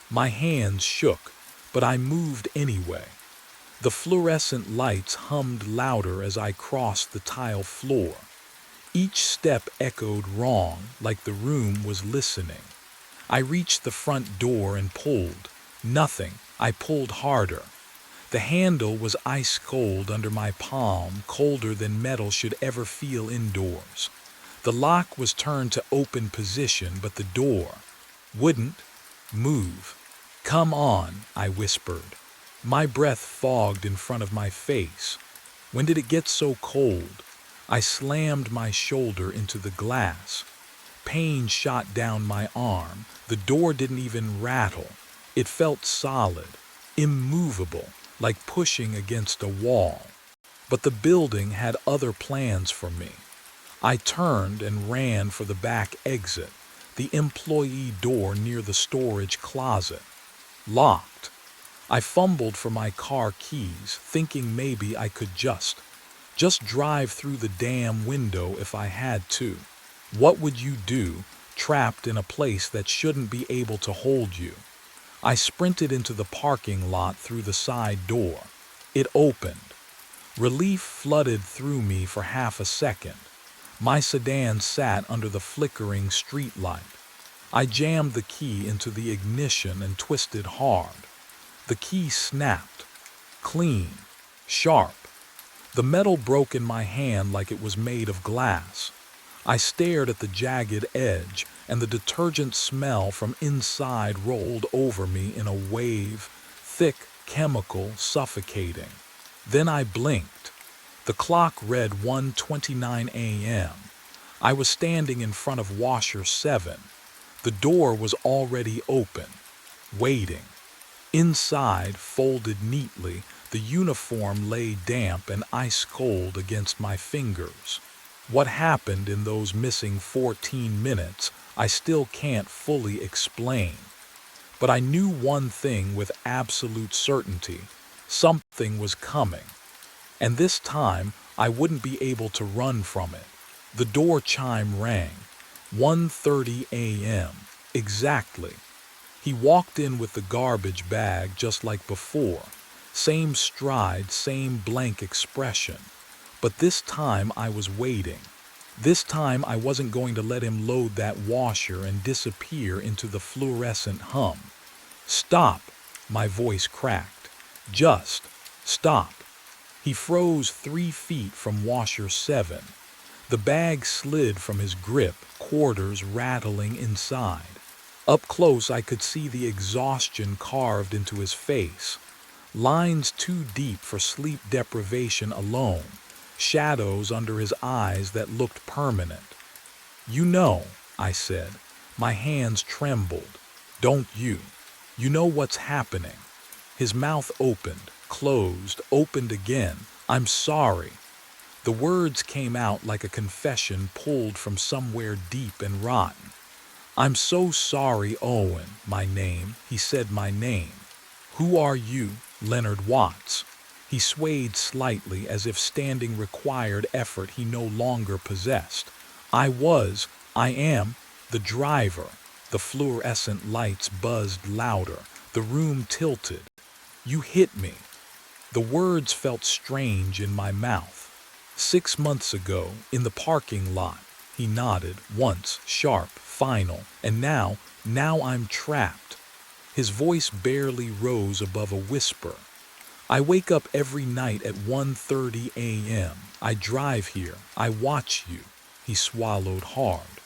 My hands shook, but I moved anyway. The fluorescent lights hummed louder as I crossed the tile floor. Each step echoed wrong, like the room was listening. I reached the front door and pulled. Nothing. I pulled harder. The handle was ice cold under my palm, colder than metal should ever feel indoors. The lock was turned to open position, but the door wouldn't move. Come on, I whispered. My breath fogged in front of my face. When did it get so cold? I slammed my shoulder into the glass. Pain shot down my arm. The door didn't even rattle. It felt solid, immovable, like pushing against a wall. But the building had other plans for me. I turned and ran for the back exit, the employee door near the storage closet. Locked. I fumbled for my car keys, thinking maybe I could just drive through the damn window if I had to. What would you do, trapped in a place that shouldn't be able to hold you? I sprinted into the parking lot through the side door. It opened. Relief flooded through me for half a second. My sedan sat under the flickering street light. I jammed the key into the ignition and twisted hard. The key snapped. Clean. Sharp. The metal broke in my hand like it was made of glass. I stared at the jagged edge, and the detergent smell from inside rolled over me in a wave, thick, chemical, suffocating. Then I blinked. The clock read 1:29 a.m. I was standing in front of washer 7. The door was already open, waiting. Inside, folded neatly, the uniform lay damp and ice-cold against my fingers. What happened in those missing 14 minutes, I still can't fully explain. But I knew one thing with absolute certainty. Something was coming. And this time, I wouldn't be able to run from it. The door chime rang. 1:30 a.m. Exactly. He walked in with the garbage bag just like before. Same stride, same blank expression. But this time I was waiting. This time I wasn't going to let him load that washer and disappear into the fluorescent hum. Stop, my voice cracked. Just stop. He froze 3 feet from washer 7. The bag slid from his grip, quarters rattling inside. Up close I could see the exhaustion carved into his face. Lines too deep for sleep deprivation alone. Shadows under his eyes that looked permanent. You know, I said. My hands trembled. Don't you? You know what's happening. His mouth opened, closed, opened again. I'm sorry. The words came out like a confession pulled from somewhere deep and rotten. I'm so sorry, Owen, my name. He said my name. Who are you? Leonard Watts. He swayed slightly as if standing required effort he no longer possessed. I am, the driver. The fluorescent lights buzzed louder. The room tilted. You hit me. The words felt strange in my mouth. 6 months ago, in the parking lot, he nodded, once, sharp, final, and now I'm trapped. His voice barely rose above a whisper. I wake up every night at 1:30 a.m. I drive here. I watch you. He swallowed hard.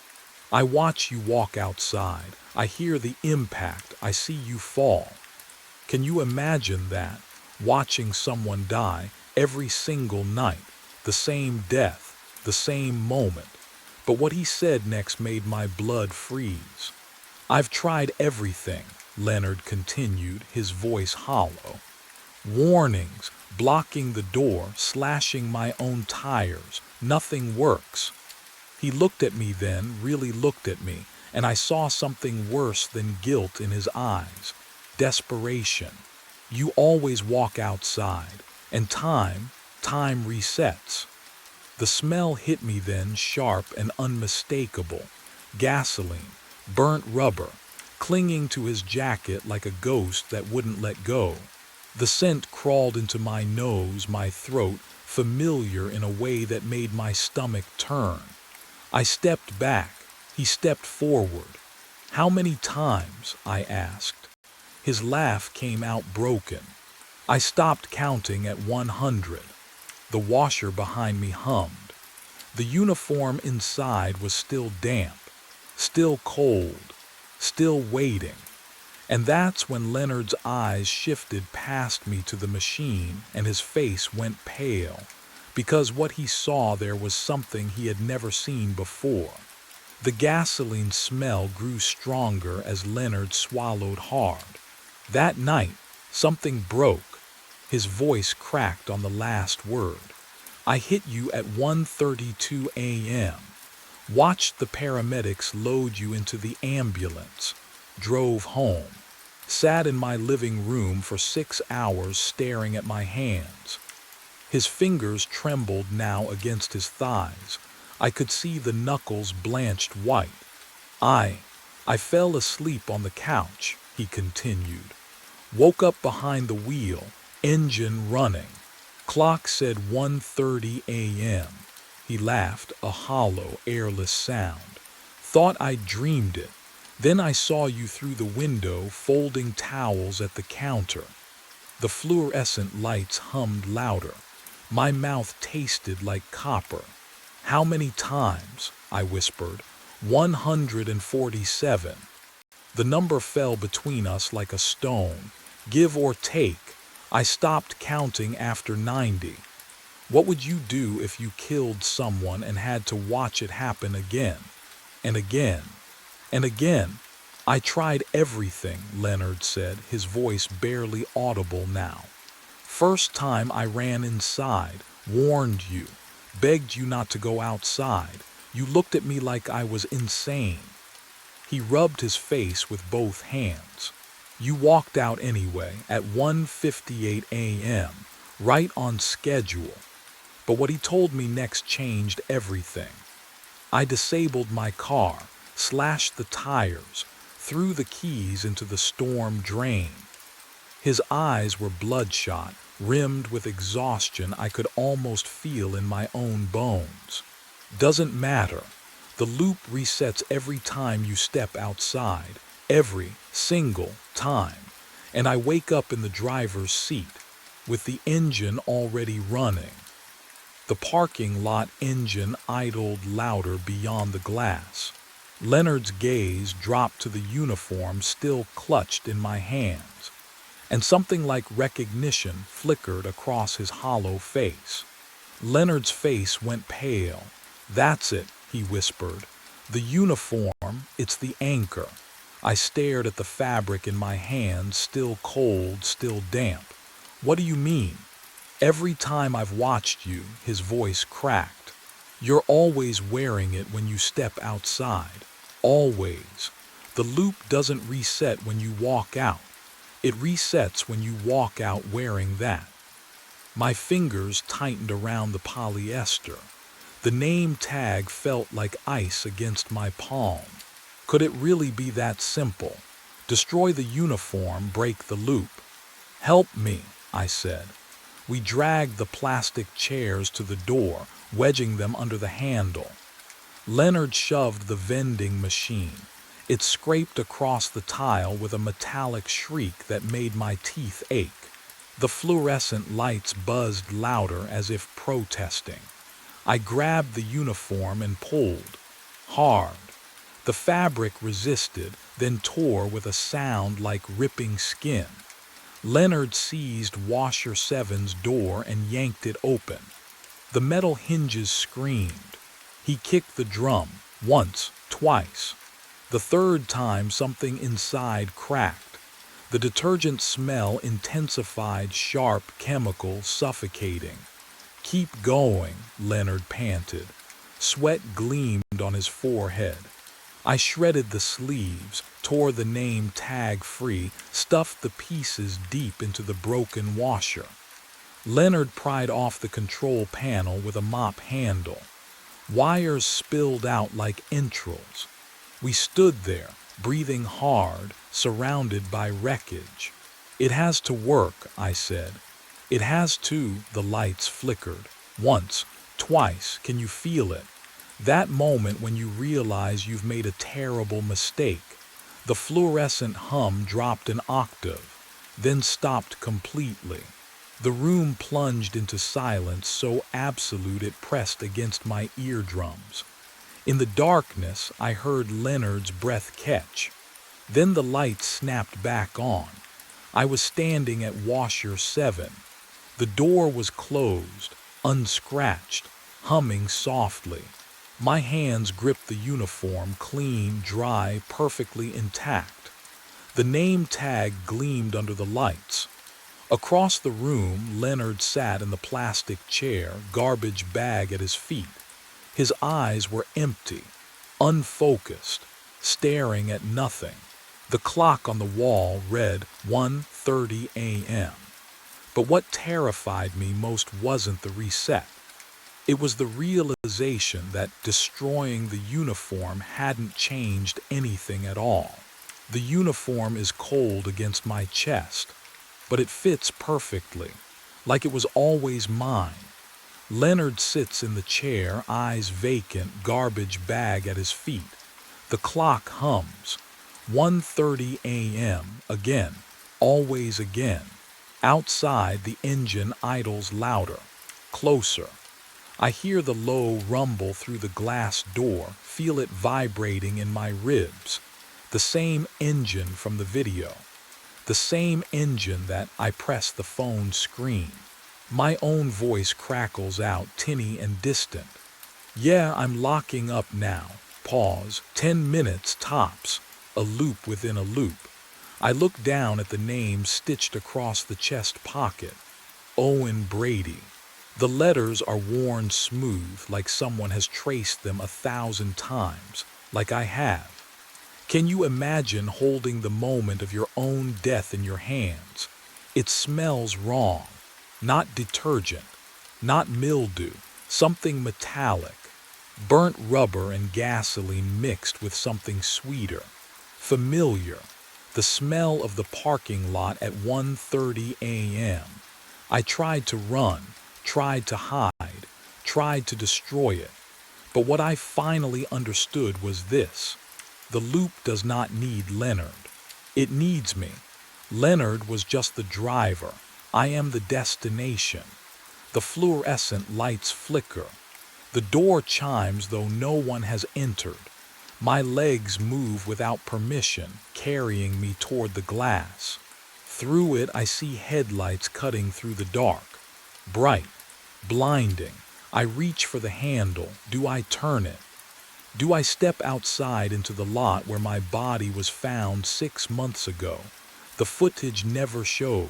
I watch you walk outside. I hear the impact. I see you fall. Can you imagine that? Watching someone die every single night. The same death. The same moment. But what he said next made my blood freeze. I've tried everything, Leonard continued, his voice hollow. Warnings, blocking the door, slashing my own tires. Nothing works. He looked at me then, really looked at me, and I saw something worse than guilt in his eyes. Desperation. You always walk outside, and time resets. The smell hit me then, sharp and unmistakable. Gasoline, burnt rubber, clinging to his jacket like a ghost that wouldn't let go. The scent crawled into my nose, my throat, familiar in a way that made my stomach turn. I stepped back. He stepped forward. How many times? I asked. His laugh came out broken. I stopped counting at 100. The washer behind me hummed. The uniform inside was still damp, still cold, still waiting. And that's when Leonard's eyes shifted past me to the machine and his face went pale, because what he saw there was something he had never seen before. The gasoline smell grew stronger as Leonard swallowed hard. That night, something broke. His voice cracked on the last word. I hit you at 1:32 a.m. Watched the paramedics load you into the ambulance. Drove home. Sat in my living room for 6 hours staring at my hands. His fingers trembled now against his thighs. I could see the knuckles blanched white. I fell asleep on the couch, he continued. Woke up behind the wheel, engine running. Clock said 1:30 a.m. He laughed, a hollow, airless sound. Thought I'd dreamed it. Then I saw you through the window folding towels at the counter. The fluorescent lights hummed louder. My mouth tasted like copper. How many times? I whispered. 147. The number fell between us like a stone. Give or take. I stopped counting after 90. What would you do if you killed someone and had to watch it happen again and again and again? I tried everything, Leonard said, his voice barely audible now. First time I ran inside, warned you, begged you not to go outside. You looked at me like I was insane. He rubbed his face with both hands. You walked out anyway at 1:58 a.m., right on schedule. But what he told me next changed everything. I disabled my car, slashed the tires, threw the keys into the storm drain. His eyes were bloodshot, rimmed with exhaustion I could almost feel in my own bones. Doesn't matter. The loop resets every time you step outside, every single time. And I wake up in the driver's seat, with the engine already running. The parking lot engine idled louder beyond the glass. Leonard's gaze dropped to the uniform still clutched in my hands, and something like recognition flickered across his hollow face. Leonard's face went pale. "That's it," he whispered. "The uniform, it's the anchor." I stared at the fabric in my hands, still cold, still damp. "What do you mean?" "Every time I've watched you," his voice cracked. "You're always wearing it when you step outside. Always. The loop doesn't reset when you walk out. It resets when you walk out wearing that." My fingers tightened around the polyester. The name tag felt like ice against my palm. Could it really be that simple? Destroy the uniform, break the loop. "Help me," I said. We dragged the plastic chairs to the door, wedging them under the handle. Leonard shoved the vending machine. It scraped across the tile with a metallic shriek that made my teeth ache. The fluorescent lights buzzed louder as if protesting. I grabbed the uniform and pulled. Hard. The fabric resisted, then tore with a sound like ripping skin. Leonard seized washer 7's door and yanked it open. The metal hinges screamed. He kicked the drum, once, twice. The third time something inside cracked. The detergent smell intensified, sharp chemical, suffocating. "Keep going," Leonard panted. Sweat gleamed on his forehead. I shredded the sleeves, tore the name tag free, stuffed the pieces deep into the broken washer. Leonard pried off the control panel with a mop handle. Wires spilled out like entrails. We stood there, breathing hard, surrounded by wreckage. "It has to work," I said. "It has to." The lights flickered. Once, twice. Can you feel it? That moment when you realize you've made a terrible mistake. The fluorescent hum dropped an octave, then stopped completely. The room plunged into silence so absolute it pressed against my eardrums. In the darkness, I heard Leonard's breath catch. Then the lights snapped back on. I was standing at washer 7. The door was closed, unscratched, humming softly. My hands gripped the uniform, clean, dry, perfectly intact. The name tag gleamed under the lights. Across the room, Leonard sat in the plastic chair, garbage bag at his feet. His eyes were empty, unfocused, staring at nothing. The clock on the wall read 1:30 a.m. But what terrified me most wasn't the reset. It was the realization that destroying the uniform hadn't changed anything at all. The uniform is cold against my chest, but it fits perfectly, like it was always mine. Leonard sits in the chair, eyes vacant, garbage bag at his feet. The clock hums. 1:30 a.m. again, always again. Outside, the engine idles louder, closer. I hear the low rumble through the glass door, feel it vibrating in my ribs. The same engine from the video. The same engine that I press the phone screen. My own voice crackles out, tinny and distant. Yeah, I'm locking up now. Pause. 10 minutes tops. A loop within a loop. I look down at the name stitched across the chest pocket. Owen Brady. The letters are worn smooth, like someone has traced them 1,000 times, like I have. Can you imagine holding the moment of your own death in your hands? It smells wrong. Not detergent, not mildew, something metallic. Burnt rubber and gasoline mixed with something sweeter. Familiar. The smell of the parking lot at 1:30 a.m. I tried to run, tried to hide, tried to destroy it. But what I finally understood was this. The loop does not need Leonard. It needs me. Leonard was just the driver. I am the destination. The fluorescent lights flicker. The door chimes though no one has entered. My legs move without permission, carrying me toward the glass. Through it I see headlights cutting through the dark. Bright, blinding. I reach for the handle. Do I turn it? Do I step outside into the lot where my body was found 6 months ago? The footage never shows.